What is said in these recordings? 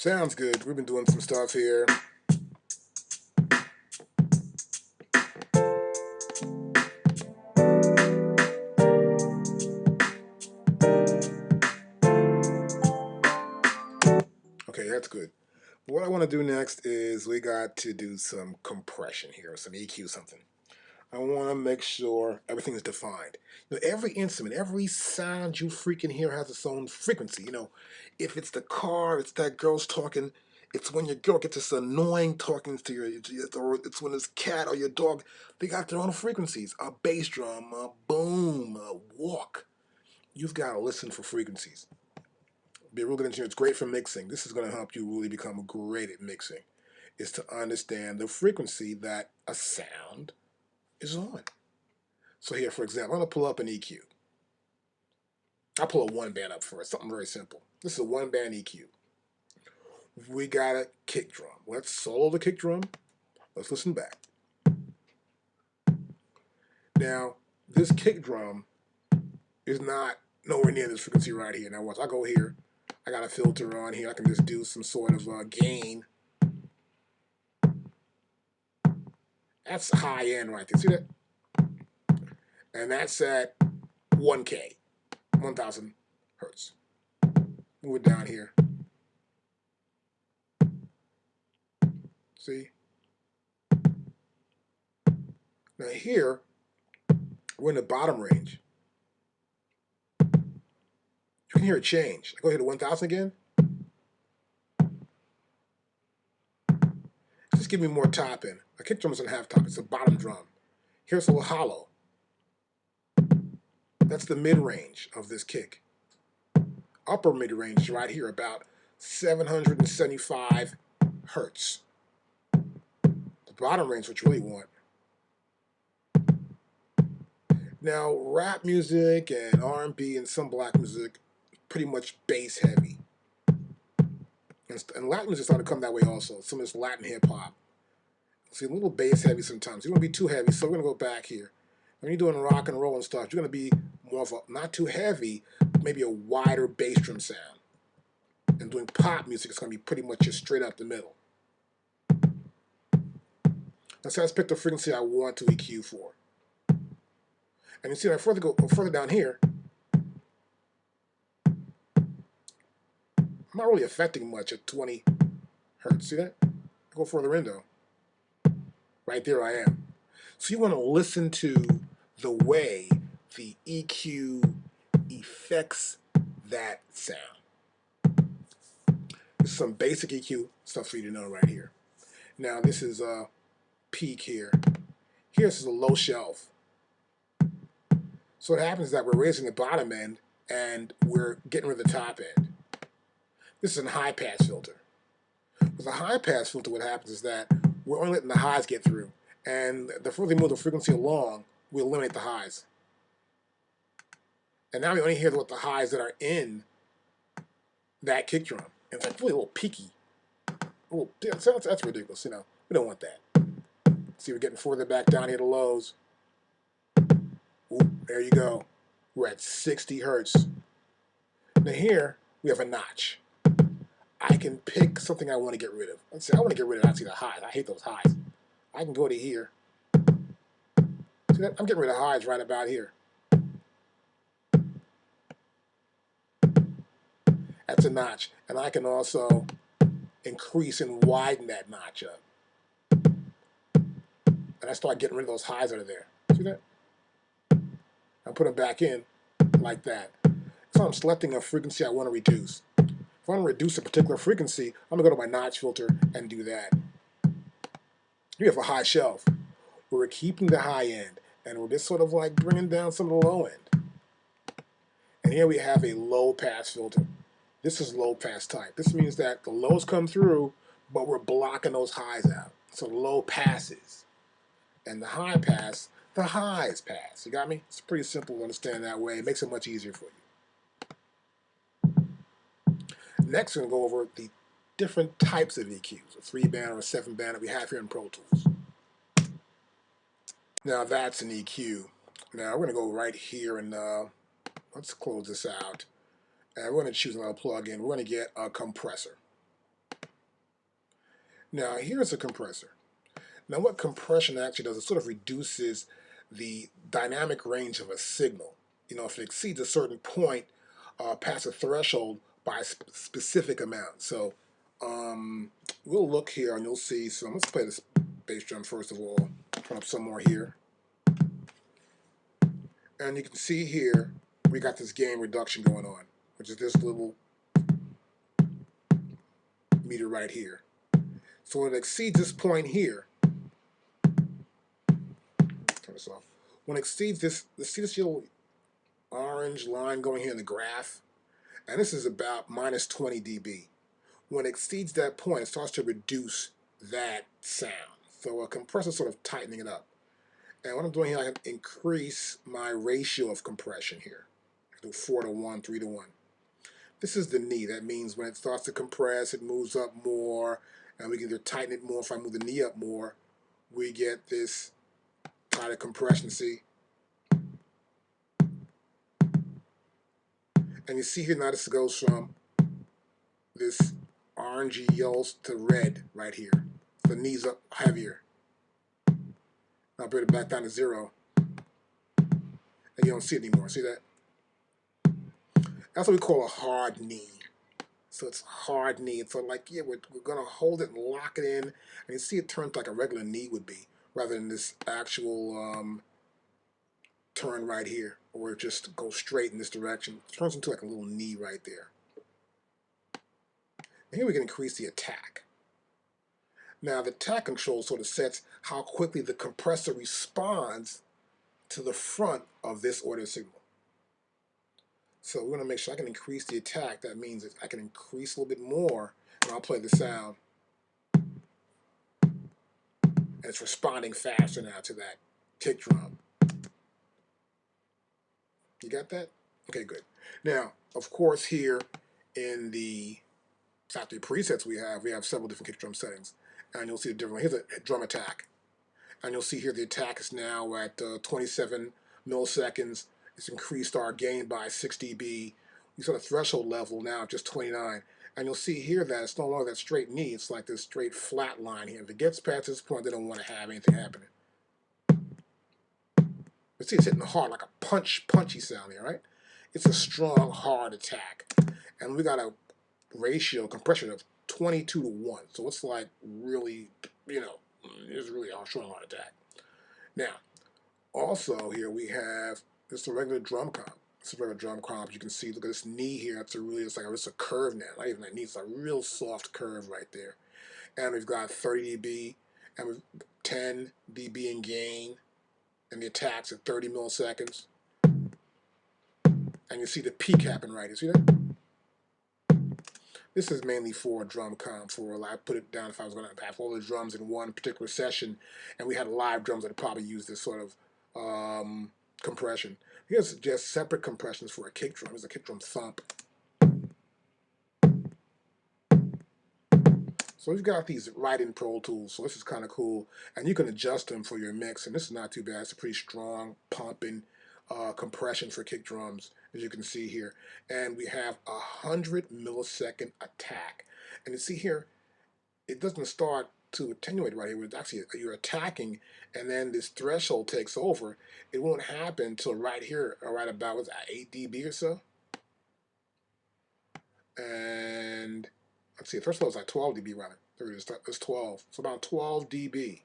Sounds good. We've been doing some stuff here. Okay, that's good. What I want to do next is we got to do some compression here, some EQ something. I want to make sure everything is defined. Every instrument, every sound you freaking hear has its own frequency. If it's the car, it's that girl's talking. It's when your girl gets this annoying talking to or it's when it's cat or your dog. They got their own frequencies. A bass drum, a boom, a walk. You've got to listen for frequencies. Be a real good engineer. It's great for mixing. This is going to help you really become great at mixing. Is to understand the frequency that a sound is on. So here, for example, I'm going to pull up an EQ. I'll pull a one band up first, something very simple. This is a one band EQ. We got a kick drum. Let's solo the kick drum. Let's listen back. Now, this kick drum is not nowhere near this frequency right here. Now, once I go here, I got a filter on here. I can just do some sort of gain. That's high end right there. See that? And that's at 1K, 1,000 hertz. Move it down here. See? Now here, we're in the bottom range. You can hear it change. I go here to 1,000 again. Just give me more top end. A kick drum doesn't have top. It's a bottom drum. Here's a little hollow. That's the mid-range of this kick. Upper mid-range is right here, about 775 hertz. The bottom range is what you really want. Now, rap music and R&B and some black music, pretty much bass heavy. And Latin music started to come that way also. Some of this Latin hip-hop. See, a little bass heavy sometimes. You don't want to be too heavy, so we're going to go back here. When you're doing rock and roll and stuff, you're going to be more of a, not too heavy, maybe a wider bass drum sound. And doing pop music, it's going to be pretty much just straight up the middle. Now, so let's pick the frequency I want to EQ for. And you see, if I go further down here, I'm not really affecting much at 20 hertz. See that? I go further in though. Right there I am. So you want to listen to the way the EQ affects that sound. This is some basic EQ stuff for you to know right here. Now this is a peak here. Here's a low shelf. So what happens is that we're raising the bottom end and we're getting rid of the top end. This is a high pass filter. With a high pass filter, what happens is that we're only letting the highs get through. And the further we move the frequency along, we eliminate the highs. And now we only hear what the highs that are in that kick drum. And it's like really a little peaky. That's ridiculous, We don't want that. See, we're getting further back down here to lows. Ooh, there you go. We're at 60 hertz. Now here, we have a notch. I can pick something I want to get rid of. Let's say I want to get rid of, the highs. I hate those highs. I can go to here. See that? I'm getting rid of highs right about here. That's a notch. And I can also increase and widen that notch up. And I start getting rid of those highs out of there. See that? I put them back in like that. So I'm selecting a frequency I want to reduce. If I want to reduce a particular frequency, I'm going to go to my notch filter and do that. You have a high shelf. We're keeping the high end, and we're just sort of like bringing down some of the low end. And here we have a low pass filter. This is low pass type. This means that the lows come through, but we're blocking those highs out. So low passes. And the high pass, the highs pass. You got me? It's pretty simple to understand that way. It makes it much easier for you. Next, we're going to go over the different types of EQs, a 3-band or a 7-band that we have here in Pro Tools. Now that's an EQ. Now we're going to go right here and let's close this out. And we're going to choose another plug-in. We're going to get a compressor. Now here's a compressor. Now what compression actually does, it sort of reduces the dynamic range of a signal. You know, if it exceeds a certain point, past a threshold by a specific amount. So we'll look here and you'll see. So let's play this bass drum first of all. Turn up some more here. And you can see here, we got this gain reduction going on, which is this little meter right here. So when it exceeds this point here, turn this off. When it exceeds this, see this little orange line going here in the graph? And this is about minus 20 dB. When it exceeds that point, it starts to reduce that sound. So a compressor is sort of tightening it up. And what I'm doing here, I can increase my ratio of compression here. I do 4 to 1, 3 to 1. This is the knee. That means when it starts to compress, it moves up more, and we can either tighten it more. If I move the knee up more, we get this tighter compression, see? And you see here now this goes from this orangey yellow to red right here. The knee's up heavier. I'll bring it back down to 0. And you don't see it anymore. See that? That's what we call a hard knee. So it's a hard knee. It's sort of like, yeah, we're going to hold it and lock it in. And you see it turns like a regular knee would be, rather than this actual turn right here, where it just goes straight in this direction. It turns into like a little knee right there. And here we can increase the attack. Now the attack control sort of sets how quickly the compressor responds to the front of this audio signal. So we're going to make sure I can increase the attack. That means that I can increase a little bit more, and I'll play the sound. And it's responding faster now to that kick drum. You got that? Okay, good. Now, of course, here in the factory presets we have several different kick drum settings. And you'll see the different, here's a drum attack. And you'll see here the attack is now at 27 milliseconds. It's increased our gain by 6 dB. We saw the threshold level now at just 29. And you'll see here that it's no longer that straight knee. It's like this straight flat line here. If it gets past this point, they don't want to have anything happening. But see, it's hitting hard, like a punchy sound here, right? It's a strong, hard attack. And we got a ratio, compression of 22 to 1. So it's like really, you know, it's really a strong, hard attack. Now, also here we have just a regular drum comp. It's a regular drum comp. You can see, look at this knee here. It's a curve now. Not even that knee. It's a real soft curve right there. And we've got 30 dB and we've 10 dB in gain. And the attack's at 30 milliseconds. And you see the peak happen right. You see that? This is mainly for drum comp. I put it down if I was going to have all the drums in one particular session, and we had live drums that would probably use this sort of compression. Here's just separate compressions for a kick drum. Here's a kick drum thump. So we've got these right in Pro Tools, so this is kind of cool. And you can adjust them for your mix, and this is not too bad. It's a pretty strong pumping compression for kick drums, as you can see here. And we have 100 millisecond attack. And you see here, it doesn't start to attenuate right here. It's actually, you're attacking, and then this threshold takes over. It won't happen until right here, or right about, what's that, 8 dB or so? And let's see, first of all, it's like 12 dB rather. There it is, it's 12. It's about 12 dB.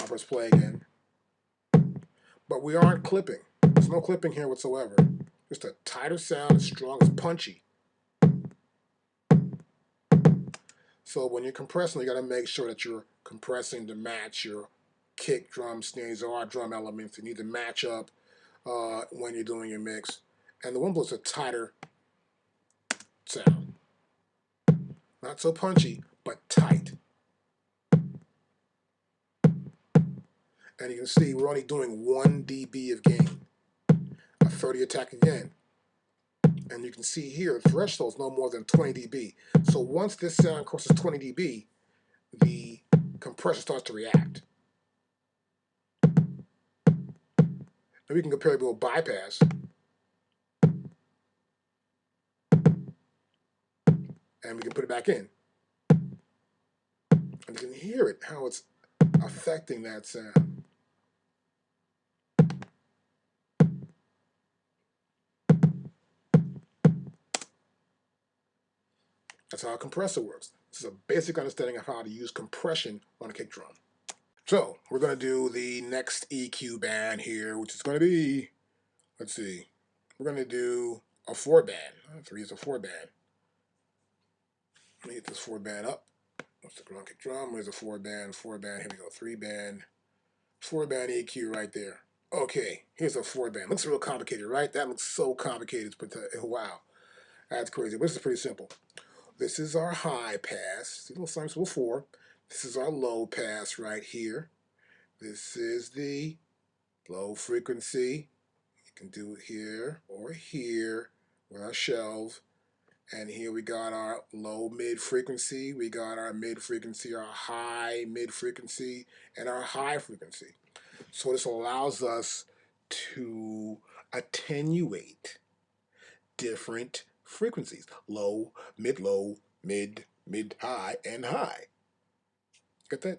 I'll press play again. But we aren't clipping. There's no clipping here whatsoever. Just a tighter sound, as strong, as punchy. So when you're compressing, you got to make sure that you're compressing to match your kick, drum, snares, or drum elements. You need to match up when you're doing your mix. And the Wimble's a tighter sound. Not so punchy, but tight. And you can see we're only doing 1 dB of gain. A 30 attack again. And you can see here, the threshold is no more than 20 dB. So once this sound crosses 20 dB, the compressor starts to react. Now we can compare it with a bypass. and we can put it back in. And you can hear it, how it's affecting that sound. That's how a compressor works. This is a basic understanding of how to use compression on a kick drum. So we're going to do the next EQ band here, which is going to be, let's see, we're going to do a 4-band. 3 is a 4-band. Let me get this 4-band up. What's the ground kick drum? There's a 4-band, 4-band. Here we go, 3-band, 4-band EQ right there. Okay, here's a 4-band. Looks real complicated, right? That looks so complicated. Wow, that's crazy. But this is pretty simple. This is our high pass. See, little sign, 4. This is our low pass right here. This is the low frequency. You can do it here or here with our shelves. And here we got our low mid frequency. We got our mid frequency, our high mid frequency, and our high frequency. So this allows us to attenuate different frequencies. Low, mid, high, and high. Get that?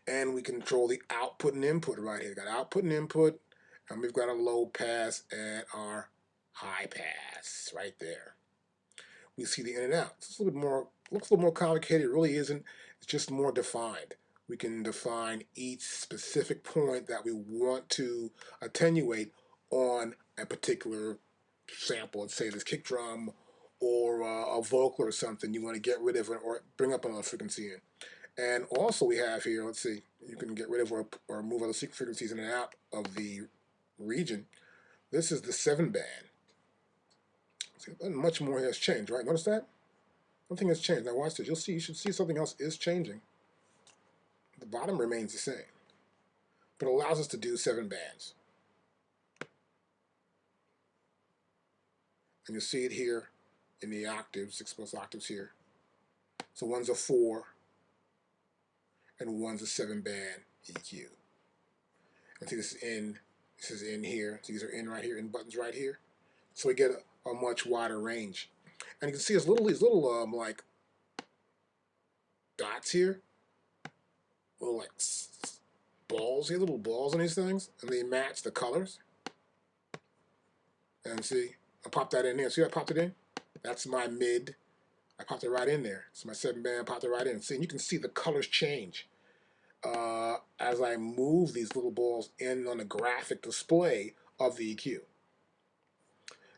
And we control the output and input right here. We've got output and input, and we've got a low pass and our high pass right there. We see the in and out. It's a little bit more, looks a little more complicated. It really isn't. It's just more defined. We can define each specific point that we want to attenuate on a particular sample. Let's say this kick drum or a vocal or something. You want to get rid of it or bring up another frequency in. And also we have here, let's see, you can get rid of or move other frequencies in and out of the region. This is the 7-band. See, much more has changed, right? Notice that? Nothing has changed. Now watch this. You'll see, you should see something else is changing. The bottom remains the same, but it allows us to do 7 bands. And you'll see it here in the octaves, 6 plus octaves here. So one's a 4 and one's a 7-band EQ. And see, this is in here. So these are in right here, in buttons right here. So we get a much wider range. And you can see these little like dots here, little like balls here, little balls on these things, and they match the colors. And see, I popped that in there. See, I popped it in. That's my mid. I popped it right in there. It's my 7-band. Popped it right in. See, and you can see the colors change as I move these little balls in on the graphic display of the EQ.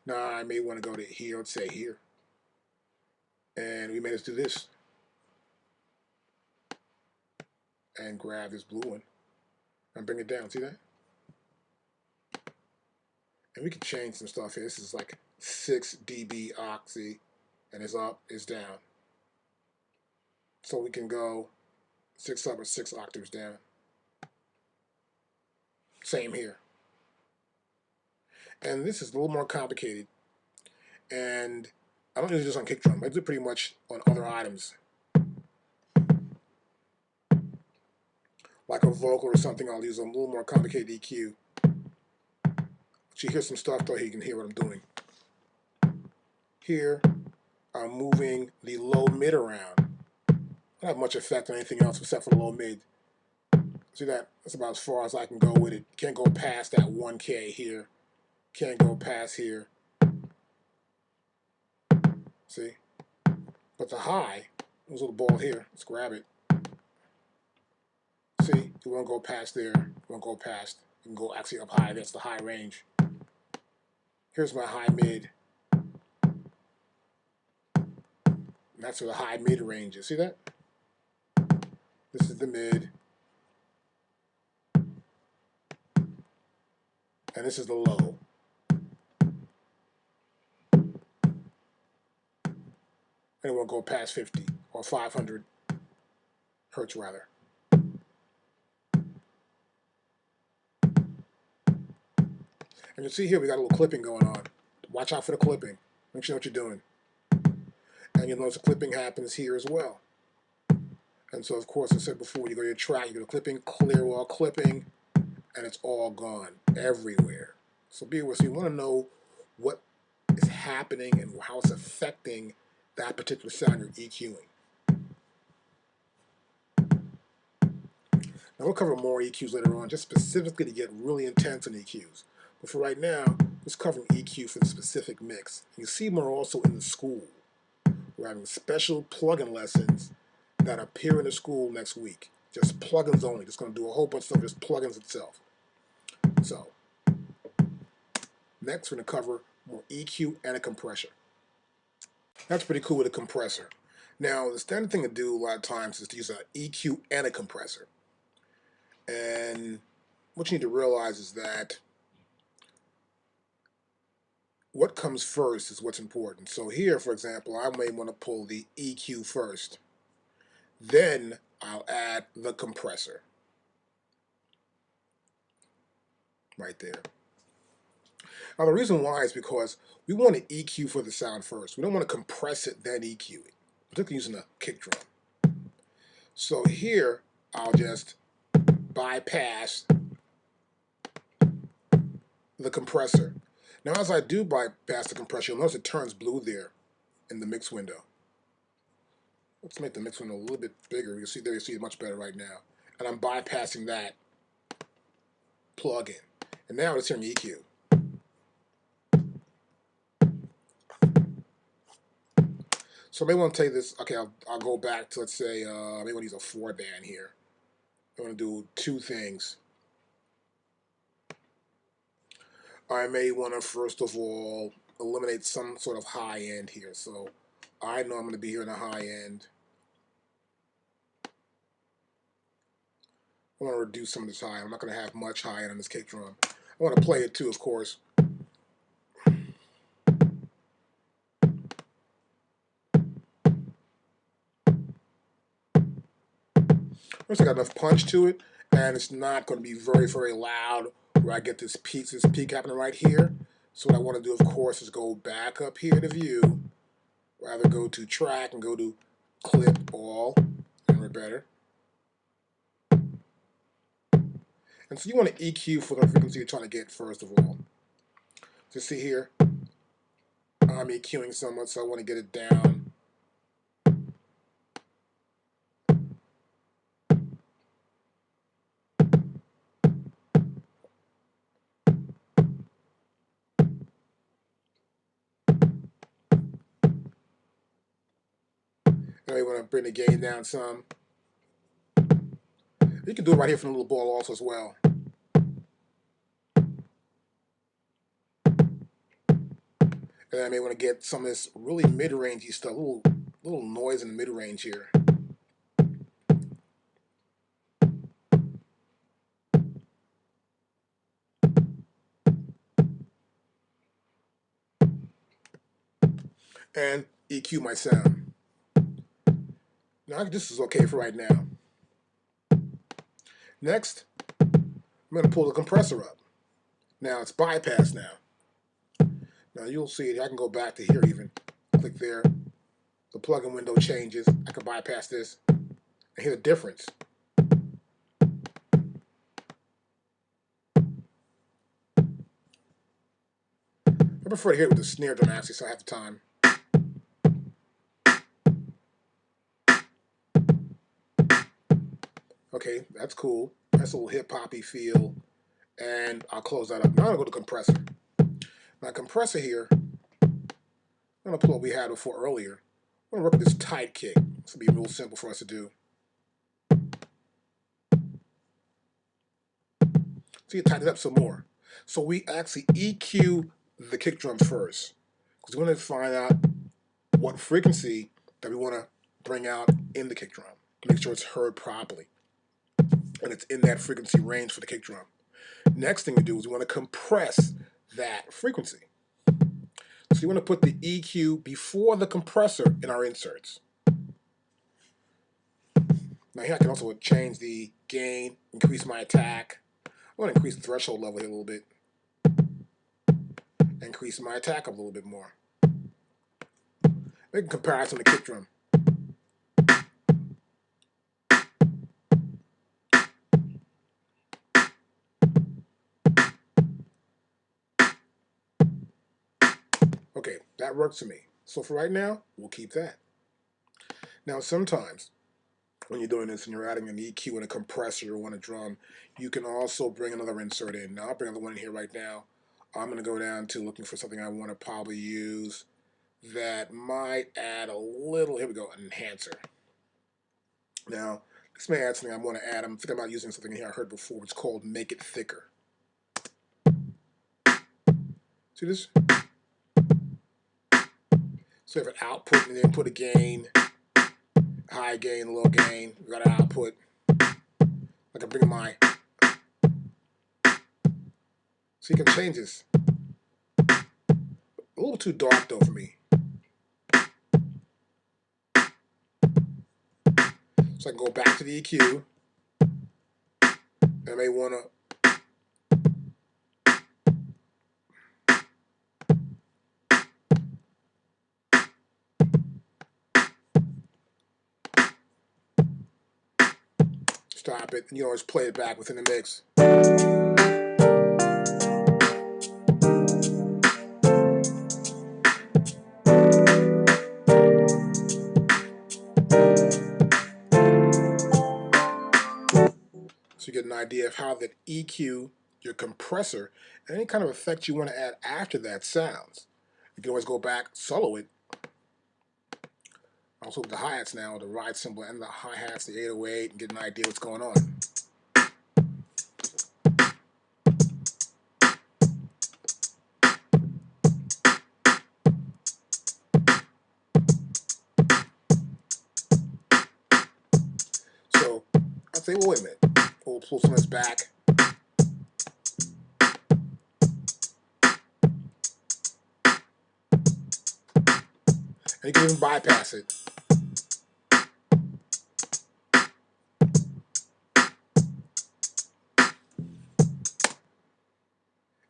Now I may want to go to here. Let's say here. And we may just do this and grab this blue one and bring it down. See that? And we can change some stuff here. This is like 6 dB oxy, and it's up, it's down. So we can go 6 up or 6 octaves down. Same here. And this is a little more complicated. And I don't do this on kick drum. I do pretty much on other items. Like a vocal or something, I'll use a little more complicated EQ. But you hear some stuff though, you can hear what I'm doing. Here, I'm moving the low mid around. I don't have much effect on anything else except for the low mid. See that? That's about as far as I can go with it. Can't go past that 1K here. Can't go past here. See? But the high, there's a little ball here. Let's grab it. See? You won't go past there. You won't go past. You can go actually up high. That's the high range. Here's my high mid. And that's where the high mid range is. See that? This is the mid. And this is the low. And it won't go past 50 or 500 hertz rather. And you see here we got a little clipping going on. Watch out for the clipping. Make sure you know what you're doing. And you'll notice the clipping happens here as well. And so of course I said before, you go to your track, you go to clipping, clear all clipping, and it's all gone everywhere. So be aware. So you want to know what is happening and how it's affecting that particular sound you're EQing. Now we'll cover more EQs later on, just specifically to get really intense on EQs. But for right now, just covering EQ for the specific mix. You see more also in the school. We're having special plugin lessons that appear in the school next week. Just plugins only. Just going to do a whole bunch of stuff, just plugins itself. So, next we're going to cover more EQ and a compressor. That's pretty cool with a compressor. Now, the standard thing to do a lot of times is to use an EQ and a compressor. And what you need to realize is that what comes first is what's important. So here, for example, I may want to pull the EQ first. Then I'll add the compressor. Right there. Now the reason why is because we want to EQ for the sound first. We don't want to compress it, then EQ it, particularly using a kick drum. So here, I'll just bypass the compressor. Now as I do bypass the compressor, you'll notice it turns blue there in the mix window. Let's make the mix window a little bit bigger. You see there, you see it much better right now. And I'm bypassing that plug-in. And now it's hearing EQ. So maybe I want to take this, okay, I'll go back to, let's say, maybe I want to use a 4-band here. I want to do two things. I may want to, first of all, eliminate some sort of high end here. So I know I'm going to be here in the high end. I want to reduce some of this high. I'm not going to have much high end on this kick drum. I want to play it too, of course. First, I got enough punch to it, and it's not going to be very, very loud where I get this peak happening right here. So what I want to do, of course, is go back up here to view, rather go to track and go to clip all, and we're better. And so you want to EQ for the frequency you're trying to get first of all. So see here, I'm EQing somewhat, so I want to get it down. Now you want to bring the gain down some. You can do it right here from the little ball also as well. And I may want to get some of this really mid-rangey stuff, little noise in the mid-range here. And EQ my sound. Now this is okay for right now. Next, I'm going to pull the compressor up. Now it's bypassed now. Now you'll see it. I can go back to here even. Click there. The plugin window changes. I can bypass this and hear the difference. I prefer to hear it with the snare drum actually, so I have the time. Okay, that's cool. That's a little hip-hoppy feel. And I'll close that up. Now I'm going to go to compressor. Now compressor here, I'm going to pull what we had before earlier. I'm going to work with this tight kick. This will be real simple for us to do. So you tighten it up some more. So we actually EQ the kick drum first, because we want to find out what frequency that we want to bring out in the kick drum. Make sure it's heard properly. And it's in that frequency range for the kick drum. Next thing we do is we want to compress that frequency. So you want to put the EQ before the compressor in our inserts. Now here I can also change the gain, increase my attack. I want to increase the threshold level here a little bit. Increase my attack up a little bit more. Make a comparison to the kick drum. Okay, that works for me. So for right now, we'll keep that. Now sometimes when you're doing this and you're adding an EQ and a compressor on a drum, you can also bring another insert in. Now I'll bring another one in here right now. I'm going to go down to looking for something I want to probably use that might add a little, here we go, an enhancer. Now, this may add something I want to add. I'm thinking about using something here I heard before. It's called Make It Thicker. See this? So you have an output and then put a gain, high gain, low gain. We got an output. I can bring my, so you can change this. A little too dark though for me. So I can go back to the EQ. I may want to stop it, and you always play it back within the mix. So you get an idea of how that EQ, your compressor, and any kind of effect you want to add after that sounds. You can always go back, solo it. Also with the hi-hats now, the ride cymbal and the hi-hats, the 808, and get an idea what's going on. So I'll say, well, wait a minute. We'll pull some of this back. And you can even bypass it.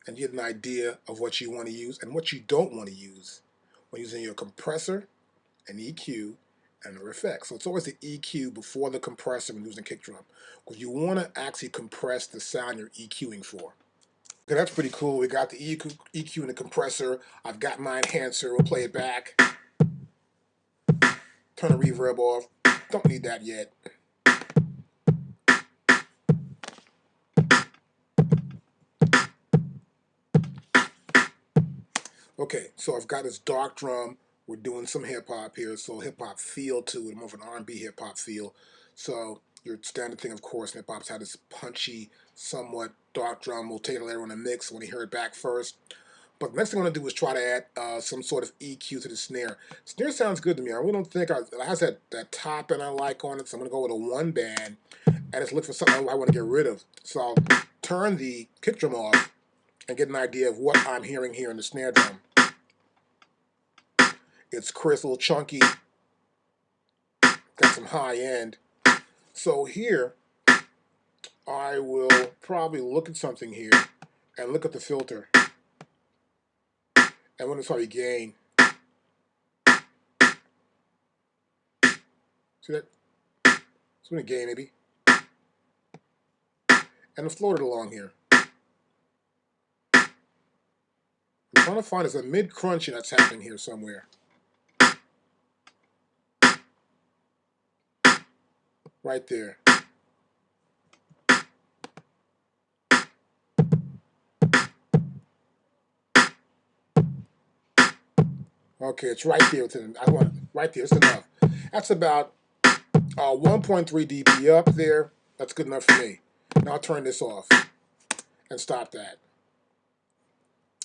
And you get an idea of what you want to use and what you don't want to use when using your compressor, an EQ, and a effect. So it's always the EQ before the compressor when using kick drum, because you want to actually compress the sound you're EQing for. Okay, that's pretty cool. We got the EQ and the compressor. I've got my enhancer. We'll play it back. Turn the reverb off. Don't need that yet. Okay, so I've got this dark drum. We're doing some hip hop here, so hip hop feel to it, more of an R&B hip hop feel. So your standard thing, of course, hip hop's had this punchy, somewhat dark drum. We'll take it later on the mix when you hear it back first. But the next thing I'm going to do is try to add some sort of EQ to the snare. Snare sounds good to me. I really don't think it has that top end I like on it, so I'm going to go with a one band and just look for something I want to get rid of. So I'll turn the kick drum off and get an idea of what I'm hearing here in the snare drum. It's crisp, a little chunky, got some high end. So here, I will probably look at something here and look at the filter. And when it's probably gain. See that? It's going to gain maybe. And float it along here. I'm trying to find there's a mid crunching that's happening here somewhere. Right there. Okay, it's right there. I want it right there. It's enough. That's about 1.3 dB up there. That's good enough for me. Now I'll turn this off and stop that.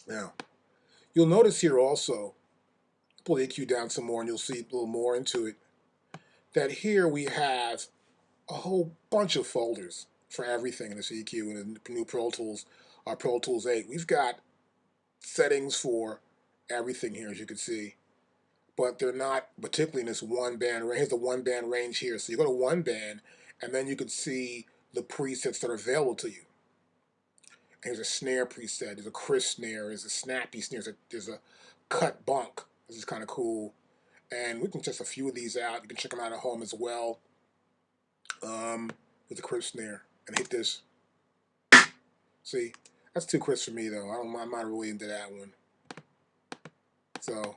Now, you'll notice here also, pull the EQ down some more and you'll see a little more into it, that here we have a whole bunch of folders for everything in this EQ and the new Pro Tools, our Pro Tools 8. We've got settings for everything here, as you can see, but they're not particularly in this one band range. Here's the one band range here. So you go to one band, and then you can see the presets that are available to you. And here's a snare preset. There's a crisp snare. There's a snappy snare. There's a cut bunk. This is kind of cool. And we can test a few of these out. You can check them out at home as well. With the crisp snare. And hit this. See, that's too crisp for me though. I'm not really into that one. So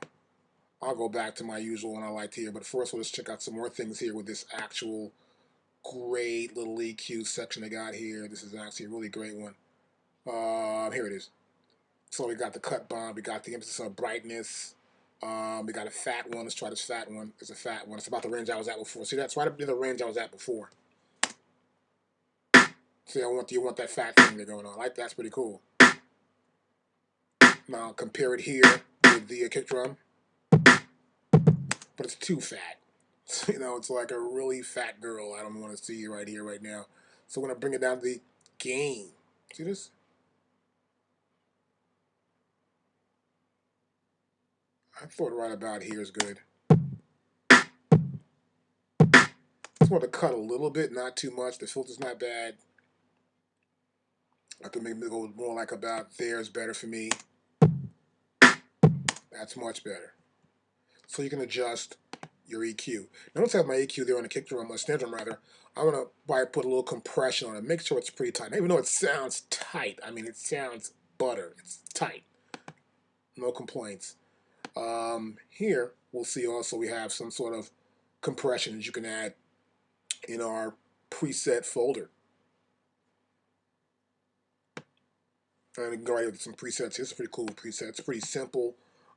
I'll go back to my usual one I liked here, but first let's check out some more things here with this actual great little EQ section they got here. This is actually a really great one. Here it is. So we got the cut bond, we got the emphasis on brightness, we got a fat one. Let's try this fat one. It's a fat one. It's about the range I was at before. See, that's right up near the range I was at before. See, you want that fat thing there going on. Like that's pretty cool. Now compare it here with the kick drum, but it's too fat. So, it's like a really fat girl. I don't want to see you right here, right now. So I'm gonna bring it down to the gain. See this? I thought right about here is good. Just want to cut a little bit, not too much. The filter's not bad. I can make it go more like about there's better for me. That's much better. So you can adjust your EQ. Now, once I have my EQ there on the kick drum, or snare drum rather, I'm gonna put a little compression on it. Make sure it's pretty tight. Even though it sounds tight, I mean it sounds butter. It's tight. No complaints. Here we'll see also we have some sort of compressions you can add in our preset folder. And we can go right with some presets. Here's a pretty cool preset. It's pretty simple.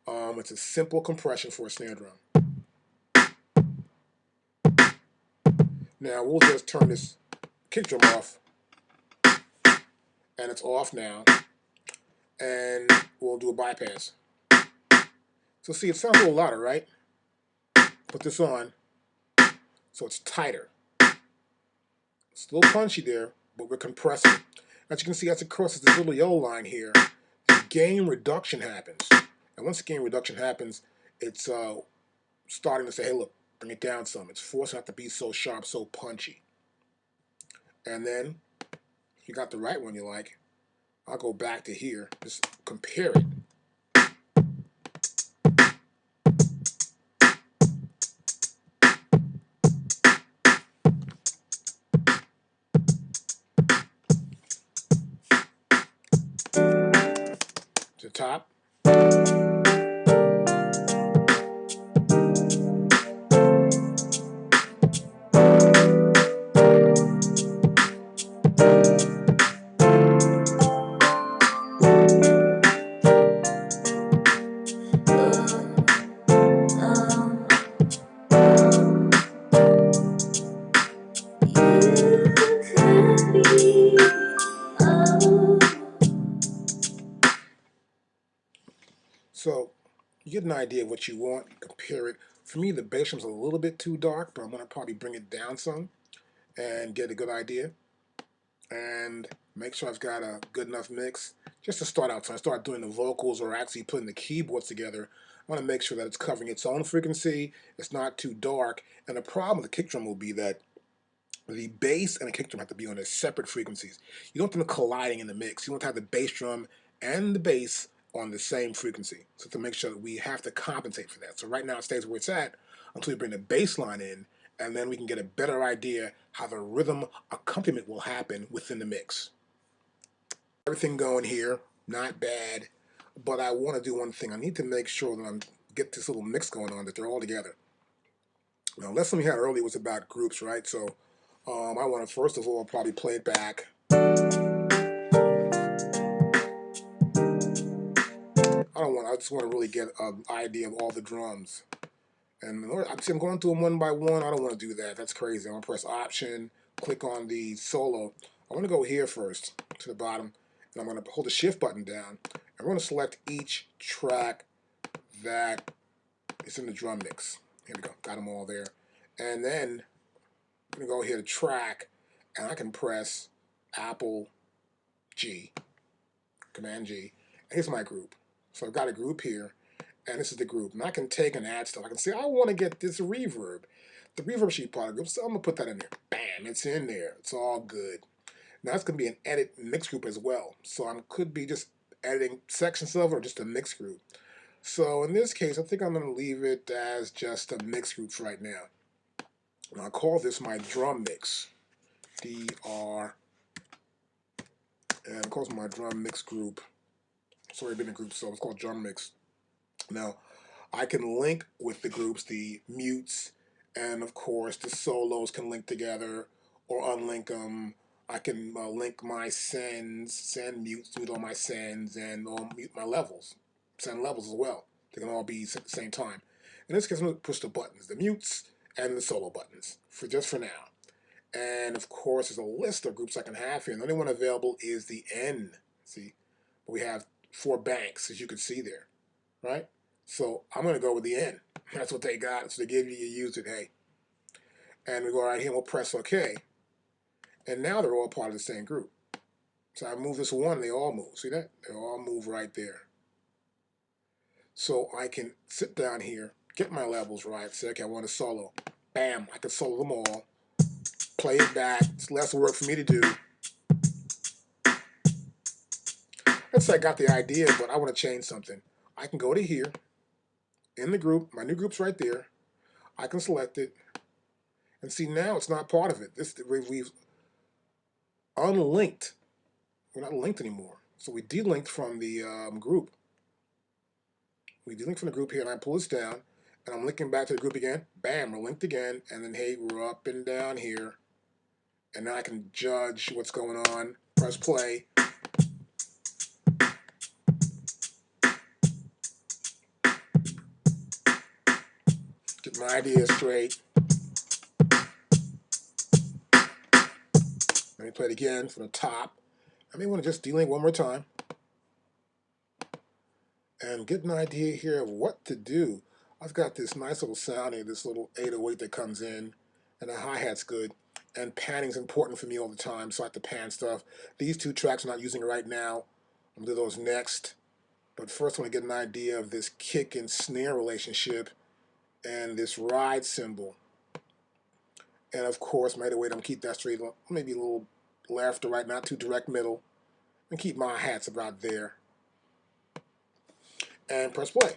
It's a simple compression for a snare drum. Now we'll just turn this kick drum off, and it's off now. And we'll do a bypass. So see, it sounds a little louder, right? Put this on, so it's tighter. It's a little punchy there, but we're compressing. As you can see, as it crosses this little yellow line here, the gain reduction happens. And once the gain reduction happens, it's starting to say, hey, look, bring it down some. It's forcing it not to be so sharp, so punchy. And then, if you got the right one you like, I'll go back to here, just compare it. To the top. So you get an idea of what you want, compare it. For me, the bass drum's a little bit too dark, but I'm going to probably bring it down some and get a good idea. And make sure I've got a good enough mix just to start out. So I start doing the vocals or actually putting the keyboards together. I want to make sure that it's covering its own frequency, it's not too dark. And the problem with the kick drum will be that the bass and the kick drum have to be on their separate frequencies. You don't want them colliding in the mix. You want to have the bass drum and the bass on the same frequency. So to make sure that we have to compensate for that. So right now it stays where it's at until we bring the bass line in, and then we can get a better idea how the rhythm accompaniment will happen within the mix. Everything going here, not bad, but I want to do one thing. I need to make sure that I'm get this little mix going on, that they're all together. Now, lesson we had earlier was about groups, right? So I want to first of all probably play it back. I just want to really get an idea of all the drums. And I'm going through them one by one. I don't want to do that. That's crazy. I'm going to press Option, click on the solo. I want to go here first to the bottom, and I'm going to hold the Shift button down. I'm going to select each track that is in the drum mix. Here we go. Got them all there. And then I'm going to go here to Track, and I can press Apple G, Command G. And here's my group. So I've got a group here, and this is the group. And I can take and add stuff. I can say, I want to get this reverb. The reverb sheet part of the group, so I'm going to put that in there. Bam, it's in there. It's all good. Now it's going to be an edit mix group as well. So I could be just editing sections of it or just a mix group. So in this case, I think I'm going to leave it as just a mix group for right now. And I'll call this my drum mix. DR. And of course my drum mix group. It's already been a group, so it's called drum mix. Now, I can link with the groups, the mutes, and of course the solos can link together or unlink them. I can link my sends, send mutes, mute all my sends, and mute my levels, send levels as well. They can all be at the same time. In this case, I'm going to push the buttons, the mutes and the solo buttons, for just for now. And of course, there's a list of groups I can have here. And the only one available is the N. See, we have 4 banks, as you can see there, right? So I'm going to go with the N. That's what they got. So they give you, you use it, hey. And we go right here and we'll press OK. And now they're all part of the same group. So I move this one, they all move. See that? They all move right there. So I can sit down here, get my levels right, say, okay, I want a solo. Bam, I can solo them all, play it back. It's less work for me to do. Let's say I got the idea, but I want to change something. I can go to here, in the group, my new group's right there. I can select it, and see now it's not part of it. We've unlinked. We're not linked anymore. So we delinked from the group. We delinked from the group here, and I pull this down, and I'm linking back to the group again. Bam, we're linked again, and then hey, we're up and down here, and now I can judge what's going on. Press play. Get my idea straight. Let me play it again from the top. I may want to just delink one more time and get an idea here of what to do. I've got this nice little sound here, this little 808 that comes in, and the hi-hat's good. And panning's important for me all the time, so I have to pan stuff. These 2 tracks I'm not using right now. I'm going to do those next. But first I want to get an idea of this kick and snare relationship and this ride cymbal. And of course, my 808, I'm going to keep that straight, maybe a little left or right, not too direct middle. And keep my hats about there. And press play.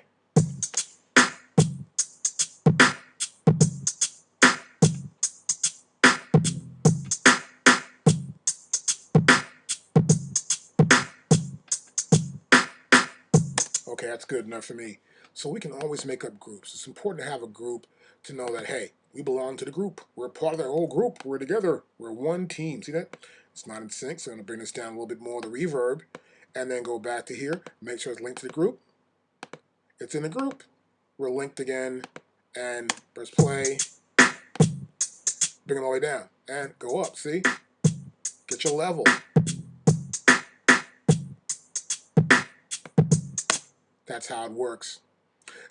Okay, that's good enough for me. So we can always make up groups. It's important to have a group to know that, hey, we belong to the group. We're part of that whole group. We're together. We're one team. See that? It's not in sync, so I'm going to bring this down a little bit more, the reverb, and then go back to here. Make sure it's linked to the group. It's in the group. We're linked again, and press play. Bring it all the way down, and go up. See? Get your level. That's how it works.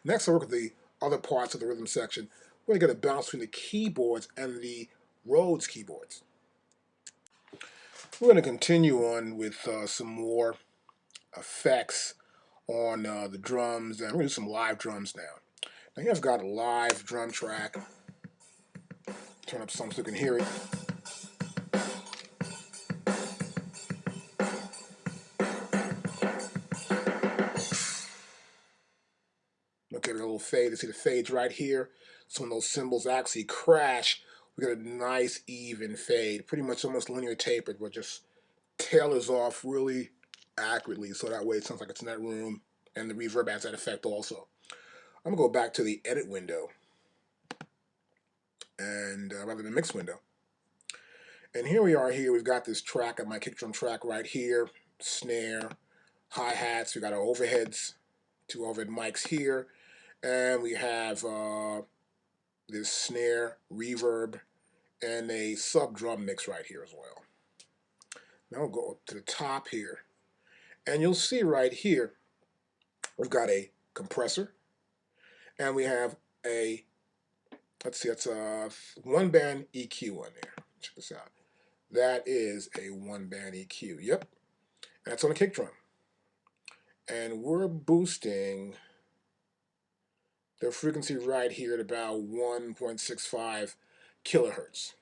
Next, I'll work with the other parts of the rhythm section. We're going to get a balance between the keyboards and the Rhodes keyboards. We're going to continue on with some more effects on the drums, and we're going to do some live drums now. Now here I've got a live drum track. Turn up some so you can hear it. Look at a little fade. You see the fades right here. So when those cymbals actually crash, we get a nice even fade. Pretty much almost linear tapered, where it just tailors off really accurately, so that way it sounds like it's in that room, and the reverb adds that effect also. I'm going to go back to the edit window, and rather than mix window. And here we are here. We've got this track of my kick drum track right here. Snare, hi-hats. We got our overheads, 2 overhead mics here. And we have this snare, reverb, and a sub drum mix right here as well. Now we'll go up to the top here. And you'll see right here, we've got a compressor. And we have a, let's see, that's a 1-band EQ on there. Check this out. That is a 1-band EQ. Yep. That's on a kick drum. And we're boosting the frequency right here at about 1.65 kilohertz.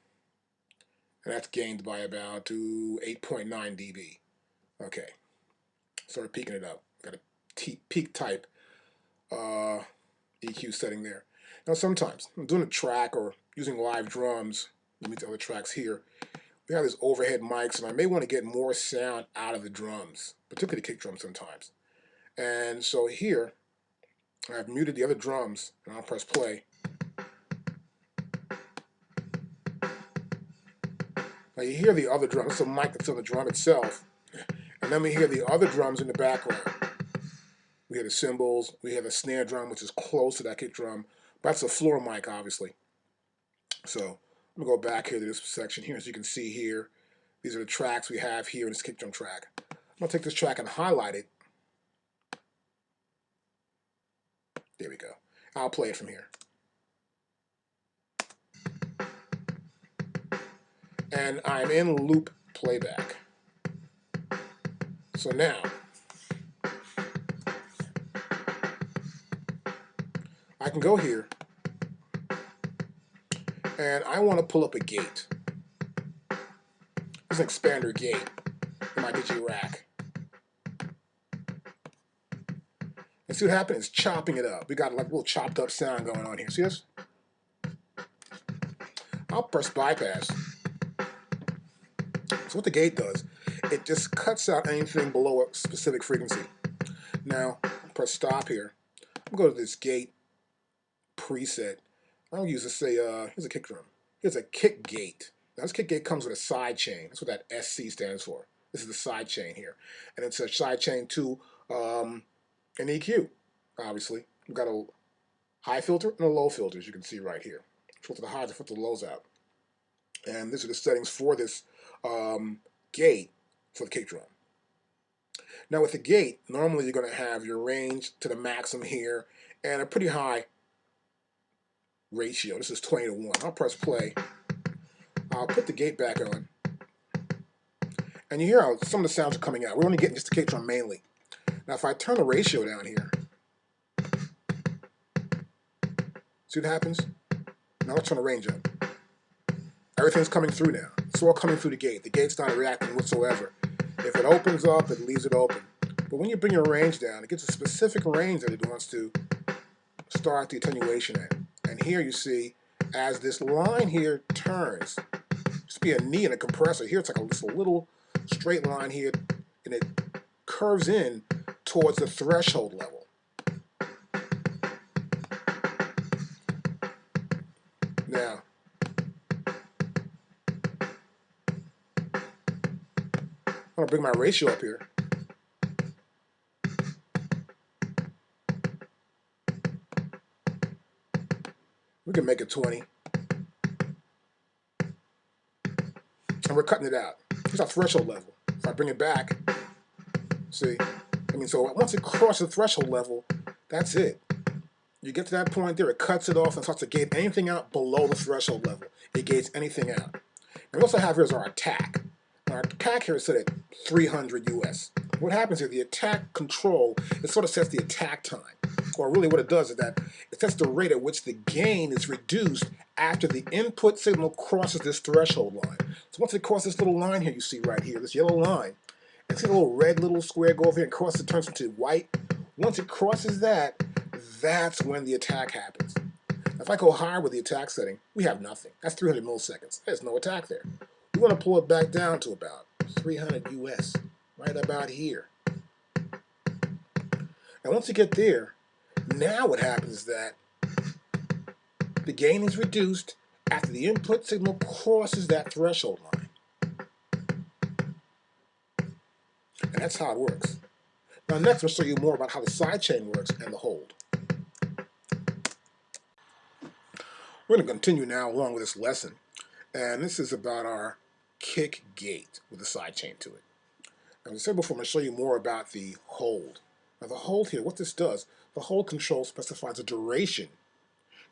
And that's gained by about 8.9 dB. Okay. So we're peaking it up. Got a peak type EQ setting there. Now sometimes I'm doing a track or using live drums, let me tell the tracks here. We have these overhead mics, and I may want to get more sound out of the drums, particularly the kick drum sometimes. And so here, I've muted the other drums, and I'll press play. Now you hear the other drum. It's a mic that's on the drum itself. And then we hear the other drums in the background. We hear the cymbals. We hear the snare drum, which is close to that kick drum. But that's a floor mic, obviously. So I'm going to go back here to this section here. As you can see here, these are the tracks we have here in this kick drum track. I'm going to take this track and highlight it. There we go. I'll play it from here. And I'm in loop playback. So now, I can go here, and I want to pull up a gate. It's an expander gate in my digi rack. And see what happened? It's chopping it up. We got like a little chopped up sound going on here. See this? I'll press bypass. So what the gate does, it just cuts out anything below a specific frequency. Now, I'll press stop here. I'm going to go to this gate preset. I'll use, let's say, here's a kick drum. Here's a kick gate. Now this kick gate comes with a side chain. That's what that SC stands for. This is the side chain here. And it's a side chain to an EQ, obviously. We've got a high filter and a low filter, as you can see right here. Filter the highs and filter the lows out. And these are the settings for this gate for the kick drum. Now with the gate, normally you're going to have your range to the maximum here and a pretty high ratio. This is 20 to 1. I'll press play. I'll put the gate back on. And you hear how some of the sounds are coming out. We're only getting just the kick drum mainly. Now if I turn the ratio down here, see what happens? Now let's turn the range up. Everything's coming through now. It's all coming through the gate. The gate's not reacting whatsoever. If it opens up, it leaves it open. But when you bring your range down, it gets a specific range that it wants to start the attenuation at. And here you see, as this line here turns, just be a knee and a compressor. Here it's like just a little straight line here, and it curves in towards the threshold level. Now, I'm going to bring my ratio up here. We can make it 20. And we're cutting it out. Here's our threshold level. If I bring it back, see? So once it crosses the threshold level, that's it. You get to that point there, it cuts it off and starts to gate anything out below the threshold level. It gates anything out. And we also have here is our attack. Now our attack here is set at 300 US. What happens here, the attack control, it sort of sets the attack time. Or really what it does is that it sets the rate at which the gain is reduced after the input signal crosses this threshold line. So once it crosses this little line here you see right here, this yellow line, and see the little red little square go over here and cross it, turns into white. Once it crosses that, that's when the attack happens. Now, if I go higher with the attack setting, we have nothing. That's 300 milliseconds. There's no attack there. We want to pull it back down to about 300 US, right about here. And once you get there, now what happens is that the gain is reduced after the input signal crosses that threshold line. And that's how it works. Now next, I'll show you more about how the sidechain works and the hold. We're going to continue now along with this lesson. And this is about our kick gate with a sidechain to it. As I said before, I'm going to show you more about the hold. Now the hold here, what this does, the hold control specifies a duration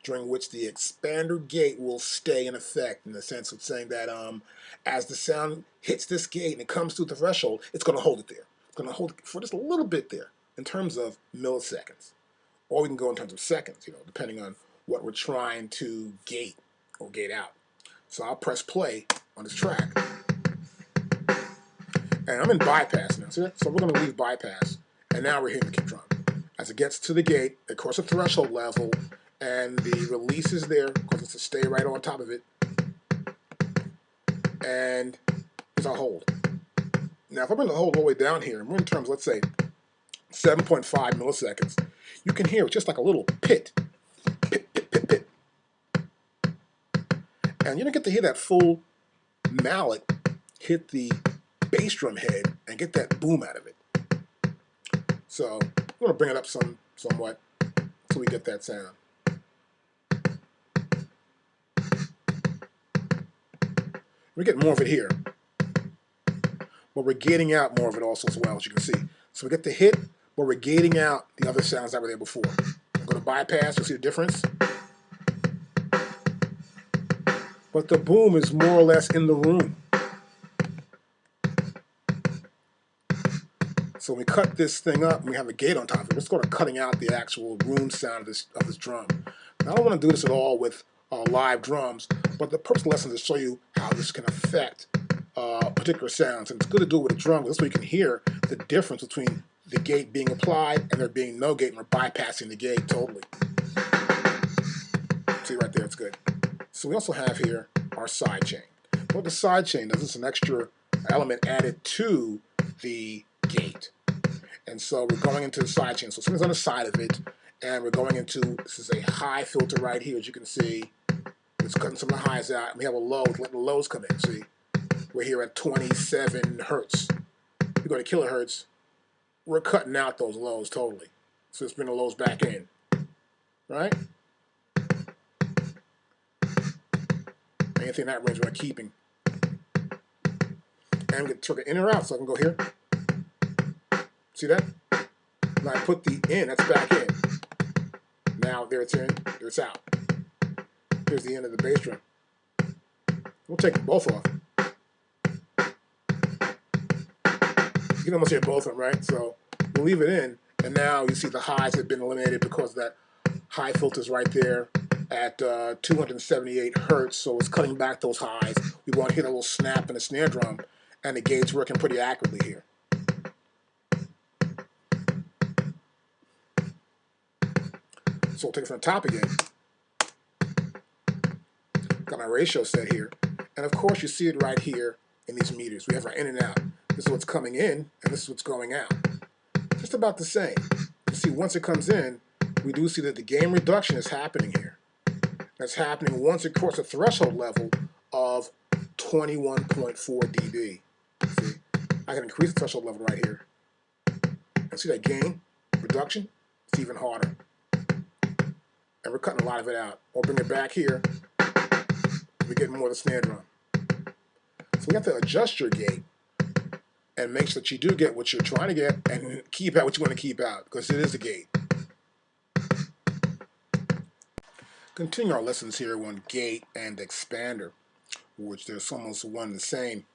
during which the expander gate will stay in effect, in the sense of saying that as the sound hits this gate and it comes through the threshold, it's going to hold it there. It's going to hold it for just a little bit there in terms of milliseconds. Or we can go in terms of seconds, depending on what we're trying to gate or gate out. So I'll press play on this track. And I'm in bypass now. See that? So we're going to leave bypass. And now we're hitting the kick drum. As it gets to the gate, it crosses the threshold level, and the release is there because it's to stay right on top of it. And here's our hold. Now, if I bring the hold all the way down here, and we're in terms, let's say, 7.5 milliseconds, you can hear just like a little pit, pit, pit, pit, pit. And you don't get to hear that full mallet hit the bass drum head and get that boom out of it. So I'm going to bring it up somewhat so we get that sound. We get more of it here, but we're gating out more of it also as well, as you can see. So we get the hit, but we're gating out the other sounds that were there before. I'm going to bypass, you'll see the difference. But the boom is more or less in the room. So when we cut this thing up and we have a gate on top of it, we're sort of cutting out the actual room sound of this drum. Now, I don't want to do this at all with live drums, but the purpose of the lesson is to show you how this can affect particular sounds. And it's good to do it with a drum, because this way you can hear the difference between the gate being applied and there being no gate, and we're bypassing the gate totally. See right there, it's good. So we also have here our side chain. What the side chain does is an extra element added to the gate. And so we're going into the side chain. So something's on the side of it, and we're going into, this is a high filter right here, as you can see. It's cutting some of the highs out, and we have a low, letting the lows come in. See, we're here at 27 hertz. We go to kilohertz, we're cutting out those lows totally. So let's bring the lows back in, right? Anything in that range we're keeping. And we get to the in or out, so I can go here. See that? Now I put the in, that's back in. Now there it's in, there it's out. Here's the end of the bass drum. We'll take them both off. You can almost hear both of them, right? So we'll leave it in, and now you see the highs have been eliminated because that high filter's right there at 278 hertz, so it's cutting back those highs. We want to hit a little snap in the snare drum, and the gate's working pretty accurately here. So we'll take it from the top again. Got my ratio set here. And of course you see it right here in these meters. We have our in and out. This is what's coming in, and this is what's going out. Just about the same. You see, once it comes in, we do see that the gain reduction is happening here. That's happening once it crosses a threshold level of 21.4 dB. See, I can increase the threshold level right here. And see that gain reduction? It's even harder. And we're cutting a lot of it out. Or bring it back here, we get more of the snare drum. So we have to adjust your gate and make sure that you do get what you're trying to get and keep out what you want to keep out, because it is a gate. Continue our lessons here on gate and expander, which there's almost one and the same.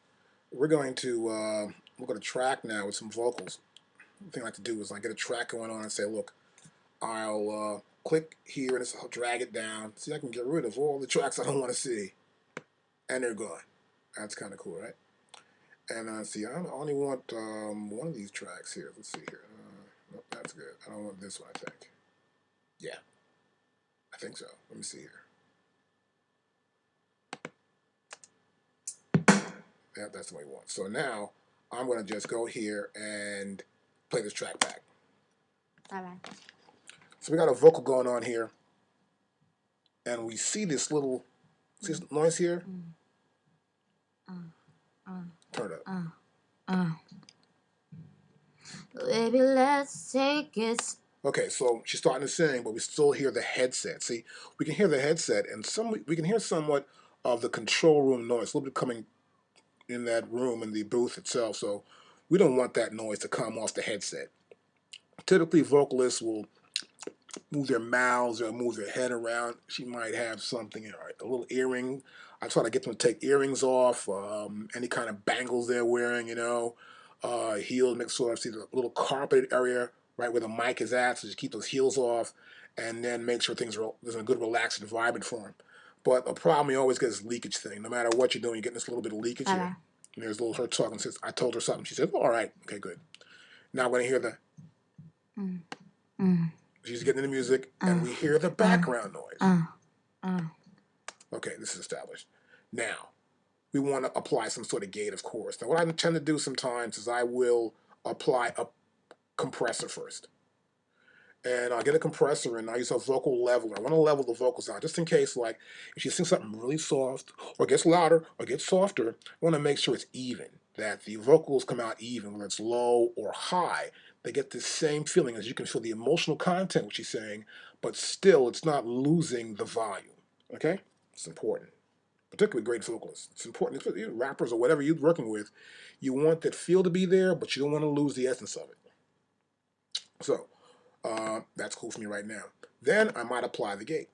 We're going to look at a track now with some vocals. The thing I like to do is I get a track going on and say, look, I'll click here and I'll drag it down. See, I can get rid of all the tracks I don't want to see. And they're gone. That's kind of cool, right? And see, I only want one of these tracks here. Let's see here. Nope, that's good. I don't want this one, I think. Yeah, I think so. Let me see here. Yeah, that's the way we want. So now I'm going to just go here and play this track back. All right. So we got a vocal going on here, and we see this little see this noise here. Turn it up. Baby, let's take it. Okay, so she's starting to sing, but we still hear the headset. See, we can hear the headset, and we can hear somewhat of the control room noise, a little bit coming in that room in the booth itself. So we don't want that noise to come off the headset. Typically, vocalists will move their mouths or move their head around. She might have something, a little earring. I try to get them to take earrings off, any kind of bangles they're wearing, heels, make sure I see the little carpeted area right where the mic is at, so just keep those heels off, and then make sure there's a good relaxed environment for them. But a problem you always get is leakage thing. No matter what you're doing, you're getting this little bit of leakage here. And there's a little her talking, says, I told her something. She said, all right, okay, good. Now I'm going to hear the... She's getting into music, and we hear the background noise. Okay, this is established. Now, we want to apply some sort of gate, of course. Now, what I tend to do sometimes is I will apply compressor first. And I'll get a compressor and I use a vocal leveler. I want to level the vocals out just in case, like, if she sings something really soft or gets louder or gets softer, I want to make sure it's even, that the vocals come out even, whether it's low or high. They get the same feeling as you can feel the emotional content what she's saying, but still it's not losing the volume. Okay? It's important. Particularly great vocalists. It's important, rappers or whatever you're working with, you want that feel to be there, but you don't want to lose the essence of it. So, that's cool for me right now. Then I might apply the gate.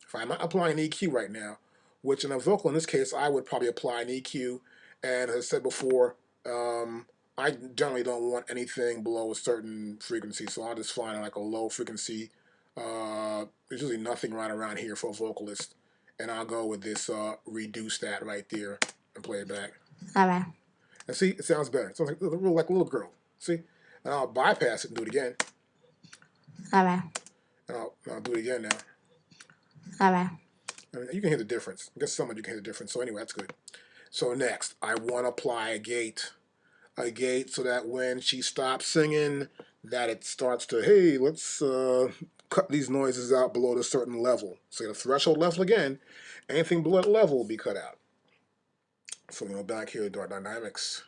If I'm not applying an EQ right now, which in a vocal in this case I would probably apply an EQ, and as I said before, I generally don't want anything below a certain frequency, so I'll just find like a low frequency. There's usually nothing right around here for a vocalist, and I'll go with this reduce that right there and play it back. All right. And see, it sounds better. It sounds like a little girl. See, and I'll bypass it and do it again. All right. And I'll do it again now. All right. I mean, you can hear the difference. I guess some of you can hear the difference. So anyway, that's good. So next, I want to apply a gate so that when she stops singing, that it starts to, hey, let's cut these noises out below a certain level. So the threshold level again, anything below that level will be cut out. So we go back here to our dynamics,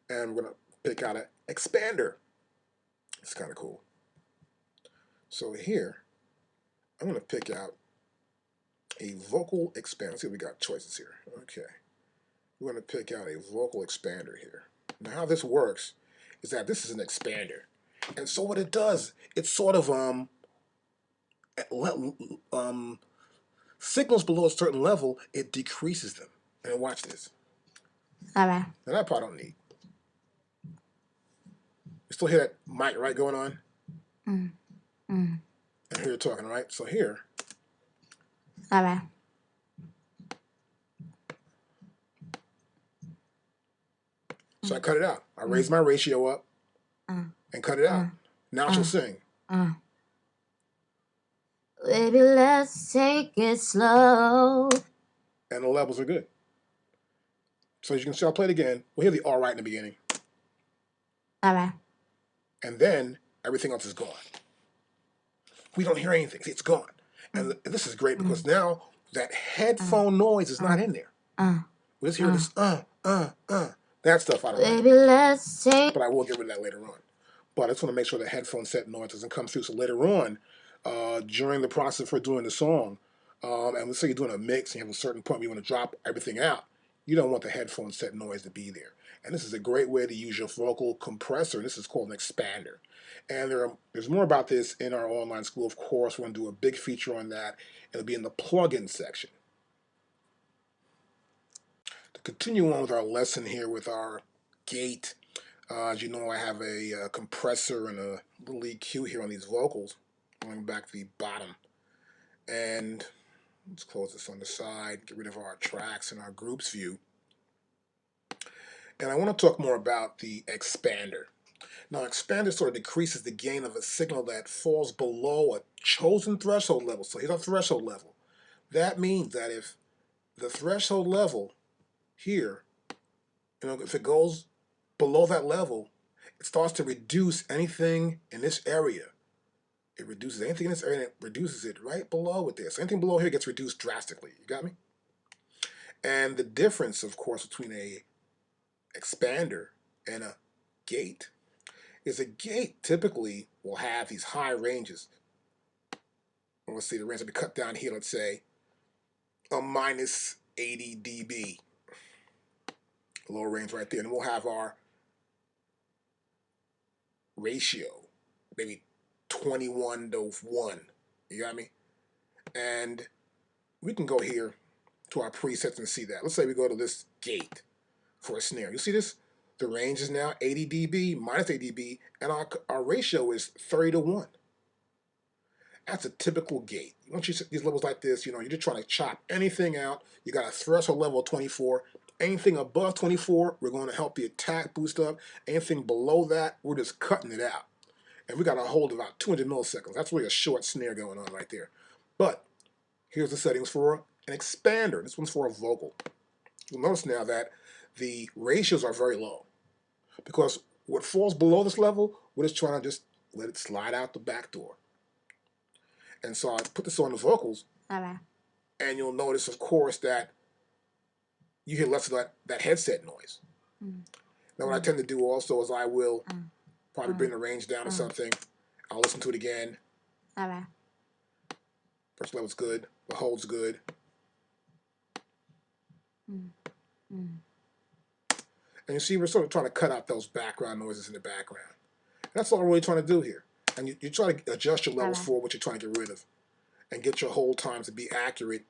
and we're going to pick out an expander. It's kind of cool. So here, I'm going to pick out a vocal expander. Let's see if we got choices here. Okay. We're going to pick out a vocal expander here. Now how this works is that this is an expander. And so what it does, it's sort of signals below a certain level, it decreases them. And watch this. All right. Now that part I don't need. You still hear that mic, right, going on? And here you're talking, right? So here. All right. So I cut it out. I raise my ratio up and cut it out. Now she'll sing. Baby, let's take it slow. And the levels are good. So as you can see, I'll play it again. We'll hear the all right in the beginning. All right. And then everything else is gone. We don't hear anything. See, it's gone. And this is great because now that headphone noise is not in there. We just hear this that stuff out of it. Baby, let's take. But I will get rid of that later on. But I just want to make sure the headphone set noise doesn't come through. So later on, during the process for doing the song, and let's say you're doing a mix and you have a certain point where you want to drop everything out, you don't want the headphone set noise to be there. And this is a great way to use your vocal compressor. This is called an expander. And there's more about this in our online school, of course. We're going to do a big feature on that. It'll be in the plugin section. To continue on with our lesson here with our gate, as you know, I have a compressor and a little EQ here on these vocals, going back to the bottom. And let's close this on the side, get rid of our tracks and our groups view. And I want to talk more about the expander. Now, expander sort of decreases the gain of a signal that falls below a chosen threshold level. So here's our threshold level. That means that if the threshold level here, if it goes below that level, it starts to reduce anything in this area. It reduces anything in this area, and it reduces it right below it there. So anything below here gets reduced drastically. You got me? And the difference, of course, between a expander and a gate is a gate typically will have these high ranges. Let's see, the range will be cut down here, let's say a minus 80 dB. Low range right there. And we'll have our ratio, maybe 21 to 1. You got me? And we can go here to our presets and see that. Let's say we go to this gate for a snare. You see this? The range is now 80 dB, minus 80 dB, and our ratio is 30 to 1. That's a typical gate. Once you set these levels like this, you're just trying to chop anything out. You got a threshold level of 24. Anything above 24, we're going to help the attack boost up. Anything below that, we're just cutting it out. And we got a hold of about 200 milliseconds. That's really a short snare going on right there. But here's the settings for an expander. This one's for a vocal. You'll notice now that the ratios are very low because What falls below this level, we're just trying to just let it slide out the back door. And so I put this on the vocals, and you'll notice, of course, that you hear less of that headset noise. Now, what I tend to do also is I will probably bring the range down to something. I'll listen to it again. First level's good. The hold's good. And you see, we're sort of trying to cut out those background noises in the background. And that's all we're really trying to do here. And you try to adjust your levels for what you're trying to get rid of, and get your hold times to be accurate,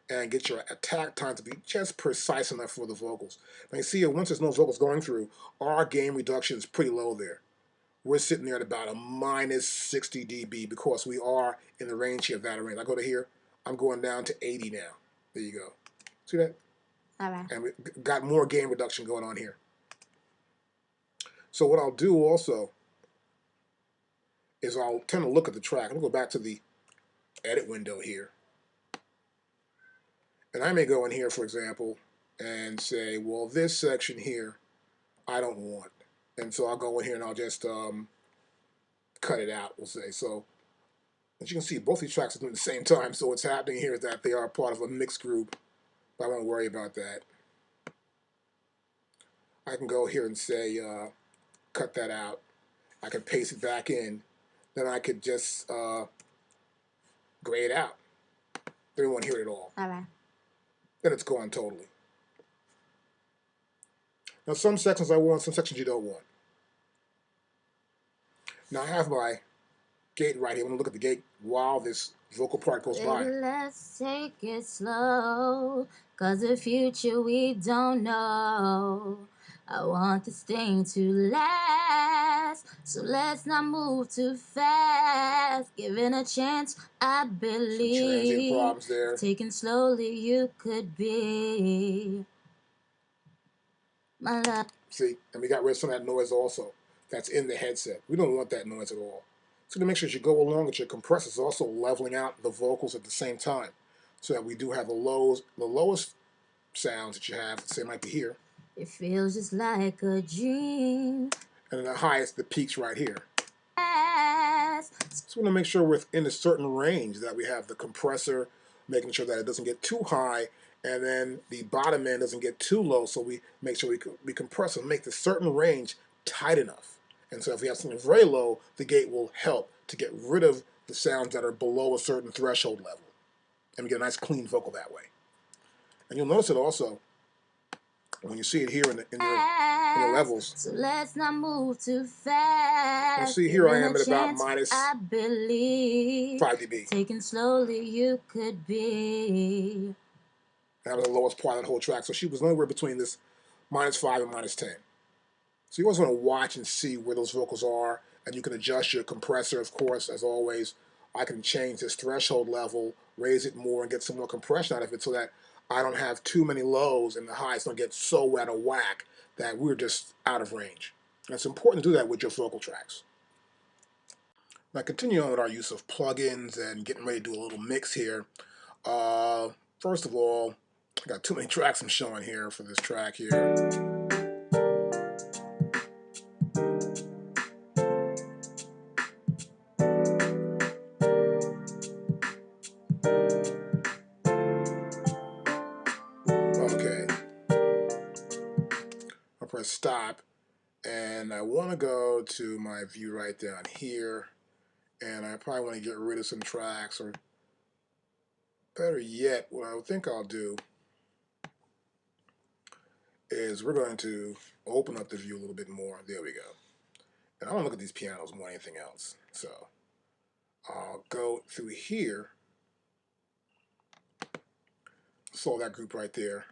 and get your attack time to be just precise enough for the vocals. Now you see here, once there's no vocals going through, our gain reduction is pretty low there. We're sitting there at about a minus 60 dB because we are in the range here of that range. I go to here, I'm going down to 80 now. There you go. See that? And we got more gain reduction going on here. So what I'll do also is I'll tend to look at the track. I'm going to go back to the edit window here. And I may go in here, for example, and say, well, this section here, I don't want. And so I'll go in here and I'll just cut it out, we'll say. So as you can see, both these tracks are doing it at the same time. So what's happening here is that they are part of a mixed group, but I won't worry about that. I can go here and say, cut that out. I can paste it back in. Then I could just gray it out. They don't want to hear it at all. Then it's gone totally. Now some sections I want, some sections you don't want. Now I have my gate right here. I'm going to look at the gate while this vocal part goes by. Let's take it slow, 'cause the future we don't know. I want this thing to last, so let's not move too fast. Given a chance, I believe. Some transient problems there. Taking slowly, you could be my love. See, and we got rid of some of that noise also. That's in the headset. We don't want that noise at all. So to make sure as you go along with your compressor, it's also leveling out the vocals at the same time, so that we do have the lowest sounds that you have. Say might be here. It feels just like a dream. And then the highest, the peaks right here. So we want to make sure we're in a certain range, that we have the compressor making sure that it doesn't get too high, and then the bottom end doesn't get too low. So we make sure we compress and make the certain range tight enough. And so if we have something very low, the gate will help to get rid of the sounds that are below a certain threshold level. And we get a nice clean vocal that way. And you'll notice it also when you see it here in your levels. So let's not move too fast. You see here I am at about minus 5 dB. Taking slowly you could be. That was the lowest part of the whole track. So she was anywhere between this -5 and -10. So you always want to watch and see where those vocals are, and you can adjust your compressor, of course, as always. I can change this threshold level, raise it more, and get some more compression out of it so that I don't have too many lows and the highs don't get so out of whack that we're just out of range. And it's important to do that with your vocal tracks. Now continue on with our use of plugins and getting ready to do a little mix here. First of all, I got too many tracks I'm showing here for this track here. Okay. I'll press stop, and I want to go to my view right down here, and I probably want to get rid of some tracks, or better yet, what I think I'll do is we're going to open up the view a little bit more. There we go. And I want to look at these pianos more than anything else. So I'll go through here, solve that group right there,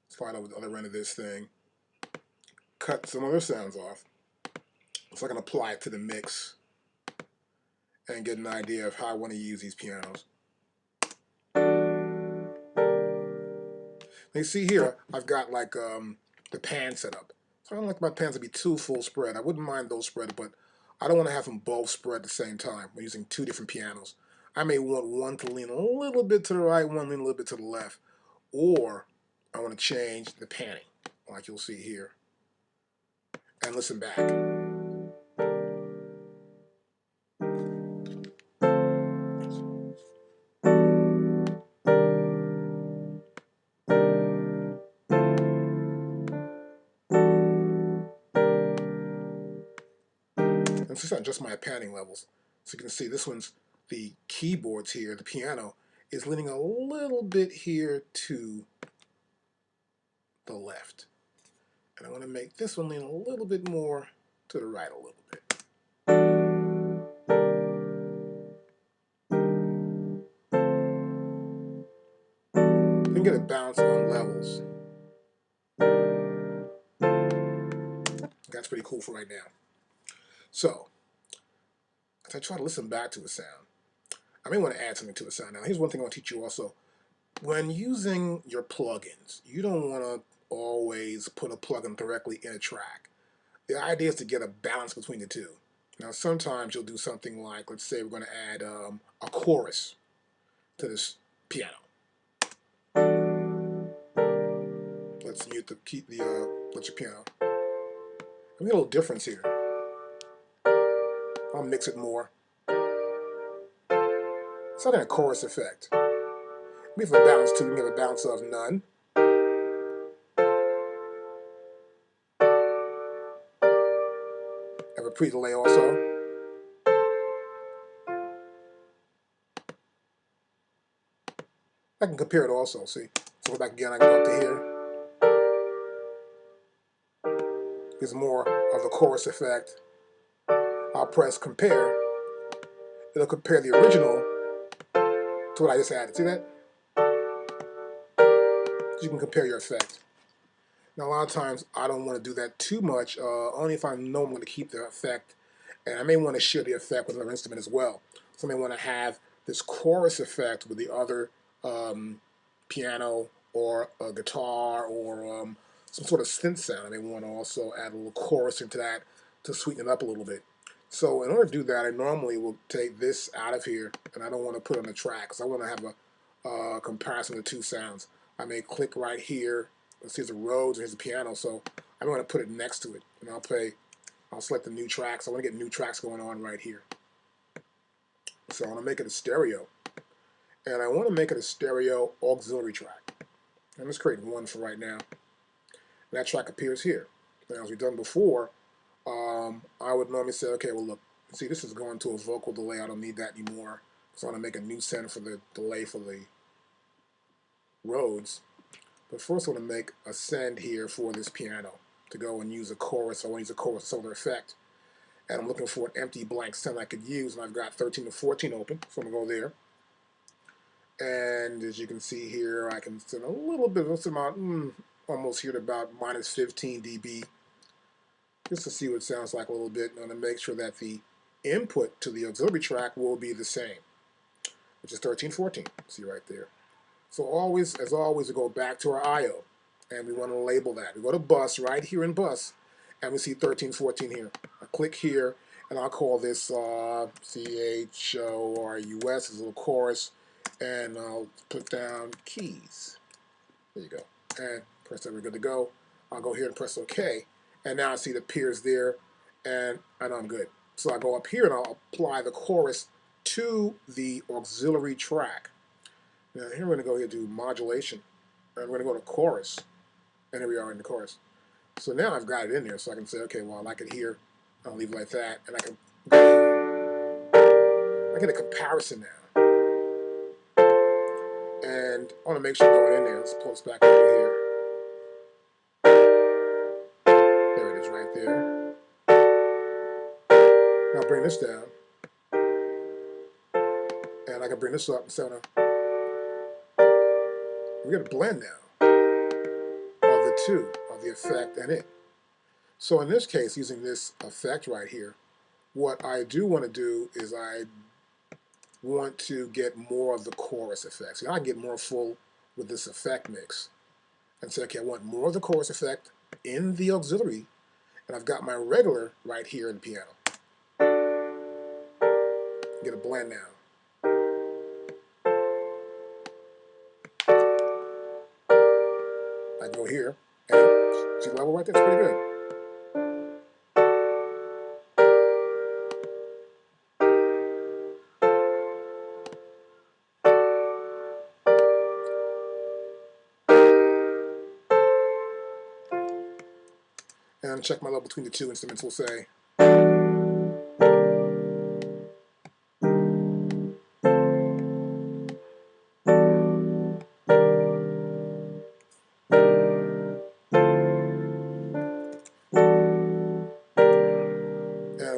slide over the other end of this thing, cut some other sounds off, so I can apply it to the mix and get an idea of how I want to use these pianos. Now you see here, I've got like the pan set up. So I don't like my pans to be too full spread. I wouldn't mind those spread, but I don't want to have them both spread at the same time. We're using two different pianos. I may want one to lean a little bit to the right, one lean a little bit to the left. Or I want to change the panning, like you'll see here. and listen back. And so I adjust my panning levels. So you can see this one's, the keyboards here, the piano, is leaning a little bit here to the left. And I want to make this one lean a little bit more to the right a little bit. You can get a balance on levels. That's pretty cool for right now. So, as I try to listen back to a sound, I may want to add something to a sound. Now, here's one thing I want to teach you also. When using your plugins, you don't want to always put a plugin directly in a track. The idea is to get a balance between the two. Now, sometimes you'll do something like, let's say we're going to add a chorus to this piano. Let's mute the electric piano. We get a little difference here. I'll mix it more. It's not a chorus effect. We have a balance too. We can have a balance of none. Have a pre-delay also. I can compare it also, see? So go back again, I can go up to here. There's more of the chorus effect. I'll press compare. It'll compare the original to what I just added. See that? So you can compare your effect. Now a lot of times I don't want to do that too much, only if I know I'm going to keep the effect. And I may want to share the effect with another instrument as well. So I may want to have this chorus effect with the other piano or a guitar or some sort of synth sound. I may want to also add a little chorus into that to sweeten it up a little bit. So in order to do that, I normally will take this out of here, and I don't want to put it on the track because I want to have a comparison of the two sounds. I may click right here. Let's see, here's the Rhodes and here's the piano, so I'm going to put it next to it, and I'll select the new tracks. I want to get new tracks going on right here. So I want to make it a stereo, and I want to make it a stereo auxiliary track. And let's create one for right now. And that track appears here. Now, as we've done before, I would normally say, okay, well, look, see, this is going to a vocal delay. I don't need that anymore. So I want to make a new center for the delay for the Rhodes. But first, I want to make a send here for this piano to go and use a chorus. I want to use a chorus solar effect. And I'm looking for an empty blank send I could use. And I've got 13 to 14 open. So I'm going to go there. And as you can see here, I can send a little bit, what's about, almost here to about minus 15 dB, just to see what it sounds like a little bit. And I'm going to make sure that the input to the auxiliary track will be the same, which is 13, 14. See right there. So always, as always, we go back to our I/O, and we want to label that. We go to bus, right here in bus, and we see 13, 14 here. I click here, and I'll call this CHORUS, as a little chorus, and I'll put down keys. There you go. And press that, we're good to go. I'll go here and press OK, and now I see the appears there, and I know I'm good. So I go up here, and I'll apply the chorus to the auxiliary track. Now here we're going to go here to modulation, and we're going to go to chorus, and here we are in the chorus. So now I've got it in there, so I can say, okay, well, I like it here, I'll leave it like that, and I can I get a comparison now. And I want to make sure going in there, let's pull this back over here. There it is right there. Now I'll bring this down, and I can bring this up and center. We get a blend now of the two, of the effect and it. So in this case, using this effect right here, what I do want to do is I want to get more of the chorus effects. I can get more full with this effect mix. And say, okay, I want more of the chorus effect in the auxiliary, and I've got my regular right here in the piano. Get a blend now. I go here, and see the level right there? It's pretty good. And check my level between the two instruments, we'll say. And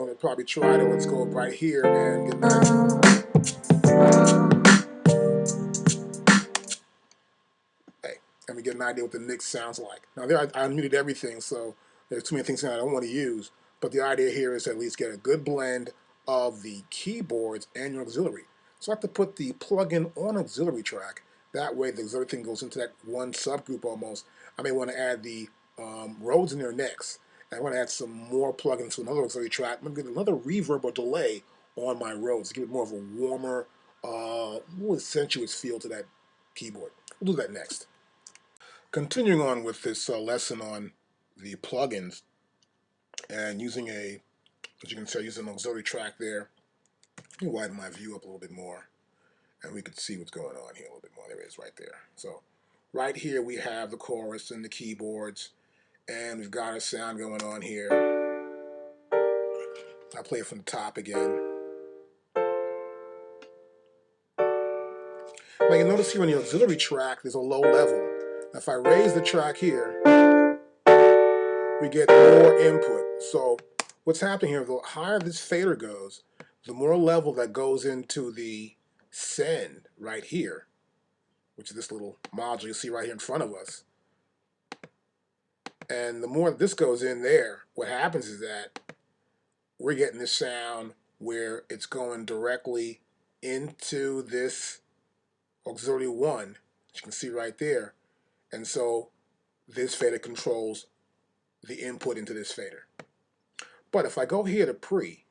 we'll probably try to, let's go up right here and get that. Hey, and we get an idea what the mix sounds like. Now there, I unmuted everything, so there's too many things that I don't want to use. But the idea here is to at least get a good blend of the keyboards and your auxiliary. So I have to put the plugin on auxiliary track. That way the auxiliary thing goes into that one subgroup almost. I may want to add the Rhodes in there next. And I want to add some more plugins to another auxiliary track. I'm going to get another reverb or delay on my Rhodes to give it more of a warmer, more sensuous feel to that keyboard. We'll do that next. Continuing on with this lesson on the plugins and using as you can see, using an auxiliary track there. Let me widen my view up a little bit more and we can see what's going on here a little bit more. There it is right there. So right here we have the chorus and the keyboards and we've got a sound going on here. I'll play it from the top again. Now you notice here on the auxiliary track there's a low level. Now if I raise the track here, we get more input. So what's happening here, the higher this fader goes, the more level that goes into the send right here, which is this little module you see right here in front of us. And the more this goes in there, what happens is that we're getting this sound where it's going directly into this auxiliary 1, which you can see right there. And so this fader controls the input into this fader. But if I go here to pre,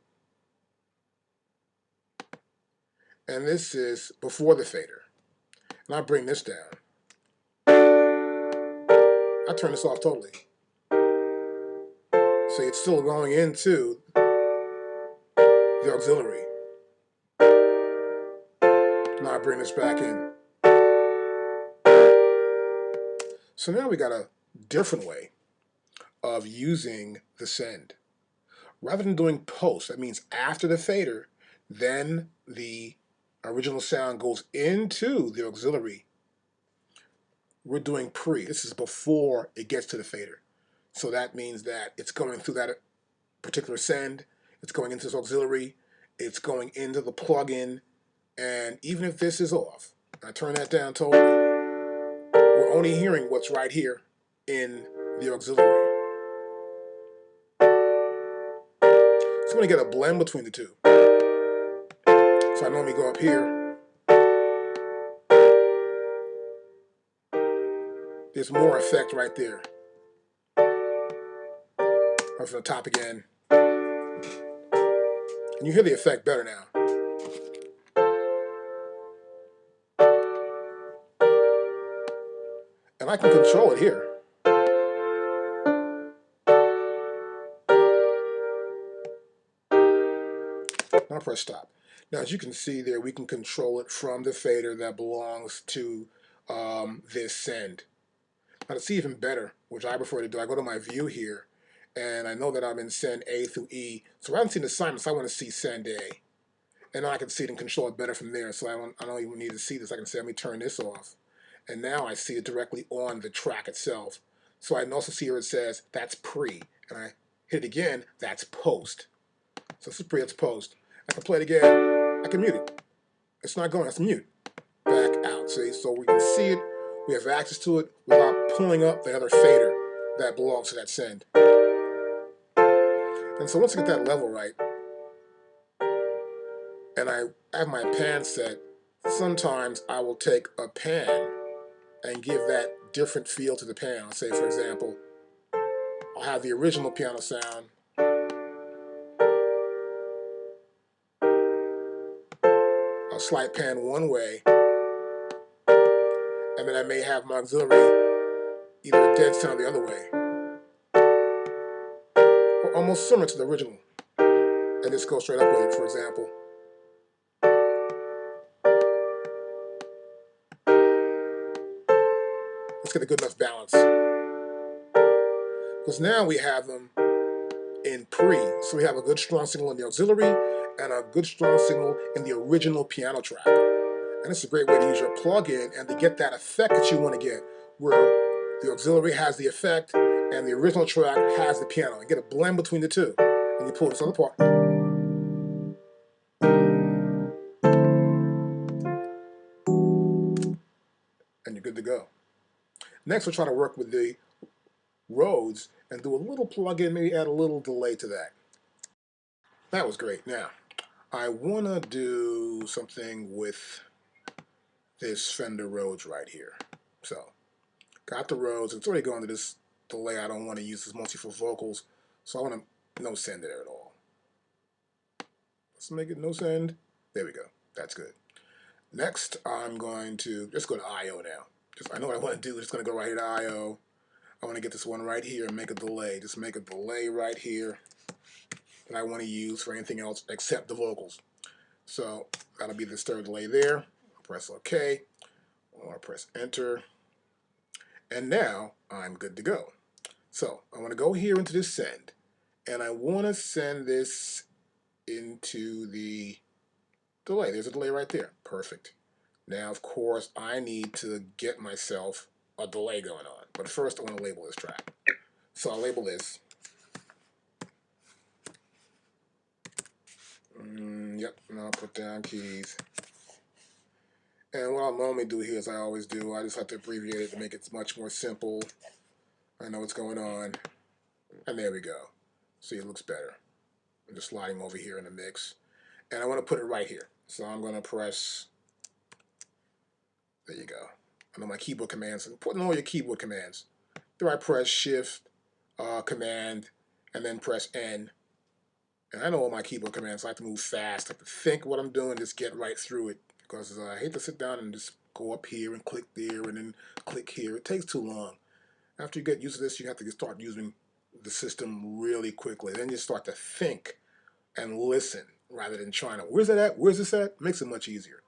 and this is before the fader, and I bring this down, I turn this off totally. So it's still going into the auxiliary. Now I bring this back in. So now we got a different way of using the send. Rather than doing post, that means after the fader, then the original sound goes into the auxiliary. We're doing pre. This is before it gets to the fader. So that means that it's going through that particular send, it's going into this auxiliary, it's going into the plugin, and even if this is off, I turn that down totally, we're only hearing what's right here in the auxiliary. So I'm going to get a blend between the two. So I normally go up here. There's more effect right there. Up from the top again. And you hear the effect better now. And I can control it here. Now press stop. Now as you can see there, we can control it from the fader that belongs to this send. Now to see even better, which I prefer to do, I go to my view here, and I know that I'm in send A through E. So rather than seeing assignments, I want to see send A. And now I can see it and control it better from there. So I don't even need to see this. I can say, let me turn this off. And now I see it directly on the track itself. So I can also see here it says, that's pre. And I hit it again, that's post. So this is pre, it's post. I can play it again, I can mute it. It's not going, that's mute. Back out, see? So we can see it, we have access to it without pulling up the other fader that belongs to that send. And so once I get that level right, and I have my pan set, sometimes I will take a pan and give that different feel to the pan. I'll say, for example, I'll have the original piano sound, I'll slide pan one way, and then I may have my auxiliary either a dead sound the other way, or almost similar to the original, and just go straight up with it, for example. Let's get a good enough balance. because now we have them in pre. So we have a good strong signal in the auxiliary and a good strong signal in the original piano track. And it's a great way to use your plug-in and to get that effect that you want to get, where the auxiliary has the effect and the original track has the piano, and get a blend between the two. And you pull this other part, and you're good to go. Next, we're trying to work with the Rhodes and do a little plug-in, maybe add a little delay to that. That was great. Now, I want to do something with this Fender Rhodes right here. So, got the Rhodes. It's already going to this delay I don't want to use. It's mostly for vocals, so I want to no send it at all. Let's make it no send. There we go. That's good. Next, I'm going to just go to I/O now. I know what I want to do. Just going to go right here to I/O. I want to get this one right here and make a delay. Just make a delay right here that I want to use for anything else except the vocals. So that'll be this third delay there. Press OK, or press Enter, and now I'm good to go. So I want to go here into this send, and I want to send this into the delay. There's a delay right there. Perfect. Now, of course, I need to get myself a delay going on. But first, I want to label this track. So I'll label this. Yep, and I'll put down keys. And what I'll normally do here, as I always do, I just have to abbreviate it to make it much more simple. I know what's going on. And there we go. See, it looks better. I'm just sliding over here in the mix. And I want to put it right here. So I'm going to press, there you go. I know my keyboard commands. Put in all your keyboard commands. Then I press Shift, Command, and then press N. And I know all my keyboard commands. I like to move fast. I have to think what I'm doing, just get right through it. Because I hate to sit down and just go up here and click there and then click here. It takes too long. After you get used to this, you have to start using the system really quickly. Then you start to think and listen rather than trying to, where's that at? Where's this at? Makes it much easier.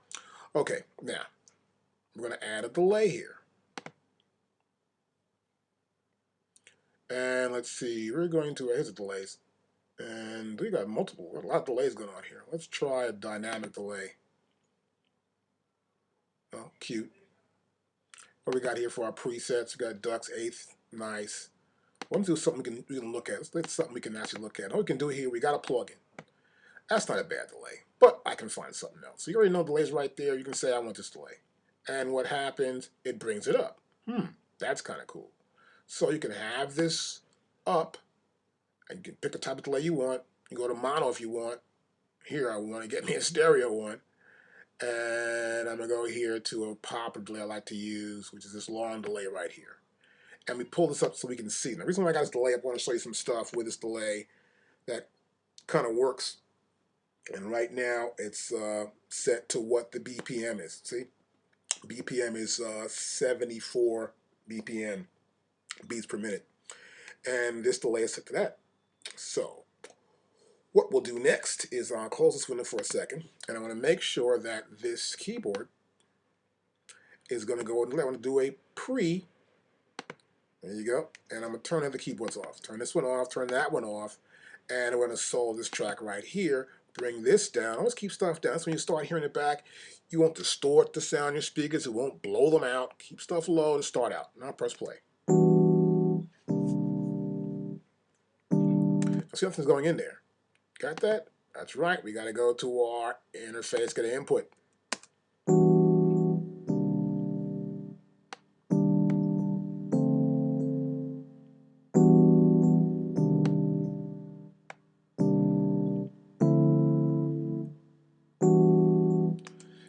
Okay, now, we're going to add a delay here. And let's see, we're going to, here's the delays. And we got a lot of delays going on here. Let's try a dynamic delay. Oh, cute. What we got here for our presets? We got ducks, eighth, nice. Let's do something we can look at. Let's something we can actually look at. All we can do here, we got a plugin. That's not a bad delay, but I can find something else. So you already know delays right there. You can say I want this delay. And what happens, it brings it up. That's kind of cool. So you can have this up, and you can pick the type of delay you want. You go to mono if you want. Here I want to get me a stereo one. And I'm going to go here to a popular delay I like to use, which is this long delay right here. And we pull this up so we can see. Now, the reason why I got this delay, I want to show you some stuff with this delay that kind of works. And right now, it's set to what the BPM is. See? BPM is 74 BPM, beats per minute. And this delay is set to that. So what we'll do next is I'll close this window for a second, and I want to make sure that this keyboard is going to go, I want to do a pre, there you go, and I'm going to turn the keyboards off. Turn this one off, turn that one off, and I'm going to solve this track right here, bring this down. Always keep stuff down. That's when you start hearing it back. You won't distort the sound in your speakers. It won't blow them out. Keep stuff low to start out. Now press play. Now see nothing's going in there. Got that? That's right. We got to go to our interface, get an input.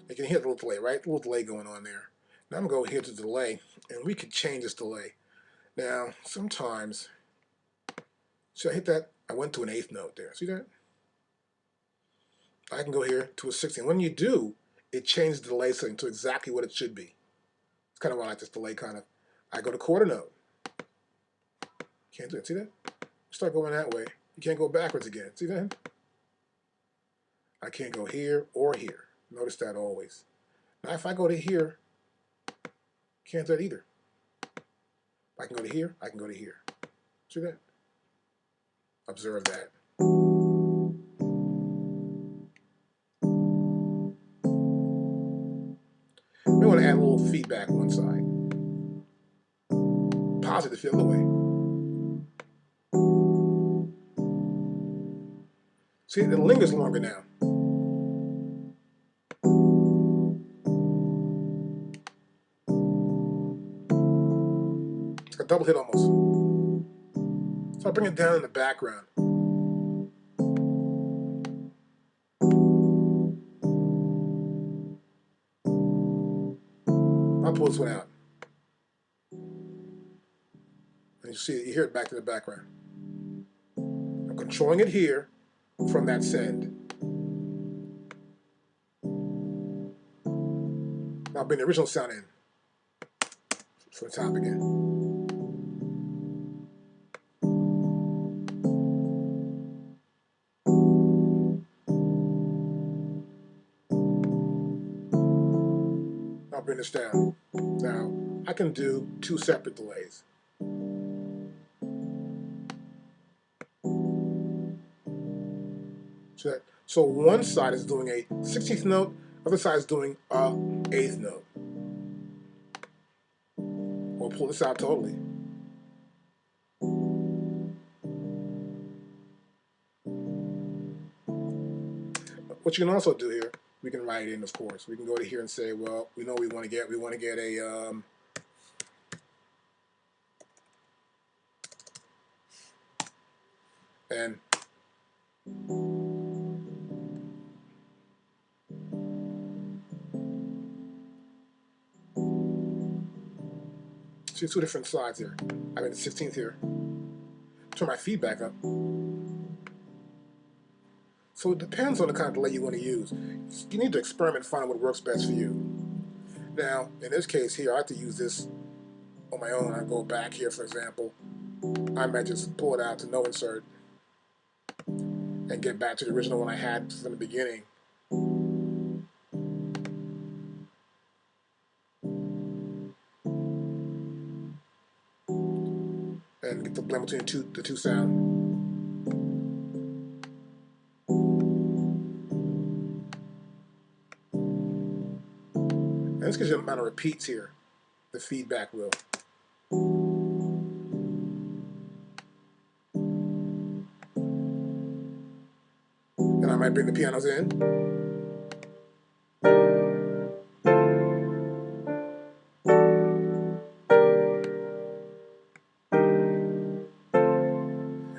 You can hear the little delay, right? A little delay going on there. Now I'm going to go here to delay, and we can change this delay. Now, sometimes, see I hit that? I went to an eighth note there. See that? I can go here to a 16. When you do, it changes the delay setting to exactly what it should be. It's kind of why I like this delay kind of. I go to quarter note. Can't do it. See that? Start going that way. You can't go backwards again. See that? I can't go here or here. Notice that always. Now, if I go to here, can't do that either. I can go to here, I can go to here. See that? Observe that. We want to add a little feedback on one side. Positive the other way. See, it lingers longer now. It's like a double hit almost. So I bring it down in the background. I'll pull this one out. And you see it, you hear it back to the background. I'm controlling it here from that send. Now I'll bring the original sound in from the top again. I'll bring this down. Now, I can do two separate delays. So one side is doing a 16th note, other side is doing a 8th note. We'll pull this out totally. What you can also do here, we can write in, of course. We can go to here and say, well, we know we want to get a and see two different sides here. I mean the 16th here. Turn my feedback up. So it depends on the kind of delay you want to use. You need to experiment and find what works best for you. Now, in this case here, I have to use this on my own. I go back here, for example. I might just pull it out to no insert and get back to the original one I had from the beginning. And get the blend between the two sound. And this gives you the amount of repeats here, the feedback will. And I might bring the pianos in.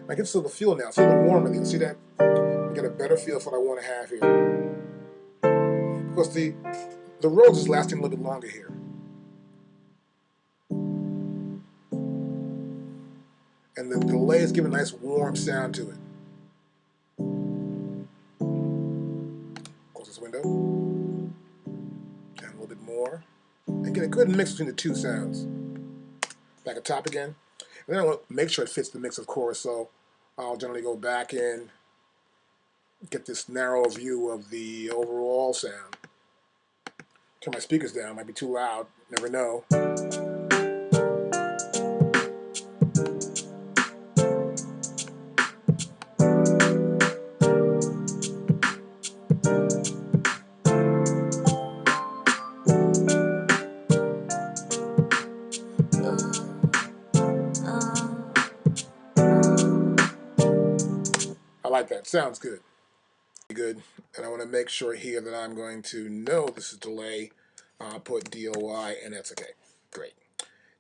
I get sort of a feel now. It's a little warmer. You see that? I get a better feel for what I want to have here. Because the Rhodes is lasting a little bit longer here. And the delay is giving a nice warm sound to it. Close this window. And a little bit more. And get a good mix between the two sounds. Back at top again. And then I want to make sure it fits the mix, of course, so I'll generally go back in, get this narrow view of the overall sound. Turn my speakers down, might be too loud, never know. I like that, sounds good. Good, and I want to make sure here that I'm going to know this is delay. I'll put DOI, and that's okay. Great.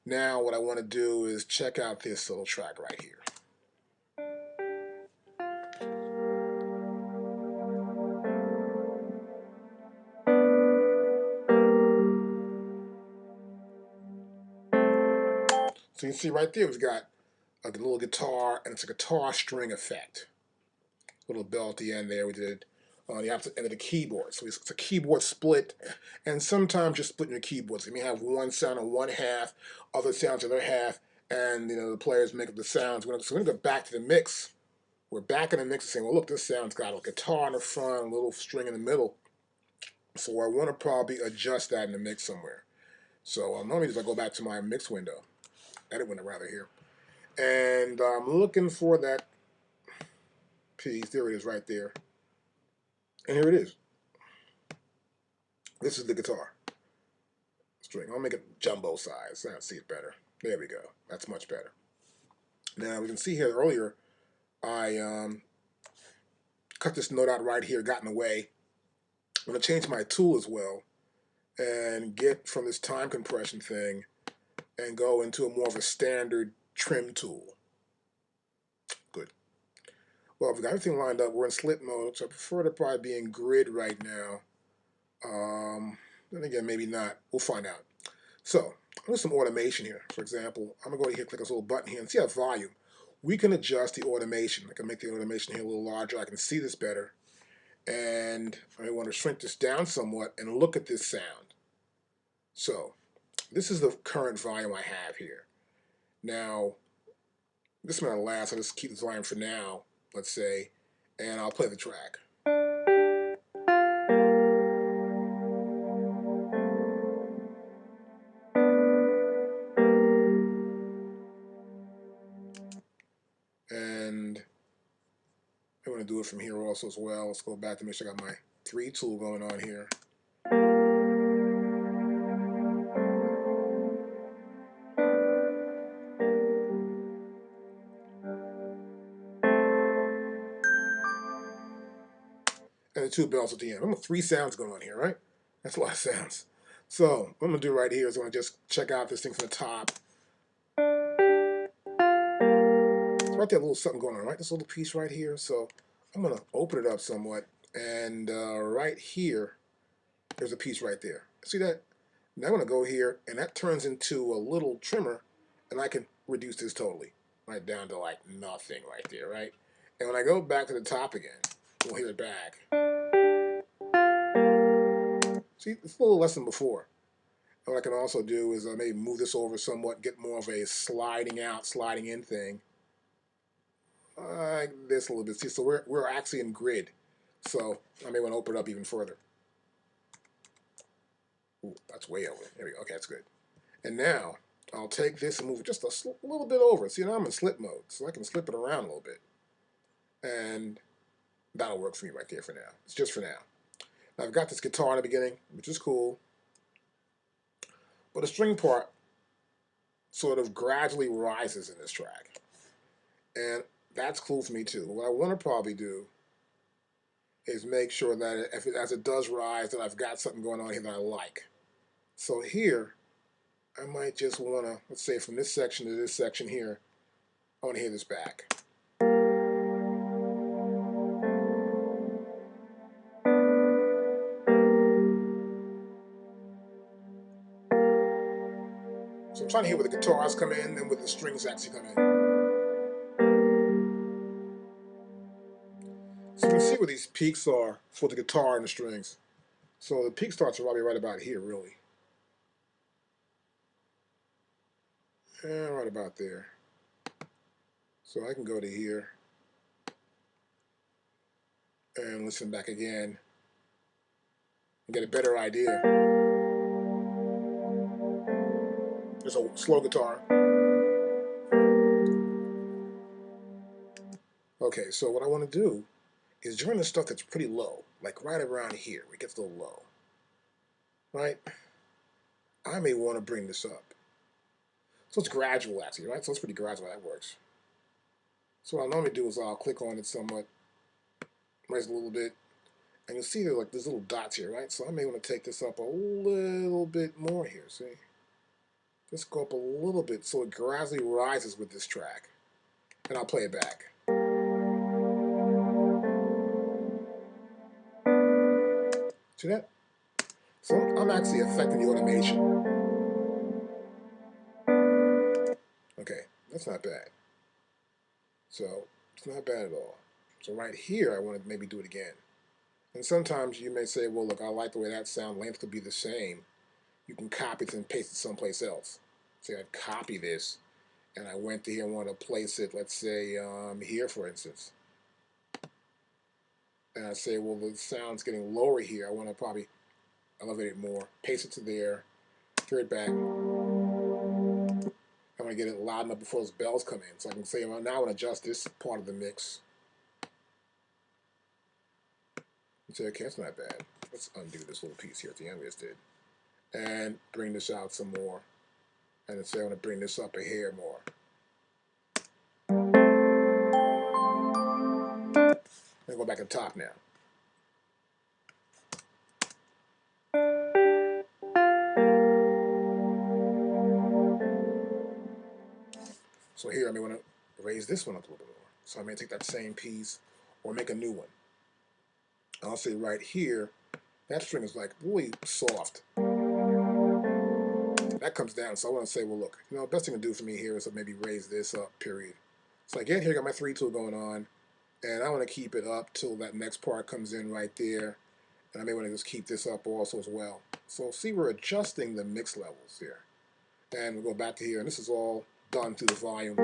Now what I want to do is check out this little track right here. So you can see right there, we've got a little guitar, and it's a guitar string effect. Little bell at the end there. We did on the opposite end of the keyboard. So it's a keyboard split, and sometimes you're splitting your keyboards. You may have one sound on one half, other sounds on the other half, and the players make up the sounds. So we're going to go back to the mix. We're back in the mix and saying, well, look, this sound's got a guitar in the front, a little string in the middle. So I want to probably adjust that in the mix somewhere. So normally I go back to my mix window, edit window rather here. And I'm looking for that piece. There it is right there. And here it is. This is the guitar string. I'll make it jumbo size so I can see it better. There we go. That's much better. Now we can see here earlier I cut this note out right here, got in the way. I'm going to change my tool as well and get from this time compression thing and go into a more of a standard trim tool. Good. Well, we've got everything lined up. We're in slit mode, so I prefer to probably be in grid right now. Then again, maybe not. We'll find out. So, there's some automation here. For example, I'm going to go here, click this little button here, and see our volume. We can adjust the automation. I can make the automation here a little larger. I can see this better. And I want to shrink this down somewhat and look at this sound. So, this is the current volume I have here. Now, this might last. I'll just keep this volume for now, let's say, and I'll play the track. And I want to do it from here also as well. Let's go back to make sure I got my 3 tool going on here. And the 2 bells at the end. I'm got 3 sounds going on here, right? That's a lot of sounds. So what I'm going to do right here is I'm going to just check out this thing from the top. It's right there, a little something going on, right? This little piece right here. So I'm going to open it up somewhat. And right here, there's a piece right there. See that? Now I'm going to go here, and that turns into a little trimmer, and I can reduce this totally, right down to like nothing right there, right? And when I go back to the top again, we'll hear it back. See, it's a little less than before. What I can also do is maybe move this over somewhat, get more of a sliding out, sliding in thing. Like this a little bit. See, so we're actually in grid. So I may want to open it up even further. Ooh, that's way over. There we go. Okay, that's good. And now I'll take this and move it just a little bit over. See, now I'm in slip mode, so I can slip it around a little bit. And that'll work for me right there for now. It's just for now. Now I've got this guitar in the beginning, which is cool. But the string part sort of gradually rises in this track. And that's cool for me too. What I want to probably do is make sure that as it does rise, that I've got something going on here that I like. So here, I might just want to, let's say from this section to this section here, I want to hear this back. So I'm trying to hear where the guitars come in and where the strings actually come in. So you can see where these peaks are for the guitar and the strings. So the peak starts are probably right about here, really. And right about there. So I can go to here and listen back again and get a better idea. There's a slow guitar. Okay, so what I want to do is during the stuff that's pretty low, like right around here, where it gets a little low, right? I may want to bring this up. So it's gradual actually, right? So it's pretty gradual, that works. So what I'll normally do is I'll click on it somewhat, raise it a little bit, and you'll see there like there's little dots here, right? So I may want to take this up a little bit more here, see? Just go up a little bit so it gradually rises with this track. And I'll play it back. See that? So I'm actually affecting the automation. Okay, that's not bad. So it's not bad at all. So right here, I want to maybe do it again. And sometimes you may say, well, look, I like the way that sound length could be the same. You can copy it and paste it someplace else. Say I'd copy this, and I went to here and want to place it, let's say, here, for instance. And I say, well, the sound's getting lower here. I want to probably elevate it more. Paste it to there. Hear it back. Now I want to get it loud enough before those bells come in. So I can say, well, now I want to adjust this part of the mix. And say, okay, that's not bad. Let's undo this little piece here at the end we just did. And bring this out some more. And then say I want to bring this up a hair more. And go back and top now. So here I may want to raise this one up a little bit more. So I may take that same piece or make a new one. I'll say right here, that string is like really soft. That comes down, so I want to say, well, look, best thing to do for me here is to maybe raise this up, period. So I get here, got my 3 tool going on, and I want to keep it up till that next part comes in right there. And I may want to just keep this up also as well. So see, we're adjusting the mix levels here. And we'll go back to here, and this is all done through the volume.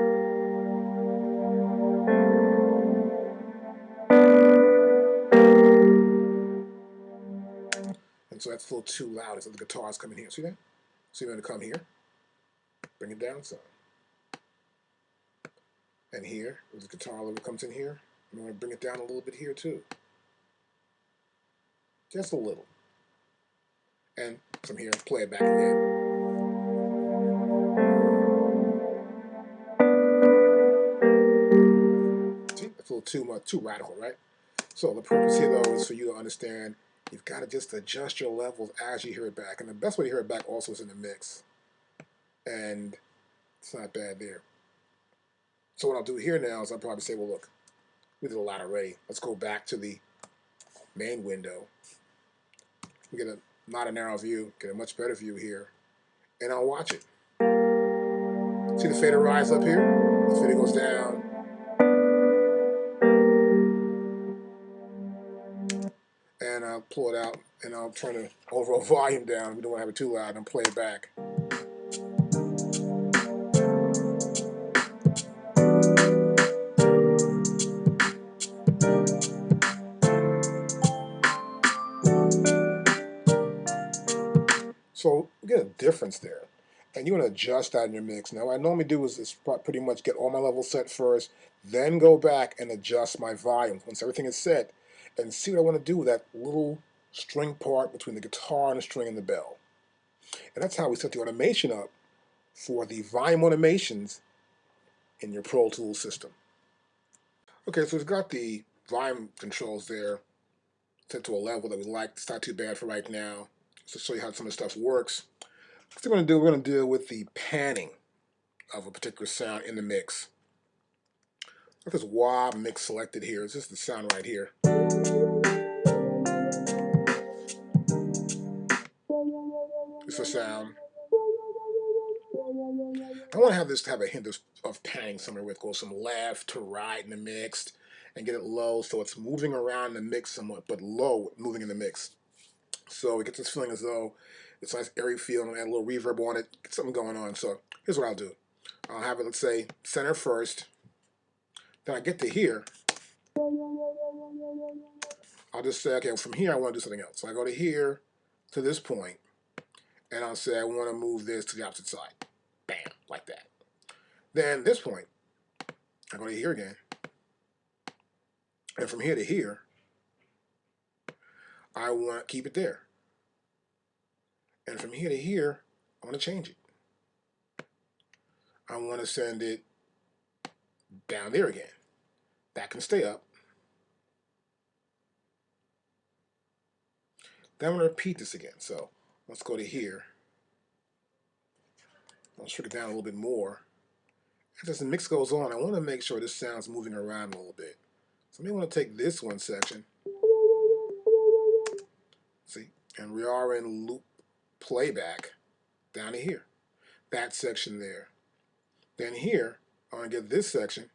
And so that's a little too loud, so the guitar's coming here. See that? So you're going to come here, bring it down some. And here, with the guitar level comes in here, I'm going to bring it down a little bit here too. Just a little. And from here, play it back again. See, that's a little too radical, right? So the purpose here, though, is for you to understand you've got to just adjust your levels as you hear it back. And the best way to hear it back also is in the mix. And it's not bad there. So what I'll do here now is I'll probably say, well, look, we did a lot already. Let's go back to the main window. We get not a narrow view, get a much better view here. And I'll watch it. See the fader rise up here? The fader goes down. And I'll pull it out and I'll turn the overall volume down. We don't want to have it too loud and play it back. So we get a difference there. And you want to adjust that in your mix. Now what I normally do is pretty much get all my levels set first, then go back and adjust my volume once everything is set, and see what I want to do with that little string part between the guitar and the string and the bell. And that's how we set the automation up for the volume automations in your Pro Tools system. Okay, so we've got the volume controls there set to a level that we like. It's not too bad for right now. Just to show you how some of the stuff works. What we're going to deal with the panning of a particular sound in the mix. Look at this wah mix selected here. It's just the sound right here. It's a sound. I want to have this to have a hint of panning somewhere with go some left to right in the mix and get it low so it's moving around the mix somewhat, but low moving in the mix. So it gets this feeling as though it's a nice airy feel and add a little reverb on it, get something going on. So here's what I'll do. I'll have it, let's say, center first. Then I get to here. I'll just say, okay, from here I want to do something else. So I go to here, to this point, and I'll say I want to move this to the opposite side. Bam, like that. Then this point, I go to here again. And from here to here, I want to keep it there. And from here to here, I want to change it. I want to send it down there again. That can stay up. Then I'm going to repeat this again. So let's go to here. I'll shrink it down a little bit more. As the mix goes on, I want to make sure this sound's moving around a little bit. So I may want to take this one section. See? And we are in loop playback down to here. That section there. Then here, I want to get this section.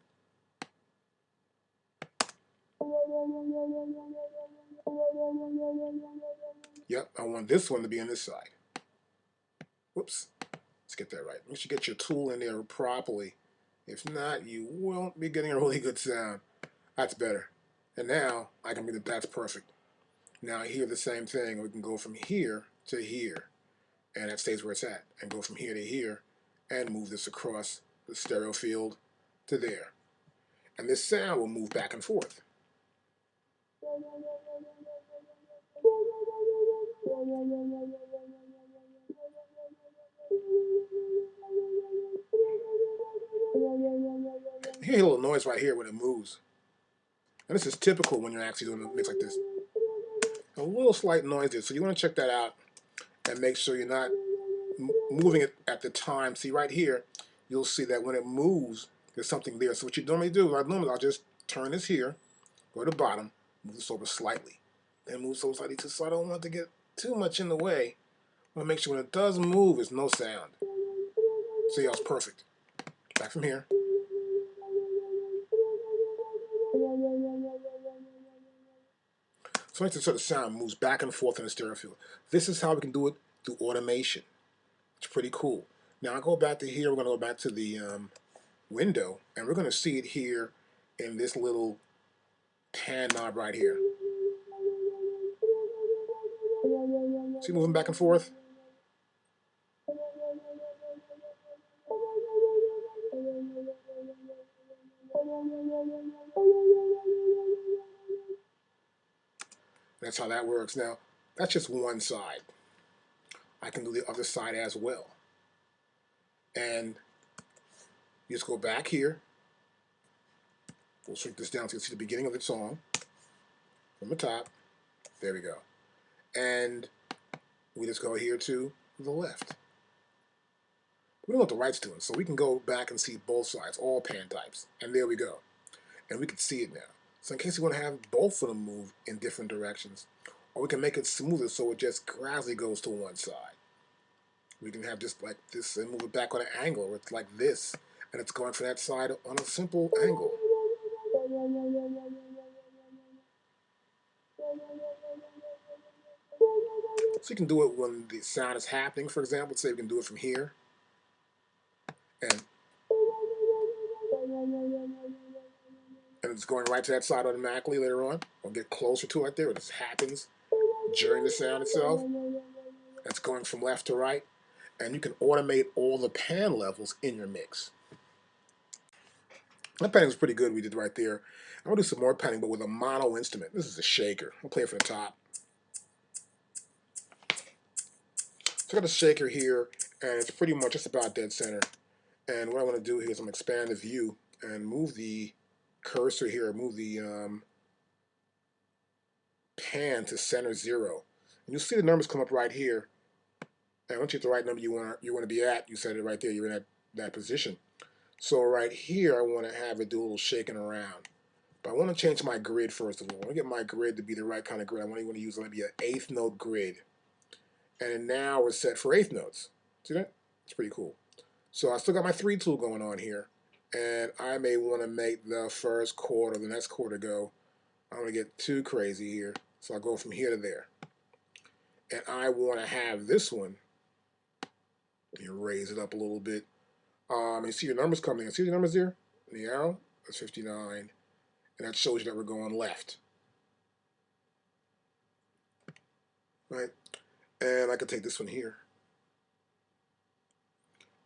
Yep, I want this one to be on this side. Whoops. Let's get that right. Make sure you get your tool in there properly. If not, you won't be getting a really good sound. That's better. And now, I can be that's perfect. Now here the same thing. We can go from here to here. And that stays where it's at. And go from here to here. and move this across the stereo field to there. And this sound will move back and forth. You hear a little noise right here when it moves. And this is typical when you're actually doing a mix like this. A little slight noise there. So you want to check that out and make sure you're not moving it at the time. See right here, you'll see that when it moves, there's something there. So what you normally do, I'll just turn this here, go to the bottom, move this over slightly, and move so slightly too. So I don't want to get too much in the way. I want to make sure when it does move, it's no sound. See how it's perfect. Back from here. So make sure the sound moves back and forth in the stereo field. This is how we can do it through automation. It's pretty cool. Now I go back to here. We're going to go back to the window, and we're going to see it here in this little pan knob right here. See moving back and forth? That's how that works. Now, that's just one side. I can do the other side as well. And you just go back here. We'll shrink this down so you can see the beginning of the song from the top. There we go. And we just go here to the left. We don't know what the right's doing, so we can go back and see both sides, all pan types. And there we go. And we can see it now. So in case you want to have both of them move in different directions, or we can make it smoother so it just gradually goes to one side. We can have just like this and move it back on an angle where it's like this, and it's going from that side on a simple angle. So you can do it when the sound is happening, for example. Say we can do it from here, and it's going right to that side automatically later on. We'll get closer to it there. It just happens during the sound itself. It's going from left to right. And you can automate all the pan levels in your mix. That panning was pretty good we did right there. I'm going to do some more panning, but with a mono instrument. This is a shaker. I'll play it from the top. So I got a shaker here, and it's pretty much just about dead center. And what I want to do here is I'm going to expand the view and move the cursor here, move the pan to center 0. And you'll see the numbers come up right here. And once you hit the right number you want to be at, you set it right there. You're in that position. So right here, I want to have it do a little shaking around. But I want to change my grid first of all. I want to get my grid to be the right kind of grid. I want to use maybe an 8th note grid. And now we're set for 8th notes. See that? It's pretty cool. So I still got my 3 tool going on here. And I may want to make the first chord or the next chord to go. I don't want to get too crazy here. So I'll go from here to there. And I want to have this one. You raise it up a little bit. You see your numbers coming in. See the numbers there? The arrow? That's 59. And that shows you that we're going left. Right? And I could take this one here.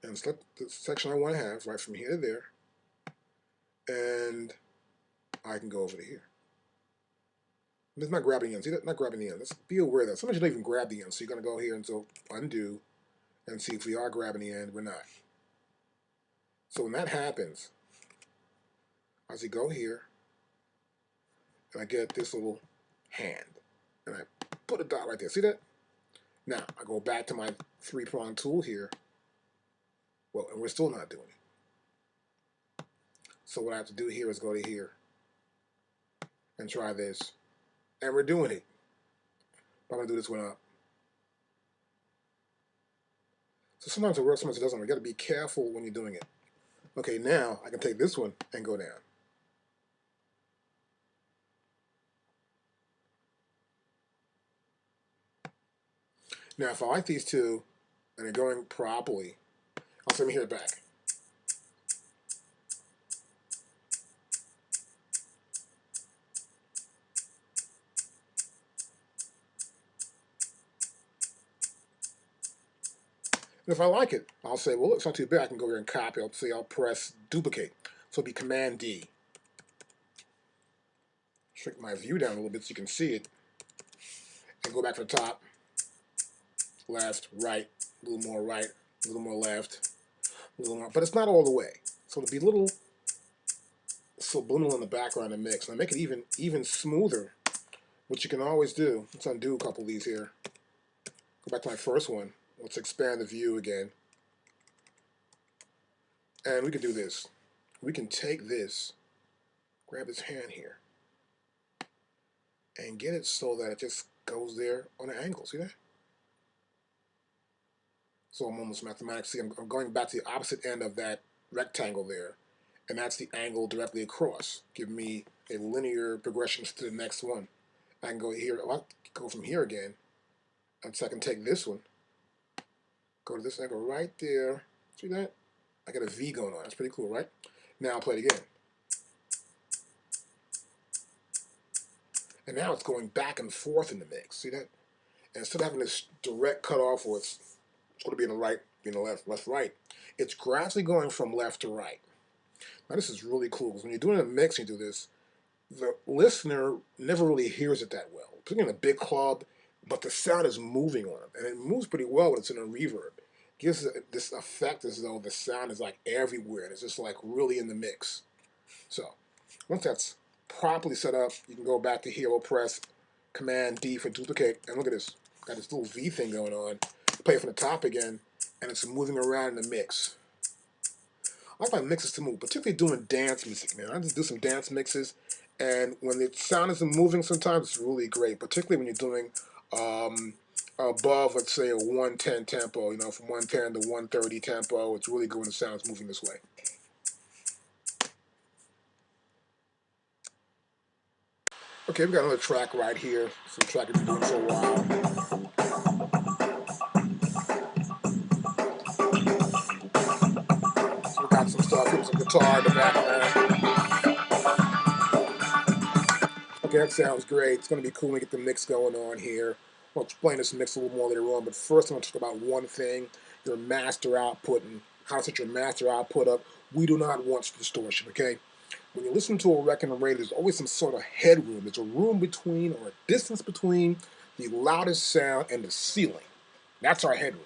And select the section I want to have right from here to there. And I can go over to here. It's not grabbing the end. See that? Not grabbing the end. Let's be aware of that. Sometimes you don't even grab the end. So you're going to go here and so undo and see if we are grabbing the end. We're not. So when that happens, as you go here, and I get this little hand. And I put a dot right there. See that? Now, I go back to my 3-prong tool here. Well, and we're still not doing it. So what I have to do here is go to here and try this. And we're doing it. But I'm going to do this one up. So sometimes it works, sometimes it doesn't. You got to be careful when you're doing it. Okay, now I can take this one and go down. Now, if I like these two and they're going properly, I'll let me hear it back. And if I like it, I'll say, well, it's not too bad. I can go here and copy. I'll press duplicate. So it'll be Command D. Shrink my view down a little bit so you can see it. And go back to the top. Left, right, a little more right, a little more left, a little more. But it's not all the way. So it'll be a little subliminal in the background and mix. And I make it even smoother, which you can always do. Let's undo a couple of these here. Go back to my first one. Let's expand the view again. And we can do this. We can take this, grab this hand here, and get it so that it just goes there on an angle. See that? So I'm almost mathematically, I'm going back to the opposite end of that rectangle there, and that's the angle directly across. Give me a linear progression to the next one. I can go here, I'll go from here again, and so I can take this one, go to this angle right there. See that? I got a V going on. That's pretty cool, right? Now I'll play it again. And now it's going back and forth in the mix. See that? And instead of having this direct cutoff where it's going to be in the right, be in the left, left, right, it's gradually going from left to right. Now this is really cool because when you're doing a mix and you do this, the listener never really hears it that well. Particularly in a big club, but the sound is moving on it. And it moves pretty well when it's in a reverb. It gives it this effect as though the sound is like everywhere and it's just like really in the mix. So once that's properly set up, you can go back to here, we'll press Command D for duplicate, and look at this. Got this little V thing going on. Play it from the top again, and it's moving around in the mix. I like my mixes to move, particularly doing dance music, man. I just do some dance mixes, and when the sound isn't moving sometimes, it's really great, particularly when you're doing above, let's say, a 110 tempo, you know, from 110 to 130 tempo. It's really good when the sound's moving this way. Okay, we got another track right here. Some track I've been doing for a while. So we got some stuff, here's some guitar in the background. Okay, that sounds great. It's going to be cool when we get the mix going on here. I'll explain this mix a little more later on, but first I'm going to talk about one thing, your master output and how to set your master output up. We do not want distortion, okay? When you listen to a record on the radio, there's always some sort of headroom. There's a room between or a distance between the loudest sound and the ceiling. That's our headroom.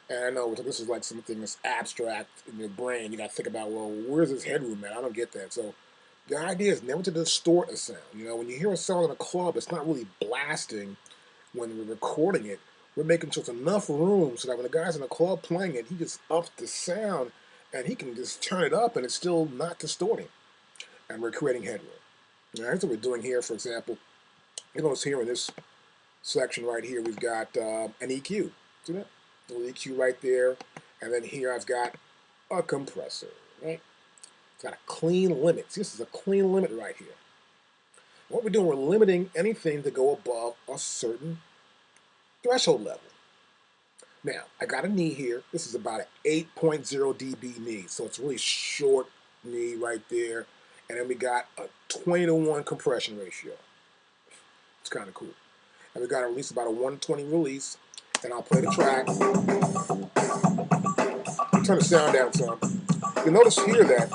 And I know this is like something that's abstract in your brain. You got to think about, well, where's this headroom at? I don't get that. So the idea is never to distort a sound. You know, when you hear a sound in a club, it's not really blasting when we're recording it. We're making sure it's enough room so that when the guy's in the club playing it, he just ups the sound and he can just turn it up and it's still not distorting. And we're creating headroom. Now, here's what we're doing here, for example. You notice here in this section right here, we've got an EQ. See that? A little EQ right there. And then here I've got a compressor, right? It's got a clean limit. See, this is a clean limit right here. What we're doing, we're limiting anything to go above a certain threshold level. Now, I got a knee here. This is about an 8.0 dB knee, so it's a really short knee right there. And then we got a 20-to-1 compression ratio. It's kind of cool. And we got at least about a 120 release. And I'll play the track. Turn the sound down some. You'll notice here that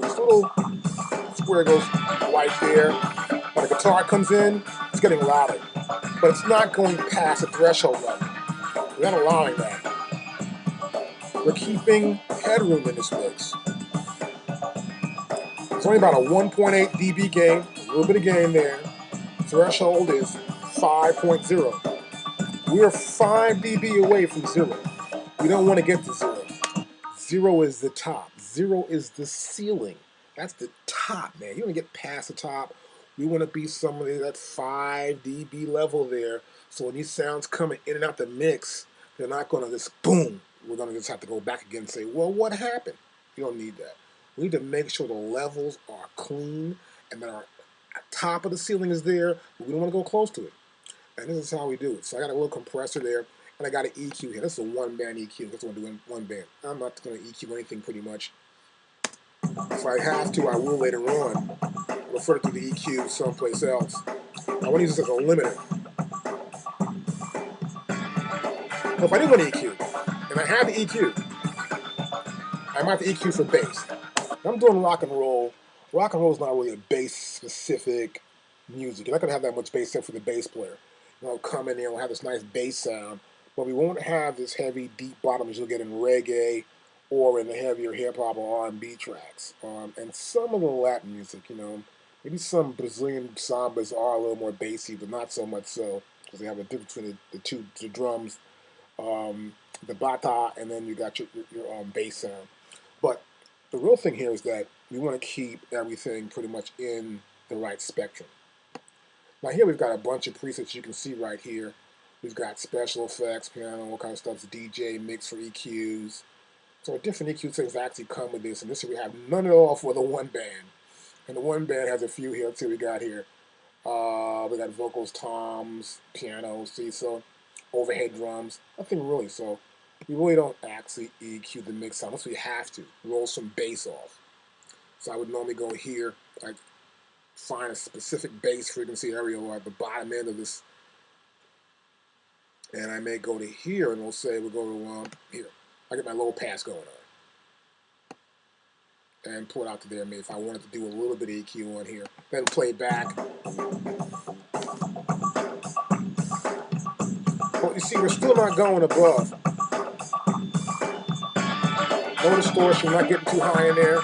this little square goes white there. When the guitar comes in, it's getting louder. But it's not going past the threshold level. We're not allowing that. We're keeping headroom in this mix. It's only about a 1.8 dB gain, a little bit of gain there. Threshold is 5.0. We're 5 dB away from 0. We don't want to get to 0. 0 is the top. 0 is the ceiling. That's the top, man. You don't get past the top. We want to be somewhere at that 5 dB level there. So when these sounds coming in and out the mix, they're not going to just boom. We're going to just have to go back again and say, well, what happened? You don't need that. We need to make sure the levels are clean and that our top of the ceiling is there, but we don't want to go close to it. And this is how we do it. So I got a little compressor there, and I got an EQ here. This is a one-band EQ. That's what I'm doing, one band. I'm not going to EQ anything pretty much. If I have to, I will later on. I'll refer to the EQ someplace else. I want to use this as a limiter. But if I do want EQ, and I have the EQ, I might have the EQ for bass. I'm doing rock and roll. Rock and roll is not really a bass specific music. You're not gonna have that much bass except for the bass player. Come in there and have this nice bass sound, but we won't have this heavy, deep bottom as you'll get in reggae or in the heavier hip hop or R&B tracks. And some of the Latin music, maybe some Brazilian sambas are a little more bassy, but not so much so because they have a difference between the drums, um, the bata, and then you got your bass sound. But the real thing here is that we want to keep everything pretty much in the right spectrum. Now here we've got a bunch of presets you can see right here. We've got special effects, piano, all kinds of stuff, DJ, mix for EQs. So different EQ things actually come with this, and this we have none at all for the one band. And the one band has a few here too we got here. We got vocals, toms, piano, see, so overhead drums, nothing really. So we really don't actually EQ the mix unless we have to roll some bass off. So I would normally go here, like find a specific bass frequency area or at the bottom end of this, and I may go to here and we'll say we'll go to here. I get my low pass going on and pull it out to there. Maybe if I wanted to do a little bit of EQ on here, then play back. But you see, we're still not going above. No distortion, not getting too high in there.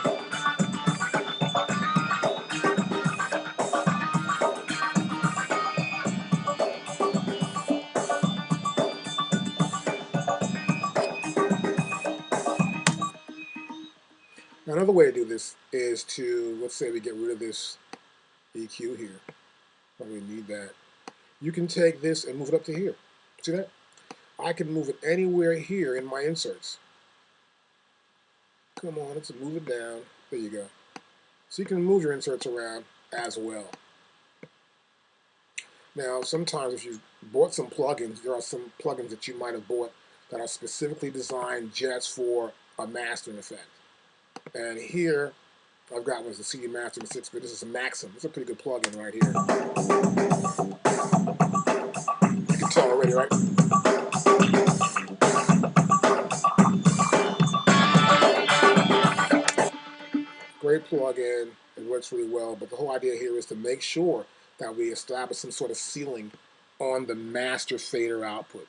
Now, another way to do this is to, let's say we get rid of this EQ here. Don't really need that. You can take this and move it up to here. See that? I can move it anywhere here in my inserts. Come on, let's move it down. There you go. So you can move your inserts around as well. Now, sometimes if you bought some plugins, there are some plugins that you might have bought that are specifically designed just for a mastering effect. And here, I've got one, the CD Master in 6-bit. This is a Maxim. It's a pretty good plugin right here. You can tell already, right? Great plugin. It works really well. But the whole idea here is to make sure that we establish some sort of ceiling on the master fader output.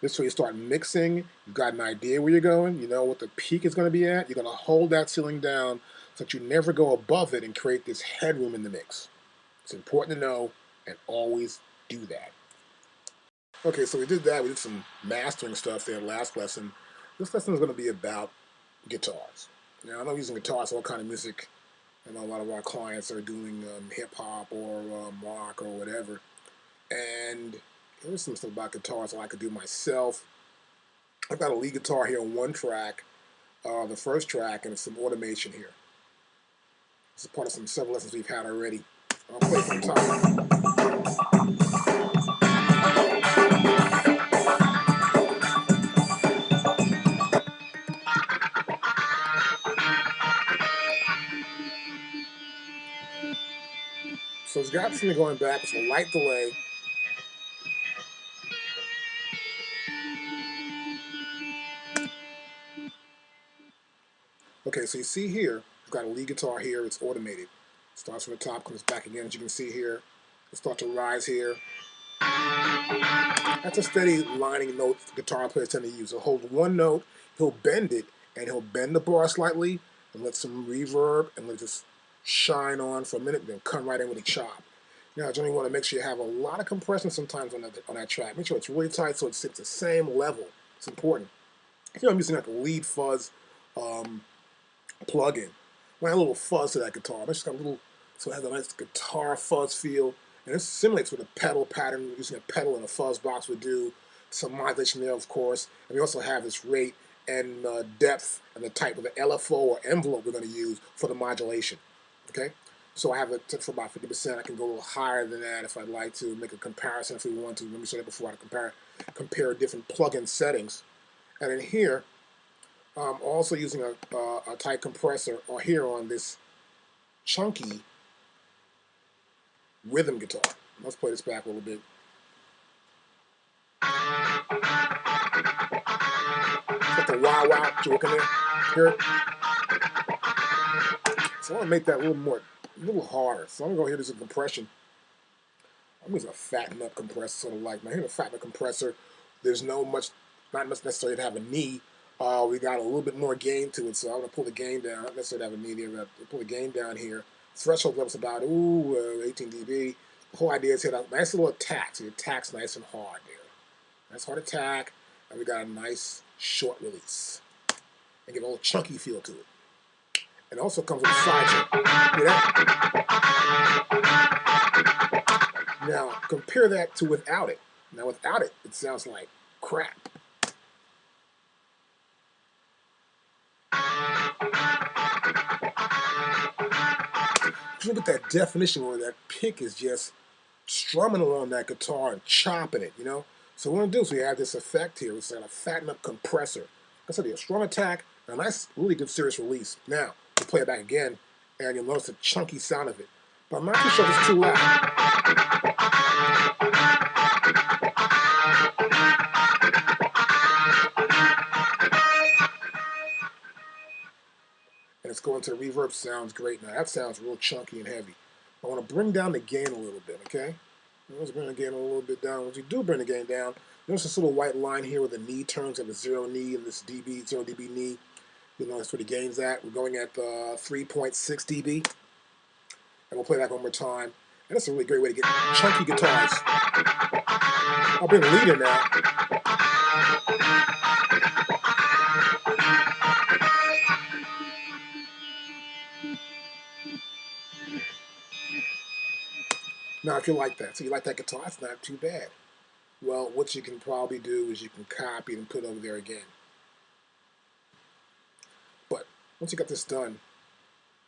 This way you start mixing, you've got an idea where you're going, you know what the peak is going to be at, you're going to hold that ceiling down so that you never go above it and create this headroom in the mix. It's important to know and always do that. Okay, so we did that, we did some mastering stuff there last lesson. This lesson is going to be about guitars. Now I know using guitars, all kind of music, I know a lot of our clients are doing hip-hop or rock or whatever. And here's some stuff about guitars I could do myself. I've got a lead guitar here on one track, the first track, and some automation here. This is part of some several lessons we've had already. I'll play from top. So it's got something going back, it's a light delay. Okay, so you see here, I've got a lead guitar here, it's automated. Starts from the top, comes back again, as you can see here. It starts to rise here. That's a steady lining note guitar players tend to use. He'll hold one note, he'll bend it, and he'll bend the bar slightly, and let some reverb, and let it just shine on for a minute, then come right in with a chop. Now, you generally want to make sure you have a lot of compression sometimes on that track. Make sure it's really tight so it sits the same level. It's important. Here I'm using like a lead fuzz plug-in. Add a little fuzz to that guitar. It's just got a little, so it has a nice guitar fuzz feel, and it simulates what a pedal pattern using a pedal and a fuzz box would do. Some modulation there, of course, and we also have this rate and depth and the type of the LFO or envelope we're going to use for the modulation. Okay, so I have it for about 50%. I can go a little higher than that if I'd like to make a comparison if we want to. Let me show that before I compare different plug-in settings. And in here, I'm also using a tight compressor or here on this chunky rhythm guitar. Let's play this back a little bit. the wow wow joke in there. Hear it? So I want to make that a little harder. So I'm gonna go here. There's a compression. I'm using a fatten up compressor, sort of like now. Here, a fatten up compressor. There's not much necessarily to have a knee. We got a little bit more gain to it, so I'm gonna pull the gain down. Not necessarily have a knee there, but pull the gain down here. Threshold level's about 18 dB. The whole idea is hit a nice little attack. So the attack's nice and hard there. Nice hard attack, and we got a nice short release. And get a little chunky feel to it. And it also comes with a side check. Hear that? Now, compare that to without it. Now, without it, it sounds like crap. If you look at that definition where that pick is just strumming along that guitar and chopping it, you know? So what we're going to do is we have this effect here. It's like a fatten up compressor. That's a strong attack and a nice, really good serious release. Now, we'll play it back again, and you'll notice the chunky sound of it. But I'm not too sure if it's too loud. And it's going to the reverb. Sounds great. Now, that sounds real chunky and heavy. I want to bring down the gain a little bit, okay? Let's bring the gain a little bit down. Once you do bring the gain down, notice this little white line here where the knee turns at the 0 knee and this dB, 0 dB knee. You know, that's where the gain's at. We're going at 3.6 dB. And we'll play that one more time. And that's a really great way to get chunky guitars. I'll bring the lead in now. Now, if you like that, so you like that guitar, it's not too bad. Well, what you can probably do is you can copy it and put it over there again. But once you got this done,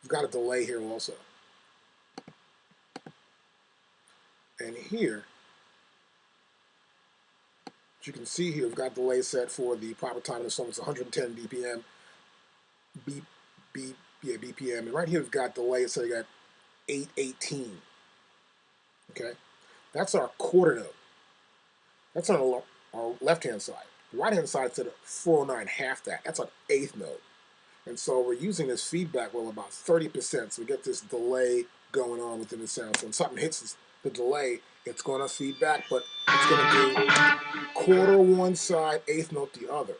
you've got a delay here also. And here, as you can see here, we've got delay set for the proper time of the song. It's 110 BPM. BPM. And right here we've got delay, so you got 818. Okay? That's our quarter note. That's on our left-hand side. The right-hand side is at 409, half that. That's an eighth note. And so we're using this feedback well about 30%. So we get this delay going on within the sound. So when something hits the delay, it's going to feedback, but it's going to do quarter one side, eighth note the other.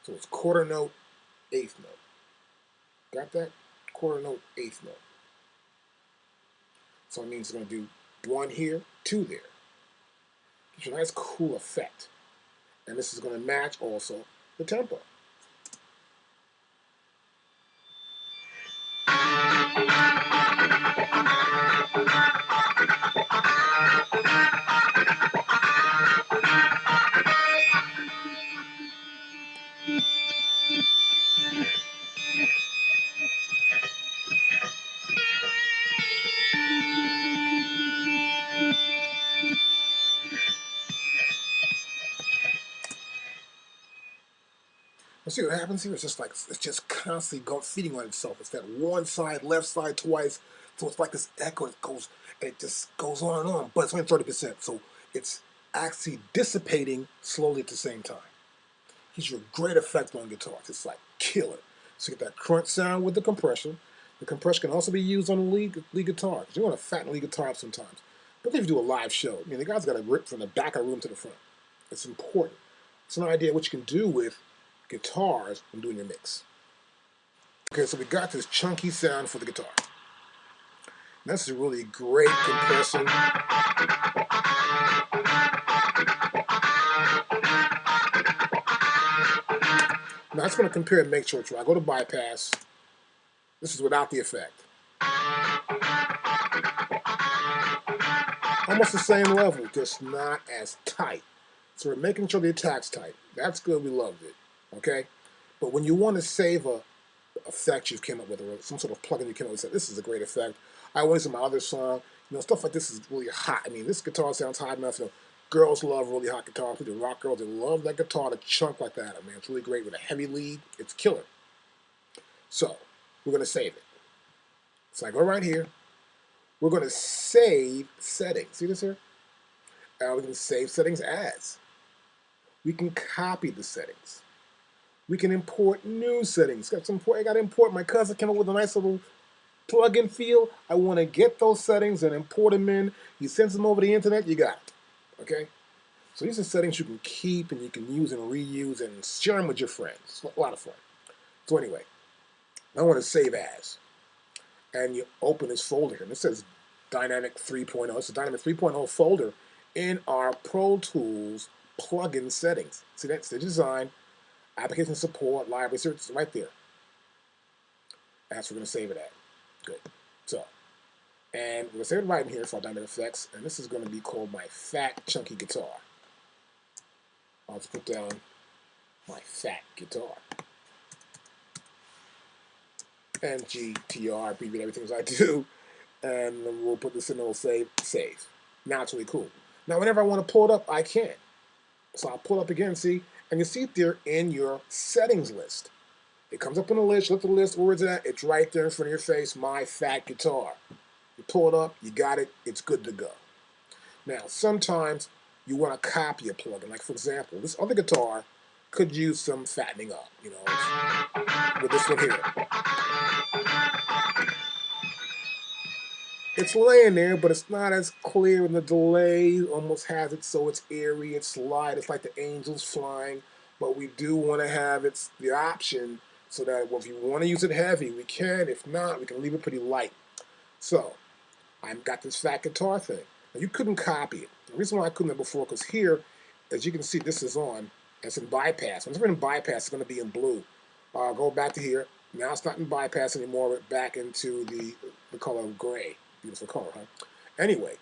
So it's quarter note, eighth note. Got that? Quarter note, eighth note. So it means it's going to do one here, two there. Gives you a nice cool effect. And this is going to match also the tempo. And see what happens here? It's just constantly feeding on itself. It's that one side, left side twice. So it's like this echo. It just goes on and on. But it's only 30%. So it's actually dissipating slowly at the same time. Gives you a great effect on guitars. It's like killer. So you get that crunch sound with the compression. The compression can also be used on the lead guitar. You want to fatten lead guitar up sometimes. But if you do a live show, I mean, the guy's got to rip from the back of the room to the front. It's important. It's an idea of what you can do with guitars when doing your mix. Okay, so we got this chunky sound for the guitar. And that's a really great compression. Now I just want to compare and make sure it's right. I go to bypass. This is without the effect. Almost the same level, just not as tight. So we're making sure the attack's tight. That's good, we loved it. Okay? But when you want to save a effect you've came up with, or some sort of plugin you came up with, this is a great effect. I always in my other song, stuff like this is really hot. I mean, this guitar sounds hot enough. Girls love really hot guitars. The rock girls, they love that guitar to chunk like that. I mean, it's really great with a heavy lead. It's killer. So, we're going to save it. So I go right here. We're going to save settings. See this here? And we can save settings as. We can copy the settings. We can import new settings. I got to import. My cousin came up with a nice little plug-in feel. I want to get those settings and import them in. He sends them over the internet. You got it. Okay. So these are settings you can keep and you can use and reuse and share them with your friends. It's a lot of fun. So anyway, I want to save as. And you open this folder here. And it says Dynamic 3.0. It's a Dynamic 3.0 folder in our Pro Tools plugin settings. See, that's the design, application support, library search, it's right there. That's where we're going to save it at. Good. So, and we're going to save it right in here for our dynamic effects. And this is going to be called my fat, chunky guitar. I'll just put down my fat guitar. And GTR, abbreviate everything as I do. And then we'll put this in and we'll save. Now it's really cool. Now, whenever I want to pull it up, I can. So I'll pull up again, see, and you see it there in your settings list. It comes up on the list, look at the list, where is it at? It's right there in front of your face, my fat guitar. You pull it up, you got it, it's good to go. Now, sometimes you want to copy a plugin. Like, for example, this other guitar could use some fattening up, you know, with this one here. It's laying there, but it's not as clear, and the delay almost has it so it's eerie, it's light, it's like the angels flying. But we do want to have the option so that if you want to use it heavy, we can. If not, we can leave it pretty light. So I've got this fat guitar thing. Now, you couldn't copy it. The reason why I couldn't have before, because here, as you can see, this is on. And it's in bypass. When it's in bypass, it's going to be in blue. Go back to here. Now it's not in bypass anymore. We're back into the color of gray. Beautiful color, huh? Anyway,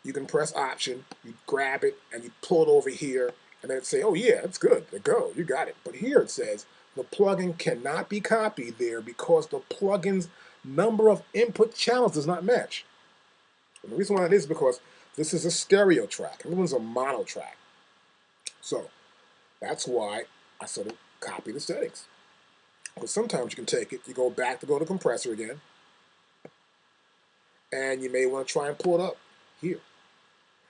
you can press Option, you grab it, and you pull it over here, and then say, oh yeah, that's good. There go, you got it. But here it says, the plugin cannot be copied there because the plugin's number of input channels does not match. And the reason why it is because this is a stereo track. Everyone's a mono track. So that's why I sort of copy the settings. But sometimes you can take it, you go back to go to compressor again, and you may want to try and pull it up here.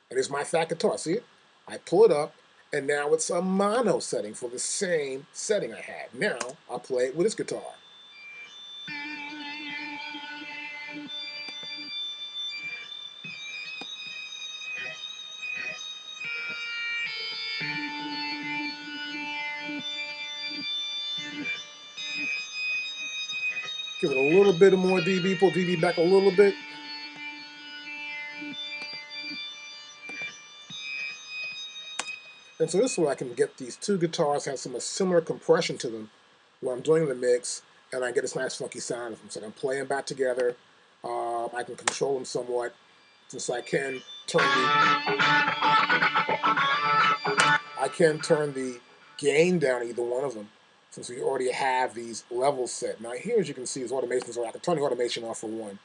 And it's my fat guitar, see it? I pull it up, and now it's a mono setting for the same setting I had. Now, I'll play it with this guitar. Give it a little bit more dB, pull dB back a little bit. And so this way I can get these two guitars, have some similar compression to them when I'm doing the mix, and I get this nice funky sound of them. So I can play them back together. I can control them somewhat, since I can turn the gain down either one of them, since we already have these levels set. Now here, as you can see, is automations. I can turn the automation off for one.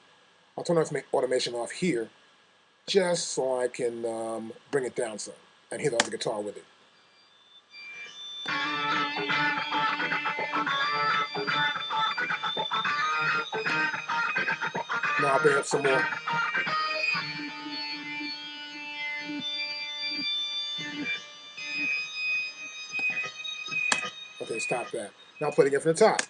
I'll turn automation off here, just so I can bring it down some and hit the other guitar with it. Now I'll bring up some more. Okay, stop that. Now I'll play it again from the top.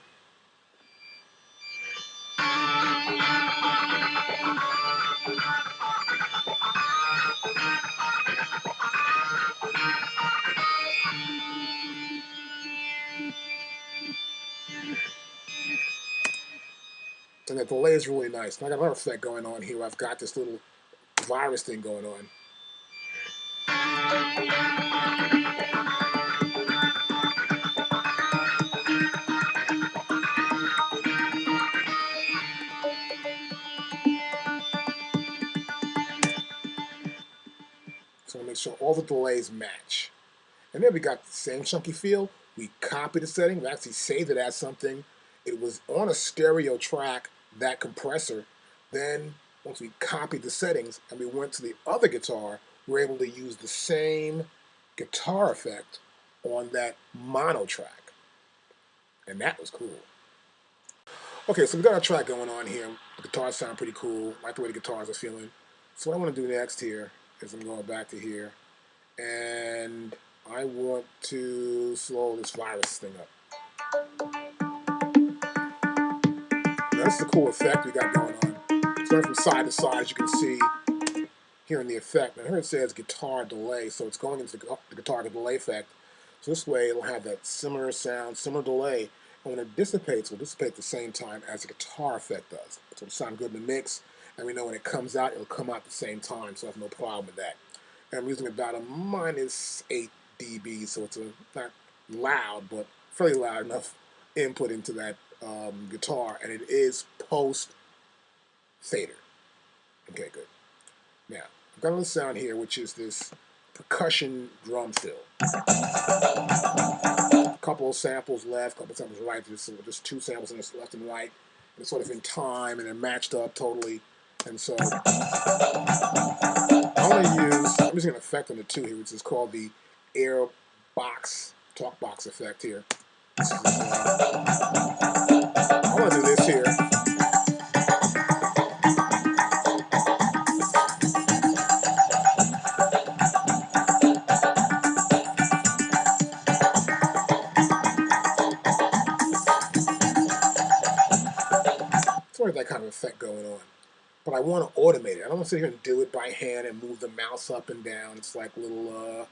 And the delay is really nice. Now I got another effect going on here. I've got this little virus thing going on. So I make sure all the delays match. And then we got the same chunky feel. We copied the setting. We actually saved it as something. It was on a stereo track, that compressor. Then once we copied the settings and we went to the other guitar, we were able to use the same guitar effect on that mono track. And that was cool. Okay, so we got our track going on here. The guitars sound pretty cool. I like the way the guitars are feeling. So what I want to do next here is I'm going back to here. And I want to slow this virus thing up. That's the cool effect we got going on. So from side to side, as you can see here in the effect. Now here it says guitar delay, so it's going into the guitar delay effect. So this way it'll have that similar sound, similar delay, and when it dissipates, it will dissipate at the same time as the guitar effect does. So it'll sound good in the mix, and we know when it comes out, it'll come out at the same time, so I have no problem with that. And I'm using about a -8 dB, so it's not loud, but fairly loud enough input into that guitar, and it is post fader. Okay, good. Now, I've got another sound here, which is this percussion drum fill. A couple of samples left, a couple of samples right. Just two samples in this left and right. And it's sort of in time, and they're matched up totally. And so I'm using an effect on the two here, which is called the air box, talk box effect here. I want to do this here. Sort of that kind of effect going on. But I want to automate it. I don't want to sit here and do it by hand and move the mouse up and down. It's like a little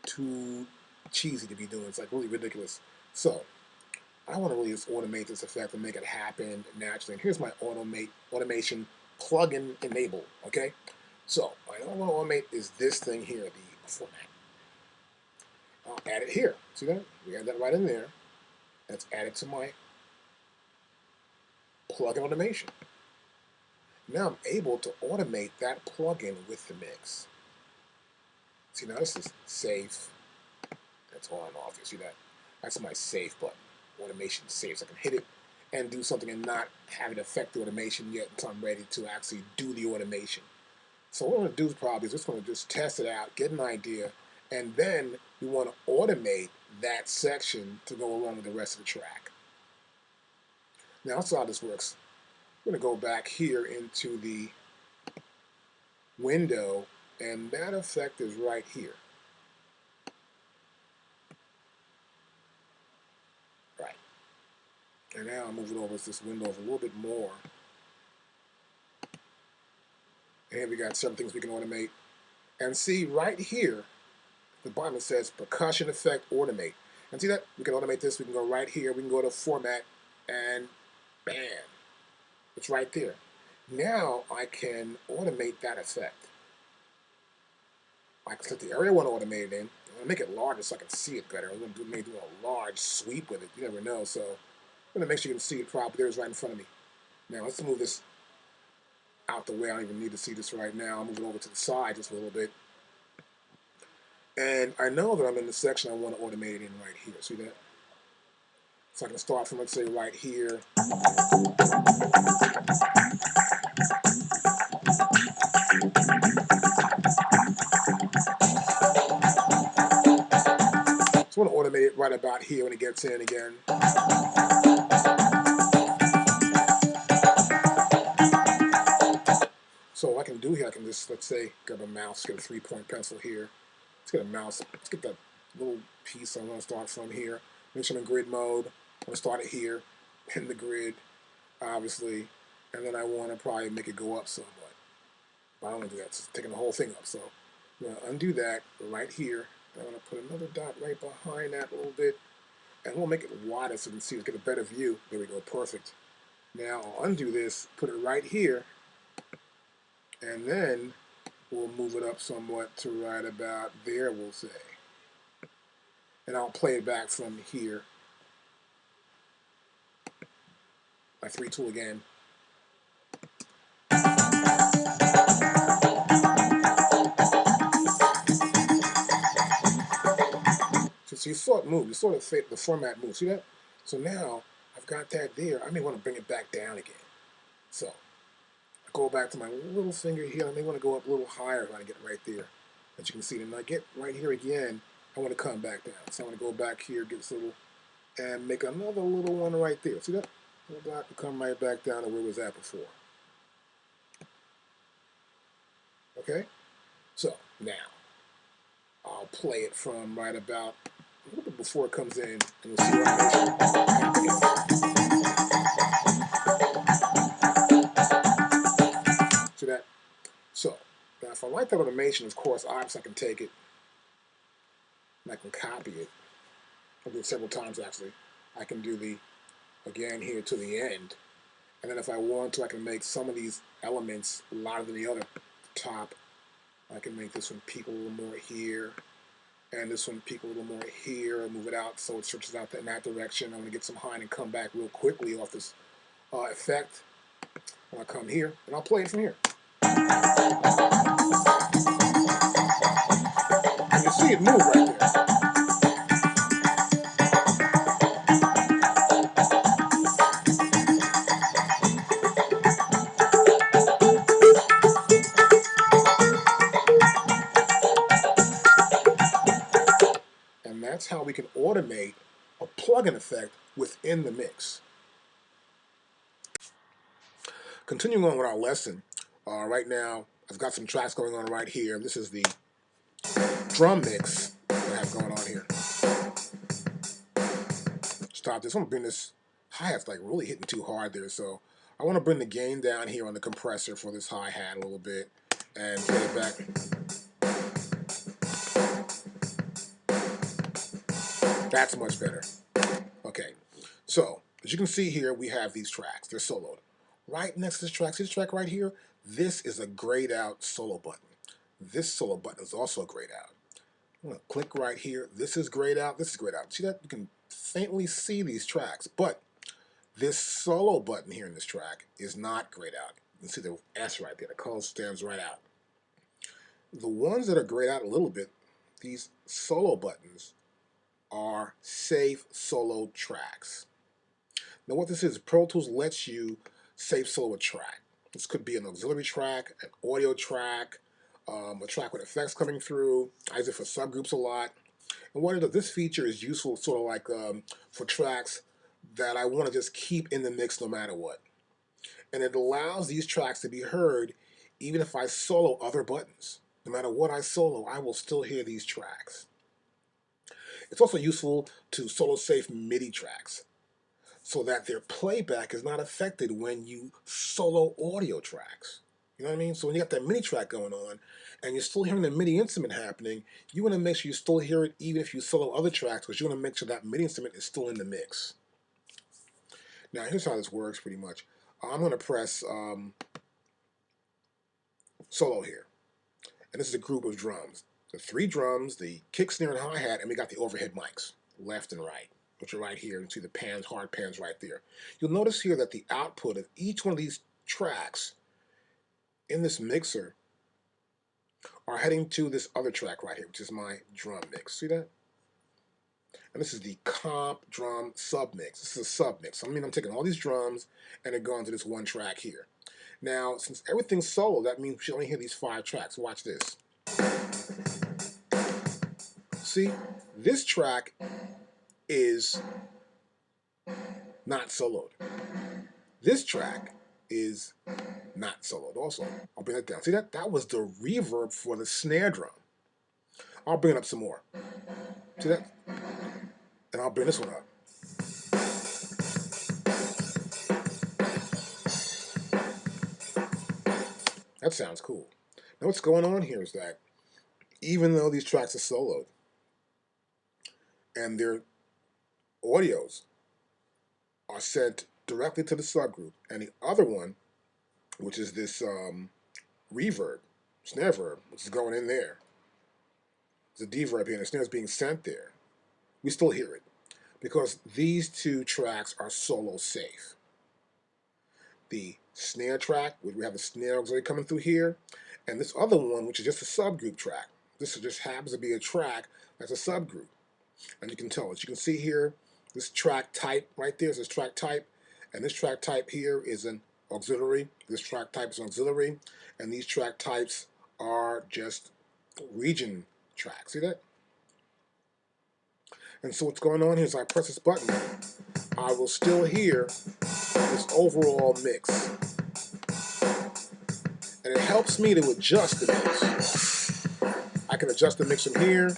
too cheesy to be doing. It's like really ridiculous. So I want to really just automate this effect and make it happen naturally. And here's my automation plugin enable. Okay, so what I want to automate is this thing here, the format. I'll add it here. See that? We add that right in there. That's added to my plugin automation. Now I'm able to automate that plugin with the mix. See, now this is save. That's on and off. You see that? That's my save button. Automation saves. I can hit it and do something and not have it affect the automation yet until I'm ready to actually do the automation. So what I'm going to do is probably just going to just test it out, get an idea, and then we want to automate that section to go along with the rest of the track. Now that's how this works. We're going to go back here into the window, and that effect is right here. Right. And now I'll move it over to this window a little bit more. And here we got some things we can automate. And see right here, the bottom it says percussion effect automate. And see that? We can automate this. We can go right here. We can go to format, and bam. It's right there. Now I can automate that effect. I can select the area I want to automate it in. I'm going to make it larger so I can see it better. I'm going to maybe do a large sweep with it. You never know. So I'm going to make sure you can see it properly. There's right in front of me. Now let's move this out the way. I don't even need to see this right now. I'll move it over to the side just a little bit. And I know that I'm in the section I want to automate it in right here. See that? So I can start from, let's say, right here. So I want to automate it right about here when it gets in again. So what I can do here, I can just, let's say, grab a mouse, get a 3-point pencil here. Let's get a mouse. Let's get that little piece I want to start from here. Make sure I'm in grid mode. I'm going to start it here in the grid, obviously. And then I want to probably make it go up somewhat. But I don't want to do that. It's taking the whole thing up. So I'm going to undo that right here. I'm going to put another dot right behind that a little bit. And we'll make it wider so you can see it, get a better view. There we go, perfect. Now I'll undo this, put it right here, and then we'll move it up somewhat to right about there, we'll say. And I'll play it back from here. My 3 tool again. So you saw it move. You saw the format move. See that? So now I've got that there. I may want to bring it back down again. So I go back to my little finger here. I may want to go up a little higher when I get right there. As you can see, and I get right here again, I want to come back down. So I want to go back here, get this little, and make another little one right there. See that? Go back and come right back down to where it was at before. Okay? So now I'll play it from right about a little bit before it comes in, and you'll see what I'm making. like that automation, of course, obviously I can take it and I can copy it. I'll do it several times actually. I can do the, again here to the end. And then if I want to, I can make some of these elements lighter than the other. Top, I can make this one peak a little more here, and this one peak a little more here, and move it out so it stretches out in that direction. I'm going to get some high and come back real quickly off this effect. When I come here, and I'll play it from here. And you see it move right there. And that's how we can automate a plugin effect within the mix. Continuing on with our lesson, right now I've got some tracks going on right here. This is the drum mix that I have going on here. Stop this. I'm gonna bring this hi-hat's like really hitting too hard there, so I want to bring the gain down here on the compressor for this hi-hat a little bit and play it back. That's much better. Okay, so as you can see here, we have these tracks. They're soloed. Right next to this track, see this track right here? This is a grayed out solo button. This solo button is also grayed out. I'm gonna click right here. This is grayed out. This is grayed out. See that? You can faintly see these tracks, but this solo button here in this track is not grayed out. You can see the S right there. The color stands right out. The ones that are grayed out a little bit, these solo buttons, are safe solo tracks. Now what this is, Pro Tools lets you safe solo a track. This could be an auxiliary track, an audio track, a track with effects coming through. I use it for subgroups a lot. And what it does, this feature is useful sort of like for tracks that I want to just keep in the mix no matter what. And it allows these tracks to be heard even if I solo other buttons. No matter what I solo, I will still hear these tracks. It's also useful to solo safe MIDI tracks so that their playback is not affected when you solo audio tracks. You know what I mean? So when you got that MIDI track going on and you're still hearing the MIDI instrument happening, you want to make sure you still hear it even if you solo other tracks, because you want to make sure that MIDI instrument is still in the mix. Now here's how this works pretty much. I'm going to press solo here. And this is a group of drums. The 3 drums, the kick, snare, and hi-hat, and we got the overhead mics, left and right, which are right here. You see the pans, hard pans right there. You'll notice here that the output of each one of these tracks in this mixer are heading to this other track right here, which is my drum mix. See that? And this is the comp drum sub mix. This is a sub mix. I mean, I'm taking all these drums and they're going to this one track here. Now, since everything's solo, that means we should only hear these 5 tracks. Watch this. See, this track is not soloed. This track is not soloed also. I'll bring that down. See that? That was the reverb for the snare drum. I'll bring it up some more. See that? And I'll bring this one up. That sounds cool. Now what's going on here is that even though these tracks are soloed and their audios are sent directly to the subgroup, and the other one, which is this reverb, snare verb, which is going in there, there's a deverb here, and the snare is being sent there, we still hear it because these 2 tracks are solo safe. The snare track, where we have the snare auxiliary coming through here, and this other one, which is just a subgroup track. This just happens to be a track that's a subgroup. And you can tell, as you can see here, this track type right there is this track type, and this track type here is an auxiliary. This track type is an auxiliary, and these track types are just region tracks. See that? And so what's going on here is I press this button, I will still hear this overall mix. And it helps me to adjust the mix. I can adjust the mix from here,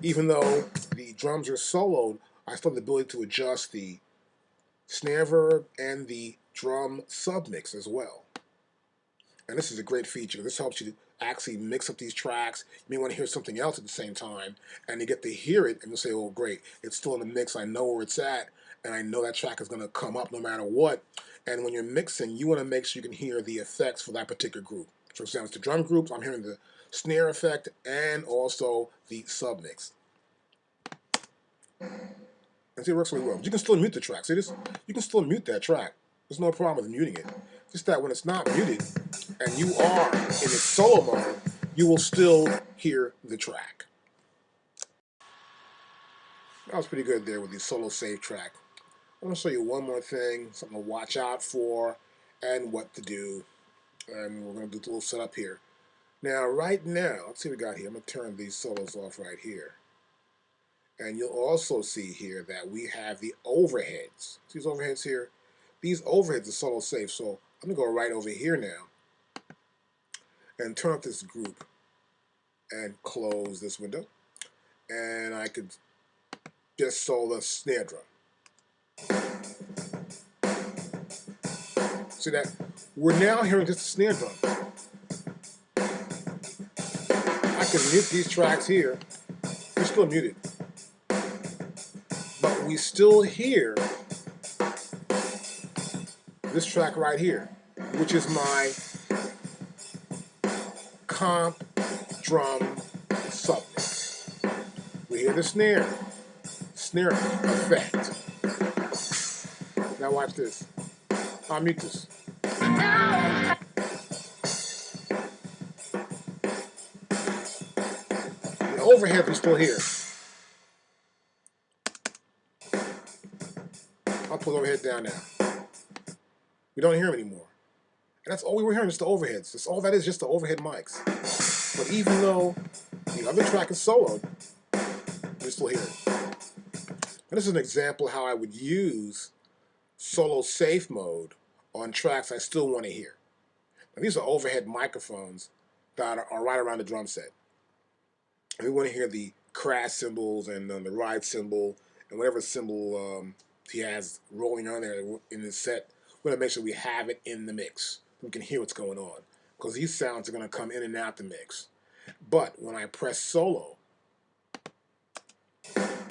even though the drums are soloed, I still have the ability to adjust the snare verb and the drum submix as well. And this is a great feature. This helps you actually mix up these tracks. You may want to hear something else at the same time, and you get to hear it, and you'll say, oh, great, it's still in the mix. I know where it's at, and I know that track is going to come up no matter what. And when you're mixing, you want to make sure you can hear the effects for that particular group. For example, it's the drum groups, I'm hearing the snare effect and also the submix. And see, it works really well. You can still mute the track. See this? You can still mute that track. There's no problem with muting it. Just that when it's not muted and you are in its solo mode, you will still hear the track. That was pretty good there with the solo save track. I want to show you one more thing, something to watch out for, and what to do. And we're going to do a little setup here. Now, right now, let's see what we got here. I'm going to turn these solos off right here. And you'll also see here that we have the overheads. See these overheads here? These overheads are solo safe. So I'm going to go right over here now and turn up this group and close this window. And I could just solo the snare drum. See that? We're now hearing just the snare drum. I can mute these tracks here. They're still muted. But we still hear this track right here, which is my comp drum submix. We hear the snare effect. Now watch this. I'll mute this. The overhead we still hear. I'll pull the overhead down now. We don't hear them anymore. And that's all we were hearing, just the overheads. That's all that is, just the overhead mics. But even though the other track is soloed, we still hear it. And this is an example how I would use solo safe mode on tracks I still want to hear. Now, these are overhead microphones that are right around the drum set. And we want to hear the crash cymbals and the ride cymbal and whatever cymbal he has rolling on there in his set. We want to make sure we have it in the mix. We can hear what's going on because these sounds are going to come in and out the mix. But when I press solo,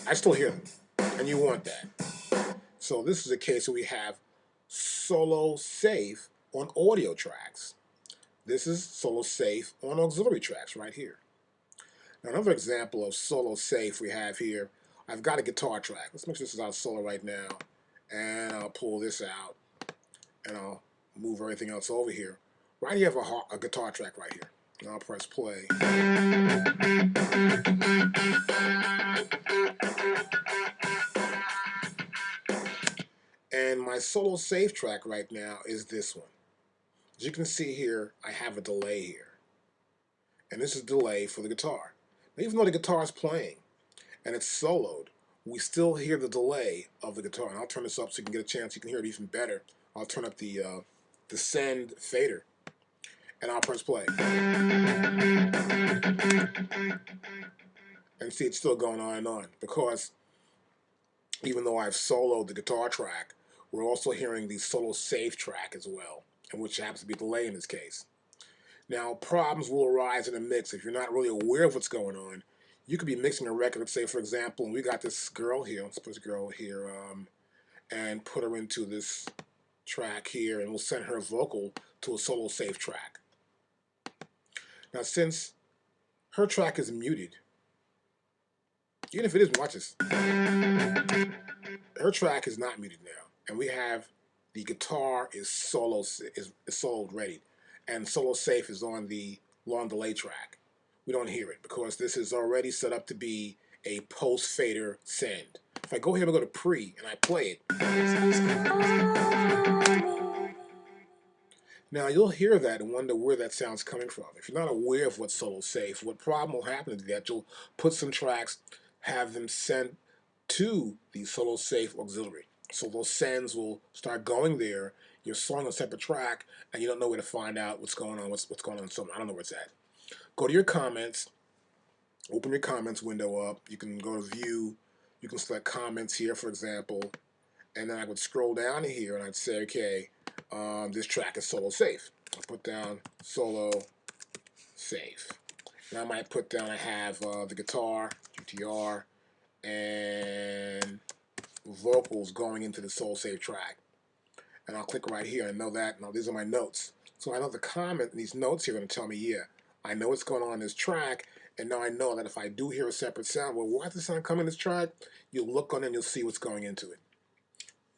I still hear them, and you want that. So this is a case where we have solo safe on audio tracks. This is solo safe on auxiliary tracks right here. Now another example of solo safe we have here, I've got a guitar track. Let's make sure this is out solo right now. And I'll pull this out, and I'll move everything else over here. Right here I have a guitar track right here. And I'll press play. And my solo safe track right now is this one. As you can see here, I have a delay here. And this is delay for the guitar. Now, even though the guitar is playing and it's soloed, we still hear the delay of the guitar. And I'll turn this up so you can get a chance, you can hear it even better. I'll turn up the send fader, and I'll press play. And see, it's still going on and on, because even though I've soloed the guitar track, we're also hearing the solo safe track as well, and which happens to be delay in this case. Now, problems will arise in a mix if you're not really aware of what's going on. You could be mixing a record, let's say, for example, we got this girl here, let's put this girl here, and put her into this track here, and we'll send her vocal to a solo safe track. Now, since her track is muted, even if it isn't, watch this. Her track is not muted now, and we have the guitar is soloed ready, and solo safe is on the long delay track. We don't hear it because this is already set up to be a post fader send. If I go here and go to pre and I play it, now you'll hear that and wonder where that sound's coming from. If you're not aware of what's solo safe, what problem will happen is that you'll put some tracks, have them sent to the solo safe auxiliary. So those sends will start going there. You're sawing a separate track, and you don't know where to find out what's going on. What's going on? I don't know where it's at. Go to your comments. Open your comments window up. You can go to view. You can select comments here, for example, and then I would scroll down here and I'd say, okay, this track is solo safe. I'll put down solo safe. And I might put down, I have the guitar, GTR, and vocals going into the soul save track. And I'll click right here and know that. Now these are my notes. So I know the comment, these notes here are going to tell me, yeah, I know what's going on in this track, and now I know that if I do hear a separate sound, well, why does the sound come in this track? You'll look on it and you'll see what's going into it.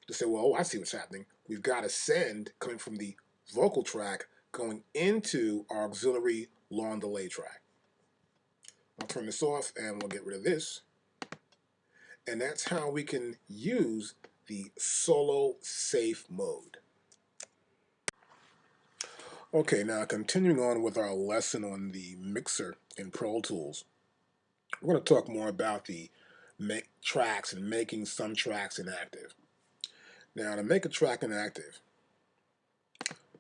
To say, well, oh, I see what's happening. We've got a send coming from the vocal track going into our auxiliary long delay track. I'll turn this off and we'll get rid of this. And that's how we can use the solo safe mode. Okay, now continuing on with our lesson on the mixer in Pro Tools, we're going to talk more about the make tracks and making some tracks inactive. Now, to make a track inactive,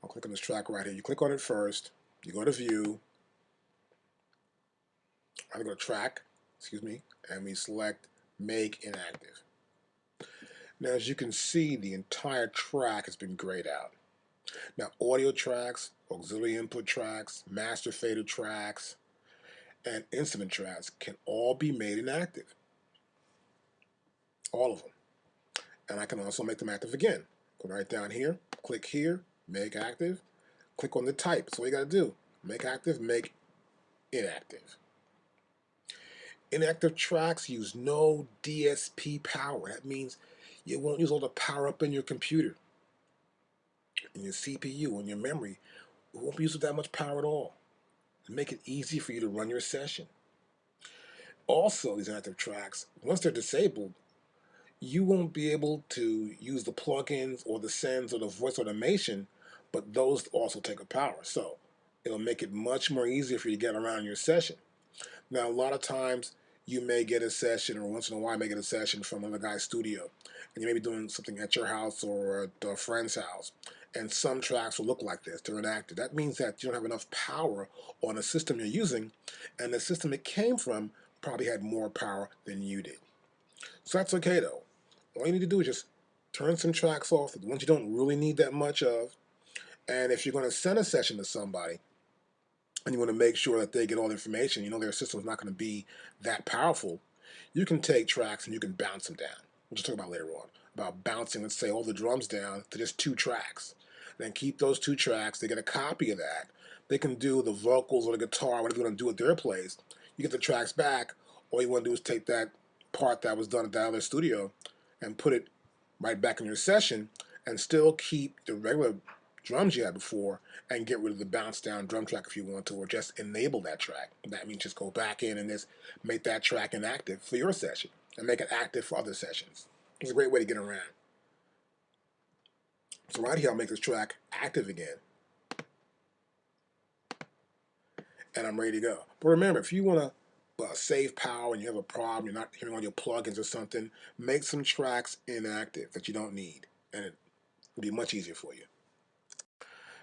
I'll click on this track right here. You click on it first, you go to View, I'm going to go to Track, and we select Make Inactive. Now, as you can see, the entire track has been grayed out. Now, audio tracks, auxiliary input tracks, master fader tracks, and instrument tracks can all be made inactive. All of them. And I can also make them active again. Go right down here, click here, make active, click on the type. That's all you got to do. Make active, make inactive. Inactive tracks use no DSP power. That means you won't use all the power up in your computer, in your CPU, in your memory. It won't be used with that much power at all. To make it easy for you to run your session. Also, these inactive tracks, once they're disabled, you won't be able to use the plugins or the sends or the voice automation, but those also take a power. So it'll make it much more easier for you to get around your session. Now, a lot of times you may get a session, or once in a while, you may get a session from another guy's studio, and you may be doing something at your house or at a friend's house, and some tracks will look like this. They're inactive. That means that you don't have enough power on the system you're using, and the system it came from probably had more power than you did. So that's okay, though. All you need to do is just turn some tracks off, the ones you don't really need that much of, and if you're going to send a session to somebody, and you want to make sure that they get all the information, you know their system's not going to be that powerful, you can take tracks and you can bounce them down. We'll just talk about later on, about bouncing, let's say, all the drums down to just 2 tracks. Then keep those 2 tracks, they get a copy of that. They can do the vocals or the guitar, whatever you want to do at their place. You get the tracks back, all you want to do is take that part that was done at that other studio and put it right back in your session and still keep the regular drums you had before and get rid of the bounce down drum track if you want to, or just enable that track. That means just go back in and just make that track inactive for your session and make it active for other sessions. It's a great way to get around. So right here, I'll make this track active again. And I'm ready to go. But remember, if you want to save power and you have a problem, you're not hearing all your plugins or something, make some tracks inactive that you don't need, and it will be much easier for you.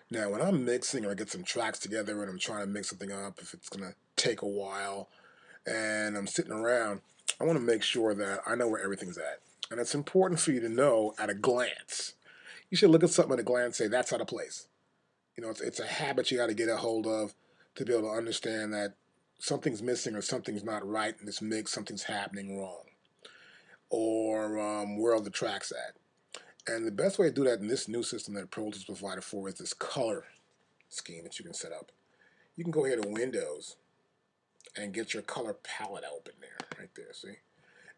Now, when I'm mixing or I get some tracks together and I'm trying to mix something up, if it's going to take a while and I'm sitting around, I want to make sure that I know where everything's at. And it's important for you to know at a glance. You should look at something at a glance and say, that's out of place. You know, it's a habit you got to get a hold of to be able to understand that something's missing or something's not right in this mix, something's happening wrong. Or where are the tracks at? And the best way to do that in this new system that Pro Tools provided for is this color scheme that you can set up. You can go here to Windows and get your color palette open there, right there, see?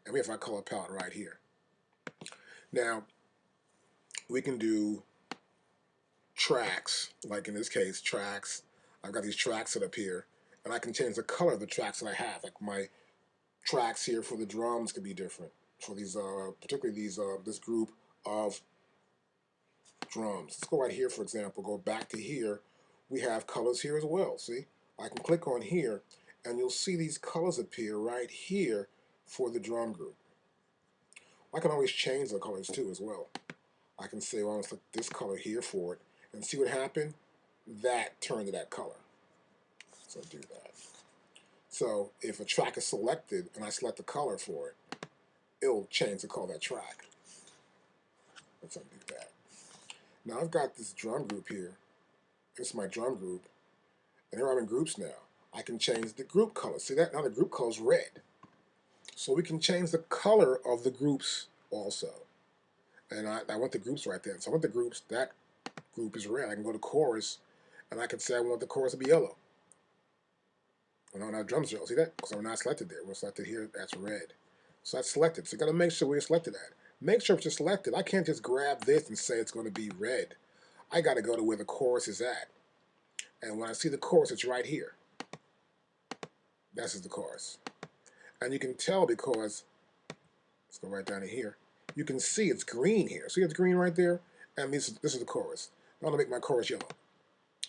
And we have our color palette right here. Now, we can do tracks, like in this case, tracks. I've got these tracks set up here, and I can change the color of the tracks that I have. Like my tracks here for the drums could be different. For these, particularly these, this group of drums. Let's go right here, for example, go back to here. We have colors here as well, see? I can click on here, and you'll see these colors appear right here for the drum group. I can always change the colors too as well. I can say, well, let's look this color here for it, and see what happened? That turned to that color. So do that. So if a track is selected, and I select the color for it, it'll change the color of that track. Let's undo that. Now I've got this drum group here, This is my drum group, and here I'm in groups now. I can change the group color. See that? Now the group color is red. So we can change the color of the groups also. And I want the groups right there. So I want the groups, that group is red. I can go to chorus, and I can say I want the chorus to be yellow. And on our drums yellow. See that? Because we're not selected there. We're selected here, that's red. So that's selected. So you got to make sure we're selected at. Make sure it's selected. I can't just grab this and say it's going to be red. I got to go to where the chorus is at. And when I see the chorus, it's right here. This is the chorus. And you can tell because, let's go right down to here. You can see it's green here. See it's green right there? And this is the chorus. I'm going to make my chorus yellow.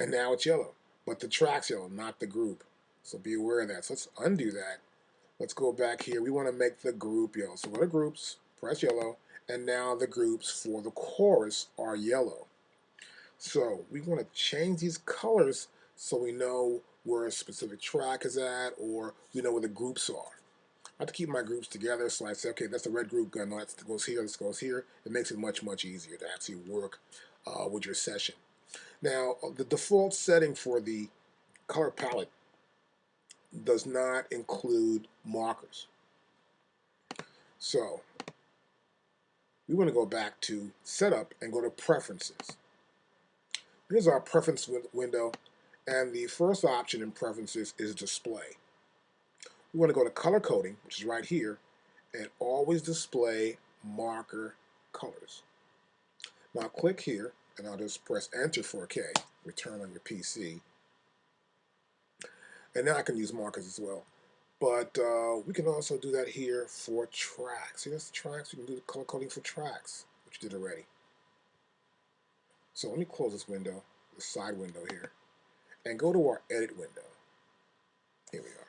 And now it's yellow. But the track's yellow, not the group. So be aware of that. So let's undo that. Let's go back here. We want to make the group yellow. So go to groups, press yellow, and now the groups for the chorus are yellow. So we want to change these colors so we know where a specific track is at, or we know where the groups are. I have to keep my groups together, so I say, okay, that's the red group, no, that goes here, this goes here. It makes it much, much easier to actually work with your session. Now, the default setting for the color palette does not include markers. So we want to go back to Setup and go to Preferences. Here's our preference window, and the first option in Preferences is Display. We want to go to Color Coding, which is right here, and always display marker colors. Now click here, and I'll just press Enter for OK, return on your PC. And now I can use markers as well. But we can also do that here for tracks. See, that's the tracks. You can do the color coding for tracks, which you did already. So let me close this window, the side window here, and go to our edit window. Here we are.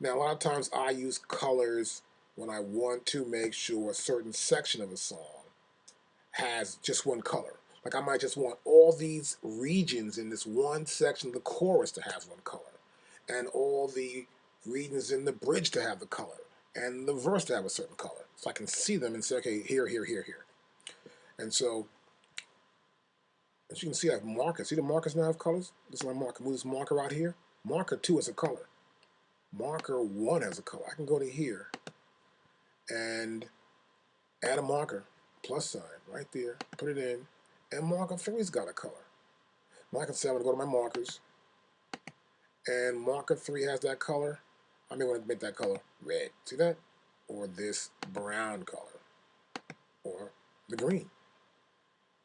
Now, a lot of times I use colors when I want to make sure a certain section of a song has just one color. Like I might just want all these regions in this one section of the chorus to have one color, and all the regions in the bridge to have the color, and the verse to have a certain color. So I can see them and say, okay, here, here, here, here. And so, as you can see, I have markers. See the markers now have colors? This is my marker. Move this marker out here. Marker 2 has a color. Marker 1 has a color. I can go to here and add a marker, plus sign, right there, put it in, and marker 3's got a color. Now I can say I'm going to go to my markers, and marker 3 has that color. I may want to make that color red. See that? Or this brown color. Or the green.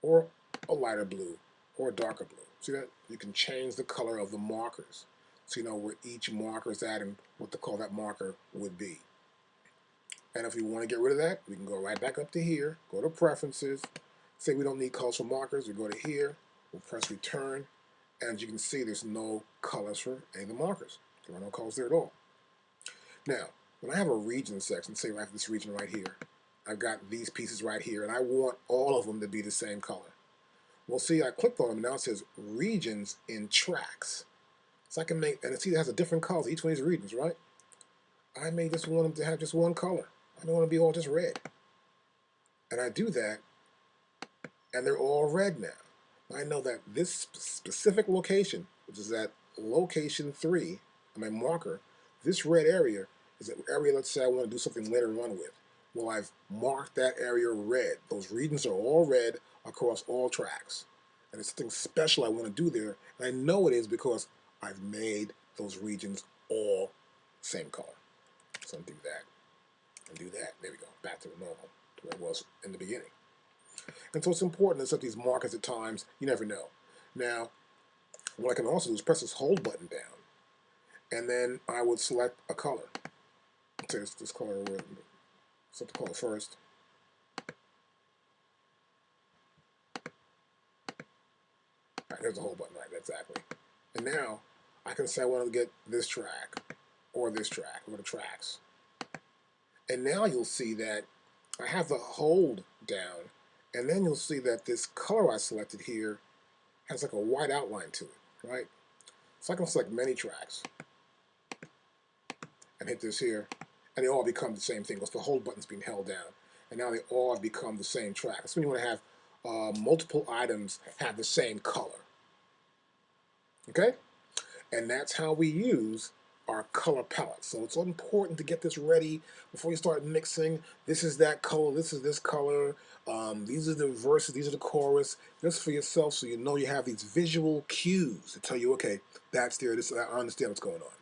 Or a lighter blue. Or a darker blue. See that? You can change the color of the markers. So you know where each marker is at and what the color that marker would be. And if we want to get rid of that, we can go right back up to here, go to Preferences, say we don't need colors for markers, we go to here, we'll press Return, and as you can see, there's no colors for any of the markers. There are no colors there at all. Now, when I have a region section, say I have this region right here, I've got these pieces right here, and I want all of them to be the same color. Well, see, I clicked on them, and now it says Regions in Tracks. So I can make, and see it has a different color, each one of these regions, right? I may just want them to have just one color. I don't want to be all just red. And I do that, and they're all red now. I know that this specific location, which is at location 3, my marker, this red area is an area, let's say I want to do something later on with. Well, I've marked that area red. Those regions are all red across all tracks. And it's something special I want to do there. And I know it is because I've made those regions all same color. So undo that. And do that. There we go. Back to the normal, to where it was in the beginning. And so it's important to set these markers at times. You never know. Now, what I can also do is press this hold button down. And then I would select a color. Say this color, set the color first. All right, there's the hold button, right, exactly. And now I can say I want to get this track, or this track, or the tracks. And now you'll see that I have the hold down, and then you'll see that this color I selected here has like a white outline to it, right? So I can select many tracks and hit this here, and they all become the same thing because the hold button's being held down. And now they all become the same track. That's when you want to have multiple items have the same color. Okay? And that's how we use our color palette. So it's important to get this ready before you start mixing. This is that color, this is this color, these are the verses, these are the chorus, just for yourself so you know you have these visual cues to tell you, okay, that's there, this, I understand what's going on.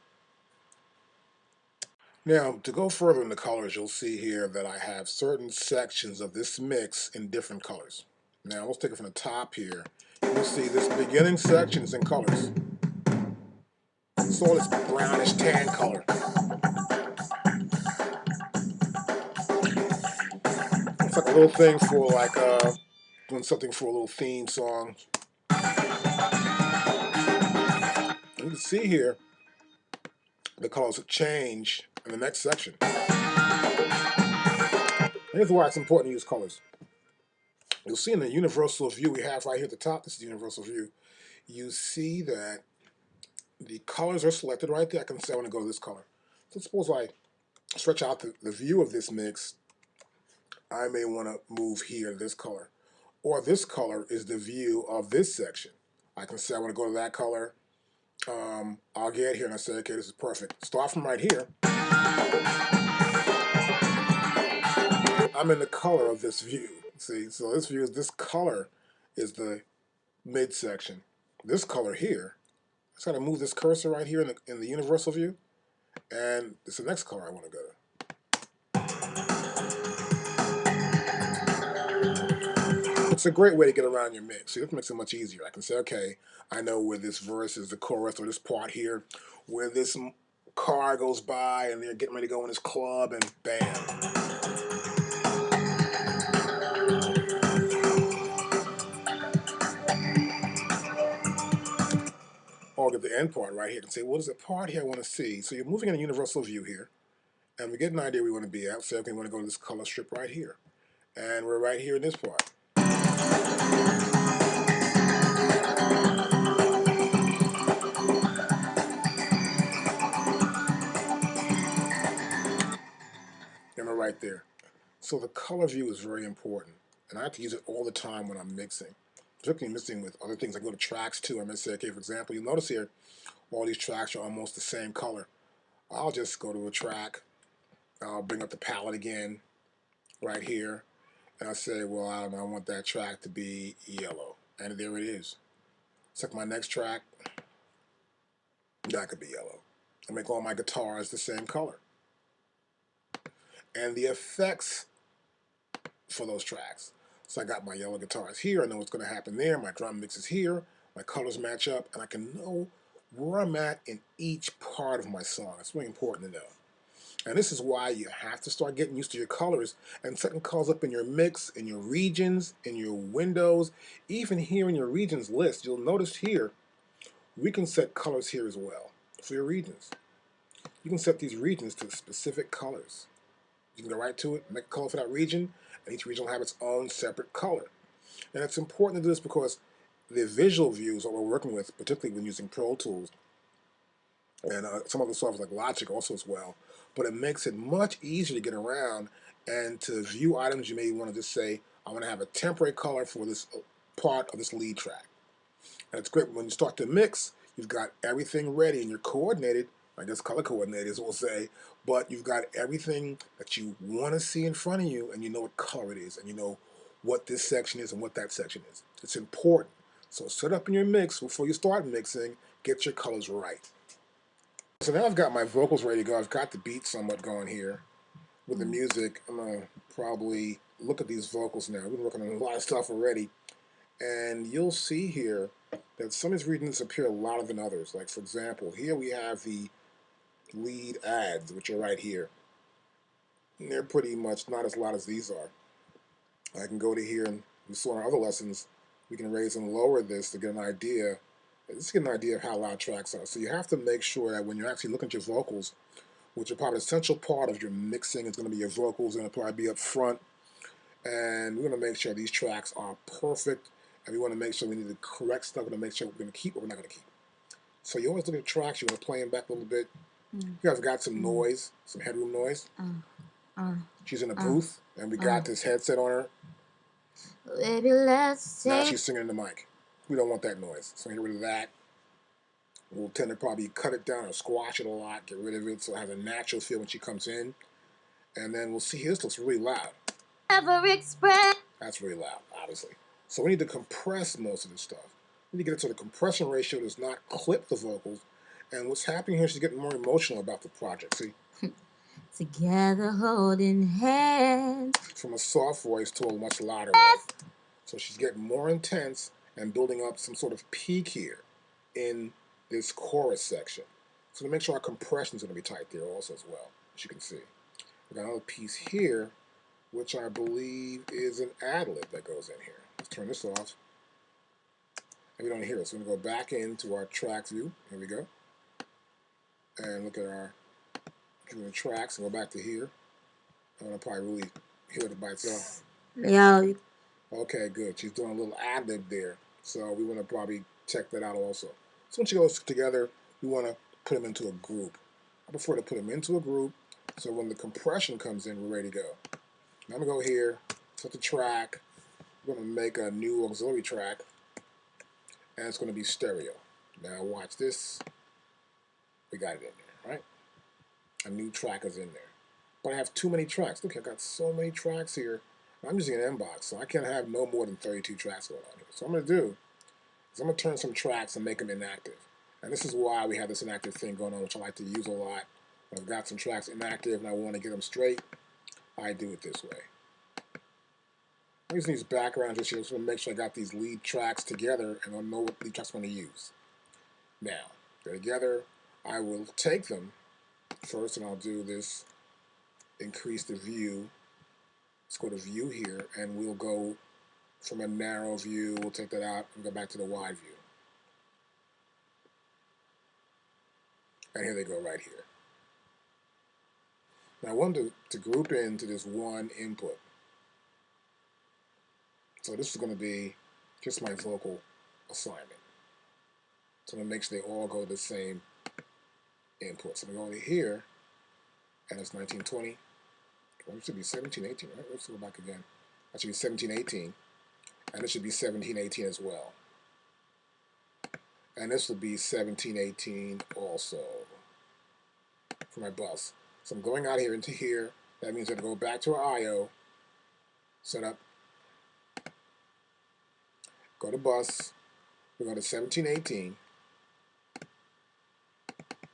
Now, to go further in the colors, you'll see here that I have certain sections of this mix in different colors. Now, let's take it from the top here. You'll see this beginning section is in colors. It's all this brownish tan color. It's like a little thing for like doing something for a little theme song. And you can see here the colors change in the next section. Here's why it's important to use colors. You'll see in the universal view we have right here at the top, this is the universal view, you see that the colors are selected right there. I can say I want to go to this color. So suppose I stretch out the view of this mix, I may want to move here to this color. Or this color is the view of this section. I can say I want to go to that color. I'll get here and I say, okay, this is perfect. Start from right here. I'm in the color of this view. See, so this view is this color is the midsection. This color here, I just got to move this cursor right here in the universal view, and it's the next color I want to go to. It's a great way to get around your mix. See, this makes it much easier. I can say, okay, I know where this verse is the chorus or this part here, where this car goes by and they're getting ready to go in this club, and bam. Or get the end part right here and say, what is the part here I want to see? So you're moving in a universal view here, and we get an idea we want to be at. Say, okay, we want to go to this color strip right here. And we're right here in this part. And we're right there. So the color view is very important. And I have to use it all the time when I'm mixing. Particularly mixing with other things. I go to tracks too. I'm going to say, okay, for example, you'll notice here, all these tracks are almost the same color. I'll just go to a track. I'll bring up the palette again right here. And I'll say, well, I don't know, I want that track to be yellow. And there it is. Select my next track. That could be yellow. I make all my guitars the same color. And the effects for those tracks. So I got my yellow guitars here. I know what's going to happen there. My drum mix is here. My colors match up. And I can know where I'm at in each part of my song. It's really important to know. And this is why you have to start getting used to your colors and setting colors up in your mix, in your regions, in your windows, even here in your regions list. You'll notice here, we can set colors here as well for your regions. You can set these regions to specific colors. You can go right to it, make a color for that region, and each region will have its own separate color. And it's important to do this because the visual views that we're working with, particularly when using Pro Tools, and some other software like Logic also as well, but it makes it much easier to get around and to view items. You may want to just say, I want to have a temporary color for this part of this lead track. And it's great when you start to mix, you've got everything ready and you're coordinated, I guess color coordinated we'll say, but you've got everything that you want to see in front of you and you know what color it is and you know what this section is and what that section is. It's important. So set up in your mix before you start mixing, get your colors right. So now I've got my vocals ready to go. I've got the beat somewhat going here. With the music, I'm going to probably look at these vocals now. We've been working on a lot of stuff already. And you'll see here that some of these regions appear louder than others. Like, for example, here we have the lead ads, which are right here. And they're pretty much not as loud as these are. I can go to here, and we saw in our other lessons, we can raise and lower this to get an idea. Just get an idea of how loud tracks are. So you have to make sure that when you're actually looking at your vocals, which are probably an essential part of your mixing, is going to be your vocals, going to probably be up front. And we're going to make sure these tracks are perfect. And we want to make sure we need the correct stuff. We're going to make sure we're going to keep what we're not going to keep. So you always look at the tracks. You want to play them back a little bit. You guys got some noise, some headroom noise. She's in a booth, and we got this headset on her. Baby, let's Now take... she's singing in the mic. We don't want that noise. So get rid of that. We'll tend to probably cut it down or squash it a lot, get rid of it so it has a natural feel when she comes in. And then we'll see, this looks really loud. Ever express. That's really loud, obviously. So we need to compress most of this stuff. We need to get it so the compression ratio does not clip the vocals. And what's happening here, she's getting more emotional about the project, see? Together holding hands. From a soft voice to a much louder one. So she's getting more intense and building up some sort of peak here in this chorus section. So to make sure our compression is going to be tight there also as well, as you can see. We got another piece here, which I believe is an ad-lib that goes in here. Let's turn this off. And we don't hear it. So we're going to go back into our tracks view. Here we go. And look at our tracks and go back to here. I'm going to probably really hear it by itself. Yeah. Okay, good. She's doing a little ad-lib there. So we want to probably check that out also. So once you go together, we want to put them into a group. I prefer to put them into a group so when the compression comes in, we're ready to go. Now I'm going to go here, set the track. We're going to make a new auxiliary track, and it's going to be stereo. Now watch this. We got it in there, right? A new track is in there. But I have too many tracks. Look, I got so many tracks here. I'm using an inbox, so I can't have no more than 32 tracks going on here. So what I'm going to do is I'm going to turn some tracks and make them inactive. And this is why we have this inactive thing going on, which I like to use a lot. When I've got some tracks inactive and I want to get them straight, I do it this way. I'm using these backgrounds just here to make sure I got these lead tracks together and I know what lead tracks I'm going to use. Now, they're together. I will take them first and I'll do this, increase the view. Let's go to view here and we'll go from a narrow view, we'll take that out and go back to the wide view. And here they go right here. Now I want to group into this one input. So this is going to be just my vocal assignment. So I'm going to make sure they all go to the same input. So I'm going to go over here, and it's 1920. Well, it should be 1718, right? Let's go back again. That should be 1718. And it should be 1718 as well. And this will be 1718 also for my bus. So I'm going out here into here. That means I have to go back to our I/O, set up, go to bus, we go to 1718,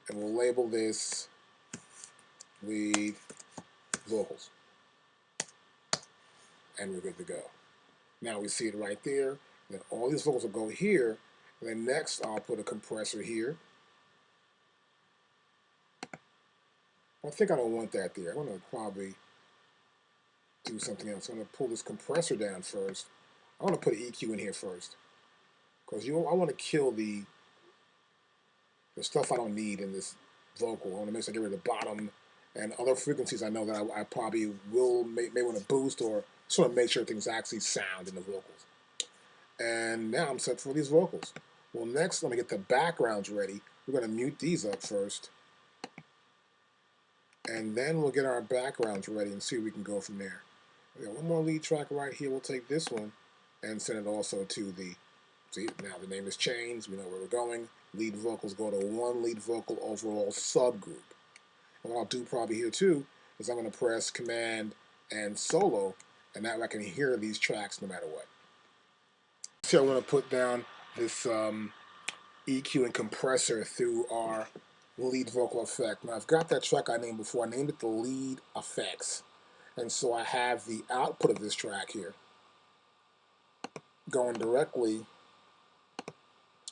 and we'll label this lead vocals. And we're good to go. Now we see it right there. Then all these vocals will go here. And then next I'll put a compressor here. I think I don't want that there. I want to probably do something else. I'm going to pull this compressor down first. I want to put an EQ in here first. Because I want to kill the stuff I don't need in this vocal. I want to make sure I get rid of the bottom and other frequencies I know that I probably may want to boost or sort of make sure things actually sound in the vocals. And now I'm set for these vocals. Well, next, let me get the backgrounds ready. We're going to mute these up first. And then we'll get our backgrounds ready and see where we can go from there. We got one more lead track right here. We'll take this one and send it also to the, see, now the name is changed. We know where we're going. Lead vocals go to one lead vocal overall subgroup. And what I'll do probably here too is I'm going to press Command and Solo, and that way I can hear these tracks no matter what. So I want to put down this EQ and compressor through our lead vocal effect. Now I've got that track I named before. I named it the lead effects. And so I have the output of this track here going directly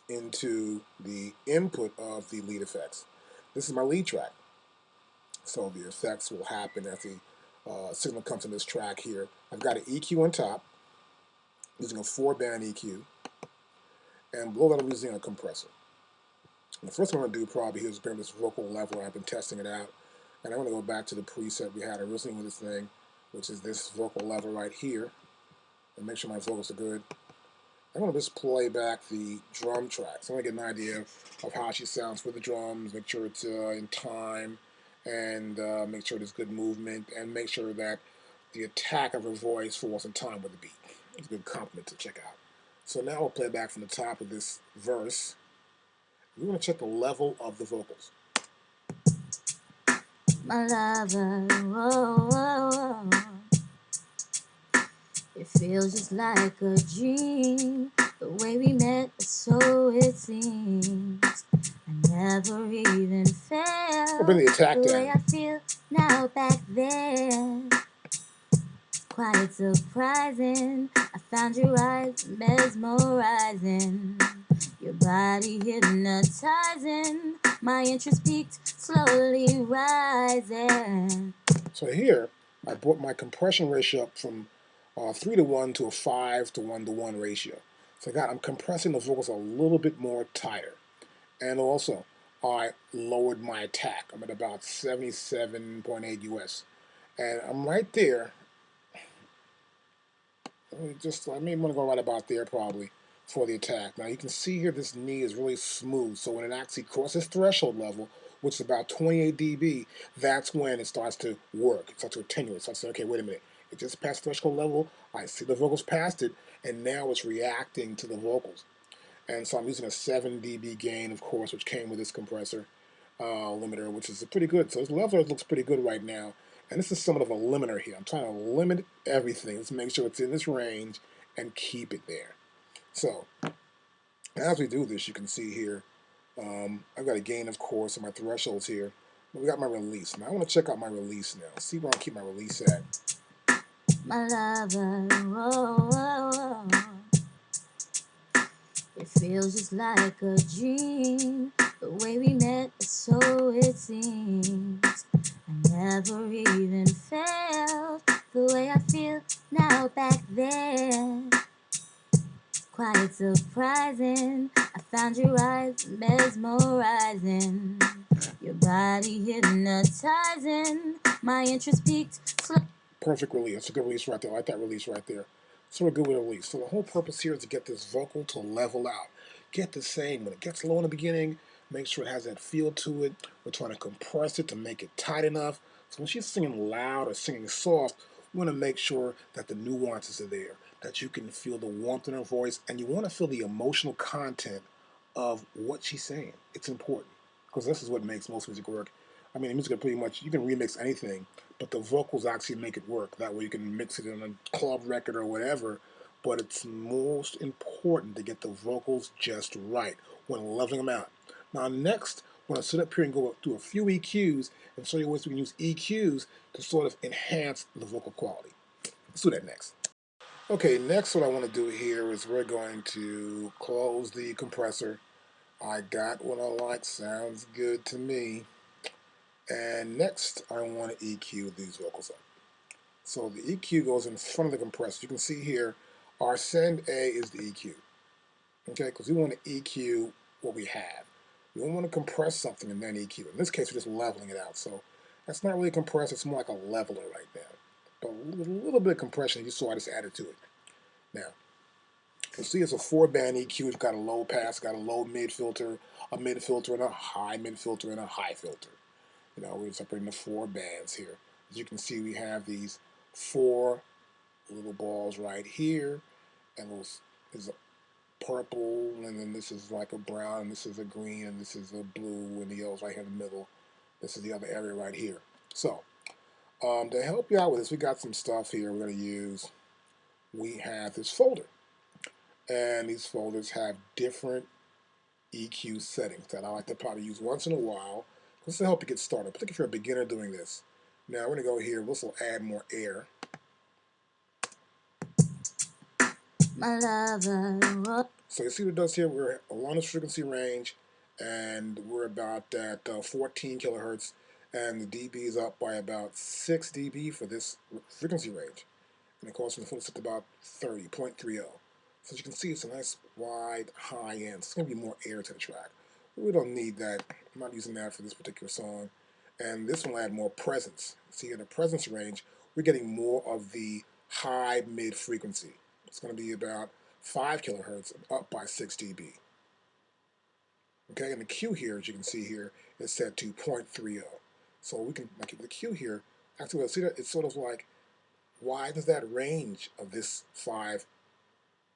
into the input of the lead effects. This is my lead track. So the effects will happen as the signal comes in this track here. I've got an EQ on top using a 4-band EQ. And below that I'm using a compressor. And the first thing I'm going to do probably here is bring this vocal level. I've been testing it out. And I'm going to go back to the preset we had originally with this thing, which is this vocal level right here. And make sure my vocals are good. I'm going to just play back the drum track. So I want to get an idea of how she sounds with the drums, make sure it's in time, and make sure there's good movement, and make sure that the attack of her voice falls in time with the beat. It's a good compliment to check out. So now we'll play back from the top of this verse, We want to check the level of the vocals. My lover, whoa, whoa, whoa. It feels just like a dream. The way we met, so it seems. I never even We'll bring felt the attack the way down. I feel now back then. Quite surprising. I found your eyes mesmerizing. Your body hypnotizing. My interest peaked, slowly rising. So here, I brought my compression ratio up from 3 to 1 to a 5 to 1 to 1 ratio. So I'm compressing the vocals a little bit more tighter. And also, I lowered my attack. I'm at about 77.8 US. And I'm right there. I may want to go right about there probably for the attack. Now you can see here this knee is really smooth. So when it actually crosses threshold level, which is about 28 dB, that's when it starts to work. It starts to attenuate. It starts to say, okay, wait a minute. It just passed threshold level. I see the vocals past it, and now it's reacting to the vocals. And so I'm using a 7 dB gain, of course, which came with this compressor limiter, which is pretty good. So this level looks pretty good right now. And this is somewhat of a limiter here. I'm trying to limit everything. Let's make sure it's in this range and keep it there. So as we do this, you can see here, I've got a gain, of course, and my thresholds here. But we got my release. Now I want to check out my release now. See where I keep my release at. My lover, whoa, whoa, whoa. It feels just like a dream. The way we met, so it seems. I never even felt the way I feel now back then. Quite surprising. I found your eyes mesmerizing. Your body hypnotizing. My interest peaked. Perfect release. That's a good release right there. I like that release right there. So we're good with a release. So the whole purpose here is to get this vocal to level out. Get the same. When it gets low in the beginning, make sure it has that feel to it. We're trying to compress it to make it tight enough. So when she's singing loud or singing soft, we want to make sure that the nuances are there, that you can feel the warmth in her voice, and you want to feel the emotional content of what she's saying. It's important because this is what makes most music work. I mean, music pretty much, you can remix anything, but the vocals actually make it work. That way you can mix it in a club record or whatever, but it's most important to get the vocals just right when leveling them out. Now next, I'm going to sit up here and go through a few EQs and show you ways we can use EQs to sort of enhance the vocal quality. Let's do that next. Okay, next what I want to do here is we're going to close the compressor. I got what I like, sounds good to me. And next, I want to EQ these vocals up. So the EQ goes in front of the compressor. You can see here, our send A is the EQ. Okay, because we want to EQ what we have. We don't want to compress something and then EQ. In this case, we're just leveling it out. So that's not really a compressor, it's more like a leveler right now. But with a little bit of compression, you saw I just added to it. Now, you'll see it's a 4-band EQ. It's got a low pass, got a low mid filter, a mid filter, and a high mid filter, and a high filter. We're separating the 4 bands here. As you can see, we have these 4 little balls right here, and this is a purple, and then this is like a brown, and this is a green, and this is a blue, and the yellow's right here in the middle. This is the other area right here. So, to help you out with this, we got some stuff here we're going to use. We have this folder, and these folders have different EQ settings that I like to probably use once in a while. This will help you get started, particularly if you're a beginner doing this. Now we're going to go here. This will add more air. My lover. So you see what it does here? We're along this frequency range, and we're about at 14 kilohertz, and the dB is up by about 6 dB for this frequency range. And of course, the full set to about 30.30. So as you can see, it's a nice wide high end. So it's going to be more air to the track. We don't need that. I'm not using that for this particular song. And this one will add more presence. See, in the presence range, we're getting more of the high mid frequency. It's going to be about 5 kilohertz up by 6 dB. Okay, and the Q here, as you can see here, is set to 0.30. So we can, like the Q here, actually, see that it's sort of like, why does that range of this 5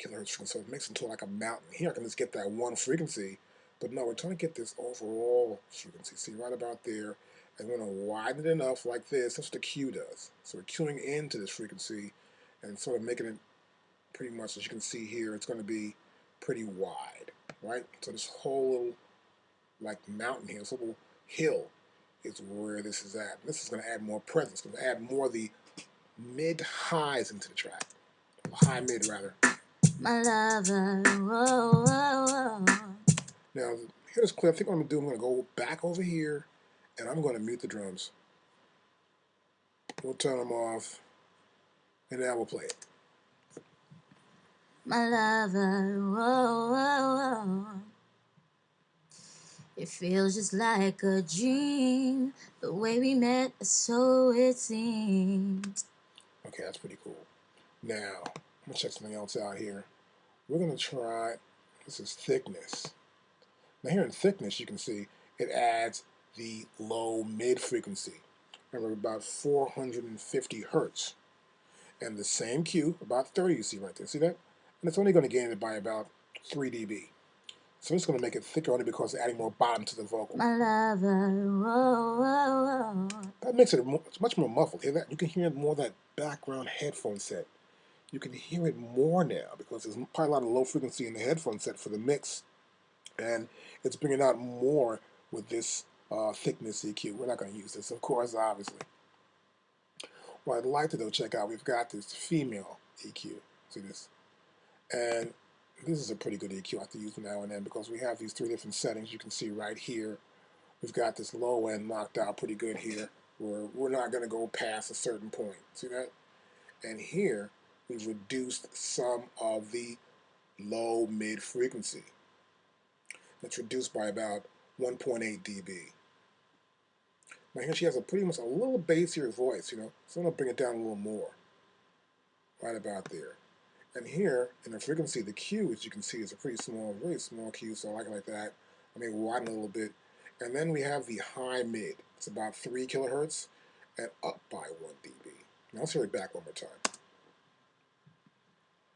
kilohertz frequency, so it makes it into like a mountain? Here I can just get that one frequency, But no, we're trying to get this overall frequency. See, right about there. And we're going to widen it enough like this. That's what the Q does. So we're queuing into this frequency and sort of making it pretty much, as you can see here, it's going to be pretty wide, right? So this whole little, like, mountain here, this little hill is where this is at. This is going to add more presence. It's going to add more of the mid-highs into the track. High mid, rather. My lover, whoa, whoa, whoa. Now, here's clear. I think what I'm going to do, I'm going to go back over here, and I'm going to mute the drums. We'll turn them off, and now we'll play it. My lover, whoa, whoa, whoa. It feels just like a dream, the way we met, so it seems. Okay, that's pretty cool. Now, I'm going to check something else out here. We're going to try, this is thickness. Now here in thickness, you can see it adds the low mid frequency. Remember, about 450 hertz. And the same Q, about 30, you see right there. See that? And it's only going to gain it by about 3 dB. So it's going to make it thicker only because it's adding more bottom to the vocal. My lover, whoa, whoa, whoa. That makes it it's much more muffled. Hear that? You can hear more of that background headphone set. You can hear it more now because there's probably a lot of low frequency in the headphone set for the mix. And it's bringing out more with this thickness EQ. We're not going to use this, of course, obviously. What I'd like to though check out, we've got this female EQ. See this? And this is a pretty good EQ I have to use now and then because we have these 3 different settings. You can see right here, we've got this low end knocked out pretty good here. Where we're not going to go past a certain point. See that? And here, we've reduced some of the low mid frequency. It's reduced by about 1.8 dB. Now here she has a pretty much a little bassier voice, so I'm going to bring it down a little more. Right about there. And here, in the frequency, the Q, as you can see, is a pretty small, really small Q, so I like it like that. I may widen a little bit. And then we have the high mid. It's about 3 kilohertz and up by 1 dB. Now let's hear it back one more time.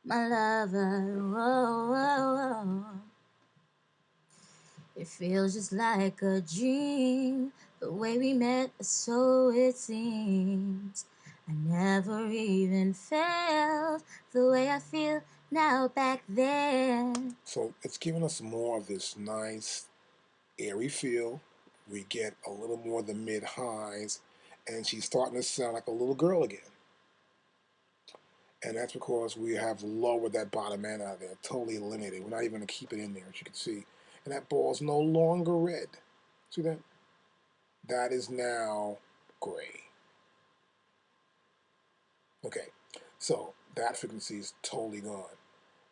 My lover, whoa, whoa, whoa. It feels just like a dream, the way we met, so it seems. I never even felt the way I feel now back then. So it's giving us more of this nice, airy feel. We get a little more of the mid-highs, and she's starting to sound like a little girl again. And that's because we have lowered that bottom end out of there, totally eliminated. We're not even going to keep it in there, as you can see. And that ball's no longer red. See that? That is now gray. Okay, so that frequency is totally gone.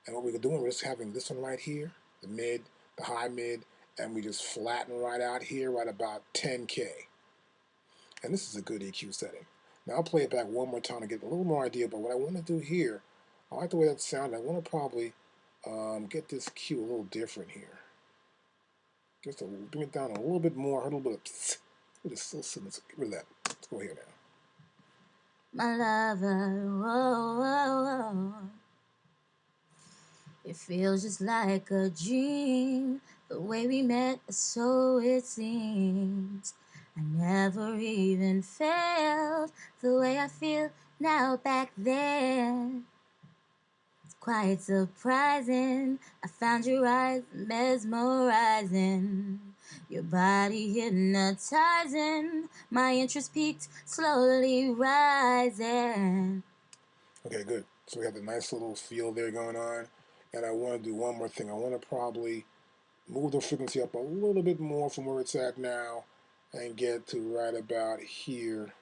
And what we're doing, we're just having this one right here, the mid, the high mid, and we just flatten right out here, right about 10K. And this is a good EQ setting. Now I'll play it back one more time to get a little more idea, but what I want to do here, I like the way that sounds. I want to probably get this Q a little different here. Just to bring it down a little bit more, a little bit of psst. Just so let's get rid of that. Let's go here now. My lover, whoa, whoa, whoa. It feels just like a dream, the way we met, so it seems. I never even felt the way I feel now back then. It's quite surprising, I found your eyes mesmerizing, your body hypnotizing, my interest peaked, slowly rising. Okay, good. So we have the nice little feel there going on. And I want to do one more thing. I want to probably move the frequency up a little bit more from where it's at now and get to right about here.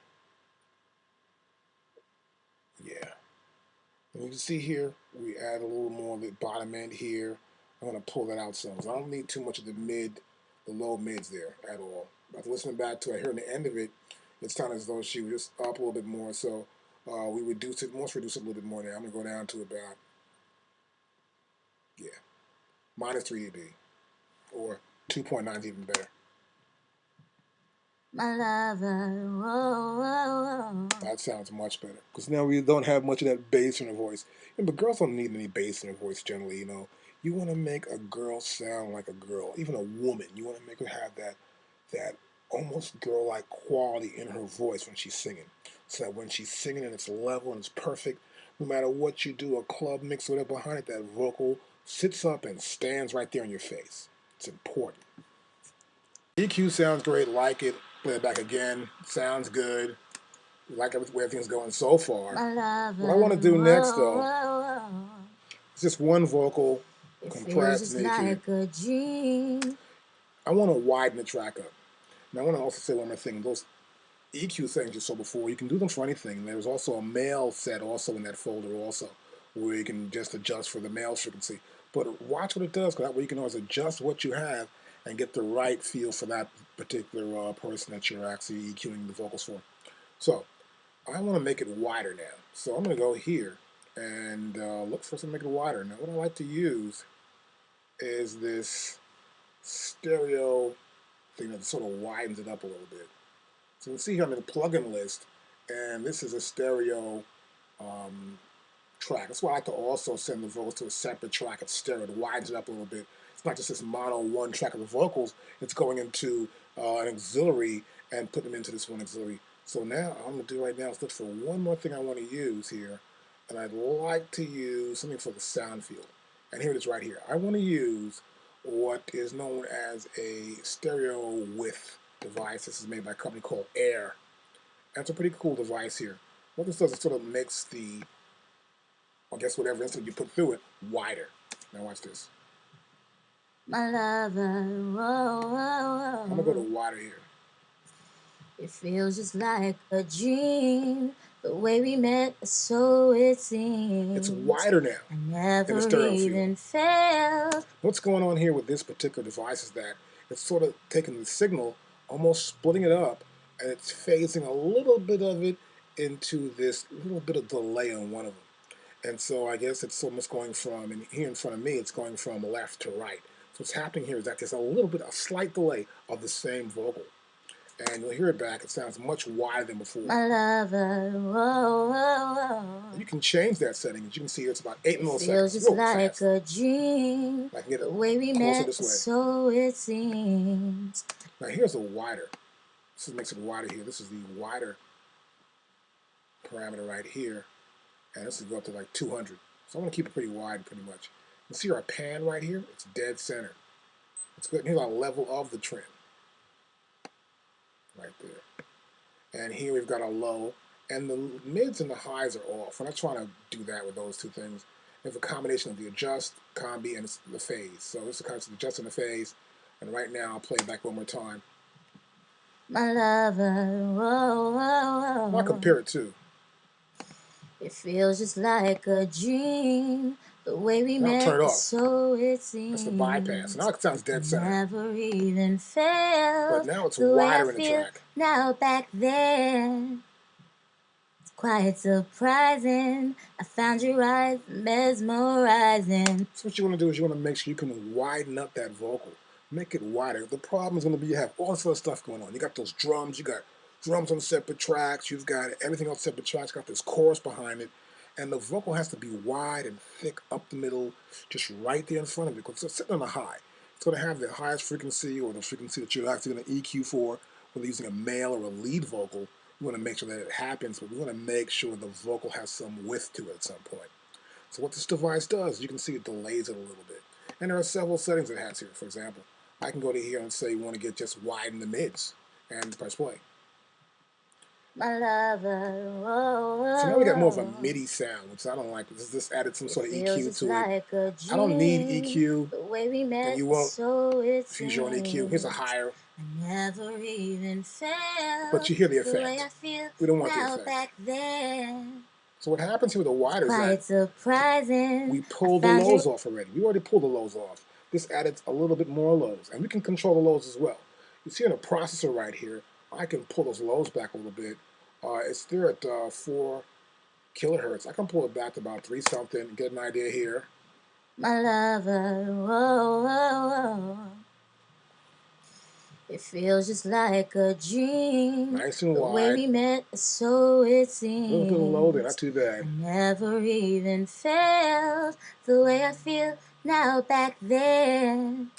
Yeah. And you can see here, we add a little more of the bottom end here. I'm going to pull that out some. So I don't need too much of the low mids there at all. But listening back to it here in the end of it, it sounded as though she was just up a little bit more. So we reduce it, let's reduce it a little bit more now. I'm going to go down to about, yeah, minus 3 dB. Or 2.9 is even better. My lover, whoa, whoa, whoa. That sounds much better. Because now we don't have much of that bass in her voice. But girls don't need any bass in their voice generally, You want to make a girl sound like a girl, even a woman. You want to make her have that almost girl-like quality in her voice when she's singing. So that when she's singing and it's level and it's perfect, no matter what you do, a club mix, whatever behind it, that vocal sits up and stands right there in your face. It's important. EQ sounds great, like it. Play it back again. Sounds good. Like where everything's going so far. My What I lover, want to do next, whoa, though, whoa, whoa. is just one vocal It feels compressed just in EQ. like a dream. I want to widen the track up. Now, I want to also say one more thing. Those EQ things you saw before, you can do them for anything. There's also a male set also in that folder also, where you can just adjust for the male frequency. But watch what it does, because that way you can always adjust what you have and get the right feel for that particular person that you're actually EQing the vocals for. So I want to make it wider now. So I'm going to go here and look for something to make it wider. Now what I like to use is this stereo thing that sort of widens it up a little bit. So you can see here I'm in the plugin list, and this is a stereo um, track. That's why I like to also send the vocals to a separate track. It's stereo. It widens it up a little bit. It's not just this mono one track of the vocals. It's going into an auxiliary and putting them into this one auxiliary. So now what I'm going to do right now is look for one more thing I want to use here, and I'd like to use something for the sound field. And here it is right here. I want to use what is known as a stereo width device. This is made by a company called Air. And it's a pretty cool device here. What this does is sort of makes the, I guess whatever instrument you put through it, wider. Now watch this. My lover, whoa, whoa, I'm gonna go to whoa. wider here. It feels just like a dream. The way we met, so it seems. It's wider now I in the never stereo field. even felt. What's going on here with this particular device is that it's sort of taking the signal, almost splitting it up, and it's phasing a little bit of it into this little bit of delay on one of them. And so I guess it's almost going from, and here in front of me, it's going from left to right. So what's happening here is that there's a little bit, a slight delay of the same vocal. And you'll hear it back, it sounds much wider than before. My lover, whoa, whoa, whoa. You can change that setting. As you can see, it's about 8 milliseconds. Feels just Real like fast. a dream. I can get The it way we closer met, this way. so it seems. Now here's a wider. This makes it wider here. This is the wider parameter right here. And this will go up to like 200. So I'm going to keep it pretty wide pretty much. You see our pan right here? It's dead center. It's good. Here's our level of the trim. Right there. And here we've got our low. And the mids and the highs are off. We're not trying to do that with those two things. There's a combination of the adjust, combi, and the phase. So this is kind of adjusting the phase. And right now, I'll play it back one more time. My lover, whoa, whoa, whoa. I'll compare it too. It feels just like a dream. The way we Now met, turn it off. so it seems. That's the bypass. Now it sounds dead center. Never even felt. But now it's the wider way in the I feel track. now back then. Quite surprising. I found your eyes mesmerizing. So what you want to do is you want to make sure you can widen up that vocal. Make it wider. The problem is going to be you have all this other stuff going on. You got those drums. You got drums on separate tracks. You've got everything on separate tracks. You got this chorus behind it. And the vocal has to be wide and thick up the middle, just right there in front of it. Because it's sitting on a high. It's going to have the highest frequency or the frequency that you're actually going to EQ for, whether using a male or a lead vocal. We want to make sure that it happens, but we want to make sure the vocal has some width to it at some point. So what this device does, you can see it delays it a little bit. And there are several settings it has here. For example, I can go to here and say you want to get just wide in the mids and press play. My lover, whoa, whoa, So now we got more of a MIDI sound, which I don't like. This added some sort of EQ to it. I don't need EQ, the way we met, and you won't so if you use your own EQ. Here's a higher. I never even felt. But you hear the the way I effect. feel We don't want the now effect. Back then. So what happens here with the wider is Quite that surprising. we pulled the lows off already. We already pulled the lows off. This added a little bit more lows, and we can control the lows as well. You see in the processor right here, I can pull those lows back a little bit. It's there at 4 kilohertz. I can pull it back to about 3 something, get an idea here. My lover, whoa, whoa, whoa. It feels just like a dream. Nice and the wide. The way we met, so it seems. A little bit of low there, not too bad. I never even felt the way I feel now back then.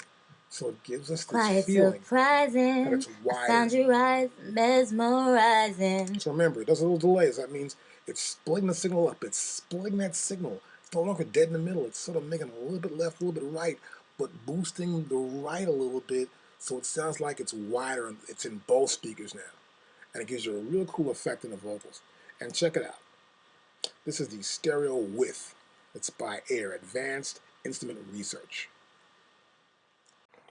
So it gives us this Quite feeling that surprising. it's I wider. found your eyes mesmerizing. So remember, it does a little delays. That means it's splitting the signal up. It's splitting that signal. It's no longer dead in the middle. It's sort of making a little bit left, a little bit right, but boosting the right a little bit so it sounds like it's wider and it's in both speakers now. And it gives you a real cool effect in the vocals. And check it out. This is the stereo width. It's by Air, Advanced Instrument Research.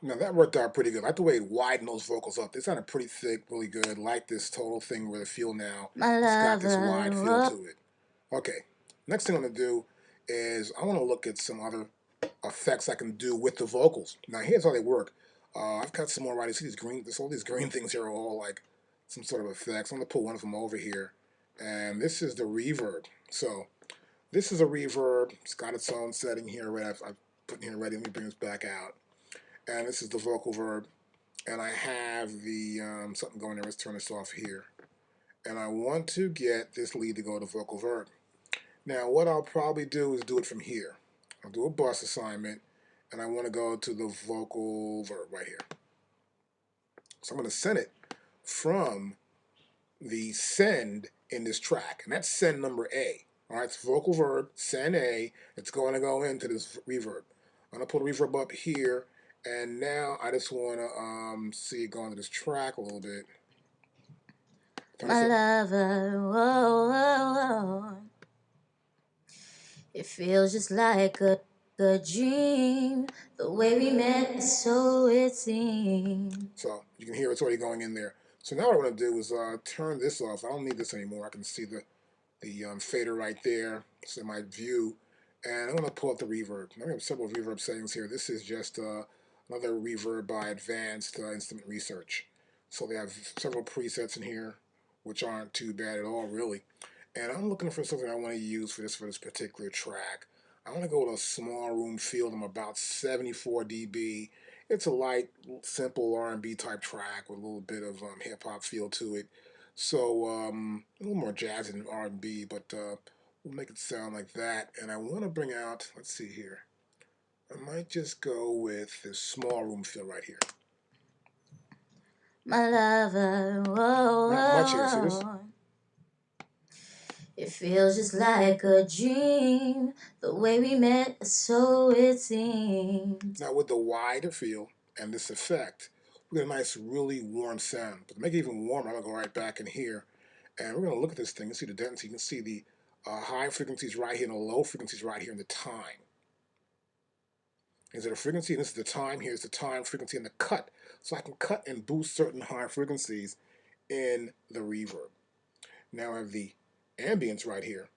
Now that worked out pretty good. I like the way it widened those vocals up. They sounded pretty thick, really good. Like this total thing where the feel now, My it's got this wide lover, feel whoa. to it. Okay, next thing I'm gonna do is I want to look at some other effects I can do with the vocals. Now here's how they work. I've got some more right. You see these green, all these green things here are all like some sort of effects. I'm gonna put one of them over here, and this is the reverb. So this is a reverb. It's got its own setting here. Right, I've put here ready. Let me bring this back out. And this is the vocal verb. And I have the something going there. Let's turn this off here. And I want to get this lead to go to vocal verb. Now, what I'll probably do is do it from here. I'll do a bus assignment, and I want to go to the vocal verb right here. So I'm going to send it from the send in this track, and that's send number A. All right, it's vocal verb, send A. It's going to go into this reverb. I'm going to put a reverb up here, and now I just want to see it go into this track a little bit. Turn My this up. lover, whoa, whoa, whoa. It feels just like a dream. The way we met, so it seems. So you can hear it's already going in there. So now what I want to do is turn this off. I don't need this anymore. I can see the fader right there. It's in my view. And I'm going to pull up the reverb. Now we have several reverb settings here. This is just another reverb by Advanced Instrument Research. So they have several presets in here, which aren't too bad at all, really. And I'm looking for something I want to use for this particular track. I want to go with a small room field. I'm about 74 dB. It's a light, simple R&B type track with a little bit of hip hop feel to it. So a little more jazz than R&B, but we'll make it sound like that. And I want to bring out, let's see here. I might just go with this small room feel right here. My lover, whoa, Not much here. See whoa, this? whoa. It feels just like a dream. The way we met, so it seems. Now with the wider feel and this effect, we get a nice, really warm sound. But to make it even warmer, I'm gonna go right back in here, and we're gonna look at this thing and see the density. You can see the high frequencies right here and the low frequencies right here in the time. Is it a frequency? And this is the time. Here's the time, frequency, and the cut. So I can cut and boost certain high frequencies in the reverb. Now I have the ambience right here.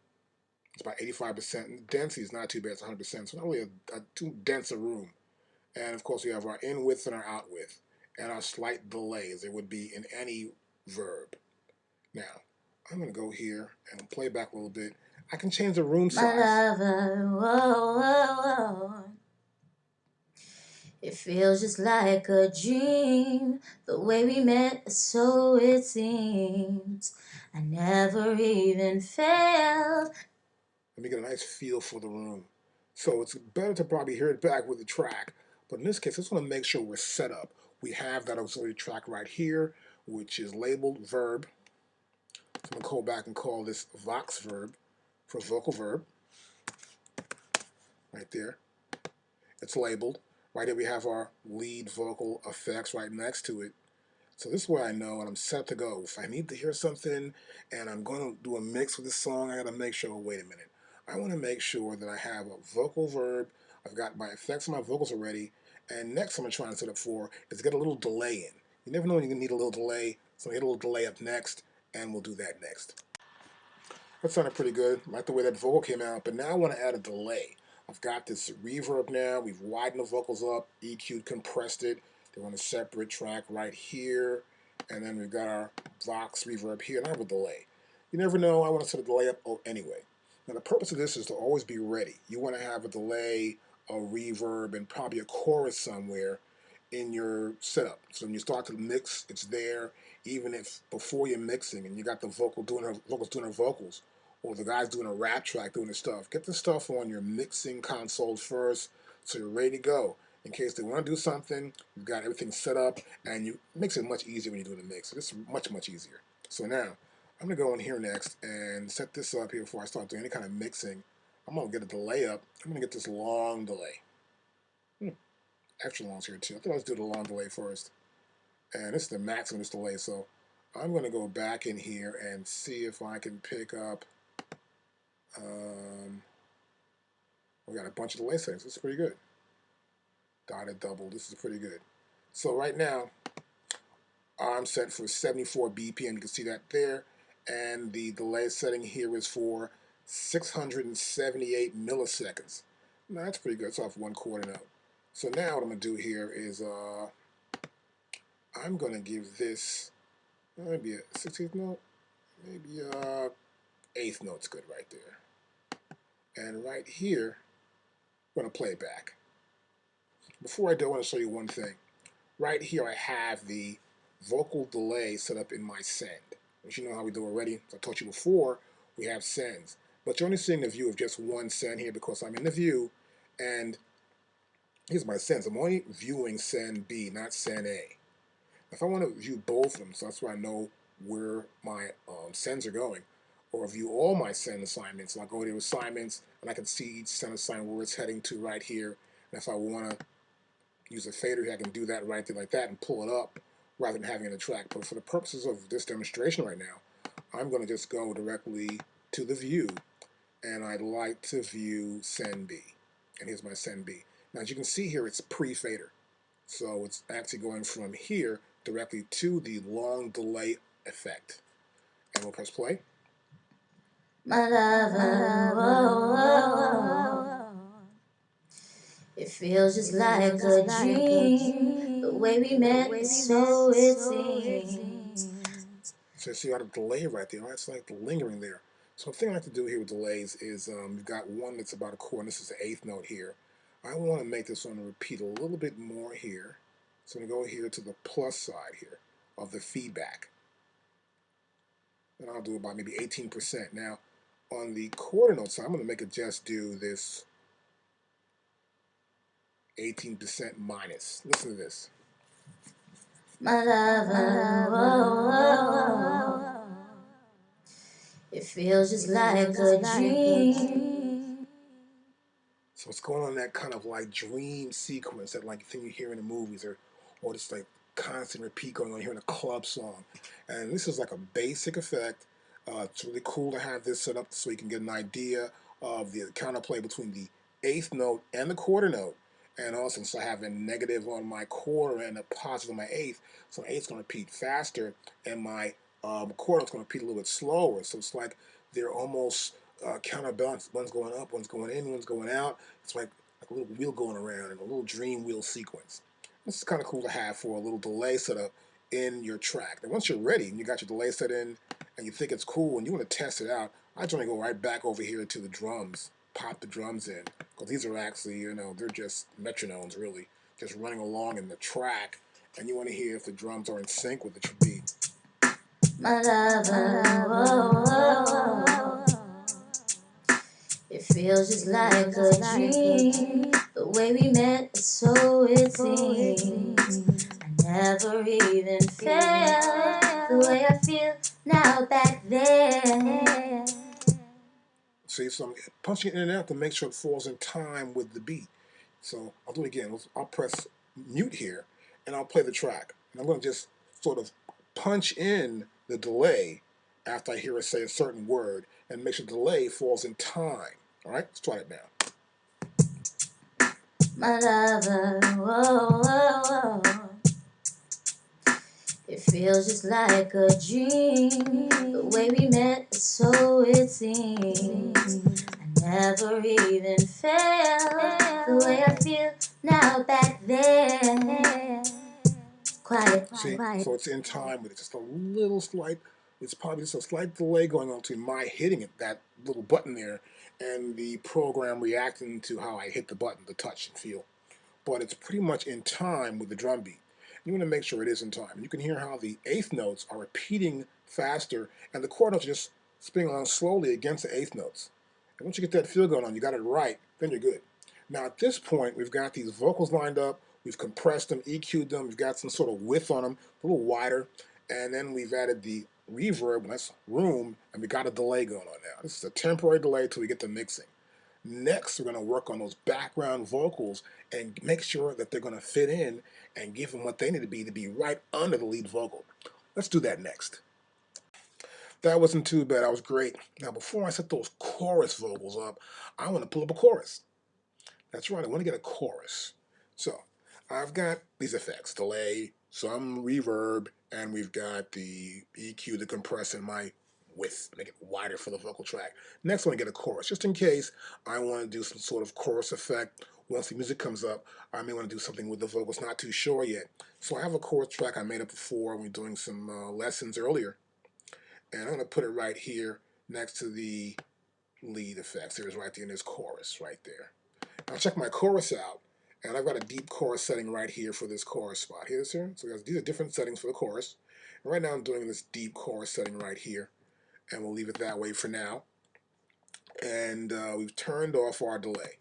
It's about 85%. And the density is not too bad. It's 100%. So not really a too dense a room. And of course, we have our in width and our out width, and our slight delay, as it would be in any verb. Now, I'm going to go here and play back a little bit. I can change the room My size. lover, whoa, whoa, whoa. It feels just like a dream. The way we met, so it seems. I never even felt. Let me get a nice feel for the room. So it's better to probably hear it back with the track. But in this case, I just want to make sure we're set up. We have that auxiliary track right here, which is labeled verb. So I'm going to go back and call this vox verb for vocal verb. Right there. It's labeled. Right here we have our lead vocal effects right next to it. So this is where I know and I'm set to go. If I need to hear something and I'm going to do a mix with this song, I got to make sure, wait a minute. I want to make sure that I have a vocal verb. I've got my effects and my vocals already. And next I'm trying to set up for is get a little delay in. You never know when you need a little delay. So I get a little delay up next, and we'll do that next. That sounded pretty good. I like the way that vocal came out, but now I want to add a delay. I've got this reverb now. We've widened the vocals up, EQ'd, compressed it. They're on a separate track right here. And then we've got our Vox reverb here, and I have a delay. You never know. I want to set a delay up anyway. Now, the purpose of this is to always be ready. You want to have a delay, a reverb, and probably a chorus somewhere in your setup. So when you start to mix, it's there. Even if before you're mixing and you got the vocals doing her vocals, or the guy's doing a rap track doing his stuff, get the stuff on your mixing console first So you're ready to go. In case they want to do something, you've got everything set up, and it makes it much easier when you're doing the mix. It's much, much easier. So now, I'm going to go in here next and set this up here before I start doing any kind of mixing. I'm going to get a delay up. I'm going to get this long delay. Extra longs here too. I think let's do the long delay first. And this is the maximum this delay, so I'm going to go back in here and see if I can pick up. We got a bunch of delay settings. This is pretty good. Dotted double. This is pretty good. So right now, I'm set for 74 BPM. You can see that there. And the delay setting here is for 678 milliseconds. Now, that's pretty good. It's off 1/4 note. So now what I'm going to do here is I'm going to give this maybe a 16th note, maybe a 8th note's good right there. And right here, I'm going to play it back. Before I do, I want to show you one thing. Right here, I have the vocal delay set up in my send. As you know how we do already, as I taught you before, we have sends. But you're only seeing the view of just one send here because I'm in the view, and here's my sends. I'm only viewing send B, not send A. If I want to view both of them, so that's why I know where my sends are going, or view all my send assignments, so I go to assignments, and I can see each send assignment where it's heading to right here. And if I want to use a fader here, I can do that right there like that and pull it up rather than having it in the track. But for the purposes of this demonstration right now, I'm going to just go directly to the view, and I'd like to view send B. And here's my send B. Now, as you can see here, it's pre-fader. So it's actually going from here directly to the long delay effect. And we'll press play. My lover, whoa, whoa. It feels just like a dream. The way we met is so it seems. So you see how the delay right there, that's like the lingering there. So the thing I like to do here with delays is you've got one that's about a chord, and this is the 8th note here. I want to make this one repeat a little bit more here. So I'm going to go here to the plus side here of the feedback. And I'll do about maybe 18%. Now, on the quarter note side, I'm going to make it just do this 18% minus. Listen to this. My lover, whoa, whoa. It feels just like a dream. So it's going on that kind of like dream sequence that like thing you hear in the movies, or just like constant repeat going on here in a club song. And this is like a basic effect. It's really cool to have this set up so you can get an idea of the counterplay between the 8th note and the quarter note. And also, since I have a negative on my quarter and a positive on my 8th, so my 8th's going to repeat faster, and my quarter's going to repeat a little bit slower. So it's like they're almost counterbalanced. One's going up, one's going in, one's going out. It's like a little wheel going around in a little dream wheel sequence. This is kind of cool to have for a little delay setup in your track. And once you're ready and you got your delay set in and you think it's cool and you want to test it out, I generally go right back over here to the drums, pop the drums in, because these are actually, they're just metronomes really, just running along in the track, and you want to hear if the drums are in sync with the beat. My lover, whoa, whoa. It feels just like a dream. The way we met is so it seems. I never even felt the way I feel now back then. See, so I'm punching it in and out to make sure it falls in time with the beat. So I'll do it again. I'll press mute here, and I'll play the track. And I'm going to just sort of punch in the delay after I hear it say a certain word, and make sure the delay falls in time. All right, let's try it now. My lover, whoa, whoa, whoa. It feels just like a dream. The way we met is so it seems. I never even felt the way I feel now back then. Quiet, See, quiet. so it's in time with it. Just a little slight, it's probably just a slight delay going on between my hitting it, that little button there, and the program reacting to how I hit the button, the touch and feel. But it's pretty much in time with the drum beat. You want to make sure it is in time. You can hear how the 8th notes are repeating faster, and the quarter notes are just spinning along slowly against the 8th notes. And once you get that feel going on, you got it right, then you're good. Now at this point, we've got these vocals lined up, we've compressed them, EQ'd them, we've got some sort of width on them, a little wider, and then we've added the reverb, that's room, and we got a delay going on now. This is a temporary delay till we get to mixing. Next, we're going to work on those background vocals and make sure that they're going to fit in and give them what they need to be right under the lead vocal. Let's do that next. That wasn't too bad. That was great. Now, before I set those chorus vocals up, I want to pull up a chorus. That's right, I want to get a chorus. So I've got these effects, delay, some reverb, and we've got the EQ, the compress, and my width, make it wider for the vocal track. Next I want to get a chorus, just in case I want to do some sort of chorus effect. Once the music comes up, I may want to do something with the vocals, not too sure yet. So I have a chorus track I made up before when we were doing some lessons earlier, and I'm going to put it right here next to the lead effects. There's right there in this chorus right there. I'll check my chorus out, and I've got a deep chorus setting right here for this chorus spot. Here, sir. So these are different settings for the chorus. And right now I'm doing this deep chorus setting right here, and we'll leave it that way for now. And we've turned off our delay.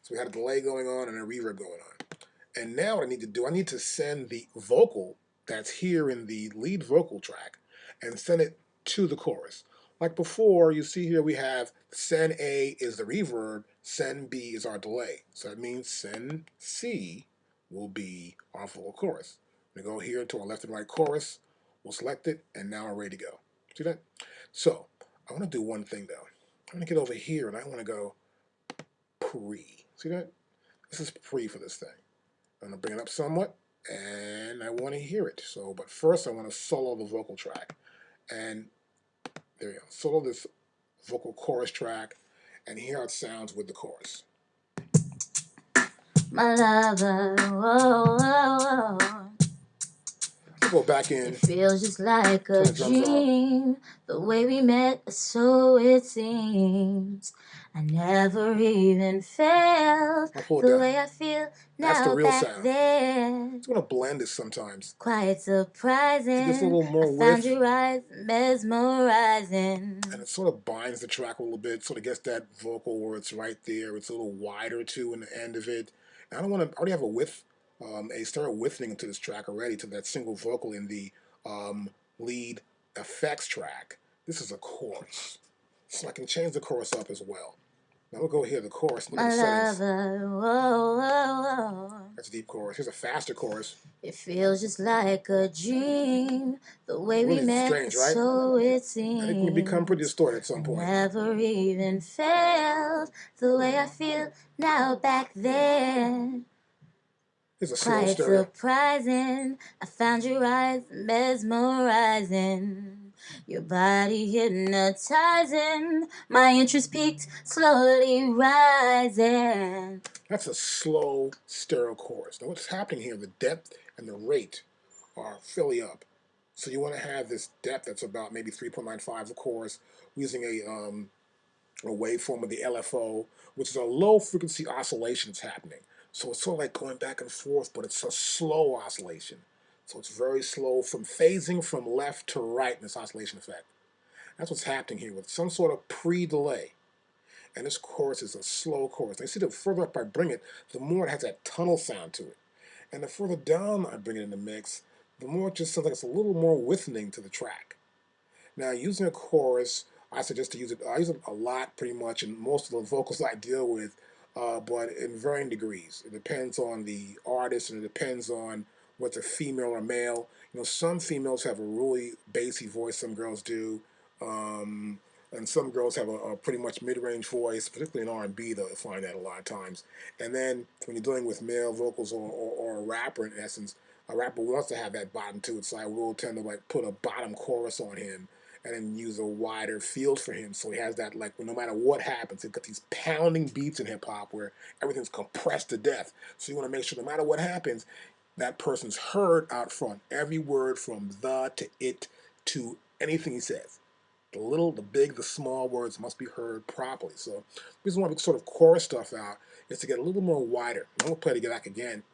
So we had a delay going on and a reverb going on. And now what I need to do, I need to send the vocal that's here in the lead vocal track and send it to the chorus. Like before, you see here we have send A is the reverb, send B is our delay. So that means send C will be our vocal chorus. We go here to our left and right chorus, we'll select it, and now we're ready to go. See that? So I want to do one thing though. I want to get over here and I want to go pre. See that? This is pre for this thing. I'm going to bring it up somewhat, and I want to hear it. So, but first I want to solo the vocal track. And there you go. Solo this vocal chorus track, and hear how it sounds with the chorus. My lover, whoa, whoa, whoa. I'll go back in. It feels just like a Turn the drums off. dream, the way we met, so it seems. I never even felt I'll pull it the down. way I feel That's the now real back sound. then. It's going to blend it sometimes. Quite It surprising. gets a little more I found width, your eyes mesmerizing. and it sort of binds the track a little bit, sort of gets that vocal where it's right there. It's a little wider too in the end of it. And I don't want to. I already have a width, a stereo widthing to this track already to that single vocal in the lead effects track. This is a chorus, so I can change the chorus up as well. Now we'll go here, the chorus. Look at the settings. Whoa, whoa, whoa. That's a deep chorus. Here's a faster chorus. It feels just like a dream, the way Really we met, strange, right? so it seems. And it can become pretty distorted at some point. Never even felt the way I feel now back then. Here's a slow Quite stereo. surprising. I found your eyes mesmerizing. Your body hypnotizing. My interest peaked, slowly rising. That's a slow stereo chorus. Now what's happening here, the depth and the rate are fairly up. So you want to have this depth that's about maybe 3.95 of chorus using a waveform of the LFO, which is a low frequency oscillation that's happening. So it's sort of like going back and forth, but it's a slow oscillation. So it's very slow from phasing from left to right in this oscillation effect. That's what's happening here with some sort of pre-delay. And this chorus is a slow chorus. Now you see, the further up I bring it, the more it has that tunnel sound to it. And the further down I bring it in the mix, the more it just sounds like it's a little more widthening to the track. Now, using a chorus, I suggest to use it. I use it a lot, pretty much, in most of the vocals I deal with, but in varying degrees. It depends on the artist, and it depends on what's a female or male. You know, some females have a really bassy voice. Some girls do. And some girls have a pretty much mid-range voice, particularly in R&B, though, I find that a lot of times. And then when you're dealing with male vocals or a rapper, in essence, a rapper wants to have that bottom to it, so I will tend to like put a bottom chorus on him and then use a wider field for him, so he has that, like, no matter what happens, he's got these pounding beats in hip-hop where everything's compressed to death. So you want to make sure no matter what happens, that person's heard out front. Every word from the to it to anything he says. The little, the big, the small words must be heard properly. So the reason why we sort of chorus stuff out is to get a little more wider. I'm going to play it back again,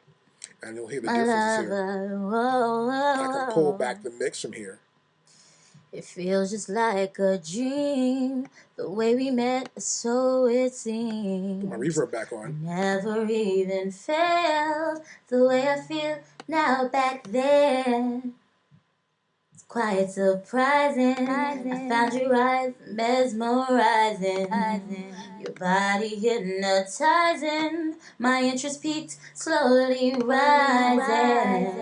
and you'll hear the differences here. I can pull back the mix from here. It feels just like a dream, the way we met, so it seems. Put my reverb back I on. never even felt the way I feel now back then. It's quite surprising. I found your eyes mesmerizing. Your body hypnotizing. My interest peaked, slowly rising.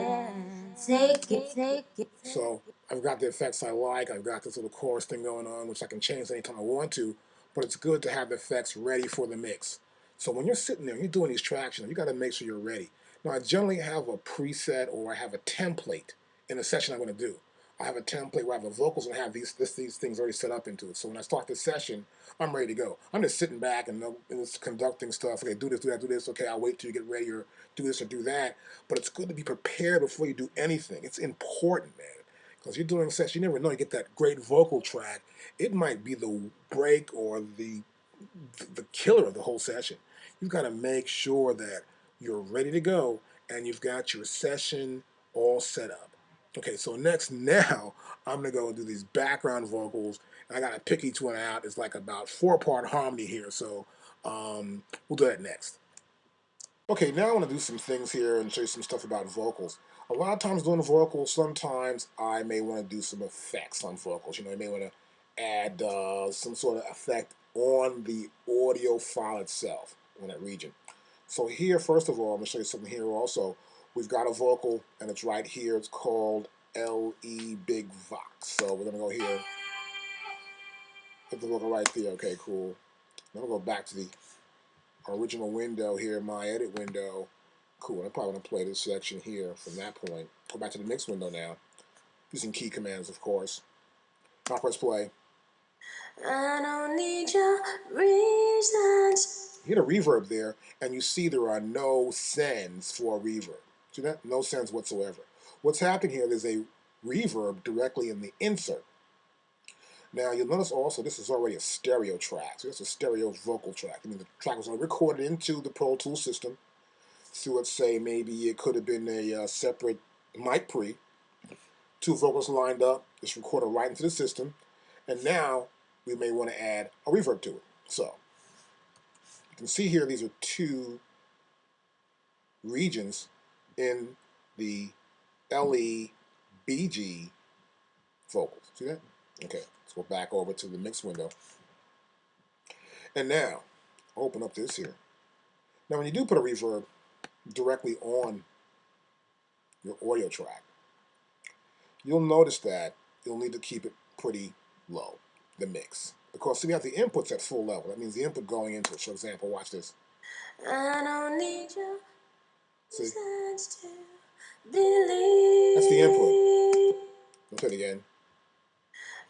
Take it, take it. So I've got the effects I like. I've got this little chorus thing going on, which I can change anytime I want to. But it's good to have the effects ready for the mix. So when you're sitting there and you're doing these tracks, you got to make sure you're ready. Now I generally have a preset or I have a template in the session I'm going to do. I have a template where I have the vocals and I have these things already set up into it. So when I start the session, I'm ready to go. I'm just sitting back and just conducting stuff. Okay, do this, do that, do this. Okay, I'll wait till you get ready or do this or do that. But it's good to be prepared before you do anything. It's important, man. Because you're doing sets, you never know. You get that great vocal track. It might be the break or the killer of the whole session. You've got to make sure that you're ready to go and you've got your session all set up. Okay, so next now I'm gonna go and do these background vocals. I gotta pick each one out. It's like about 4-part harmony here, so we'll do that next. Okay, now I want to do some things here and show you some stuff about vocals. A lot of times doing vocals, sometimes I may want to do some effects on vocals. I may want to add some sort of effect on the audio file itself, on that region. So here, first of all, I'm going to show you something here also. We've got a vocal, and it's right here. It's called LE Big Vox. So we're going to go here, put the vocal right there. Okay, cool. Then we'll go back to the original window here, my edit window. Cool, I'm probably going to play this section here from that point. Go back to the mix window now, using key commands, of course. Now press play. I don't need your reasons. You hear the reverb there, and you see there are no sends for a reverb. See that? No sends whatsoever. What's happening here, there's a reverb directly in the insert. Now, you'll notice also this is already a stereo track. So it's a stereo vocal track. I mean, the track was already recorded into the Pro Tools system. So let's say maybe it could have been a separate mic pre, 2 vocals lined up, it's recorded right into the system, and now we may want to add a reverb to it. So you can see here these are 2 regions in the LE BG vocals. See that? Okay, let's go back over to the mix window. And now, open up this here. Now when you do put a reverb directly on your audio track, you'll notice that you'll need to keep it pretty low, the mix. Because see, we have the inputs at full level. That means the input going into it. For example, watch this. I don't need your See? reasons to believe. That's the input. Let's play it again.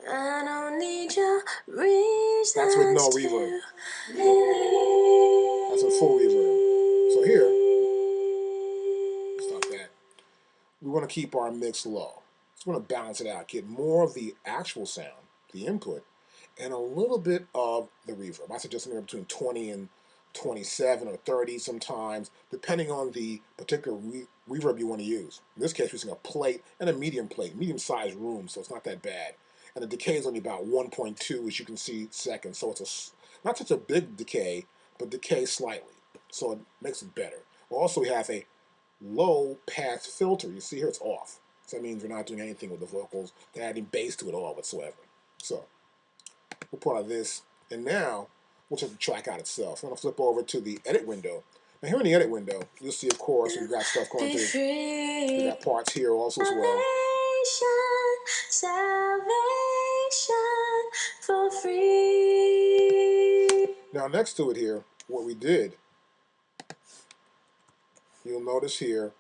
I don't need your reasons. That's with no reverb. To believe. That's with full reverb. So here, stop that. We want to keep our mix low. Just want to balance it out. Get more of the actual sound, the input, and a little bit of the reverb. I suggest somewhere between 20 and 27 or 30 sometimes, depending on the particular reverb you want to use. In this case, we're using a plate and a medium-sized room, so it's not that bad. And the decay is only about 1.2, as you can see, seconds. So it's not such a big decay, but decay slightly. So it makes it better. Also, we have a low pass filter. You see here, it's off. So that means we're not doing anything with the vocals, adding bass to it all whatsoever. So we'll pull out this, and now we'll check the track out itself. I'm going to flip over to the edit window. Now here in the edit window, you'll see, of course, we've got stuff going through. We've got parts here also as well. Salvation for free. Now next to it here, what we did, you'll notice here,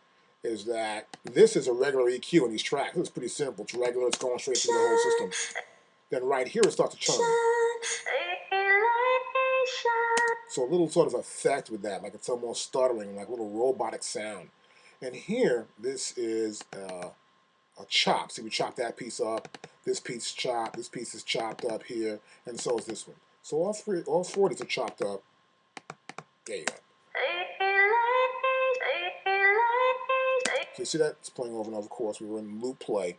is that this is a regular EQ in these tracks. This is pretty simple. It's regular. It's going straight through the whole system. Then right here, it starts to churn. So a little sort of effect with that, like it's almost stuttering, like a little robotic sound. And here, this is a chop. See, we chopped that piece up. This piece chopped. This piece is chopped up here, and so is this one. So all 4 of these are chopped up. There you go. So you see that? It's playing over and over. Of course, we were in loop play.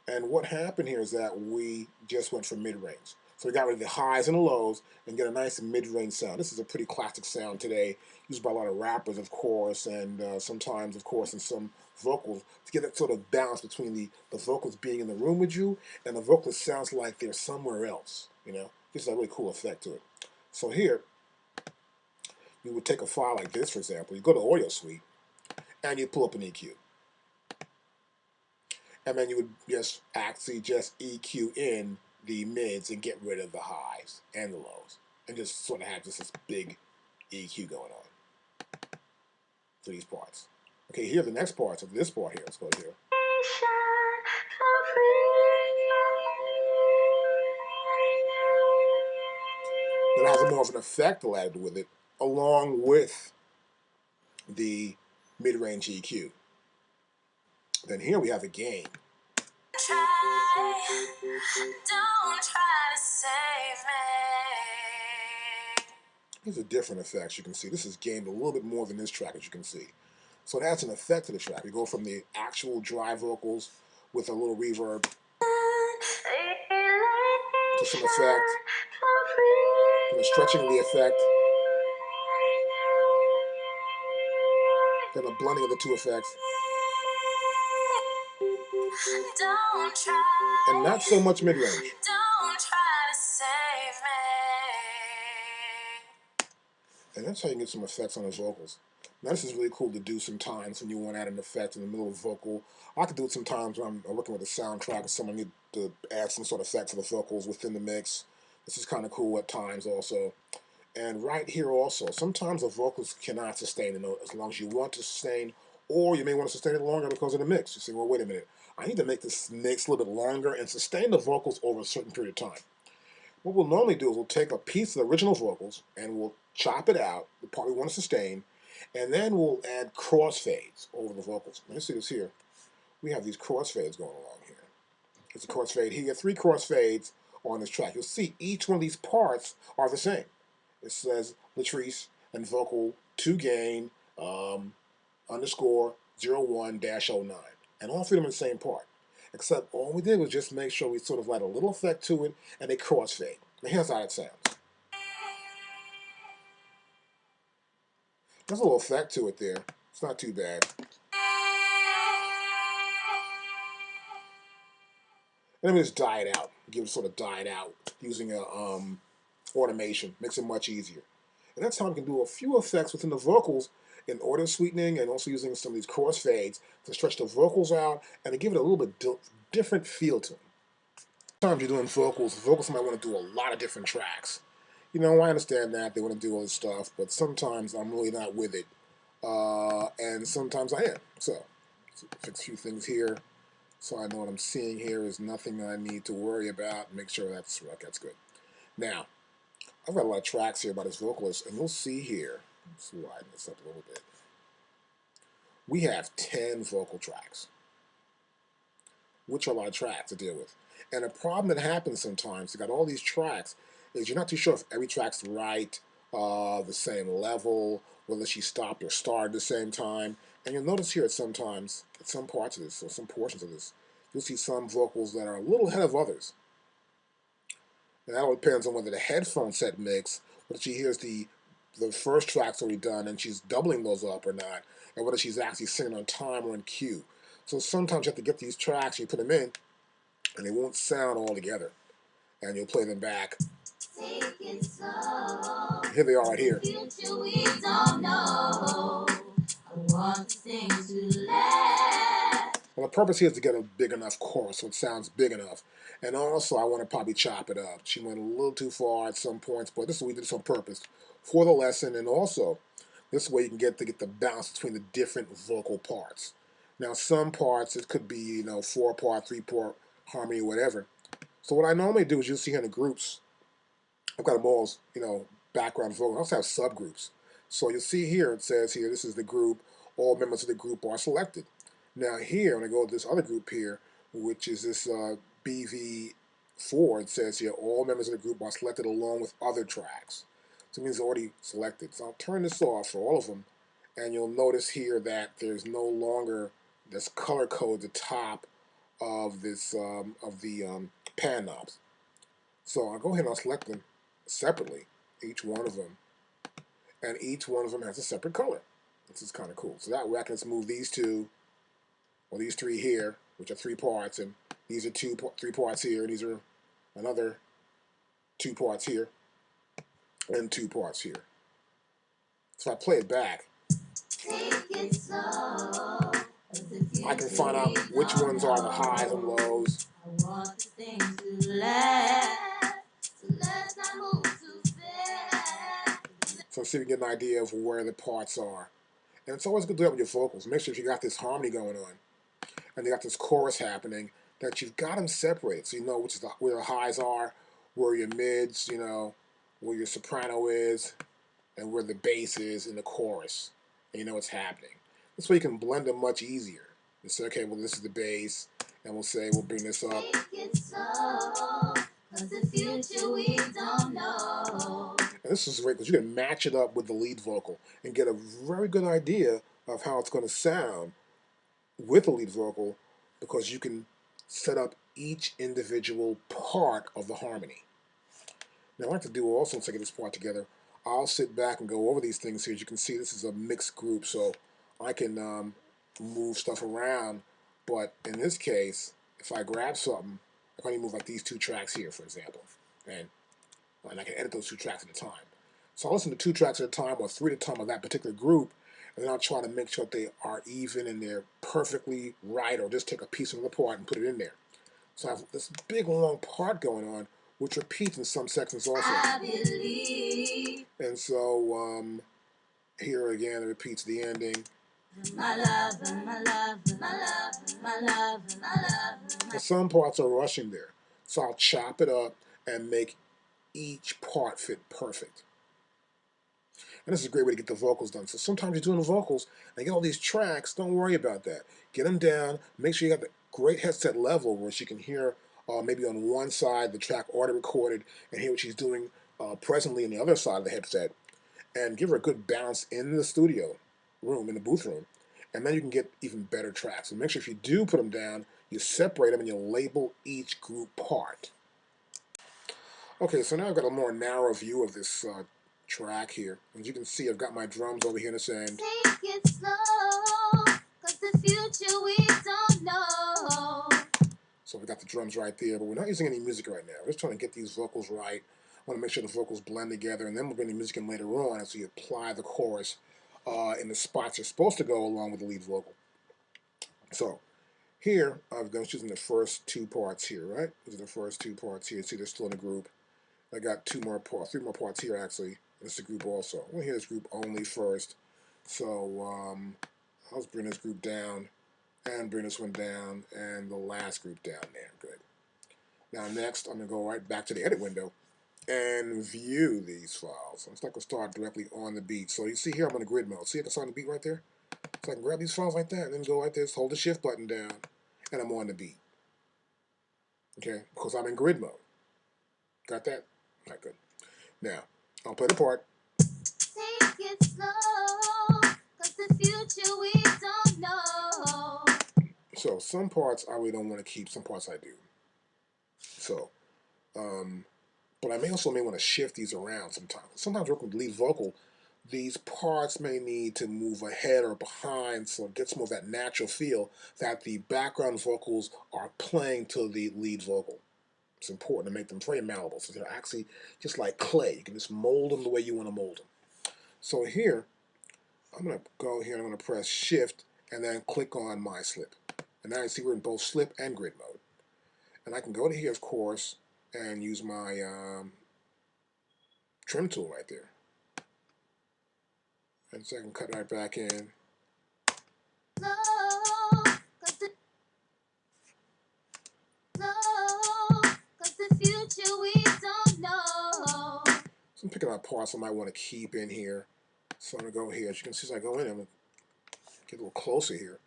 And what happened here is that we just went for mid-range. So we got rid of the highs and the lows and get a nice mid-range sound. This is a pretty classic sound today, used by a lot of rappers, of course, and sometimes, of course, in some vocals, to get that sort of balance between the vocals being in the room with you and the vocalist sounds like they're somewhere else, you know? Gives a really cool effect to it. So here, you would take a file like this, for example. You go to Audio Suite, and you pull up an EQ. And then you would just actually just EQ in the mids and get rid of the highs and the lows. And just sort of have just this big EQ going on for these parts. Okay, here are the next parts of this part here. Let's go here. Then it has more of an effect added with it, along with the mid-range EQ. Then here we have a gain. Don't try to save me. These are different effects you can see. This is gained a little bit more than this track, as you can see. So it adds an effect to the track. We go from the actual dry vocals with a little reverb to some effect, and the stretching of the effect, then a blending of the two effects. And not so much mid-range. Don't try to save me. And that's how you get some effects on the vocals. Now this is really cool to do sometimes when you want to add an effect in the middle of a vocal. I could do it sometimes when I'm working with a soundtrack and someone needs to add some sort of effect to the vocals within the mix. This is kind of cool at times also. And right here also, sometimes the vocals cannot sustain the note as long as you want to sustain, or you may want to sustain it longer because of the mix. You say, well, wait a minute, I need to make this mix a little bit longer and sustain the vocals over a certain period of time. What we'll normally do is we'll take a piece of the original vocals and we'll chop it out, the part we want to sustain, and then we'll add crossfades over the vocals. Now, you see this here. We have these crossfades going along here. There's a crossfade here, 3 crossfades on this track. You'll see each one of these parts are the same. It says Latrice and vocal 2 gain underscore 01-09. And all 3 of them are the same part. Except all we did was just make sure we sort of add a little effect to it and a crossfade. Now here's how it sounds. There's a little effect to it there. It's not too bad. And then we just die it out. Give it sort of die it out using a automation. Makes it much easier. And that's how we can do a few effects within the vocals in audio sweetening and also using some of these crossfades to stretch the vocals out and to give it a little bit different feel to them. Sometimes you're doing vocals might want to do a lot of different tracks. You know, I understand that they want to do all this stuff, but sometimes I'm really not with it. And sometimes I am. So, fix a few things here so I know what I'm seeing here is nothing I need to worry about. Make sure that's good. Now, I've got a lot of tracks here by this vocalist, and you'll see here, let's widen this up a little bit. We have 10 vocal tracks, which are a lot of tracks to deal with. And a problem that happens sometimes, you got all these tracks, is you're not too sure if every track's right, the same level, whether she stopped or started at the same time. And you'll notice here sometimes, at some parts of this, or some portions of this, you'll see some vocals that are a little ahead of others. And that all depends on whether the headphone set mix, whether she hears the first track's already done and she's doubling those up or not, and whether she's actually singing on time or in cue. So sometimes you have to get these tracks, you put them in, and they won't sound all together. And you'll play them back. Take it slow. Here they are right here. Future we don't know. I want this thing to last. Well, the purpose here is to get a big enough chorus so it sounds big enough. And also, I want to probably chop it up. She went a little too far at some points, but this is we did this on purpose for the lesson, and also this way you can get the balance between the different vocal parts. Now, some parts it could be 4-part, 3-part harmony, whatever. So what I normally do is you'll see here in the groups, I've got them all, background vocal. I also have subgroups. So you'll see here, it says here, this is the group, all members of the group are selected. Now here, when I go to this other group here, which is this BV4, it says here, all members of the group are selected along with other tracks. So it means it's already selected. So I'll turn this off for all of them, and you'll notice here that there's no longer this color code at the top of this of the pan knobs. So I'll go ahead and I'll select them separately, each one of them, and each one of them has a separate color. This is kind of cool. So that way I can just move these two, or these three here, which are 3 parts, and these are 3 parts here, and these are another 2 parts here, and 2 parts here. So if I play it back, take it slow, I can find out which ones are the highs and lows. I want this thing to last, so let's not move too fast. So see if we can get an idea of where the parts are. And it's always good to do that with your vocals. Make sure if you got this harmony going on, and you got this chorus happening, that you've got them separated, so you know where the highs are, where your mids, where your soprano is, and where the bass is in the chorus, and you know what's happening. This way you can blend them much easier. You say, okay, well this is the bass, and we'll bring this up. Take it slow, 'cause the future we don't know. And this is great because you can match it up with the lead vocal and get a very good idea of how it's going to sound with the lead vocal, because you can set up each individual part of the harmony. Now, I like to do also, once I get this part together, I'll sit back and go over these things here. As you can see, this is a mixed group, so I can move stuff around. But in this case, if I grab something, I can only move like these 2 tracks here, for example. And I can edit those 2 tracks at a time. So I'll listen to 2 tracks at a time, or 3 at a time of that particular group, and then I'll try to make sure that they are even and they're perfectly right, or just take a piece of them apart and put it in there. So I have this big long part going on, which repeats in some sections also. I believe. And so here again, it repeats the ending. My love, my love, my love, my love, my love. And some parts are rushing there, so I'll chop it up and make each part fit perfect. And this is a great way to get the vocals done. So sometimes you're doing the vocals and you get all these tracks, don't worry about that. Get them down, make sure you got the great headset level where she can hear maybe on one side the track already recorded and hear what she's doing presently in the other side of the headset, and give her a good bounce in the studio room, in the booth room. And then you can get even better tracks. And make sure if you do put them down, you separate them and you label each group part. Okay, so now I've got a more narrow view of this track here. As you can see, I've got my drums over here in this end. Take it slow, 'cause the future we don't know. So we got the drums right there, but we're not using any music right now. We're just trying to get these vocals right. I want to make sure the vocals blend together, and then we'll bring the music in later on as we apply the chorus in the spots you're supposed to go along with the lead vocal. So here, I've been choosing the first 2 parts here, right? These are the first 2 parts here. See, they're still in the group. I got 3 more parts here actually. This is the group also. I'm gonna hear this group only first. So I'll just bring this group down and bring this one down and the last group down there. Good. Now next, I'm gonna go right back to the edit window and view these files. So it's not gonna start directly on the beat. So you see here, I'm in the grid mode. See, I can start on the beat right there. So I can grab these files like that and then go like this, hold the shift button down, and I'm on the beat. Okay, because I'm in grid mode. Got that? All right, good. Now, I'll play the part. Take it slow, 'cause the future we don't know. So some parts I really don't want to keep, some parts I do. So, but I may want to shift these around sometimes. Sometimes working with lead vocal, these parts may need to move ahead or behind, so it gets more of that natural feel that the background vocals are playing to the lead vocal. It's important to make them very malleable, so they're actually just like clay. You can just mold them the way you want to mold them. So here, I'm going to go here and I'm going to press Shift and then click on My Slip. And now you see we're in both slip and grid mode. And I can go to here, of course, and use my trim tool right there. And so I can cut right back in. So I'm picking out parts I might want to keep in here. So I'm going to go here. As you can see, as I go in, I'm going to get a little closer here.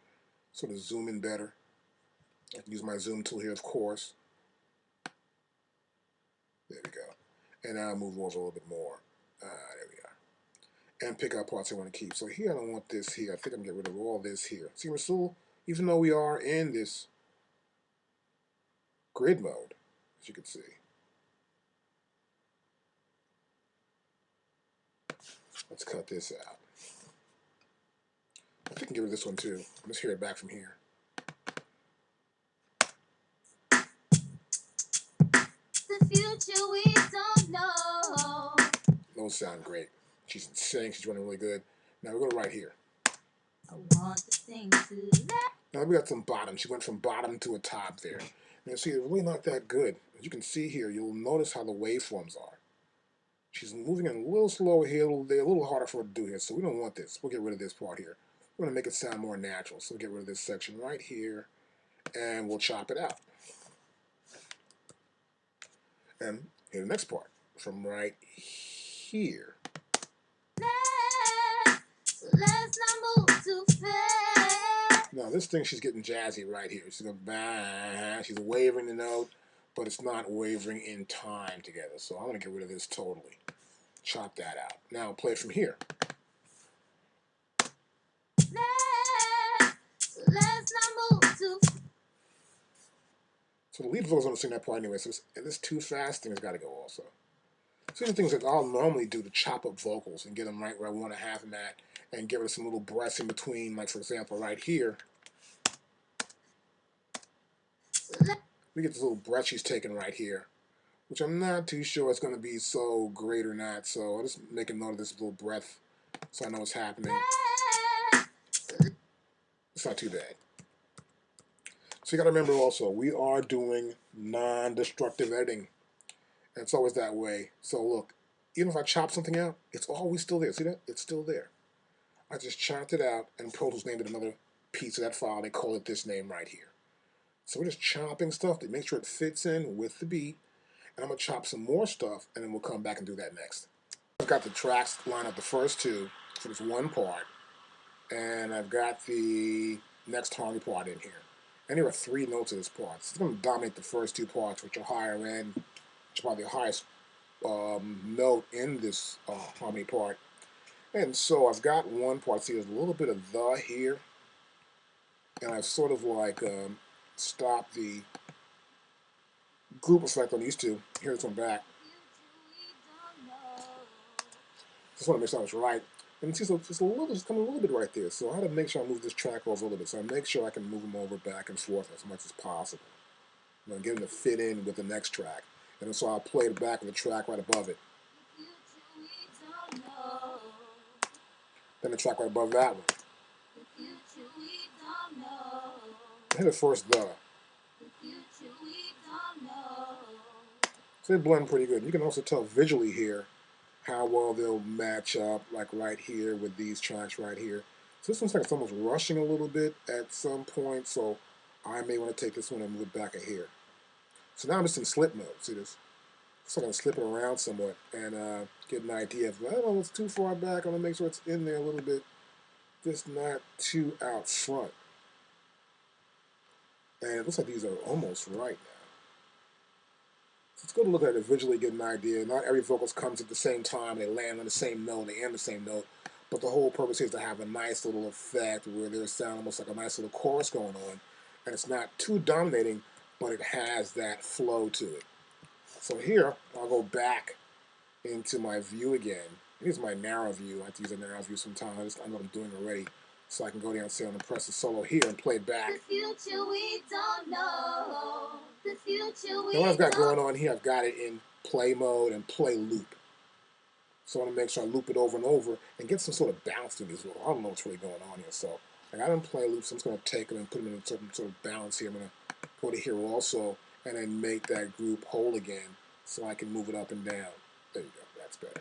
Sort of zoom in better. I can use my zoom tool here, of course. There we go. And now I'll move over a little bit more. There we are. And pick out parts I want to keep. So here I don't want this here. I think I'm going to get rid of all this here. See, we're still, even though we are in this grid mode, as you can see. Let's cut this out. I think I can get rid of this one too. Let's hear it back from here. The future we don't know. Those sound great. She's saying she's running really good. Now we're going to right here. I want to sing to that. Now we got some bottom. She went from bottom to a top there. And see, it's really not that good. As you can see here, you'll notice how the waveforms are. She's moving in a little slower here, a little harder for her to do here, so we don't want this. We'll get rid of this part here. We're going to make it sound more natural, so we'll get rid of this section right here, and we'll chop it out. And here's the next part, from right here. Let's not move too fast. Now this thing, she's getting jazzy right here. She's going she's wavering the note, but it's not wavering in time together, so I'm going to get rid of this totally. Chop that out. Now play it from here. Let's not move too fast. So the lead vocal's going to sing that part anyway, so this too fast thing has got to go also. So the things that I'll normally do to chop up vocals and get them right where I want to have them at, and give it some little breaths in between, like for example right here. We get this little breath she's taking right here, which I'm not too sure it's going to be so great or not, so I'll just make a note of this little breath so I know what's happening. It's not too bad. So you got to remember also, we are doing non-destructive editing. And it's always that way. So look, even if I chop something out, it's always still there. See that? It's still there. I just chopped it out, and Pro Tools named it another piece of that file. They call it this name right here. So we're just chopping stuff to make sure it fits in with the beat. And I'm going to chop some more stuff, and then we'll come back and do that next. I've got the tracks lined up, the first two, for this one part. And I've got the next harmony part in here. And there are 3 notes of this part. So it's going to dominate the first 2 parts, which are higher end, which is probably the highest note in this harmony part. And so I've got one part, see there's a little bit of the here, and I've sort of like stopped the group effect on these two. Here's this one back. Just want to make sure I was right. And see, so it's a little, just coming a little bit right there. So I had to make sure I move this track over a little bit. So I make sure I can move them over back and forth as much as possible. I'm going to get them to fit in with the next track. And so I'll play the back of the track right above it. Then the track right above that one. Hit it first, the. So they blend pretty good. You can also tell visually here how well they'll match up, like right here with these tracks right here. So this one's like it's almost rushing a little bit at some point, so I may want to take this one and move it back in here. So now I'm just in slip mode. See this? So I'm going to slip it around somewhat and get an idea of, I don't know, it's too far back. I'm going to make sure it's in there a little bit, just not too out front. And it looks like these are almost right now. So it's good to look at it visually, get an idea. Not every vocals comes at the same time. They land on the same note, they end the same note. But the whole purpose is to have a nice little effect where there's sound almost like a nice little chorus going on. And it's not too dominating, but it has that flow to it. So here, I'll go back into my view again. Here's my narrow view. I have to use a narrow view sometimes. I know what I'm doing already. So I can go down and say I'm going to press the solo here and play it back. The future we don't know. The future we Now what I've got going on here, I've got it in play mode and play loop. So I want to make sure I loop it over and over and get some sort of bounce to these little. I don't know what's really going on here. So I got them play loops. So I'm just going to take them and put them in some sort of balance here. I'm going to go to here also and then make that group whole again so I can move it up and down. There you go. That's better.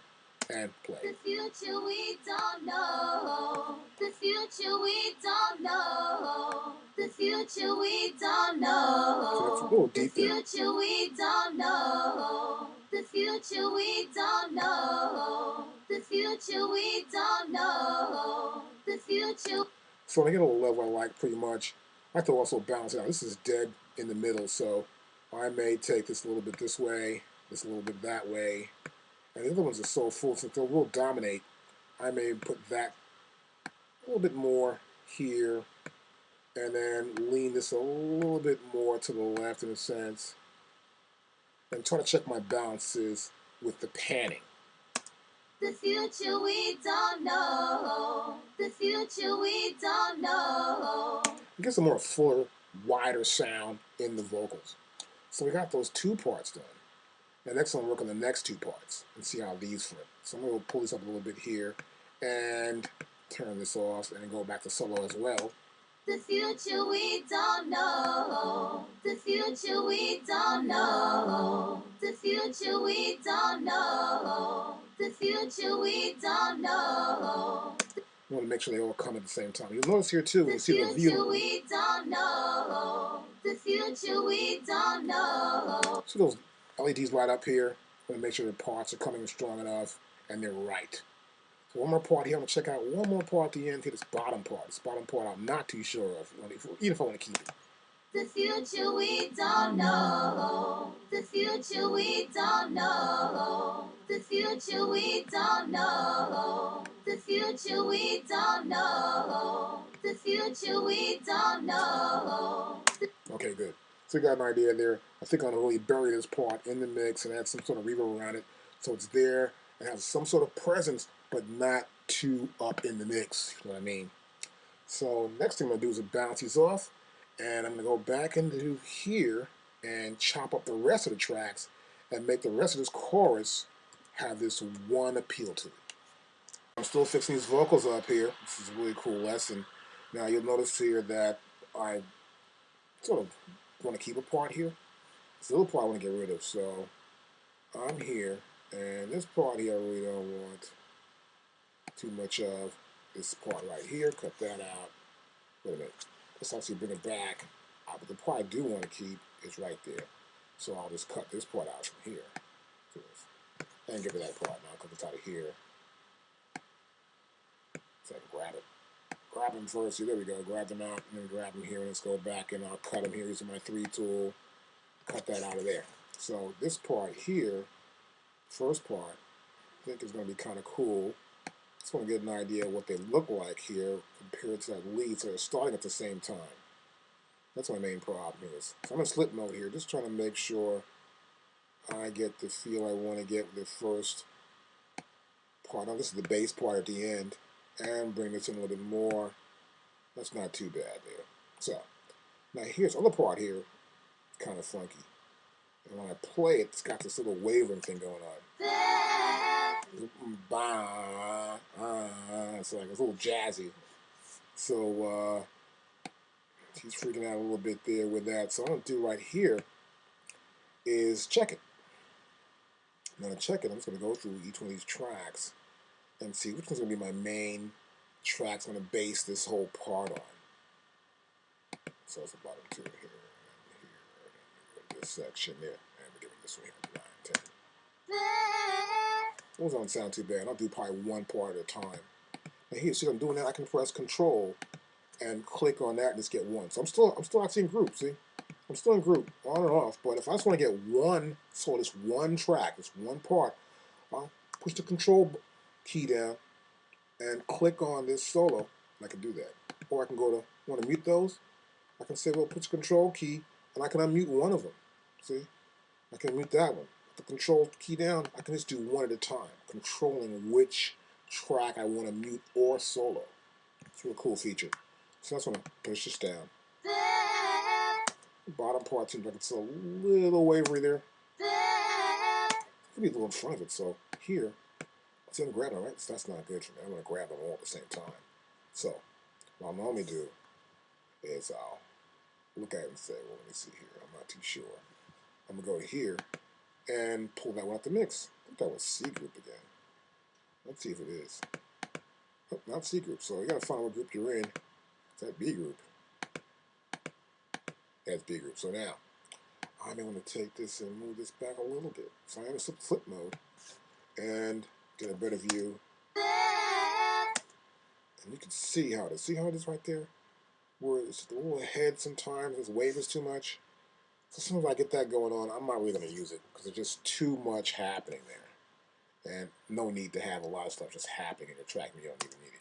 And play. The future we don't know. The future we don't know. The future we don't know. So that's a little deep The there. future we don't know. The future we don't know. The future we don't know. The future. So when I get a little level I like pretty much, I have to also balance it out. This is dead in the middle, so I may take this a little bit this way, this a little bit that way. And the other ones are so full, so they will dominate. I may put that a little bit more here, and then lean this a little bit more to the left in a sense. and try to check my balances with the panning. The future we don't know. The future we don't know. It gets a more fuller, wider sound in the vocals. So we got those two parts done. Now next I'm going to work on the next two parts and see how these flip. So I'm going to pull this up a little bit here and turn this off and then go back to solo as well. The future we don't know. The future we don't know. The future we don't know. The future we don't know. You want to make sure they all come at the same time. You'll notice here too, when you see the The view. future we don't know. The future we don't know. See those LEDs light up here? I'm going to make sure the parts are coming strong enough and they're right. So one more part here. I'm going to check out one more part at the end here, this bottom part. This bottom part I'm not too sure of, even if I want to keep it. The future we don't know. The future we don't know. The future we don't know. The future we don't know. The future we don't know. Okay, good. So you got an idea there. I think I'm going to really bury this part in the mix and add some sort of reverb around it so it's there and has some sort of presence, but not too up in the mix. You know what I mean? So next thing I'm going to do is bounce these off, and I'm going to go back into here and chop up the rest of the tracks and make the rest of this chorus have this one appeal to it. I'm still fixing these vocals up here. This is a really cool lesson. Now you'll notice here that I sort of want to keep a part here. This little part I want to get rid of, so I'm here, and this part here I really don't want too much of. This part right here, cut that out. Wait a minute. Let's actually bring it back. But the part I do want to keep is right there. So I'll just cut this part out from here. And get rid of that part now because it's out of here. So I can grab it. Grab them first. See, there we go. Grab them out and then grab them here. And let's go back and I'll cut them here using my 3 tool. Cut that out of there. So this part here, first part, I think is going to be kind of cool. Just want to get an idea of what they look like here compared to that lead. So they're starting at the same time. That's my main problem is. So I'm in slip mode here, just trying to make sure I get the feel I want to get with the first part. Now this is the bass part at the end, and bring this in a little bit more. That's not too bad there. So now here's the other part here, kind of funky. And when I play it, it's got this little wavering thing going on. It's like it's a little jazzy. So he's freaking out a little bit there with that. So what I'm going to do right here is check it. Now to check it, I'm just going to go through each one of these tracks and see which one's going to be my main tracks I'm going to base this whole part on. So it's the bottom 2 here, and here, this section there, and we're giving this one here 9, 10. Those don't sound too bad. I'll do probably one part at a time. Now here, see I'm doing that, I can press Control and click on that and just get one. So I'm still actually in group, see? I'm still in group, on and off, but if I just want to get one, so this one track, this one part, I'll push the Control key down and click on this solo, and I can do that. Or I can go to, want to mute those? I can say, well, push the Control key, and I can unmute one of them, see? I can mute that one. With the Control key down, I can just do one at a time, controlling which track I want to mute or solo. It's a real cool feature. So that's when I push this down. The bottom part seems like it's a little wavery there. Could be a little in front of it, so here, see I'm grabbing, right? So that's not good for me. I'm going to grab them all at the same time. So what I'll normally do is I'll look at it and say, well, let me see here. I'm not too sure. I'm going to go here and pull that one out the mix. I think that was C group again. Let's see if it is. Oh, not C group, so you got to find what group you're in. Is that B group? That's B group. So now, I'm going to take this and move this back a little bit. So I'm in flip mode and get a better view. And you can see how it is. See how it is right there? Where it's a little ahead sometimes, this wave is too much. So as soon as I get that going on, I'm not really going to use it because there's just too much happening there. And no need to have a lot of stuff just happening in your track when you don't even need it.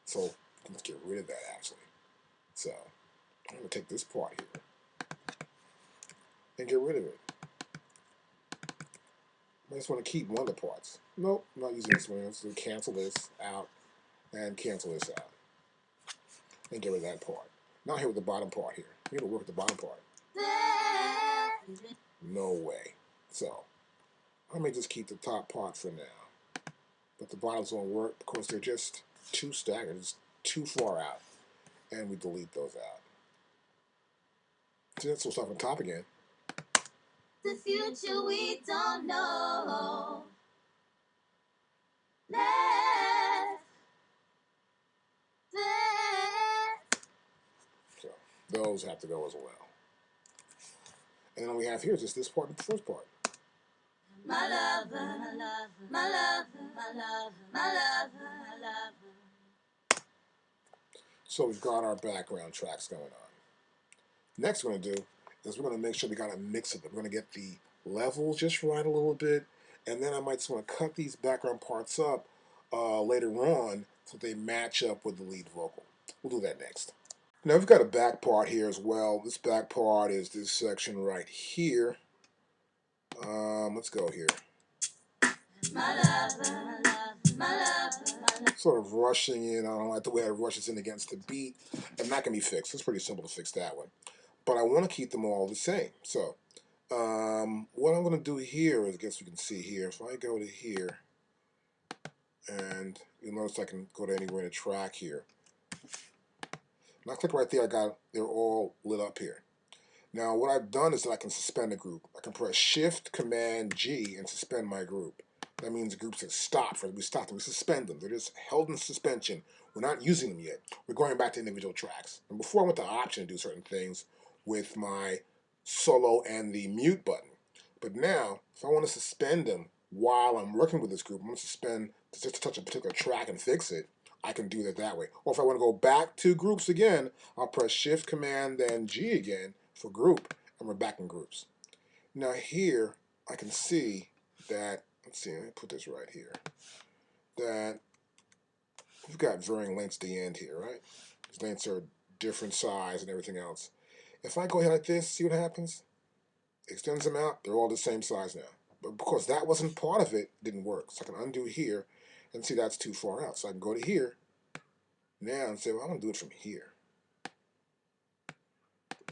So let's get rid of that actually. So I'm going to take this part here. and get rid of it. I just want to keep one of the parts. Nope, I'm not using this one. So cancel this out and cancel this out. And get rid of that part. Now here with the bottom part here. We're going to work with the bottom part. No way. So, I may just keep the top part for now. But the bottoms won't work because they're just too staggered. It's too far out. And we delete those out. So let's start from the top again. The future we don't know. Let's So those have to go as well. And then all we have here is just this part, the first part. My lover, my lover, my lover, my lover, my lover, my lover. So we've got our background tracks going on. Next we're going to do is we're going to make sure we got a mix of it. We're going to get the levels just right a little bit, and then I might just want to cut these background parts up later on so they match up with the lead vocal. We'll do that next. Now we've got a back part here as well. This back part is this section right here. Let's go here. My lover, my lover, my lover, my lover. Sort of rushing in. I don't like the way it rushes in against the beat, and that can be fixed. It's pretty simple to fix that one. But I want to keep them all the same. So what I'm going to do here is, I guess you can see here, if I go to here, and you'll notice I can go to anywhere in the track here. When I click right there, they're all lit up here. Now what I've done is that I can suspend a group. I can press Shift Command G and suspend my group. That means the groups have stopped. We stop them. We suspend them. They're just held in suspension. We're not using them yet. We're going back to individual tracks. And before I went to option to do certain things with my solo and the mute button. But now, if I want to suspend them while I'm working with this group, I'm going to suspend just to touch a particular track and fix it. I can do that way. Or if I want to go back to groups again, I'll press Shift Command then G again for group, and we're back in groups. Now here, I can see that, let's see, let me put this right here, that we've got varying lengths at the end here, right? These lengths are different size and everything else. If I go ahead like this, see what happens? Extends them out, they're all the same size now. But because that wasn't part of it, it didn't work. So I can undo here and see that's too far out. So I can go to here now and say, well, I'm going to do it from here.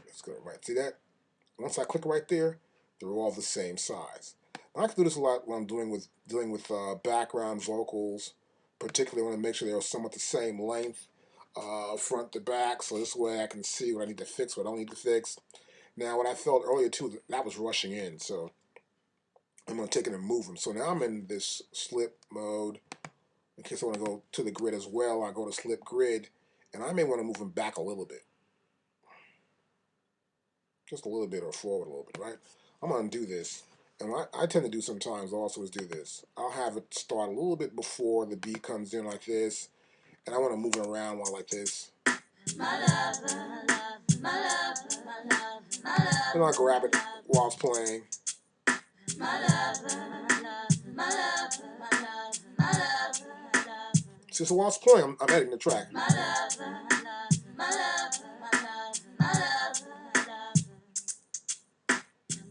Let's go right. See that? Once I click right there, they're all the same size. Now, I can do this a lot when I'm dealing with background vocals, particularly when I make sure they're somewhat the same length, front to back, so this way I can see what I need to fix, what I don't need to fix. Now, what I felt earlier too, that was rushing in, so I'm going to take it and move them. So now I'm in this slip mode. In case I want to go to the grid as well, I go to slip grid, and I may want to move them back a little bit. Just a little bit or forward a little bit, right? I'm going to do this. And what I tend to do sometimes also is do this. I'll have it start a little bit before the beat comes in like this, and I want to move it around while like this. My lover, my lover, my lover, my lover, my lover. And I'll grab it while it's playing. My lover, my lover, my lover, my lover, my lover, my lover. So while it's playing, I'm editing the track. My lover, my lover, my lover, my lover, my lover, my lover.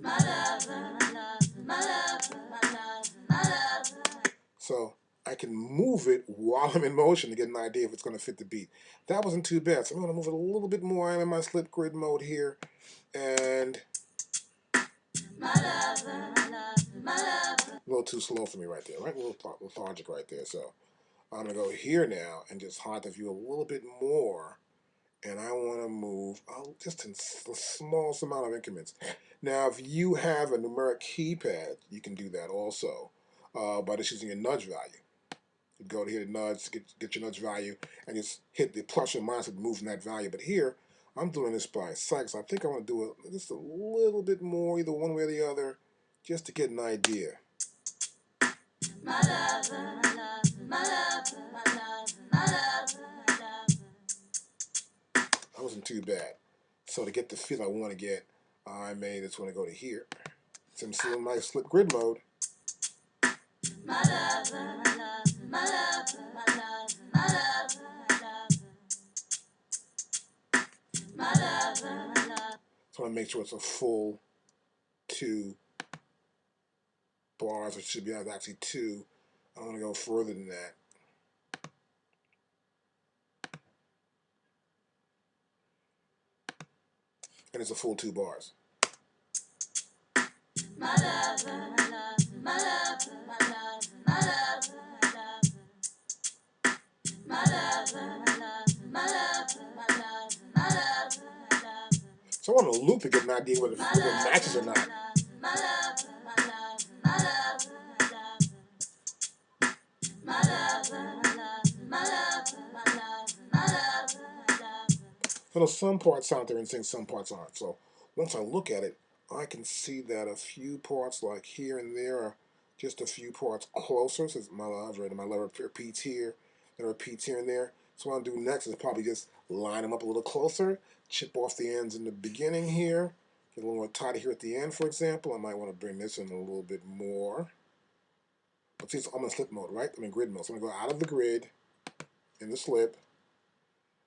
My lover, my lover, my lover, my lover, my lover. So I can move it while I'm in motion to get an idea if it's going to fit the beat. That wasn't too bad. So I'm going to move it a little bit more. I'm in my slip grid mode here. And my lover, my lover, my lover. A little too slow for me right there, right? A little lethargic right there. So I'm going to go here now and just hide the view a little bit more. And I want to move just in the smallest amount of increments. Now, if you have a numeric keypad, you can do that also by just using a nudge value. You go to here to nudge, get your nudge value, and just hit the plus or minus of moving that value. But here, I'm doing this by sight, so I think I want to do it just a little bit more, either one way or the other, just to get an idea. My lover, my lover, my lover, my lover, my lover, my lover. That wasn't too bad. So to get the feel I want to get, I may just want to go to here. So I'm still in my slip grid mode. My lover, my lover, my lover, my lover, my lover, my lover. My lover, my lover. So I want to make sure it's a full 2 bars, which should be actually 2. I want to go further than that. And it's a full 2 bars. My lover, my lover, my lover, my lover, my lover, my lover, my lover, my lover, my lover, my lover, my lover. So I want to loop to get an idea whether it matches or not. My lover, my lover, my lover, my lover, my lover, my lover, my lover, my lover, my lover. So some parts sound there in sync, some parts aren't. So once I look at it, I can see that a few parts, like here and there, are just a few parts closer. So my love, right? My love repeats here, and repeats here and there. So what I'll do next is probably just line them up a little closer, chip off the ends in the beginning here, get a little more tighter here at the end, for example. I might want to bring this in a little bit more. But see, I'm in slip mode, right? I'm in grid mode. So I'm going to go out of the grid, in the slip.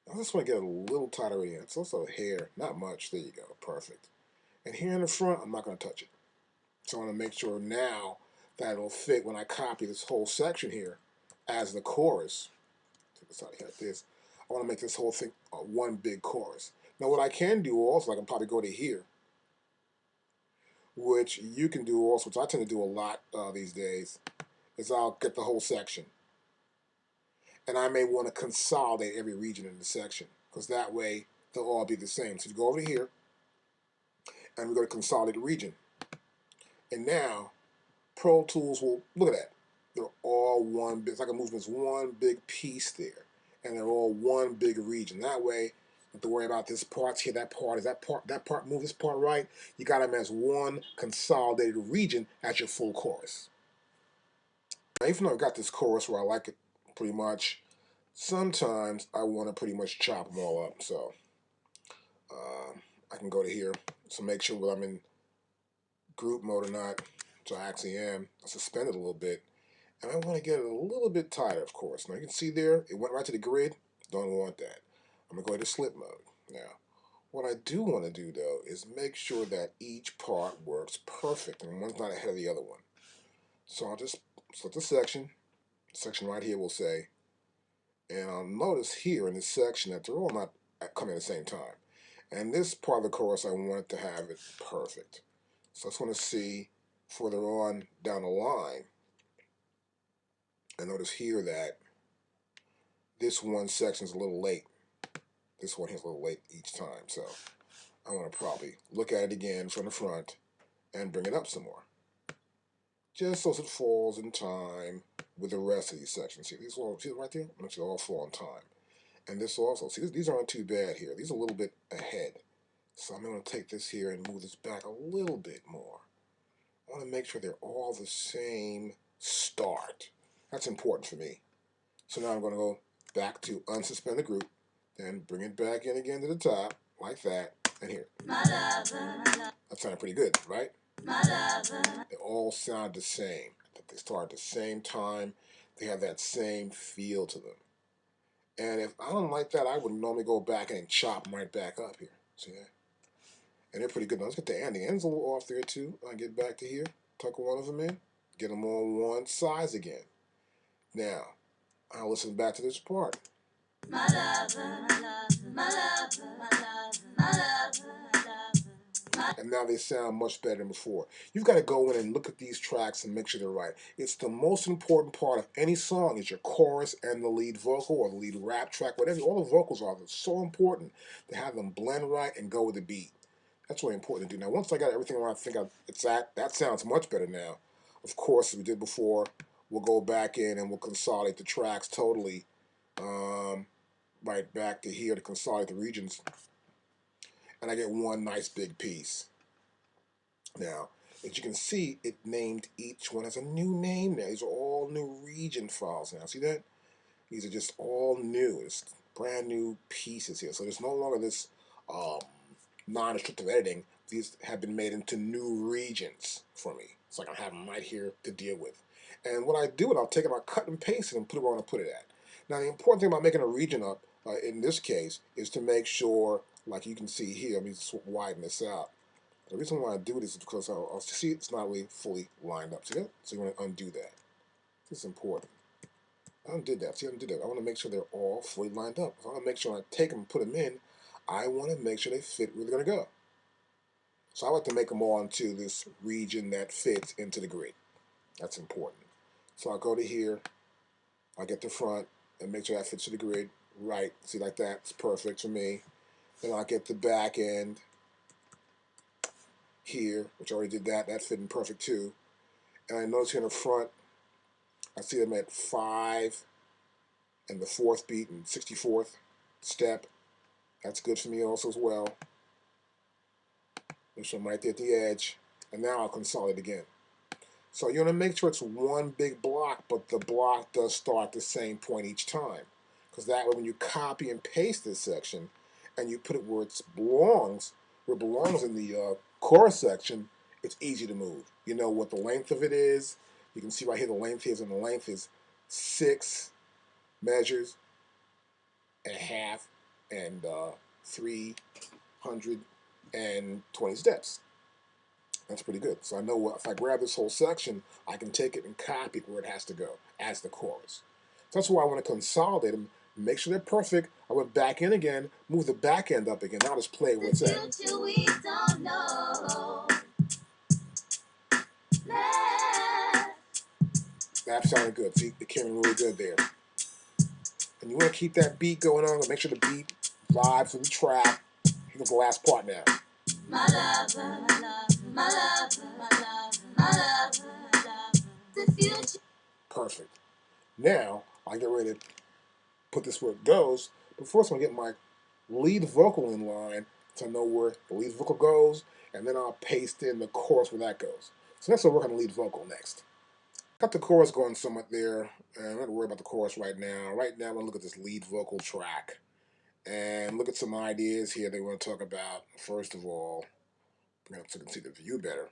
I just want to get a little tighter at the end. It's also hair, not much. There you go, perfect. And here in the front, I'm not going to touch it. So I want to make sure now that it'll fit when I copy this whole section here as the chorus. Take this out here like this. I want to make this whole thing one big chorus. Now what I can do also, I can probably go to here, which you can do also, which I tend to do a lot these days, is I'll get the whole section. And I may want to consolidate every region in the section, because that way they'll all be the same. So you go over here, and we go to consolidate region. And now Pro Tools will, look at that. They're all one, it's like a movement's one big piece there. And they're all one big region. That way, you don't have to worry about this part here, that part, is that part move this part right? You got them as one consolidated region as your full chorus. Now, even though I've got this chorus where I like it pretty much, sometimes I want to pretty much chop them all up. So I can go to here, so make sure that I'm in group mode or not, which I actually am. I suspend it a little bit, and I want to get it a little bit tighter, of course. Now you can see there, it went right to the grid. Don't want that. I'm going to go to slip mode. Now, what I do want to do, though, is make sure that each part works perfect, and one's not ahead of the other one. So I'll just select the section right here will say, and I'll notice here in this section that they're all not coming at the same time. And this part of the chorus, I want to have it perfect. So I just want to see further on down the line, I notice here that this one section is a little late. This one here is a little late each time. So I want to probably look at it again from the front and bring it up some more. Just so it falls in time with the rest of these sections. See, these all, see right there? It should all fall in time. And this also, see, these aren't too bad here. These are a little bit ahead. So I'm going to take this here and move this back a little bit more. I want to make sure they're all the same start. That's important for me. So now I'm going to go back to unsuspend the group, then bring it back in again to the top, like that, and here. That sounded pretty good, right? They all sound the same. They start at the same time. They have that same feel to them. And if I don't like that, I would normally go back and chop them right back up here. See that? And they're pretty good. Now let's get the end. The end's a little off there too. I get back to here, tuck one of them in, get them on one size again. Now, I'll listen back to this part. My lover, my lover, my lover, my lover, my lover, my lover. And now they sound much better than before. You've got to go in and look at these tracks and make sure they're right. It's the most important part of any song is your chorus and the lead vocal or the lead rap track, whatever. All the vocals are. It's so important to have them blend right and go with the beat. That's really important to do. Now, once I got everything where I think it's at, that sounds much better now. Of course, as we did before, we'll go back in and we'll consolidate the tracks totally right back to here to consolidate the regions. And I get one nice big piece. Now, as you can see, it named each one as a new name now. These are all new region files now. See that? These are just all new. It's brand new pieces here. So there's no longer this non-restrictive editing. These have been made into new regions for me. So I can have them right here to deal with. And what I do is I'll take it, I'll cut and paste it and put it where I want to put it at. Now the important thing about making a region up, in this case, is to make sure, like you can see here, let me just widen this out. The reason why I do this is because I'll see it's not really fully lined up. See that? So you want to undo that. This is important. I undid that. See, I undid that. I want to make sure they're all fully lined up. So I want to make sure when I take them and put them in, I want to make sure they fit where they're going to go. So I like to make them all into this region that fits into the grid. That's important. So I'll go to here, I'll get the front and make sure that fits to the grid right. See, like that, it's perfect for me. Then I'll get the back end here, which I already did that. That fit in perfect too. And I notice here in the front, I see them at 5 and the 4th beat and 64th step. That's good for me also as well. There's some right there at the edge. And now I'll consolidate again. So you want to make sure it's one big block, but the block does start the same point each time. Because that way when you copy and paste this section and you put it where it belongs in the core section, it's easy to move. You know what the length of it is. You can see right here the length is, and the length is 6 measures and a half and 320 steps. That's pretty good. So I know if I grab this whole section, I can take it and copy it where it has to go as the chorus. So that's why I want to consolidate them, make sure they're perfect. I went back in again, move the back end up again. Now I'll just play where it's at. Future we don't know. That sounded good. See, it came in really good there. And you want to keep that beat going on, and make sure the beat vibes with the track. Here's the last part now. My lover, my lover, my lover, my lover, my lover, my lover. The future. Perfect. Now I get ready to put this where it goes. But first, I'm gonna get my lead vocal in line so I know where the lead vocal goes, and then I'll paste in the chorus where that goes. So next, I'll work on the lead vocal next. Got the chorus going somewhat there, and I'm not worried about the chorus right now. Right now, I'm gonna look at this lead vocal track and look at some ideas here they want to talk about. First of all, bring it up so you can see the view better.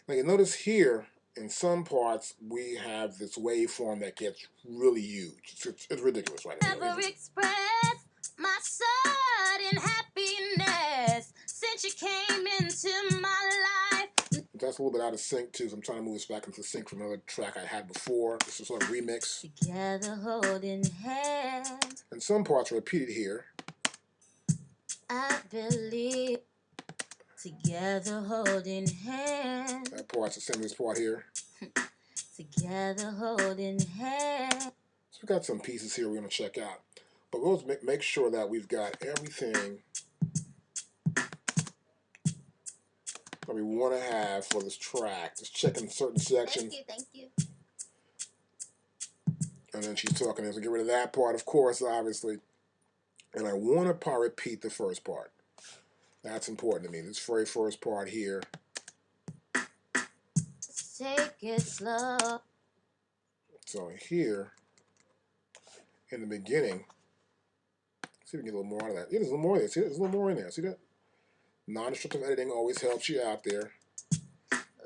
Now you notice here, in some parts, we have this waveform that gets really huge. It's ridiculous right now. Never express my sudden happiness since you came into my life. That's a little bit out of sync too, so I'm trying to move this back into sync from another track I had before. This is sort of remix. Together holding hands. And some parts are repeated here. I believe. Together holding hands. That part's the same as this part here. Together holding hands. So we've got some pieces here we're going to check out. But we'll make sure that we've got everything that we want to have for this track. Just checking certain sections. Thank you. And then she's talking, so get rid of that part, of course, obviously. And I want to probably repeat the first part. That's important to me. This very first part here. Take it slow. So here, in the beginning, see if we can get a little more out of that. Yeah, there's a little more there. See, there's a little more in there. See that? Non-destructive editing always helps you out there.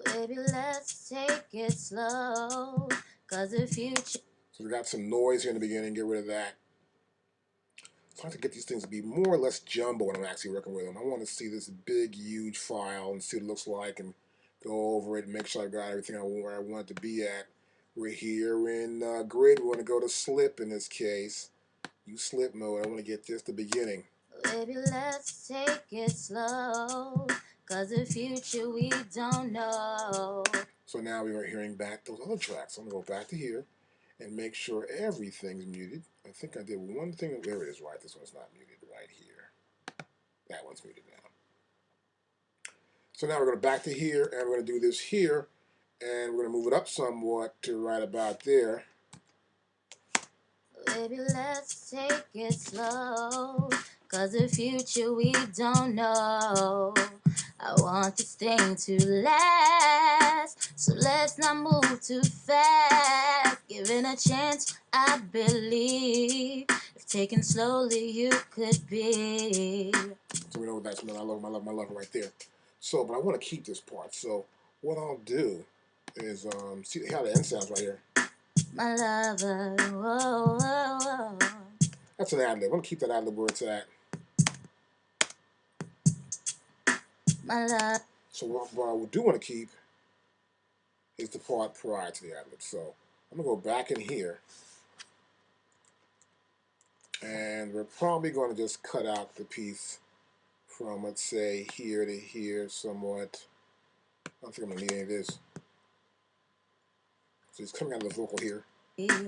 Baby, let's take it slow, cause the future. So we got some noise here in the beginning. Get rid of that. I like to get these things to be more or less jumbo when I'm actually working with them. I want to see this big, huge file and see what it looks like and go over it and make sure I got everything where I want it to be at. We're here in grid. We want to go to slip in this case. Use slip mode. I want to get this to beginning. Baby, let's take it slow, cause the future we don't know. So now we are hearing back those other tracks. I'm going to go back to here and make sure everything's muted. I think I did one thing. There it is, right. This one's not muted right here. That one's muted now. So now we're going to back to here, and we're going to do this here, and we're going to move it up somewhat to right about there. Baby, let's take it slow, cause the future we don't know. I want this thing to last, so let's not move too fast. Given a chance, I believe if taken slowly, you could be. So we know that's my love right there. So, but I want to keep this part. So what I'll do is see how the end sounds right here. My lover, whoa, whoa, whoa. That's an ad lib. I'm gonna keep that ad lib where it's at. My love. So what I do want to keep is the part prior to the ad lib. So I'm going to go back in here, and we're probably going to just cut out the piece from, let's say, here to here somewhat. I don't think I'm going to need any of this. So it's coming out of the vocal here. Yeah.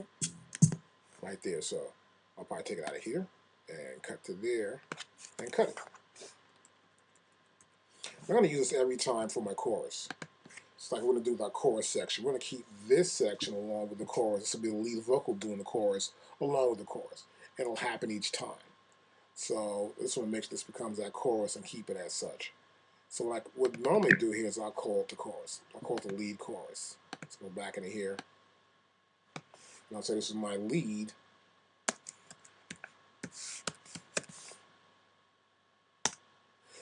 Right there. So I'll probably take it out of here and cut to there and cut it. I'm going to use this every time for my chorus. It's like we're going to do with our chorus section. We're going to keep this section along with the chorus. This will be the lead vocal doing the chorus along with the chorus. It'll happen each time. So this one makes this becomes that chorus and keep it as such. So like what I normally do here is I'll call it the chorus. I'll call it the lead chorus. Let's go back into here. And I'll say this is my lead.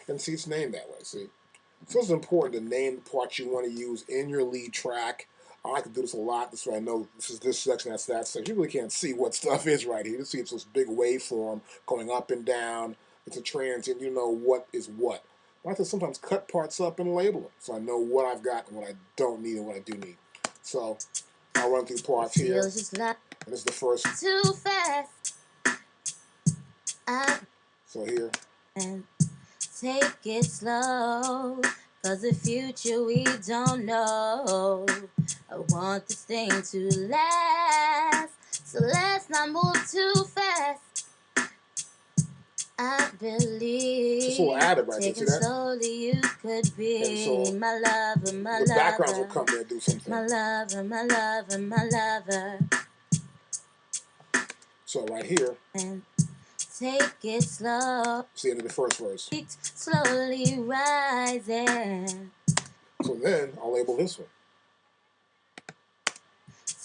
And see, it's named that way, see? So it's important to name the parts you want to use in your lead track. I like to do this a lot. This way I know this is this section, that's that section. You really can't see what stuff is right here. You see it's this big waveform going up and down. It's a transient. You know what is what. I like to sometimes cut parts up and label them so I know what I've got and what I don't need and what I do need. So I'll run through parts here. And this is the first. Too fast. So here. And take it slow, cause the future we don't know. I want this thing to last, so let's not move too fast. I believe just a little added right there, see that? Slowly you could be so my lover, my lover. The backgrounds will come there and do something. My lover, my lover, my lover. So right here. And take it slow. It's the end of the first verse. Slowly rising. So then I'll label this one.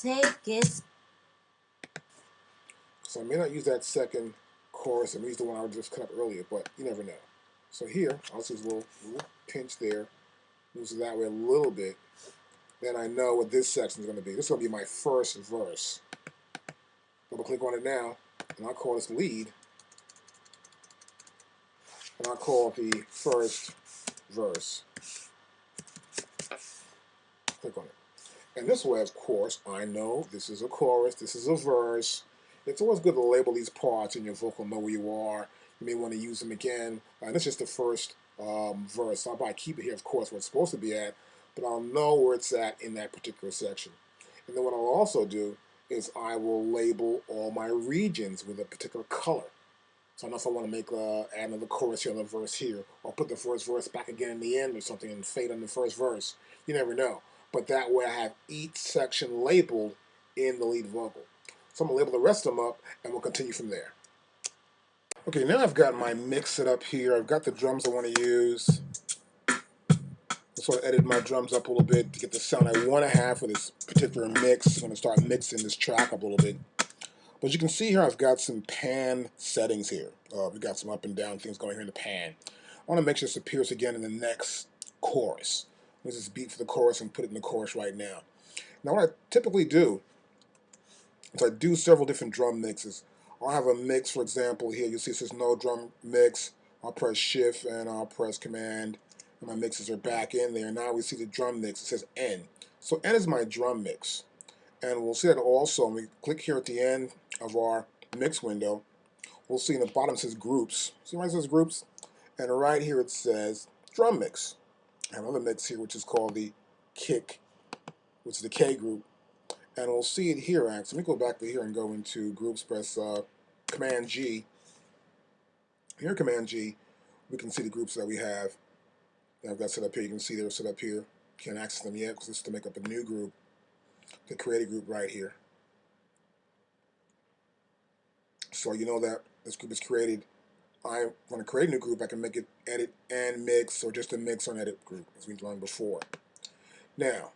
Take it. So I may not use that second chorus. I may use the one I just cut up earlier, but you never know. So here, I'll just use a little pinch there. Use it that way a little bit. Then I know what this section is going to be. This is going to be my first verse. Double click on it now, and I'll call this lead. And I'll call it the first verse. Click on it. And this way, of course, I know this is a chorus, this is a verse. It's always good to label these parts in your vocal, know where you are. You may want to use them again. This is just the first verse. I'll probably keep it here, of course, where it's supposed to be at, but I'll know where it's at in that particular section. And then what I'll also do is I will label all my regions with a particular color. So I know if I want to make add another chorus here, another verse here, or put the first verse back again in the end or something and fade on the first verse. You never know. But that way I have each section labeled in the lead vocal. So I'm going to label the rest of them up, and we'll continue from there. Okay, now I've got my mix set up here. I've got the drums I want to use. I sort of edit my drums up a little bit to get the sound I want to have for this particular mix. I'm going to start mixing this track up a little bit. But you can see here I've got some pan settings here. We've got some up and down things going here in the pan. I want to make sure this appears again in the next chorus. Let's just beat for the chorus and put it in the chorus right now. Now what I typically do is I do several different drum mixes. I'll have a mix, for example, here you see it says no drum mix. I'll press shift and I'll press command and my mixes are back in there. Now we see the drum mix. It says N. So N is my drum mix. And we'll see that also when we click here at the end of our mix window. We'll see in the bottom it says groups. See where it says groups? And right here it says drum mix. I have another mix here which is called the kick, which is the K group. And we'll see it here actually. Let me go back to here and go into groups, press Command G. Here Command G, we can see the groups that we have. That I've got set up here. You can see they're set up here. Can't access them yet because this is to make up a new group. To create a group right here. So you know that this group is created. I want to create a new group. I can make it edit and mix, or just a mix or an edit group, as we've learned before. Now,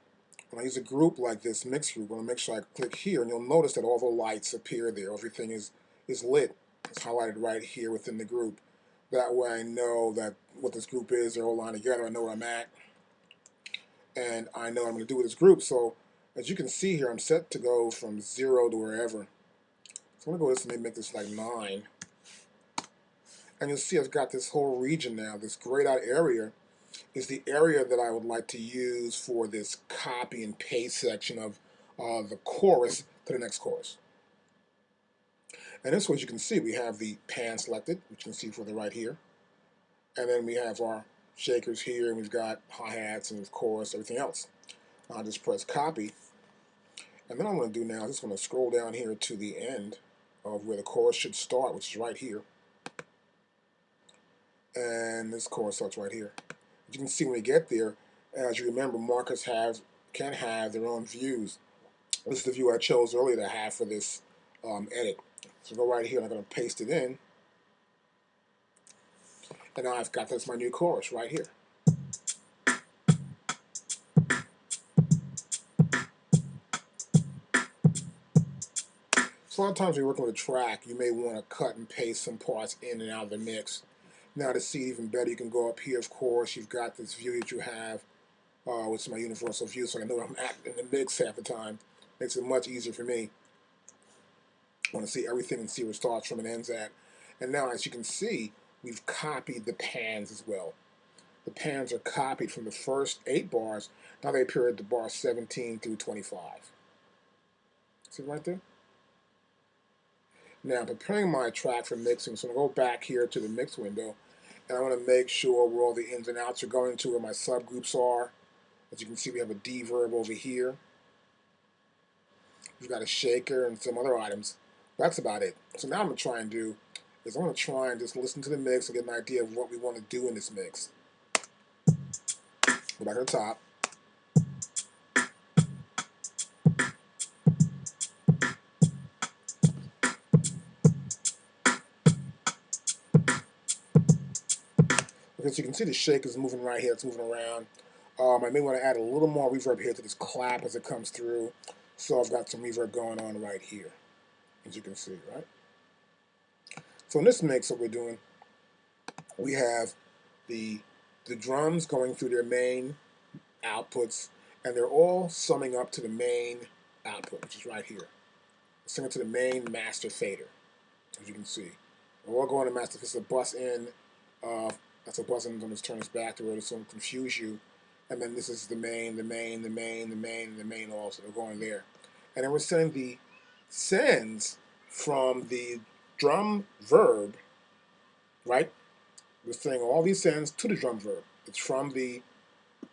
when I use a group like this mix group, I want to make sure I click here, and you'll notice that all the lights appear there. Everything is lit. It's highlighted right here within the group. That way I know that what this group is, they're all lined together. I know where I'm at, and I know what I'm going to do with this group. So as you can see here, I'm set to go from 0 to wherever. So I'm going to go with this and maybe make this like 9. And you'll see I've got this whole region now, this grayed out area. is the area that I would like to use for this copy and paste section of the chorus to the next chorus. And this way, as you can see, we have the pan selected, which you can see further right here. And then we have our shakers here, and we've got hi-hats and of course everything else. I'll just press copy. And then what I'm going to do now is just going to scroll down here to the end of where the chorus should start, which is right here. And this chorus starts right here. As you can see when we get there, as you remember, markers can have their own views. This is the view I chose earlier to have for this edit. So go right here, and I'm going to paste it in. And now I've got this my new chorus right here. So a lot of times when you're working with a track, you may want to cut and paste some parts in and out of the mix. Now to see it even better, you can go up here, of course. You've got this view that you have, which is my universal view, so I know where I'm at in the mix half the time. Makes it much easier for me. I want to see everything and see where it starts from and ends at. And now, as you can see, we've copied the pans as well. The pans are copied from the first 8 bars. Now they appear at the bar 17 through 25. See right there? Now, I'm preparing my track for mixing, so I'm going to go back here to the mix window, and I want to make sure where all the ins and outs are going to, where my subgroups are. As you can see, we have a D verb over here. We've got a shaker and some other items. That's about it. So now what I'm going to try and do is I'm going to try and just listen to the mix and get an idea of what we want to do in this mix. Go back to the top. Okay, so you can see the shake is moving right here. It's moving around. I may want to add a little more reverb here to this clap as it comes through. So I've got some reverb going on right here, as you can see, right? So in this mix, what we're doing, we have the drums going through their main outputs, and they're all summing up to the main output, which is right here. Singing to the main master fader, as you can see. We're all going to master. This is a bus in. That's a bus in. I'm going to turn this back to where this won't confuse you. And then this is the main, the main, the main, the main, the main also. We're going there. And then we're sending the sends from the drum verb, right? We're sending all these sends to the drum verb. It's from the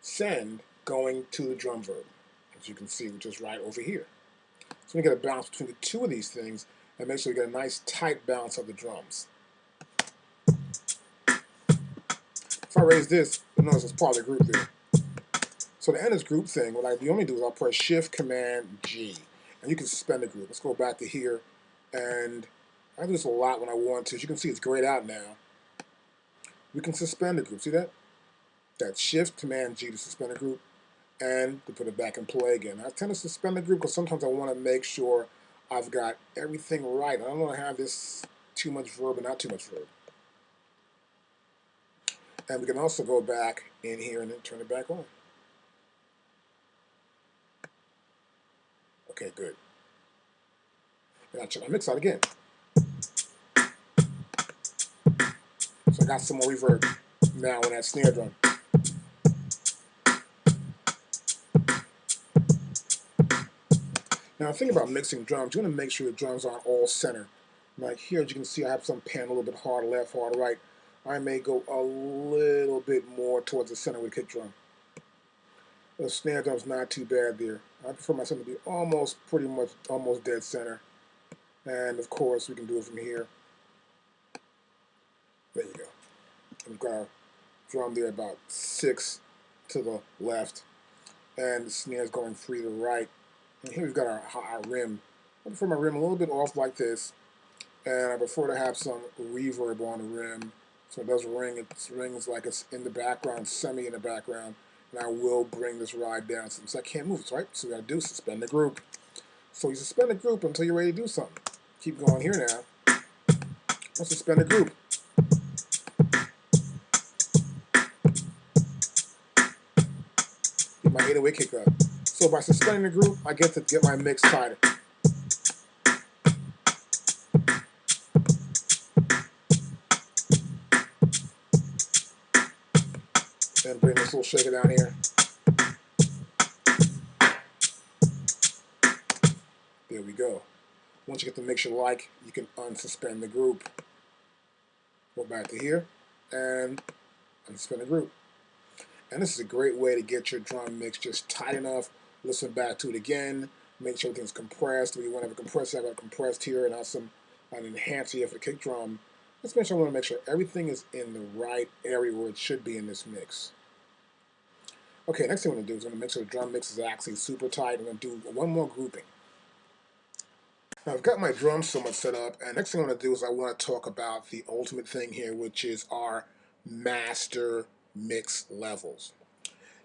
send going to the drum verb, as you can see, which is right over here. So we get a balance between the two of these things and make sure we get a nice tight balance of the drums. If I raise this, you'll notice it's part of the group there. So to end this group thing, what I normally do is I'll press Shift Command G, and you can suspend the group. Let's go back to here, and I do this a lot when I want to. As you can see, it's grayed out now. We can suspend the group. See that? That's Shift Command G to suspend the group, and to put it back in play again. I tend to suspend the group because sometimes I want to make sure I've got everything right. I don't want to have this too much verb and not too much verb. And we can also go back in here and then turn it back on. Okay, good. And I'll check my mix out again. So I got some more reverb now on that snare drum. Now, think about mixing drums. You want to make sure the drums aren't all center. Like here, as you can see, I have some pan a little bit hard left, hard right. I may go a little bit more towards the center with the kick drum. The snare drum's not too bad there. I prefer my center to be pretty much almost dead center. And of course, we can do it from here. There you go. We've got our drum there about 6 to the left, and the snare's going 3 to the right. And here we've got our rim. I prefer my rim a little bit off like this, and I prefer to have some reverb on the rim. So it does ring. It rings like it's in the background, semi in the background, and I will bring this ride down since I can't move it, right? So we got to do is suspend the group. So you suspend the group until you're ready to do something. Keep going here now. Let's suspend the group. Get my 808 kick up. So by suspending the group, I get to get my mix tighter. And bring this little shaker down here. There we go. Once you get the mixture like, you can unsuspend the group. Go back to here and unsuspend the group. And this is a great way to get your drum mix just tight enough. Listen back to it again. Make sure everything's compressed. If you want to have a compressor, I've got compressed here and also an enhancer here for the kick drum. Let's make sure I want to make sure everything is in the right area where it should be in this mix. Okay, next thing I'm going to do is I'm going to make sure the drum mix is actually super tight. I'm going to do one more grouping. Now I've got my drums somewhat set up, and next thing I want to do is I want to talk about the ultimate thing here, which is our master mix levels.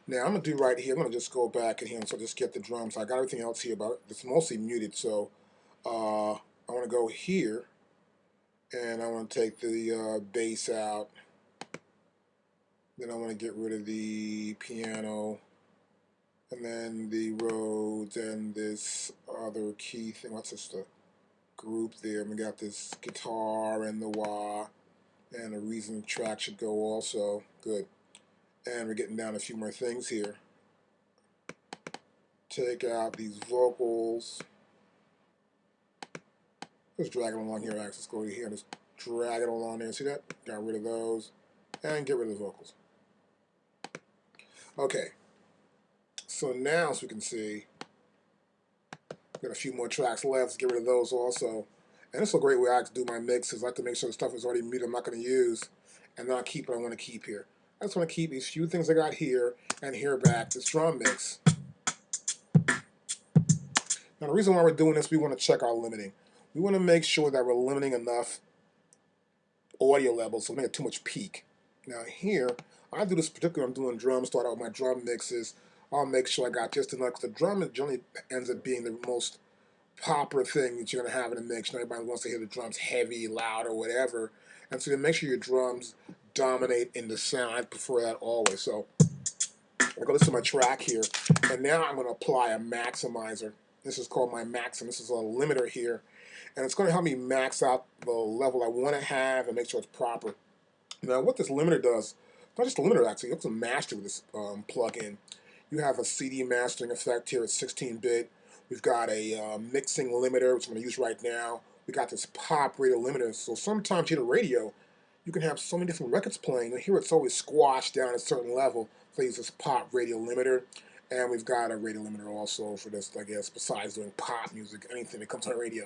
Now I'm going to do right here, I'm going to just go back in here and so just get the drums. I got everything else here, but it's mostly muted, so I want to go here, and I want to take the bass out. Then I want to get rid of the piano, and then the Rhodes, and this other key thing. What's this? The group there. We got this guitar and the wah, and the reason the track should go also. Good. And we're getting down a few more things here. Take out these vocals. Just drag it along here. Actually, let's go here and just drag it along there. See that? Got rid of those. And get rid of the vocals. Okay. So now, as we can see, got a few more tracks left. Let's get rid of those also. And this is a great way I like to do my mixes. I like to make sure the stuff is already muted I'm not going to use. And then I'll keep what I want to keep here. I just want to keep these few things I got here and here back. This drum mix. Now the reason why we're doing this, we want to check our limiting. We want to make sure that we're limiting enough audio levels so we don't get too much peak. Now here, I do this particularly when I'm doing drums, start out with my drum mixes. I'll make sure I got just enough, because the drum generally ends up being the most popular thing that you're going to have in a mix. You know, everybody wants to hear the drums heavy, loud, or whatever. And so you make sure your drums dominate in the sound. I prefer that always. So I go listen to my track here, and now I'm going to apply a maximizer. This is called my maxim. This is a limiter here, and it's going to help me max out the level I want to have and make sure it's proper. Now, what this limiter does, not just a limiter actually, you have to master with this plug-in. You have a CD mastering effect here at 16-bit. We've got a mixing limiter, which I'm going to use right now. We got this pop radio limiter. So sometimes you hit a radio, you can have so many different records playing, and here it's always squashed down at a certain level. So I use this pop radio limiter. And we've got a radio limiter also for this, I guess, besides doing pop music, anything that comes on the radio.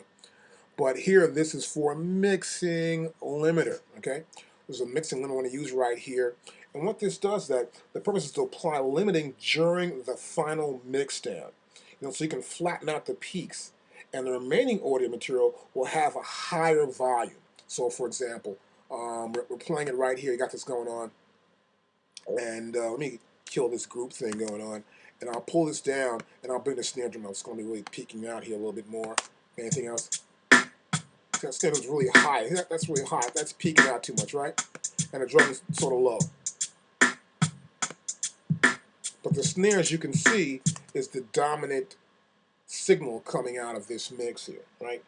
But here, this is for mixing limiter, okay? There's a mixing limiter I want to use right here. And what this does, that the purpose is to apply limiting during the final mix down. You know, so you can flatten out the peaks. And the remaining audio material will have a higher volume. So, for example, we're playing it right here. You got this going on. And let me kill this group thing going on. And I'll pull this down, and I'll bring the snare drum up. It's going to be really peaking out here a little bit more. Anything else? That snare drum's really high. That's really high. That's peaking out too much, right? And the drum is sort of low. But the snare, as you can see, is the dominant signal coming out of this mix here, right?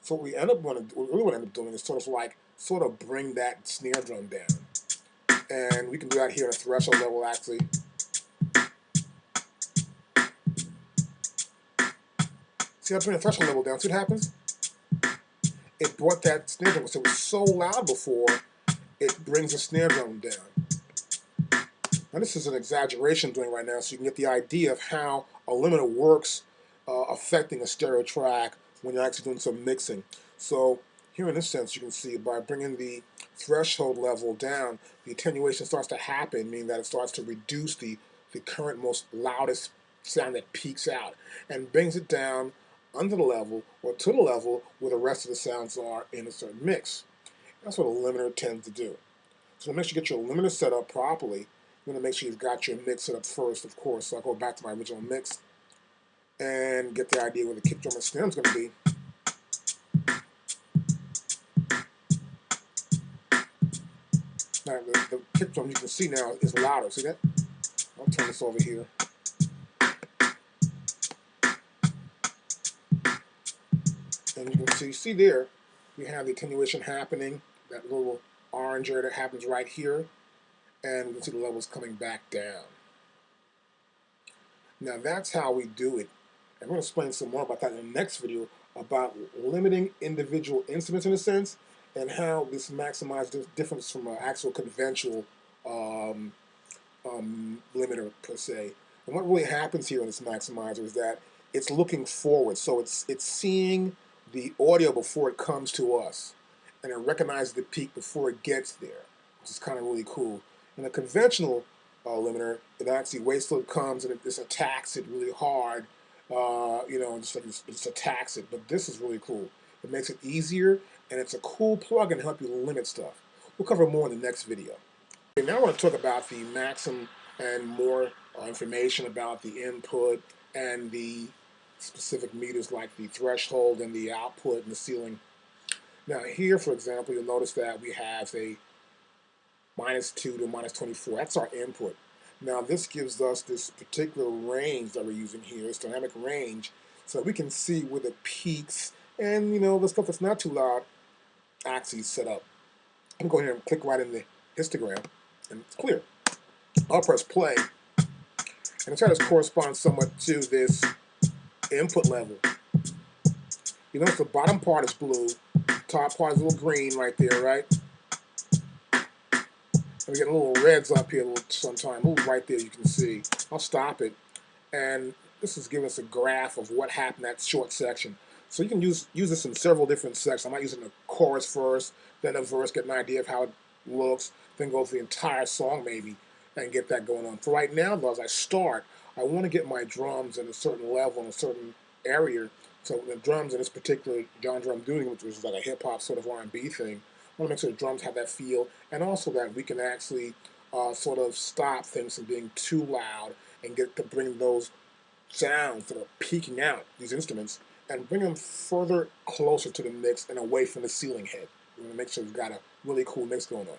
So what we really want to end up doing is sort of bring that snare drum down. And we can do that here at a threshold level, actually. See, I bring the threshold level down. See what happens? It brought that snare drum, so it was so loud before, it brings the snare drum down. Now this is an exaggeration I'm doing right now, so you can get the idea of how a limiter works affecting a stereo track when you're actually doing some mixing. So here in this sense, you can see by bringing the threshold level down, the attenuation starts to happen, meaning that it starts to reduce the current most loudest sound that peaks out and brings it down under the level or to the level where the rest of the sounds are in a certain mix. That's what a limiter tends to do. So to make sure you get your limiter set up properly, you want to make sure you've got your mix set up first, of course. So I'll go back to my original mix and get the idea where the kick drum and snare is going to be. Now the kick drum you can see now is louder. See that? I'll turn this over here. And you can see there, we have the attenuation happening, that little orange area that happens right here. and we can see the levels coming back down. Now that's how we do it. I'm going to explain some more about that in the next video about limiting individual instruments in a sense and how this maximizes the difference from an actual conventional um, limiter per se. And what really happens here in this maximizer is that it's looking forward, so it's seeing the audio before it comes to us, and it recognizes the peak before it gets there, which is kind of really cool. In a conventional limiter, it actually waits till it comes and it just attacks it really hard, just like it just attacks it. But this is really cool. It makes it easier, and it's a cool plugin to help you limit stuff. We'll cover more in the next video. Now I want to talk about the maxim and more information about the input and the specific meters like the threshold and the output and the ceiling. Now here, for example, you'll notice that we have a -2 to -24. That's our input. Now this gives us this particular range that we're using here, this dynamic range, so we can see where the peaks and the stuff that's not too loud actually set up. I'm going to go here and click right in the histogram, and it's clear. I'll press play, and try to correspond somewhat to this input level. You notice the bottom part is blue, top part is a little green right there, right? And we get little reds up here sometime. Move right there, you can see. I'll stop it, and this is giving us a graph of what happened in that short section. So you can use this in several different sections. I might use it in the chorus first, then the verse, get an idea of how it looks, then go through the entire song maybe, and get that going on. For right now, though, as I start, I want to get my drums at a certain level in a certain area. So the drums in this particular genre I'm doing, which is like a hip-hop sort of R&B thing, I want to make sure the drums have that feel, and also that we can actually sort of stop things from being too loud and get to bring those sounds that are peaking out, these instruments, and bring them further closer to the mix and away from the ceiling head. We want to make sure we've got a really cool mix going on.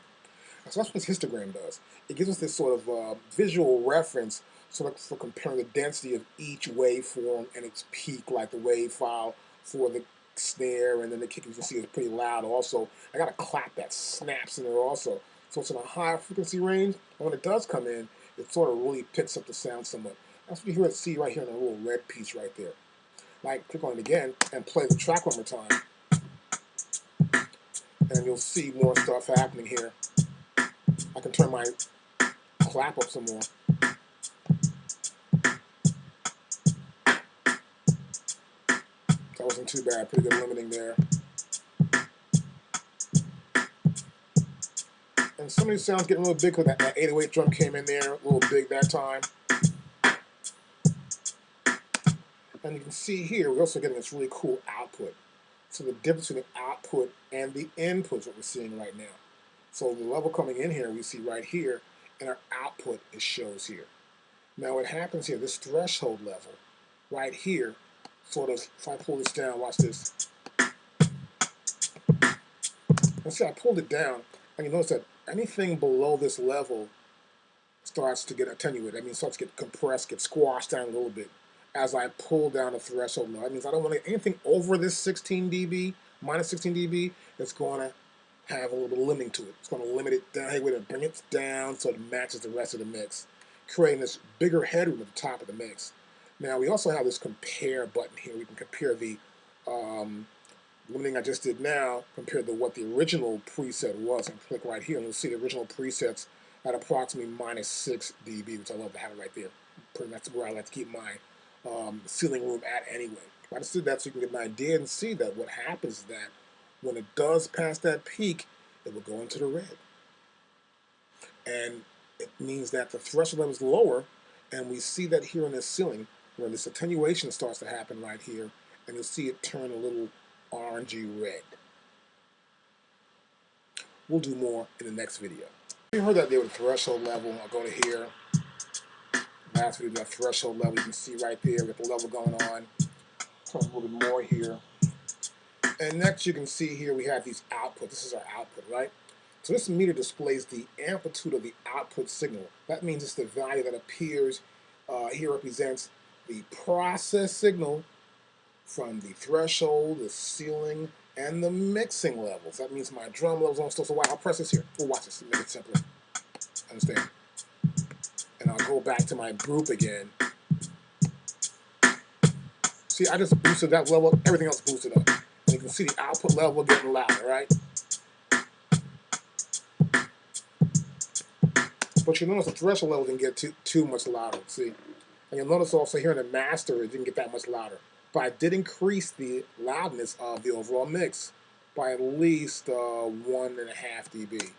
So that's what this histogram does. It gives us this sort of visual reference sort of for comparing the density of each waveform and its peak, like the wave file for the snare, and then the kick, you can see, is pretty loud also. I got a clap that snaps in there also. So it's in a high frequency range, and when it does come in, it sort of really picks up the sound somewhat. That's what you see right here in the little red piece right there. Like, click on it again and play the track one more time, and you'll see more stuff happening here. I can turn my clap up some more. That wasn't too bad, pretty good limiting there. And some of these sounds getting a little big because that 808 drum came in there, a little big that time. And you can see here, we're also getting this really cool output. So the difference between the output and the input is what we're seeing right now. So the level coming in here, we see right here, and our output shows here. Now what happens here, this threshold level, right here, sort of, if I pull this down, watch this. And see, I pulled it down, and you notice that anything below this level starts to get attenuated. That means it starts to get compressed, get squashed down a little bit as I pull down the threshold level. That means I don't want anything over this 16 dB, minus 16 dB, it's going to have a little bit of limiting to it. It's going to limit it down. Hey, we're going to bring it down so it matches the rest of the mix, creating this bigger headroom at the top of the mix. Now, we also have this compare button here. We can compare the limiting I just did now compared to what the original preset was. And click right here, and you'll see the original presets at approximately -6 dB, which I love to have it right there. That's where I like to keep my ceiling room at anyway. I just did that so you can get an idea and see that what happens is that when it does pass that peak, it will go into the red. And it means that the threshold level is lower, and we see that here in this ceiling, where this attenuation starts to happen right here, and you'll see it turn a little orangey red. We'll do more in the next video. You heard that there with the threshold level. I'll go to here. Last video, that threshold level, you can see right there with the level going on. Talk a little bit more here. And next you can see here we have these outputs. This is our output, right? So this meter displays the amplitude of the output signal. That means it's the value that appears here represents the process signal from the threshold, the ceiling, and the mixing levels. That means my drum levels on still. So I'll press this here. We'll watch this to make it simpler. Understand? And I'll go back to my group again. See, I just boosted that level, everything else boosted up. And you can see the output level getting louder, right? But you notice the threshold level didn't get too much louder, see? And you'll notice also here in the master, it didn't get that much louder. But I did increase the loudness of the overall mix by at least 1.5 dB.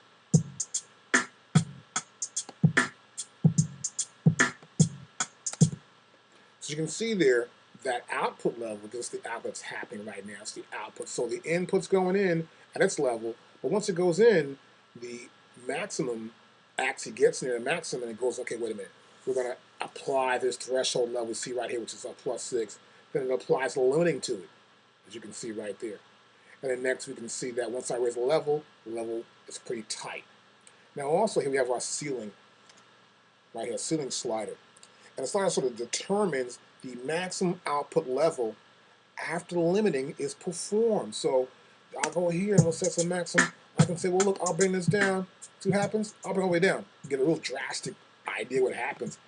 So you can see there that output level, this is the output that's happening right now. It's the output. So the input's going in at its level, but once it goes in, the maximum actually gets near the maximum and it goes, okay, wait a minute. We're going to apply this threshold level, see right here, which is a +6. Then it applies a limiting to it, as you can see right there. And then next we can see that once I raise the level is pretty tight. Now also here we have our ceiling, right here, ceiling slider. And the slider sort of determines the maximum output level after the limiting is performed. So I'll go here and we'll set some maximum. I can say, well, look, I'll bring this down. See what happens? I'll bring it all the way down. You get a real drastic idea what happens.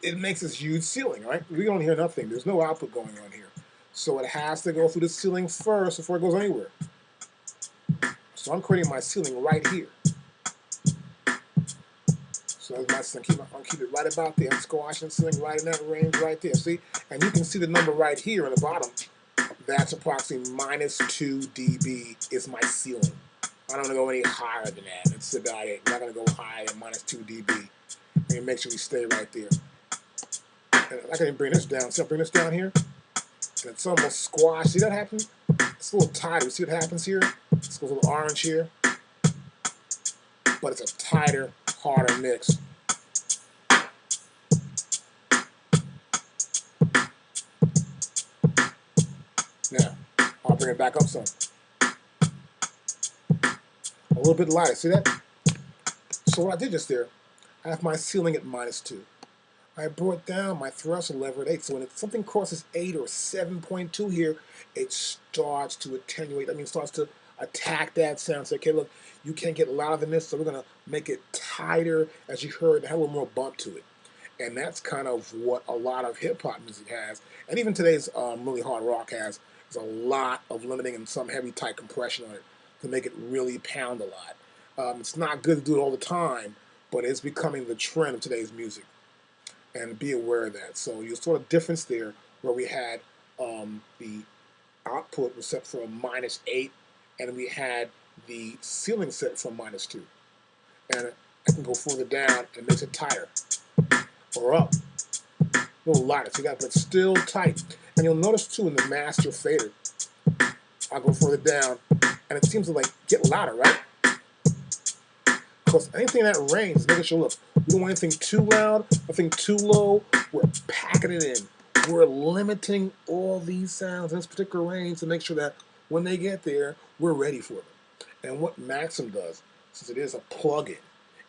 It makes this huge ceiling, right? We don't hear nothing. There's no output going on here. So it has to go through the ceiling first before it goes anywhere. So I'm creating my ceiling right here. So that's my ceiling. I'll keep it right about there. I'm squashing the ceiling right in that range right there. See? And you can see the number right here on the bottom. That's approximately -2 dB is my ceiling. I don't want to go any higher than that. It's about it. I'm not going to go higher than -2 dB. And make sure we stay right there. And I can bring this down. See, I'll bring this down here. And it's almost squashed. See that happen? It's a little tighter. See what happens here? This goes a little orange here. But it's a tighter, harder mix. Now, I'll bring it back up some. A little bit lighter. See that? So what I did just there, I have my ceiling at -2. I brought down my threshold level at 8. So when something crosses 8 or 7.2 here, it starts to attenuate. I mean, it starts to attack that sound. Say, okay, look, you can't get louder than this, so we're going to make it tighter, as you heard, and have a little more bump to it. And that's kind of what a lot of hip-hop music has. And even today's really hard rock has. There's a lot of limiting and some heavy, tight compression on it to make it really pound a lot. It's not good to do it all the time, but it's becoming the trend of today's music. And be aware of that. So you saw a difference there where we had the output was set for a -8, and we had the ceiling set for -2. And I can go further down and it makes it tighter. Or up. A little lighter. See that? But still tight. And you'll notice too in the master fader, I'll go further down and it seems to like get louder, right? Because anything in that range is making sure, look, we don't want anything too loud, nothing too low. We're packing it in. We're limiting all these sounds in this particular range to make sure that when they get there, we're ready for them. And what Maxim does, since it is a plugin,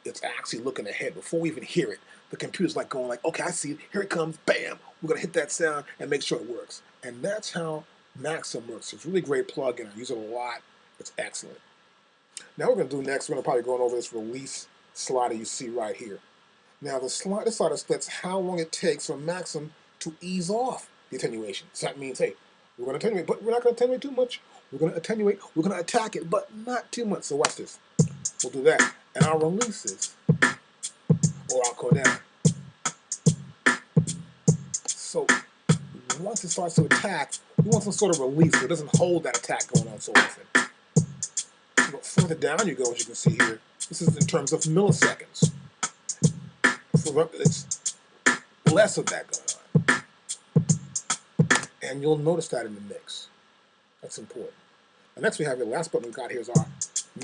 it's actually looking ahead before we even hear it. The computer's like going like, okay, I see it. Here it comes. Bam. We're going to hit that sound and make sure it works. And that's how Maxim works. It's a really great plugin. I use it a lot. It's excellent. Now we're going to do next, we're going to probably go over this release slider you see right here. Now this slider splits how long it takes for Maxim to ease off the attenuation. So that means, hey, we're going to attenuate, but we're not going to attenuate too much. We're going to attenuate, we're going to attack it, but not too much. So watch this. We'll do that. And I'll release this. Or I'll go down. So once it starts to attack, we want some sort of release so it doesn't hold that attack going on so often. Further down you go, as you can see here, this is in terms of milliseconds. It's less of that going on. And you'll notice that in the mix. That's important. And next we have the last button we got here is our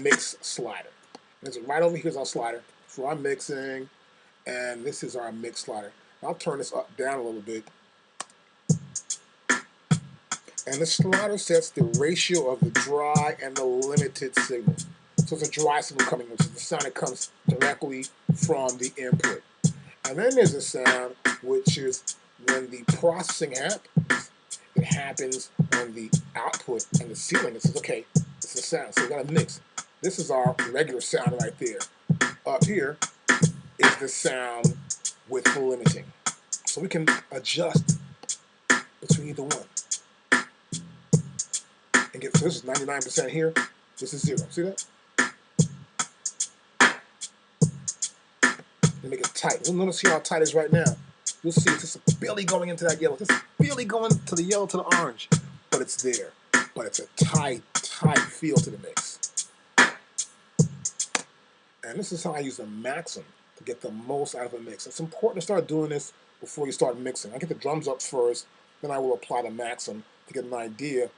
mix slider. And it's right over here is our slider for our mixing, and this is our mix slider. I'll turn this up down a little bit. And the slider sets the ratio of the dry and the limited signal. So it's a dry signal coming, which is the sound that comes directly from the input. And then there's a sound which is when the processing happens, it happens on the output and the ceiling. It says, okay, this is a sound. So we've got to mix. This is our regular sound right there. Up here, is the sound with the limiting. So we can adjust between either one. And get, so this is 99% here, this is 0. See that? And make it tight. You'll notice here how tight it is right now. You'll see it's just barely going into that yellow. Just barely going to the yellow to the orange. But it's there. But it's a tight, tight feel to the mix. And this is how I use the maxim to get the most out of a mix. It's important to start doing this before you start mixing. I get the drums up first, then I will apply the maxim to get an idea.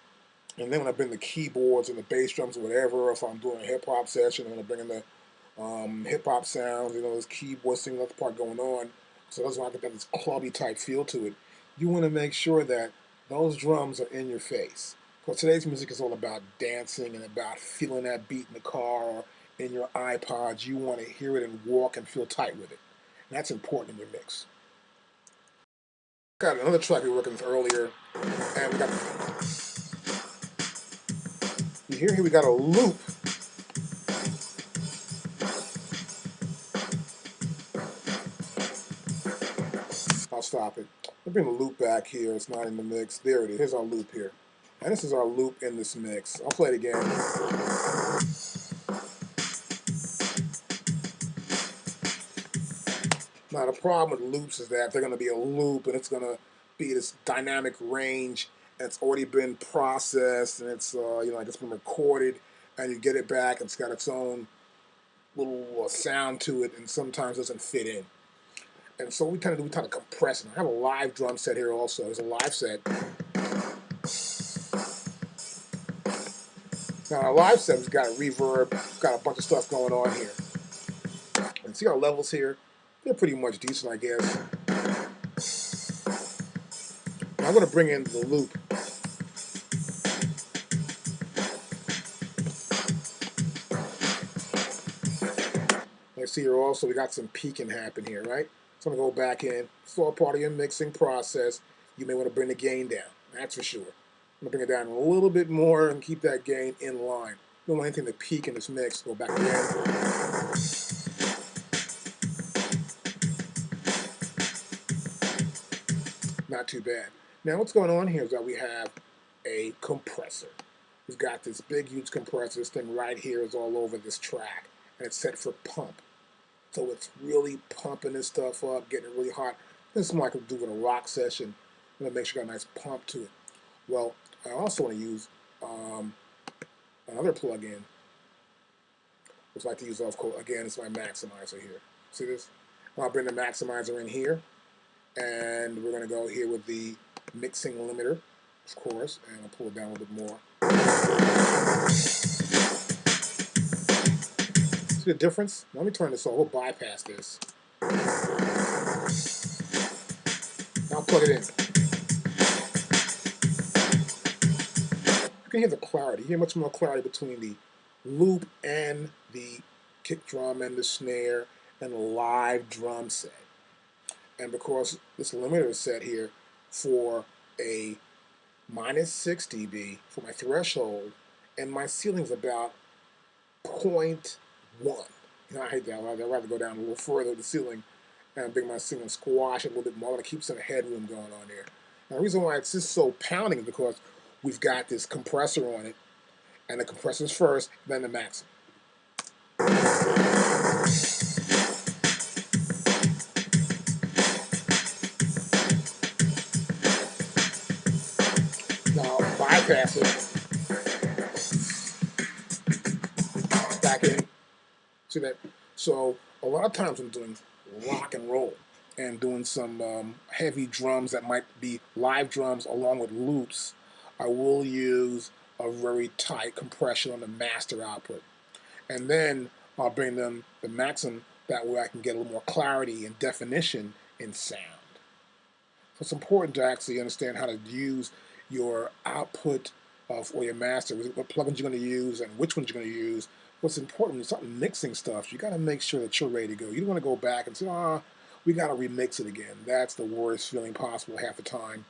And then when I bring the keyboards and the bass drums or whatever, if I'm doing a hip hop session, I'm going to bring in the hip hop sounds, there's keyboard singing, that's the part going on. So that's why I get this clubby type feel to it. You want to make sure that those drums are in your face. Because today's music is all about dancing and about feeling that beat in the car or in your iPods. You want to hear it and walk and feel tight with it. And that's important in your mix. Got another track we were working with earlier, and we got, you hear here we got a loop. I'll stop it. Let me bring the loop back here. It's not in the mix. There it is. Here's our loop here. And this is our loop in this mix. I'll play it again. Now the problem with loops is that they're going to be a loop and it's going to be this dynamic range and it's already been processed and it's like it's been recorded and you get it back and it's got its own little sound to it and sometimes doesn't fit in. And so we kind of compress it. I have a live drum set here also. There's a live set. Now our live set has got a reverb, got a bunch of stuff going on here. And see our levels here? They're pretty much decent, I guess. Now I'm going to bring in the loop. You see here also we got some peaking happen here, right? So I'm going to go back in. It's all part of your mixing process. You may want to bring the gain down, that's for sure. I'm going to bring it down a little bit more and keep that gain in line. You don't want anything to peak in this mix. Go back again. Not too bad. Now what's going on here is that we have a compressor. We've got this big, huge compressor. This thing right here is all over this track, and it's set for pump. So it's really pumping this stuff up, getting it really hot. This is more like I could do with a rock session. I'm gonna make sure I got a nice pump to it. Well, I also want to use another plug-in, which I like to use, of course, again, it's my maximizer here. See this? I'll bring the maximizer in here, and we're gonna go here with the mixing limiter, of course, and I'll pull it down a little bit more. See the difference? Let me turn this off. We'll bypass this. Now I'll plug it in. You can hear the clarity. You hear much more clarity between the loop and the kick drum and the snare and the live drum set. And because this limiter is set here for a -6 dB for my threshold, and my ceiling's about 0.1. I hate that. I'd rather go down a little further with the ceiling and bring my ceiling, squash it a little bit more to keep some headroom going on there. Now, the reason why it's just so pounding is because we've got this compressor on it, and the compressor's first, then the maximum. Now, bypass it. Back in. See that? So a lot of times I'm doing rock and roll and doing some heavy drums that might be live drums along with loops. I will use a very tight compression on the master output. And then I'll bring them the maximum, that way I can get a little more clarity and definition in sound. So it's important to actually understand how to use your output or your master, what plugins you're going to use and which ones you're going to use. What's important is something mixing stuff. You got to make sure that you're ready to go. You don't want to go back and say, we got to remix it again. That's the worst feeling possible half the time,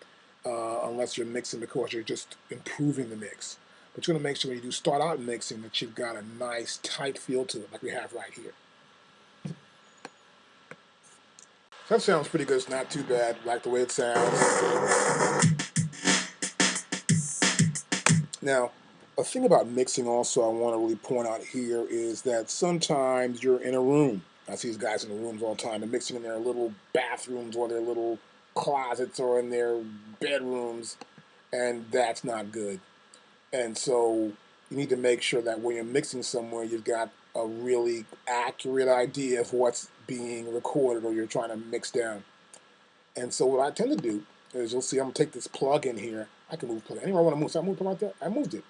unless you're mixing because you're just improving the mix. But you're going to make sure when you do start out mixing that you've got a nice tight feel to it like we have right here. That sounds pretty good. It's not too bad. Like the way it sounds. Now, a thing about mixing also I want to really point out here is that sometimes you're in a room. I see these guys in the rooms all the time. They're mixing in their little bathrooms or their little closets or in their bedrooms, and that's not good. And so you need to make sure that when you're mixing somewhere, you've got a really accurate idea of what's being recorded or you're trying to mix down. And so what I tend to do is you'll see I'm going to take this plug in here. I can move plug anywhere I want to move. So I move it like that. I moved it.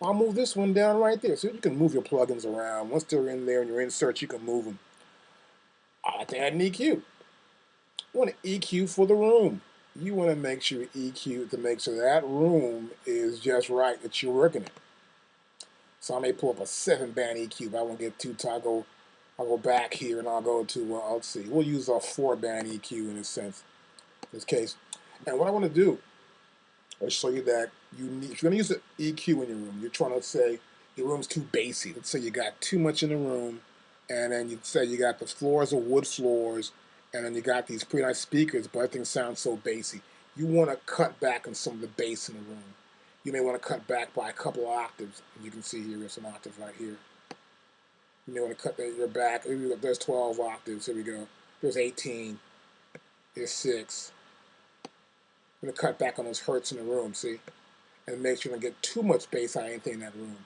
I'll move this one down right there. So you can move your plugins around. Once they're in there and you're in search, you can move them. I like to add an EQ. You want to EQ for the room. You want to make sure you EQ to make sure that room is just right that you're working in. So I may pull up a 7-band EQ, but I won't get too tight. I'll go back here and I'll go to, let's see, we'll use a 4-band EQ in this sense, in this case. And what I want to do is show you that if you're going to use an EQ in your room, you're trying to say your room's too bassy. Let's say you got too much in the room, and then you say you got the floors are wood floors, and then you got these pretty nice speakers, but everything sounds so bassy. You want to cut back on some of the bass in the room. You may want to cut back by a couple of octaves. As you can see here, there's some octaves right here. You may want to cut your back. There's 12 octaves. Here we go. There's 18. There's 6. I'm going to cut back on those hertz in the room, see? And make sure you don't get too much bass on anything in that room.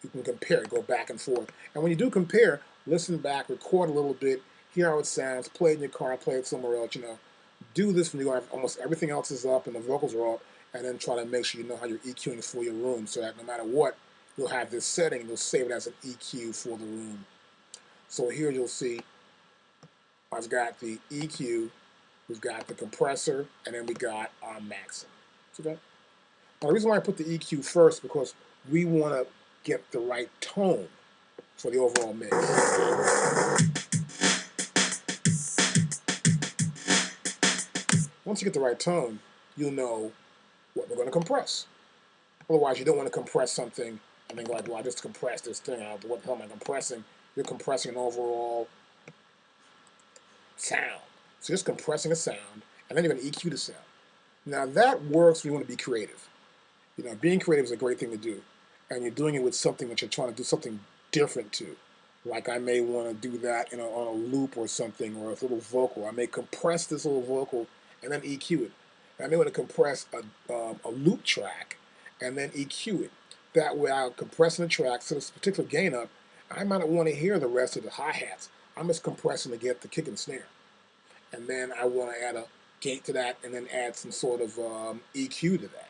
You can compare it, go back and forth. And when you do compare, listen back, record a little bit, hear how it sounds, play it in your car, play it somewhere else, Do this when you have almost everything else is up and the vocals are up, and then try to make sure you know how you're EQing for your room so that no matter what, you'll have this setting and you'll save it as an EQ for the room. So here you'll see I've got the EQ, we've got the compressor, and then we got our maximum. See that? Now the reason why I put the EQ first because we want to get the right tone for the overall mix. Once you get the right tone, you'll know what we're going to compress. Otherwise, you don't want to compress something and then go like, well, I just compressed this thing out. What the hell am I compressing? You're compressing an overall sound. So just compressing a sound, and then you're going to EQ the sound. Now that works when you want to be creative. Being creative is a great thing to do. And you're doing it with something that you're trying to do something different to. Like I may want to do that on a loop or something, or a little vocal. I may compress this little vocal and then EQ it. And I may want to compress a loop track and then EQ it. That way I'll compress the track, so this particular gain up, I might not want to hear the rest of the hi-hats. I'm just compressing to get the kick and snare. And then I want to add a gate to that and then add some sort of EQ to that.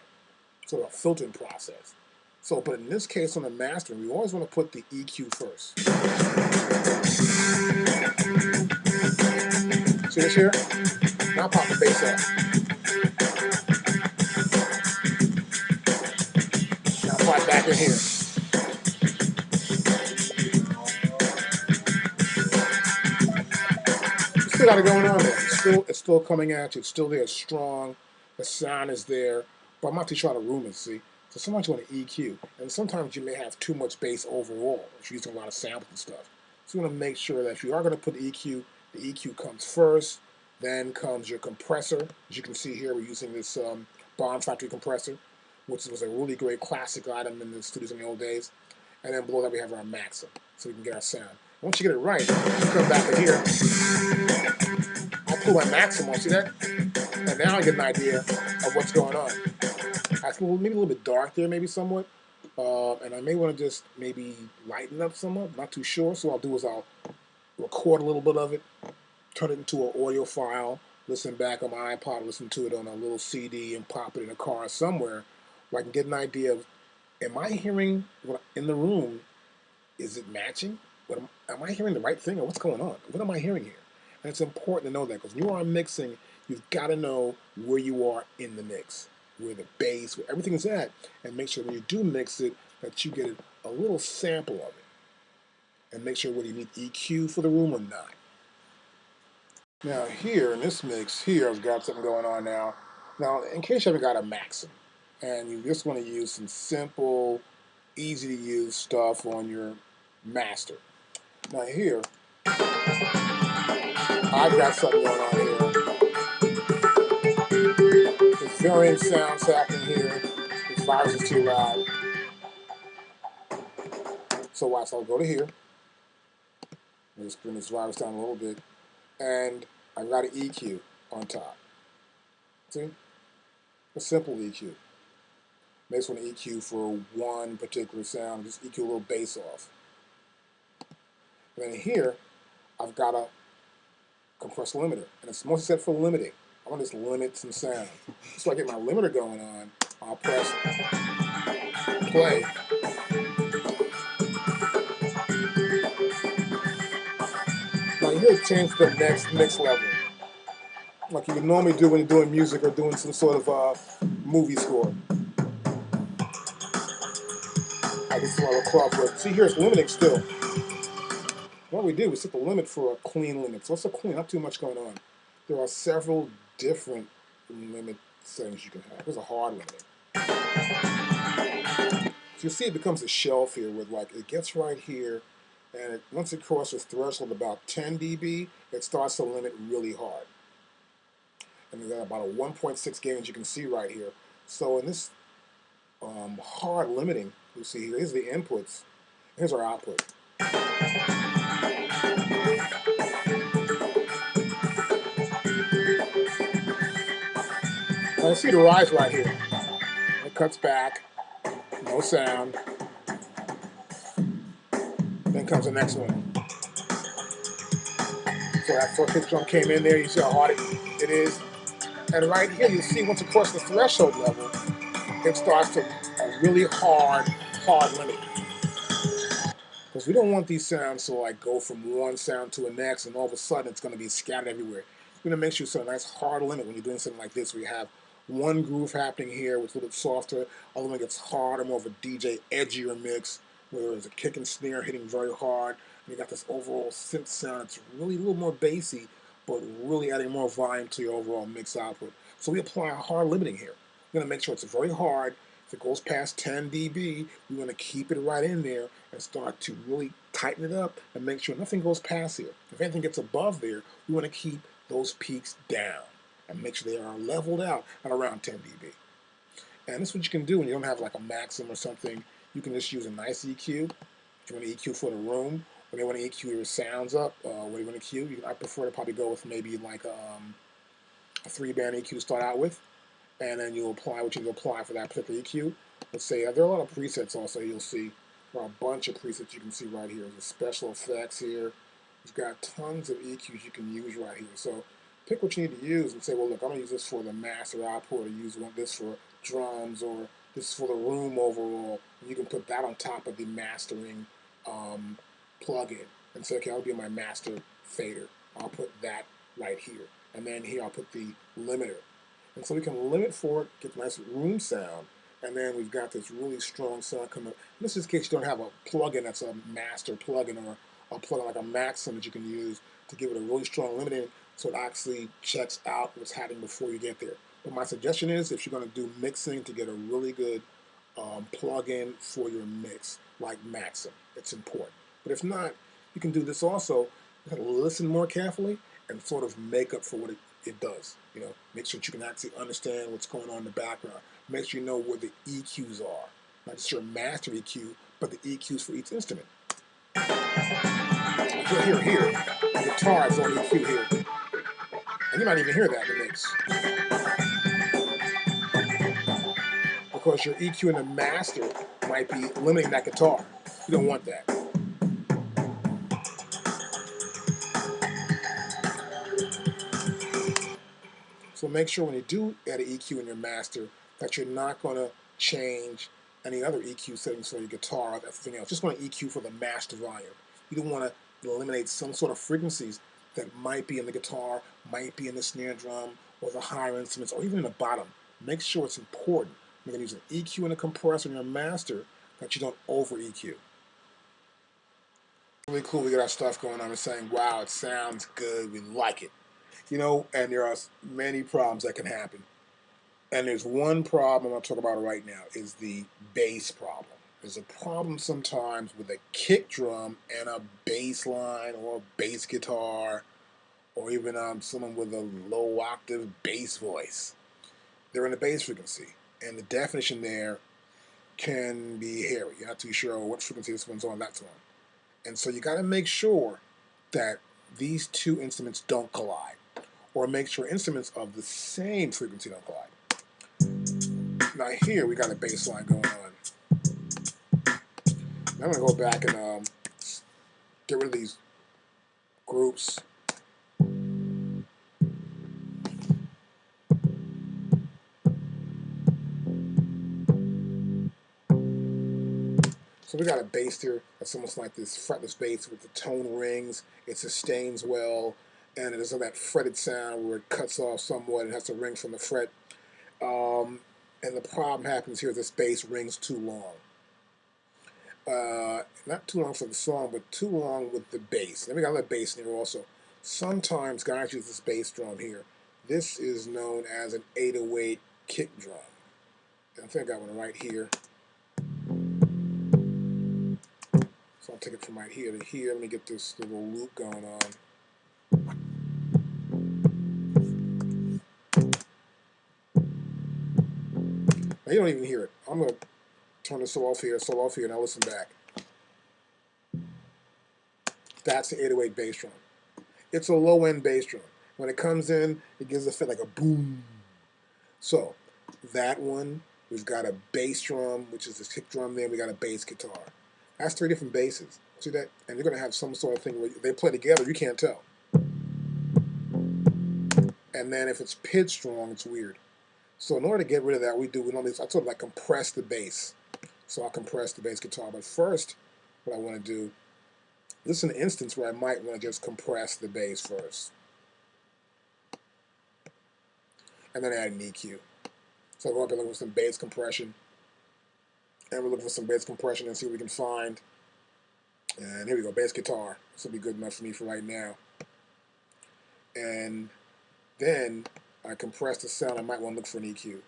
Sort of a filtering process. So, but in this case on the mastering, we always want to put the EQ first. See this here? Now pop the bass up. Now pop back in here. You still got it going on there. It's still coming at you. It's still there. It's strong. The sound is there. But I'm not too sure how to room it, see? So sometimes you want to EQ. And sometimes you may have too much bass overall if you're using a lot of samples and stuff. So you want to make sure that if you are going to put the EQ comes first, then comes your compressor. As you can see here, we're using this Bond Factory compressor, which was a really great classic item in the studios in the old days. And then below that we have our maxim, so we can get our sound. Once you get it right, you come back in here. I pull my maxim on, see that? And now I get an idea of what's going on. It's maybe a little bit dark there, maybe somewhat. And I may want to just maybe lighten up somewhat, not too sure. So what I'll do is I'll record a little bit of it, turn it into an audio file, listen back on my iPod, listen to it on a little CD, and pop it in a car somewhere where I can get an idea of, am I hearing in the room, is it matching? Am I hearing the right thing, or what's going on? What am I hearing here? And it's important to know that, because when you are mixing, you've got to know where you are in the mix, where the bass, where everything is at, and make sure when you do mix it, that you get a little sample of it. And make sure whether you need EQ for the room or not. Now here, in this mix, here I've got something going on now. Now, in case you haven't got a maxim, and you just want to use some simple, easy to use stuff on your master. Now here, I've got something going on here. There's varying sounds happening here. This virus is too loud. So watch, I'll go to here. Just bring this virus down a little bit. And I've got an EQ on top. See? A simple EQ. Makes one EQ for one particular sound. Just EQ a little bass off. And then here, I've got a compressor limiter. And it's mostly set for limiting. I want to just limit some sound. So I get my limiter going on, I'll press play. Now you hear it change to the next mix level. Like you would normally do when you're doing music or doing some sort of movie score. I just want to club with. See here, it's limiting still. What we do is set the limit for a clean limit. So it's a clean, not too much going on. There are several different limit settings you can have. There's a hard limit. So you see it becomes a shelf here with like, it gets right here, and once it crosses threshold about 10 dB, it starts to limit really hard. And we've got about a 1.6 gain, as you can see right here. So in this hard limiting, you see here's the inputs, here's our output. Now you see the rise right here. It cuts back, no sound. Then comes the next one. So that first kick drum came in there, you see how hard it is. And right here you see once it crosses the threshold level, it starts to a really hard limit. Because we don't want these sounds to like go from one sound to the next and all of a sudden it's going to be scattered everywhere. We're going to make sure it's a nice hard limit when you're doing something like this where you have one groove happening here which is a little bit softer, other one gets harder, more of a DJ edgier mix where there's a kick and snare hitting very hard, and you got this overall synth sound that's really a little more bassy but really adding more volume to your overall mix output. So we apply a hard limiting here. We're going to make sure it's very hard. If it goes past 10 dB, we want to keep it right in there and start to really tighten it up and make sure nothing goes past here. If anything gets above there, we want to keep those peaks down and make sure they are leveled out at around 10 dB. And this is what you can do when you don't have like a maximum or something. You can just use a nice EQ. If you want to EQ for the room, when you want to EQ your sounds up, what do you want to EQ? I prefer to probably go with maybe like a 3-band EQ to start out with. And then you'll apply what you need to apply for that particular EQ. Let's say there are a lot of presets also you'll see. There are a bunch of presets you can see right here. There's special effects here. You've got tons of EQs you can use right here. So pick what you need to use and say, well, look, I'm going to use this for the master output, or use this for drums, or this is for the room overall. And you can put that on top of the mastering plugin and say, okay, I'll be my master fader. I'll put that right here. And then here I'll put the limiter. And so we can limit for it, get a nice room sound, and then we've got this really strong sound coming. This is in case you don't have a plugin that's a master plugin or a plugin like a Maxim that you can use to give it a really strong limiting so it actually checks out what's happening before you get there. But my suggestion is if you're going to do mixing, to get a really good plugin for your mix like Maxim. It's important. But if not, you can do this also. You got to listen more carefully and sort of make up for what it does. You know, make sure that you can actually understand what's going on in the background. Make sure you know where the EQs are. Not just your master EQ, but the EQs for each instrument. Here, the guitar is on EQ here. And you might even hear that in the mix. Because your EQ in the master might be limiting that guitar. You don't want that. So make sure when you do add an EQ in your master that you're not going to change any other EQ settings for your guitar or everything else. Just want to EQ for the master volume. You don't want to eliminate some sort of frequencies that might be in the guitar, might be in the snare drum, or the higher instruments, or even in the bottom. Make sure it's important when you're using EQ and a compressor in your master that you don't over EQ. Really cool, we got our stuff going on and saying, wow, it sounds good, we like it. You know, and there are many problems that can happen. And there's one problem I'm going to talk about right now, is the bass problem. There's a problem sometimes with a kick drum and a bass line or a bass guitar or even someone with a low octave bass voice. They're in the bass frequency, and the definition there can be hairy. You're not too sure what frequency this one's on, that's on. And so you got to make sure that these two instruments don't collide, or make sure instruments of the same frequency don't collide. Now here we got a bass line going on. Now I'm going to go back and get rid of these groups. So we got a bass here that's almost like this fretless bass with the tone rings. It sustains well, and it doesn't have that fretted sound where it cuts off somewhat and has to ring from the fret. And the problem happens here: this bass rings too long. Not too long for the song, but too long with the bass. Then we got a bass in here also. Sometimes guys use this bass drum here. This is known as an 808 kick drum. I think I got one right here. So I'll take it from right here to here. Let me get this little loop going on. Now you don't even hear it. I'm going to turn this off here, and I'll listen back. That's the 808 bass drum. It's a low-end bass drum. When it comes in, it gives a fit like a boom. So that one, we've got a bass drum, which is the kick drum there. We got a bass guitar. That's three different basses. See that? And they're going to have some sort of thing where they play together. You can't tell. And then if it's pitch strong, it's weird. So in order to get rid of that, we normally, I sort of like compress the bass. So I'll compress the bass guitar. But first, what I want to do, this is an instance where I might want to just compress the bass first. And then add an EQ. So we'll go up and look for some bass compression. And we'll look for some bass compression and see what we can find. And here we go, bass guitar. This will be good enough for me for right now. And then I compress the sound. I might want to look for an EQ.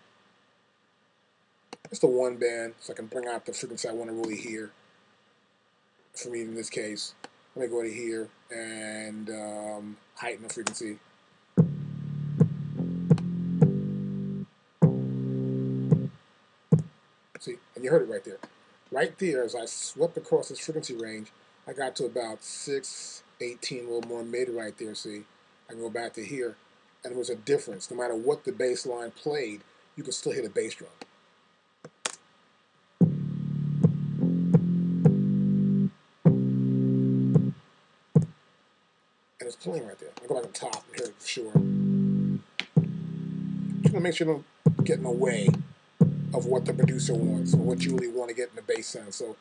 It's the one band, so I can bring out the frequency I want to really hear. For me, in this case, let me go to here and heighten the frequency. See, and you heard it right there. Right there, as I swept across this frequency range, I got to about 618, a little more mid right there, see? I can go back to here, and there was a difference. No matter what the bass line played, you could still hit a bass drum. And it's playing right there. I'll go back to the top and hear it for sure. Just want to make sure you don't get in the way of what the producer wants or what you really want to get in the bass sound. So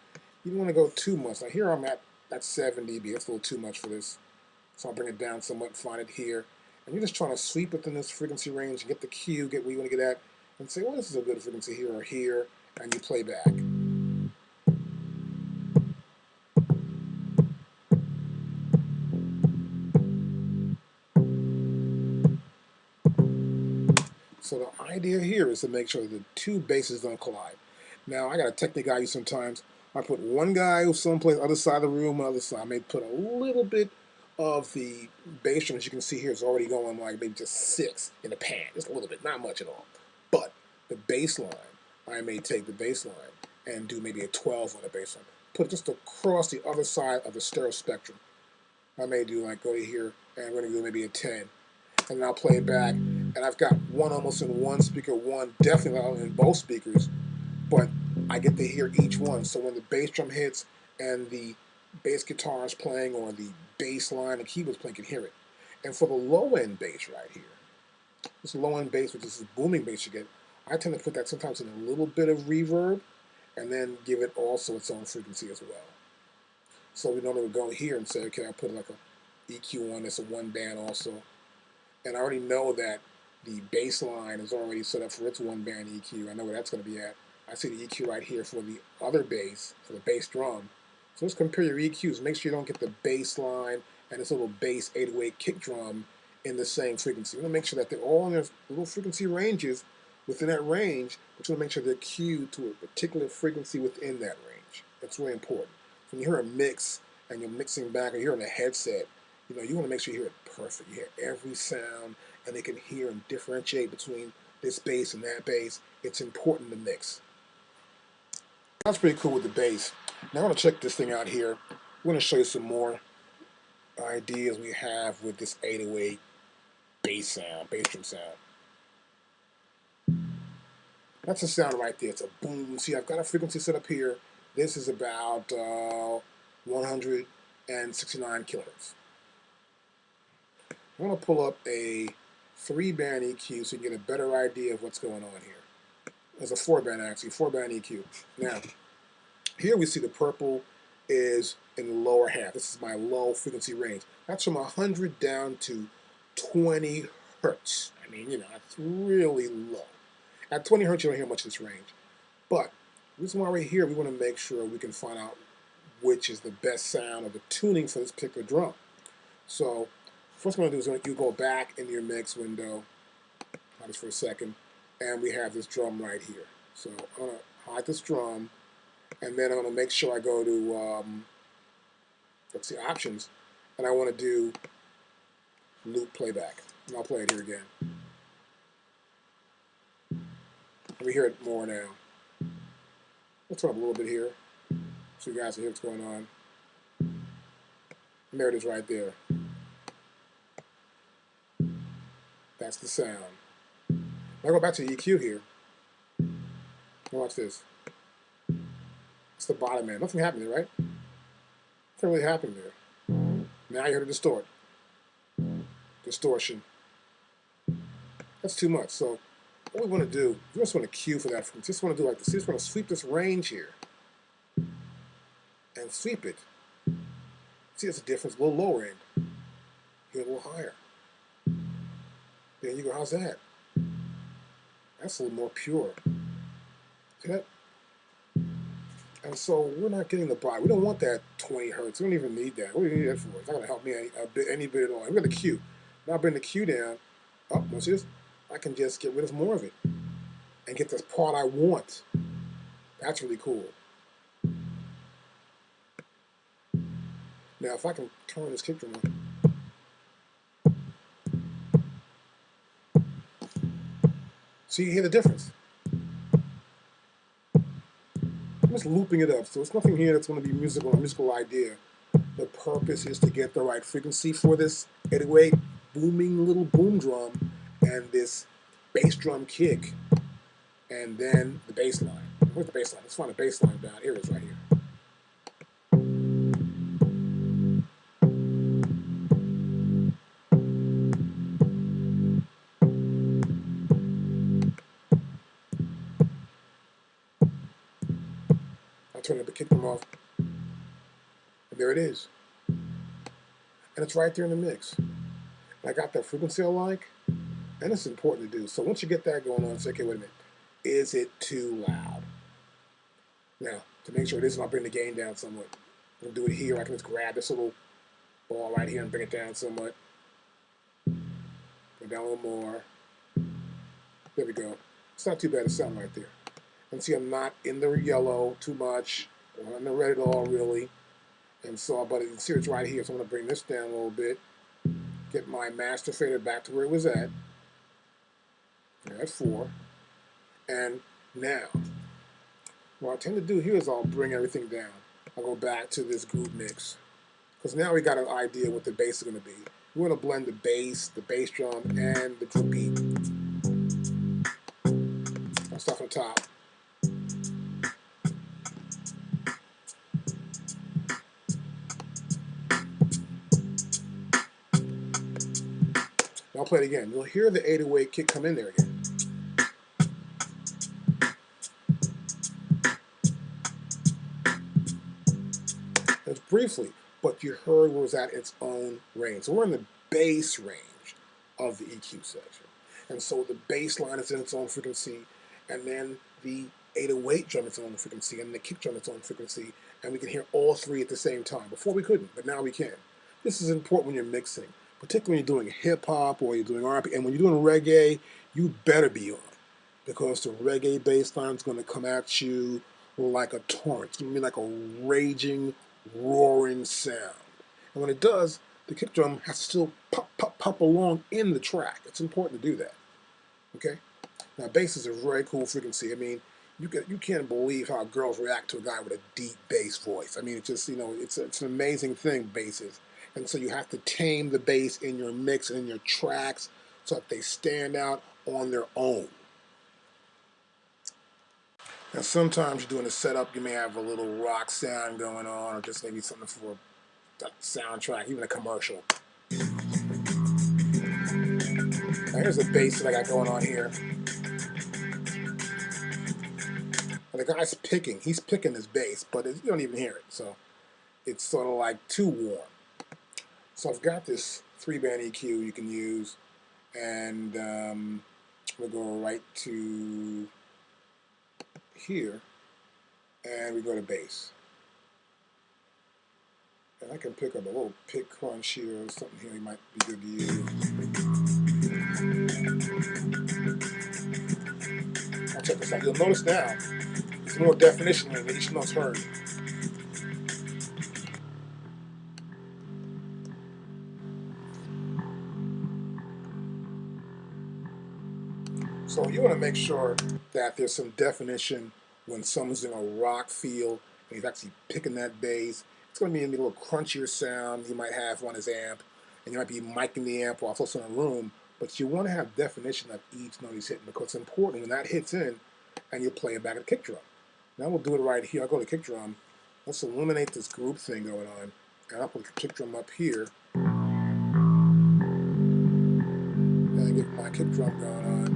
you don't want to go too much. Now here I'm at 7 dB. That's a little too much for this. So I'll bring it down somewhat, find it here. And you're just trying to sweep within this frequency range and get the cue, get where you want to get at, and say, well, this is a good frequency here or here, and you play back. So the idea here is to make sure that the two basses don't collide. Now, I got a technique I use sometimes. I put one guy who's someplace other side of the room, other side. I may put a little bit of the bass drum, as you can see here, is already going like maybe just 6 in the pan, just a little bit, not much at all. But the bass line, I may take the bass line and do maybe a 12 on the bass line. Put it just across the other side of the stereo spectrum. I may do like go to here and I'm going to do maybe a 10. And then I'll play it back. And I've got one almost in one speaker, one definitely in both speakers, but I get to hear each one. So when the bass drum hits and the bass guitar is playing or the bass line, the keyboard's playing, I can hear it. And for the low end bass right here, this low end bass, which is this booming bass you get, I tend to put that sometimes in a little bit of reverb and then give it also its own frequency as well. So we normally would go here and say, okay, I'll put like a EQ on this, a one band also. And I already know that the bass line is already set up for its one band EQ. I know where that's going to be at. I see the EQ right here for the other bass, for the bass drum. So let's compare your EQs. Make sure you don't get the bass line and this little bass 808 kick drum in the same frequency. You want to make sure that they're all in their little frequency ranges within that range, but you want to make sure they're cued to a particular frequency within that range. That's really important. When you hear a mix and you're mixing back or you're in a headset You want to make sure you hear it perfect. You hear every sound, and they can hear and differentiate between this bass and that bass. It's important to mix. That's pretty cool with the bass. Now I want to check this thing out here. I want to show you some more ideas we have with this 808 bass sound, bass drum sound. That's the sound right there. It's a boom. See, I've got a frequency set up here. This is about 169 kilohertz. I'm going to pull up a 3-band EQ so you can get a better idea of what's going on here. There's a 4-band actually, 4-band EQ. Now, here we see the purple is in the lower half. This is my low frequency range. That's from 100 down to 20 hertz. I mean, it's really low. At 20 hertz, you don't hear much of this range. But the reason why we're here, we want to make sure we can find out which is the best sound or the tuning for this particular drum. So first I'm going to do is you go back in your mix window, just for a second, and we have this drum right here. So I'm going to hide this drum, and then I'm going to make sure I go to, let's see, options, and I want to do loop playback. And I'll play it here again. And we hear it more now. Let's turn up a little bit here so you guys can hear what's going on. And there it is right there. That's the sound. Now go back to the EQ here. Now watch this. It's the bottom end. Nothing happened there, right? Nothing really happened there. Now you hear the distort. Distortion. That's too much. So what we want to do, we just want to cue for that. We just want to do like this. We just want to sweep this range here. And sweep it. See, there's a difference. A little lower end. Here, a little higher. There you go. How's that? That's a little more pure. See that? And so we're not getting the body. We don't want that 20 hertz. We don't even need that. What do you need that for? It's not going to help me any bit at all. I'm going to cue. Now I bring the cue down. Oh, once this, I can just get rid of more of it and get this part I want. That's really cool. Now, if I can turn this kick drum on. So you hear the difference. I'm just looping it up. So it's nothing here that's going to be musical, a musical idea. The purpose is to get the right frequency for this 808 booming little boom drum and this bass drum kick. And then the bass line. Where's the bass line? Let's find the bass line down. Here it is right here. I'll turn the kick drum off. And there it is. And it's right there in the mix. And I got that frequency I like. And it's important to do. So once you get that going on, say, okay, wait a minute. Is it too loud? Now, to make sure it isn't, I'll bring the gain down somewhat. I'm going to do it here. I can just grab this little ball right here and bring it down somewhat. Go down a little more. There we go. It's not too bad a sound right there. And see, I'm not in the yellow too much, or in the red at all, really. And so, but you can see it's right here, so I'm going to bring this down a little bit. Get my master fader back to where it was at. At 4. And now, what I tend to do here is I'll bring everything down. I'll go back to this group mix. Because now we got an idea what the bass is going to be. We want to blend the bass drum, and the drum beat. I'll start from the top. I'll play it again. You'll hear the 808 kick come in there again. It's briefly, but you heard where it was at its own range. So we're in the bass range of the EQ section. And so the bass line is in its own frequency, and then the 808 drum its own frequency, and the kick drum its own frequency, and we can hear all three at the same time. Before we couldn't, but now we can. This is important when you're mixing, particularly when you're doing hip-hop or you're doing R&B, and when you're doing reggae, you better be on, because the reggae bass line is going to come at you like a torrent. It's going to be like a raging, roaring sound. And when it does, the kick drum has to still pop, pop, pop along in the track. It's important to do that. Okay? Now, bass is a very cool frequency. I mean, you can't believe how girls react to a guy with a deep bass voice. I mean, it's just, it's an amazing thing, bass is. And so you have to tame the bass in your mix and in your tracks so that they stand out on their own. Now, sometimes you're doing a setup, you may have a little rock sound going on, or just maybe something for a soundtrack, even a commercial. Now, here's the bass that I got going on here. And the guy's picking. He's picking his bass, but you don't even hear it. So it's sort of like too warm. So I've got this 3-band EQ you can use, and we'll go right to here, and we go to bass. And I can pick up a little pick crunch here or something here. Might be good to use. I'll check this out. You'll notice now there's more definition in each note's heard. So you want to make sure that there's some definition when someone's in a rock feel and he's actually picking that bass. It's going to be a little crunchier sound he might have on his amp, and you might be miking the amp while also in a room, but you want to have definition of each note he's hitting because it's important when that hits in and you play it back at the kick drum. Now we'll do it right here. I'll go to kick drum. Let's eliminate this group thing going on, and I'll put the kick drum up here. And get my kick drum going on.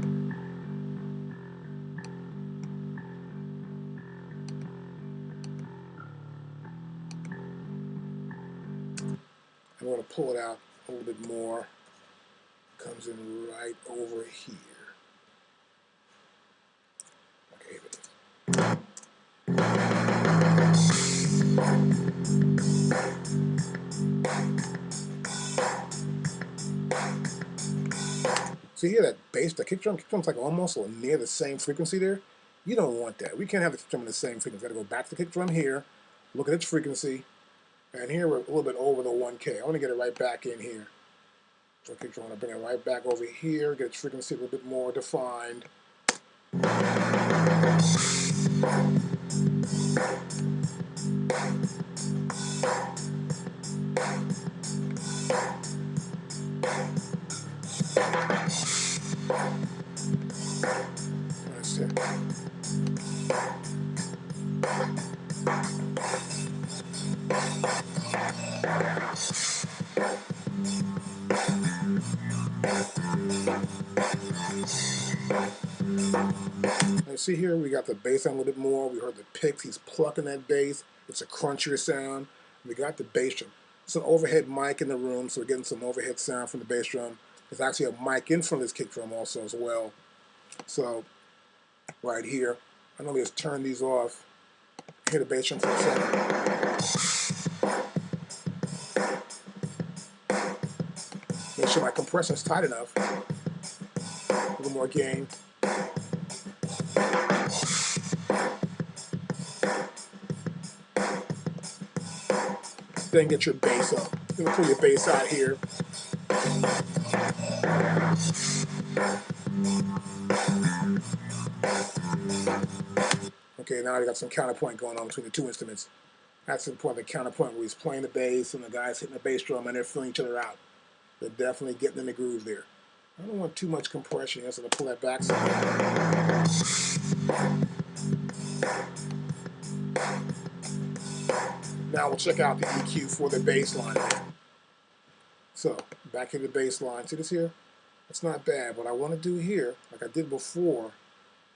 I'm going to pull it out a little bit more. Comes in right over here. Okay, here it is. So you hear that bass, the kick drum? Kick drum's like almost or near the same frequency there. You don't want that. We can't have the kick drum in the same frequency. We've got to go back to the kick drum here, look at its frequency, and here we're a little bit over the 1K. I want to get it right back in here. So kick drum, I want to bring it right back over here, get its frequency a little bit more defined. That's it. Now see here, we got the bass on a little bit more. We heard the picks. He's plucking that bass. It's a crunchier sound. We got the bass drum. It's an overhead mic in the room, so we're getting some overhead sound from the bass drum. There's actually a mic in front of this kick drum also as well. So right here, I'm going to just turn these off. Hear the bass drum for a second. Make sure my compression's tight enough. A little more gain. Then get your bass up. You're going to pull your bass out here. Okay, now I got some counterpoint going on between the two instruments. That's the point of the counterpoint where he's playing the bass and the guy's hitting the bass drum and they're filling each other out. They're definitely getting in the groove there. I don't want too much compression here, so I'm going to pull that back some. Now we'll check out the EQ for the bass line. So, back in the bass line. See this here? It's not bad. What I want to do here, like I did before,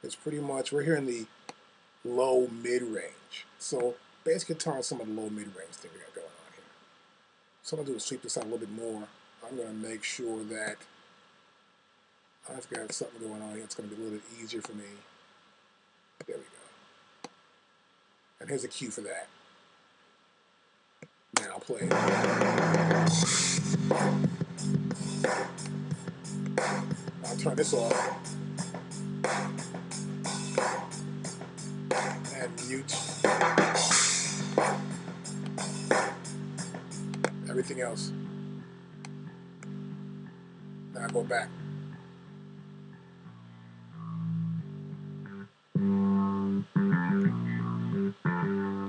is pretty much, we're here in the low mid-range. So, bass guitar is some of the low mid-range thing we got going on here. So I'm going to do is sweep this out a little bit more. I'm going to make sure that I've got something going on here. It's going to be a little bit easier for me. There we go. And here's a cue for that. Now I'll play. I'll turn this off. And mute everything else. go back.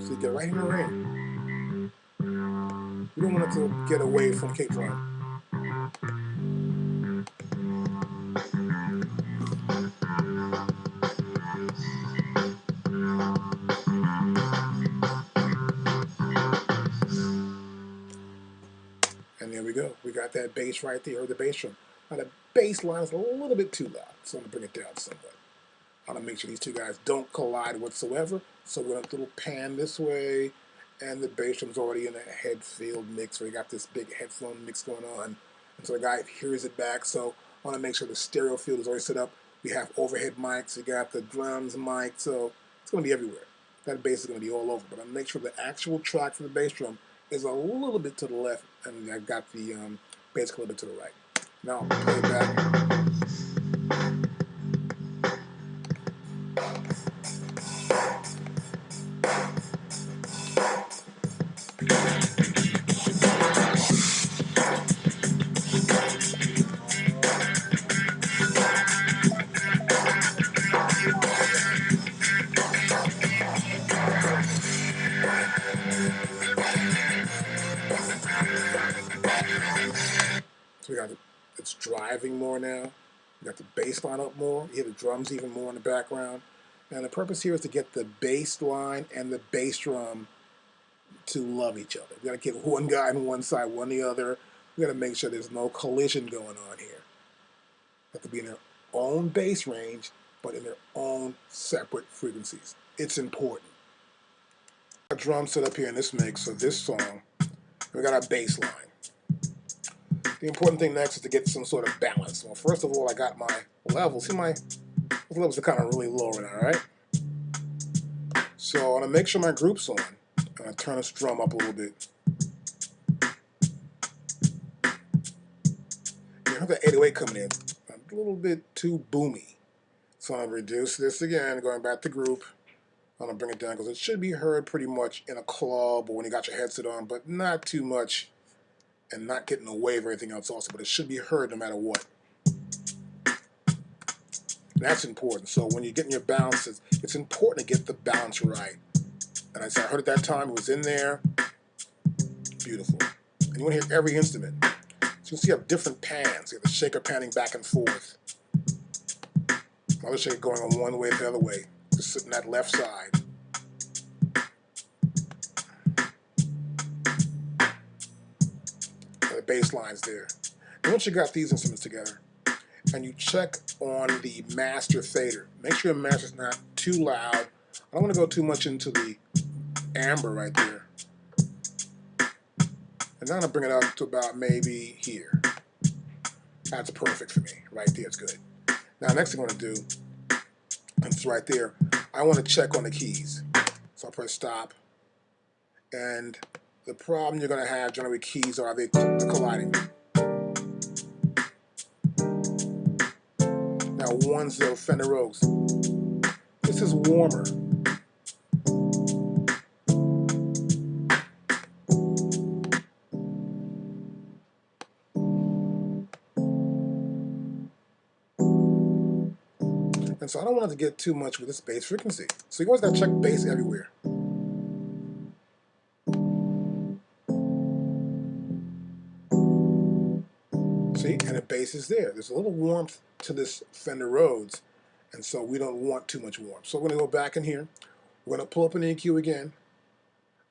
So you get right in the ring. You don't want it to get away from kick drum. And there we go. We got that bass right there, or the bass drum. Now the bass line is a little bit too loud, so I'm gonna bring it down somewhat. I want to make sure these two guys don't collide whatsoever. So we're going to little pan this way, and the bass drum's already in a head field mix where you got this big headphone mix going on. And so the guy hears it back. So I want to make sure the stereo field is already set up. We have overhead mics. We got the drums mic. So it's going to be everywhere. That bass is going to be all over. But I make sure the actual track for the bass drum is a little bit to the left, and I've got the bass a little bit to the right. Now I'll play it back. So we got it's driving more now. We got the bass line up more. You hear the drums even more in the background. And the purpose here is to get the bass line and the bass drum to love each other. We got to get one guy on one side, one the other. We got to make sure there's no collision going on here. They have to be in their own bass range, but in their own separate frequencies. It's important. Our drum set up here in this mix of this song. We got our bass line. The important thing next is to get some sort of balance. Well, first of all, I got my levels. See, my levels are kind of really low right now, right? So I want to make sure my group's on. I'm going to turn this drum up a little bit. You have the 808 coming in. A little bit too boomy. So I'm going to reduce this again, going back to group. I'm going to bring it down because it should be heard pretty much in a club or when you got your headset on, but not too much and not getting away with everything else also, but it should be heard no matter what. That's important. So when you're getting your balances, it's important to get the balance right. And I heard at that time, it was in there. Beautiful. And you want to hear every instrument. So you see you have different pans. You have the shaker panning back and forth. Another shaker going on one way, the other way. Just sitting that left side. The bass line's there. And once you got these instruments together, and you check on the master fader, make sure your master's not too loud. I don't want to go too much into the amber right there. And now I'm going to bring it up to about maybe here. That's perfect for me. Right there, it's good. Now, next thing I want to do, and it's right there, I want to check on the keys. So I'll press stop. And the problem you're going to have generally with keys are they're colliding. Now, one's the Fender Rose. This is warmer. And so I don't want it to get too much with this bass frequency. So you always got to check bass everywhere. See, and the bass is there. There's a little warmth to this Fender Rhodes, and so we don't want too much warmth. So we're going to go back in here. We're going to pull up an EQ again.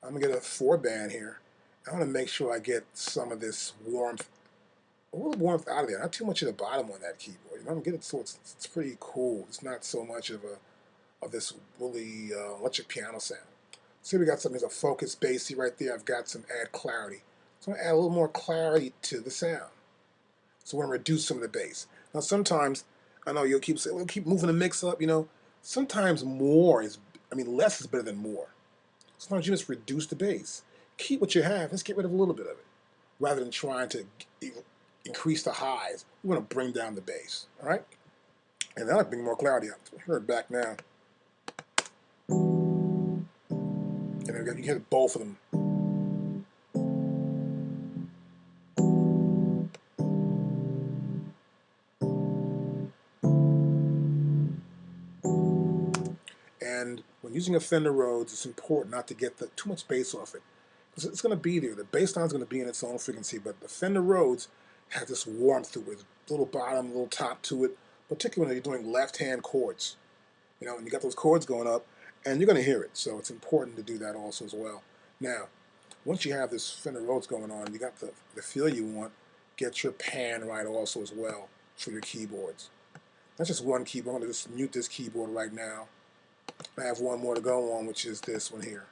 I'm going to get a 4-band here. I want to make sure I get some of this warmth, a little warmth out of there. Not too much at the bottom on that keyboard. You know, I'm getting it so it's pretty cool. It's not so much of this really electric piano sound. See, we got something that's a focused bassy right there. I've got some add clarity. So I'm going to add a little more clarity to the sound. So we're going to reduce some of the bass. Now sometimes, I know you'll keep saying, we'll keep moving the mix up, you know. Sometimes less is better than more. Sometimes you just reduce the bass. Keep what you have, let's get rid of a little bit of it. Rather than trying to increase the highs, we want to bring down the bass, all right? And that'll bring more clarity up. So hear it back now. And you can hear both of them. when using a Fender Rhodes, it's important not to get too much bass off it. Because it's going to be there. The bass line is going to be in its own frequency, but the Fender Rhodes has this warmth to it, little bottom, little top to it, particularly when you're doing left-hand chords. You know, and you got those chords going up, and you're going to hear it. So it's important to do that also as well. Now, once you have this Fender Rhodes going on, you got the feel you want, get your pan right also as well for your keyboards. That's just one keyboard. I'm going to just mute this keyboard right now. I have one more to go on, which is this one here.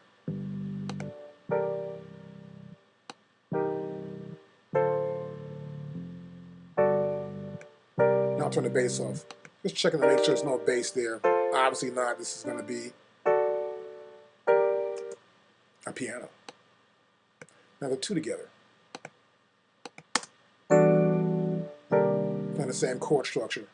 Now I'll turn the bass off. Just checking to make sure there's no bass there. Obviously not. This is going to be a piano. Now the two together. Playing the same chord structure.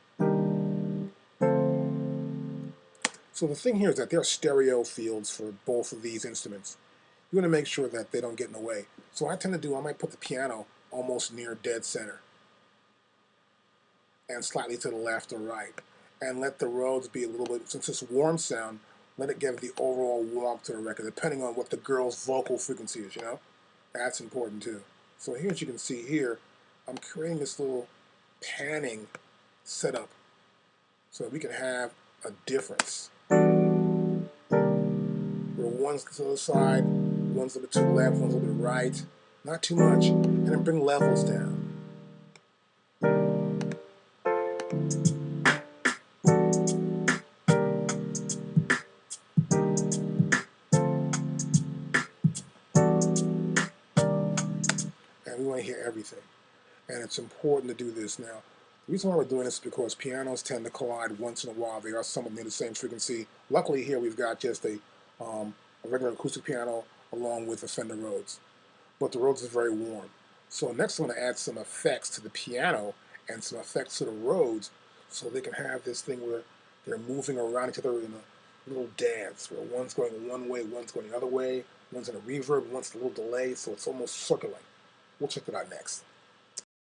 So the thing here is that there are stereo fields for both of these instruments. You want to make sure that they don't get in the way. So what I tend to do, I might put the piano almost near dead center and slightly to the left or right, and let the Rhodes be a little bit, since it's warm sound, let it give the overall warmth to the record, depending on what the girl's vocal frequency is, you know? That's important too. So here, as you can see here, I'm creating this little panning setup so that we can have a difference. Where one's to the side, one's a little bit to the left, one's a little bit right. Not too much. And then bring levels down. And we want to hear everything. And it's important to do this now. The reason why we're doing this is because pianos tend to collide once in a while. They are somewhat near the same frequency. Luckily here we've got just a regular acoustic piano along with a Fender Rhodes. But the Rhodes is very warm. So next I'm going to add some effects to the piano and some effects to the Rhodes so they can have this thing where they're moving around each other in a little dance where one's going one way, one's going the other way, one's in a reverb, one's a little delay, so it's almost circling. We'll check that out next.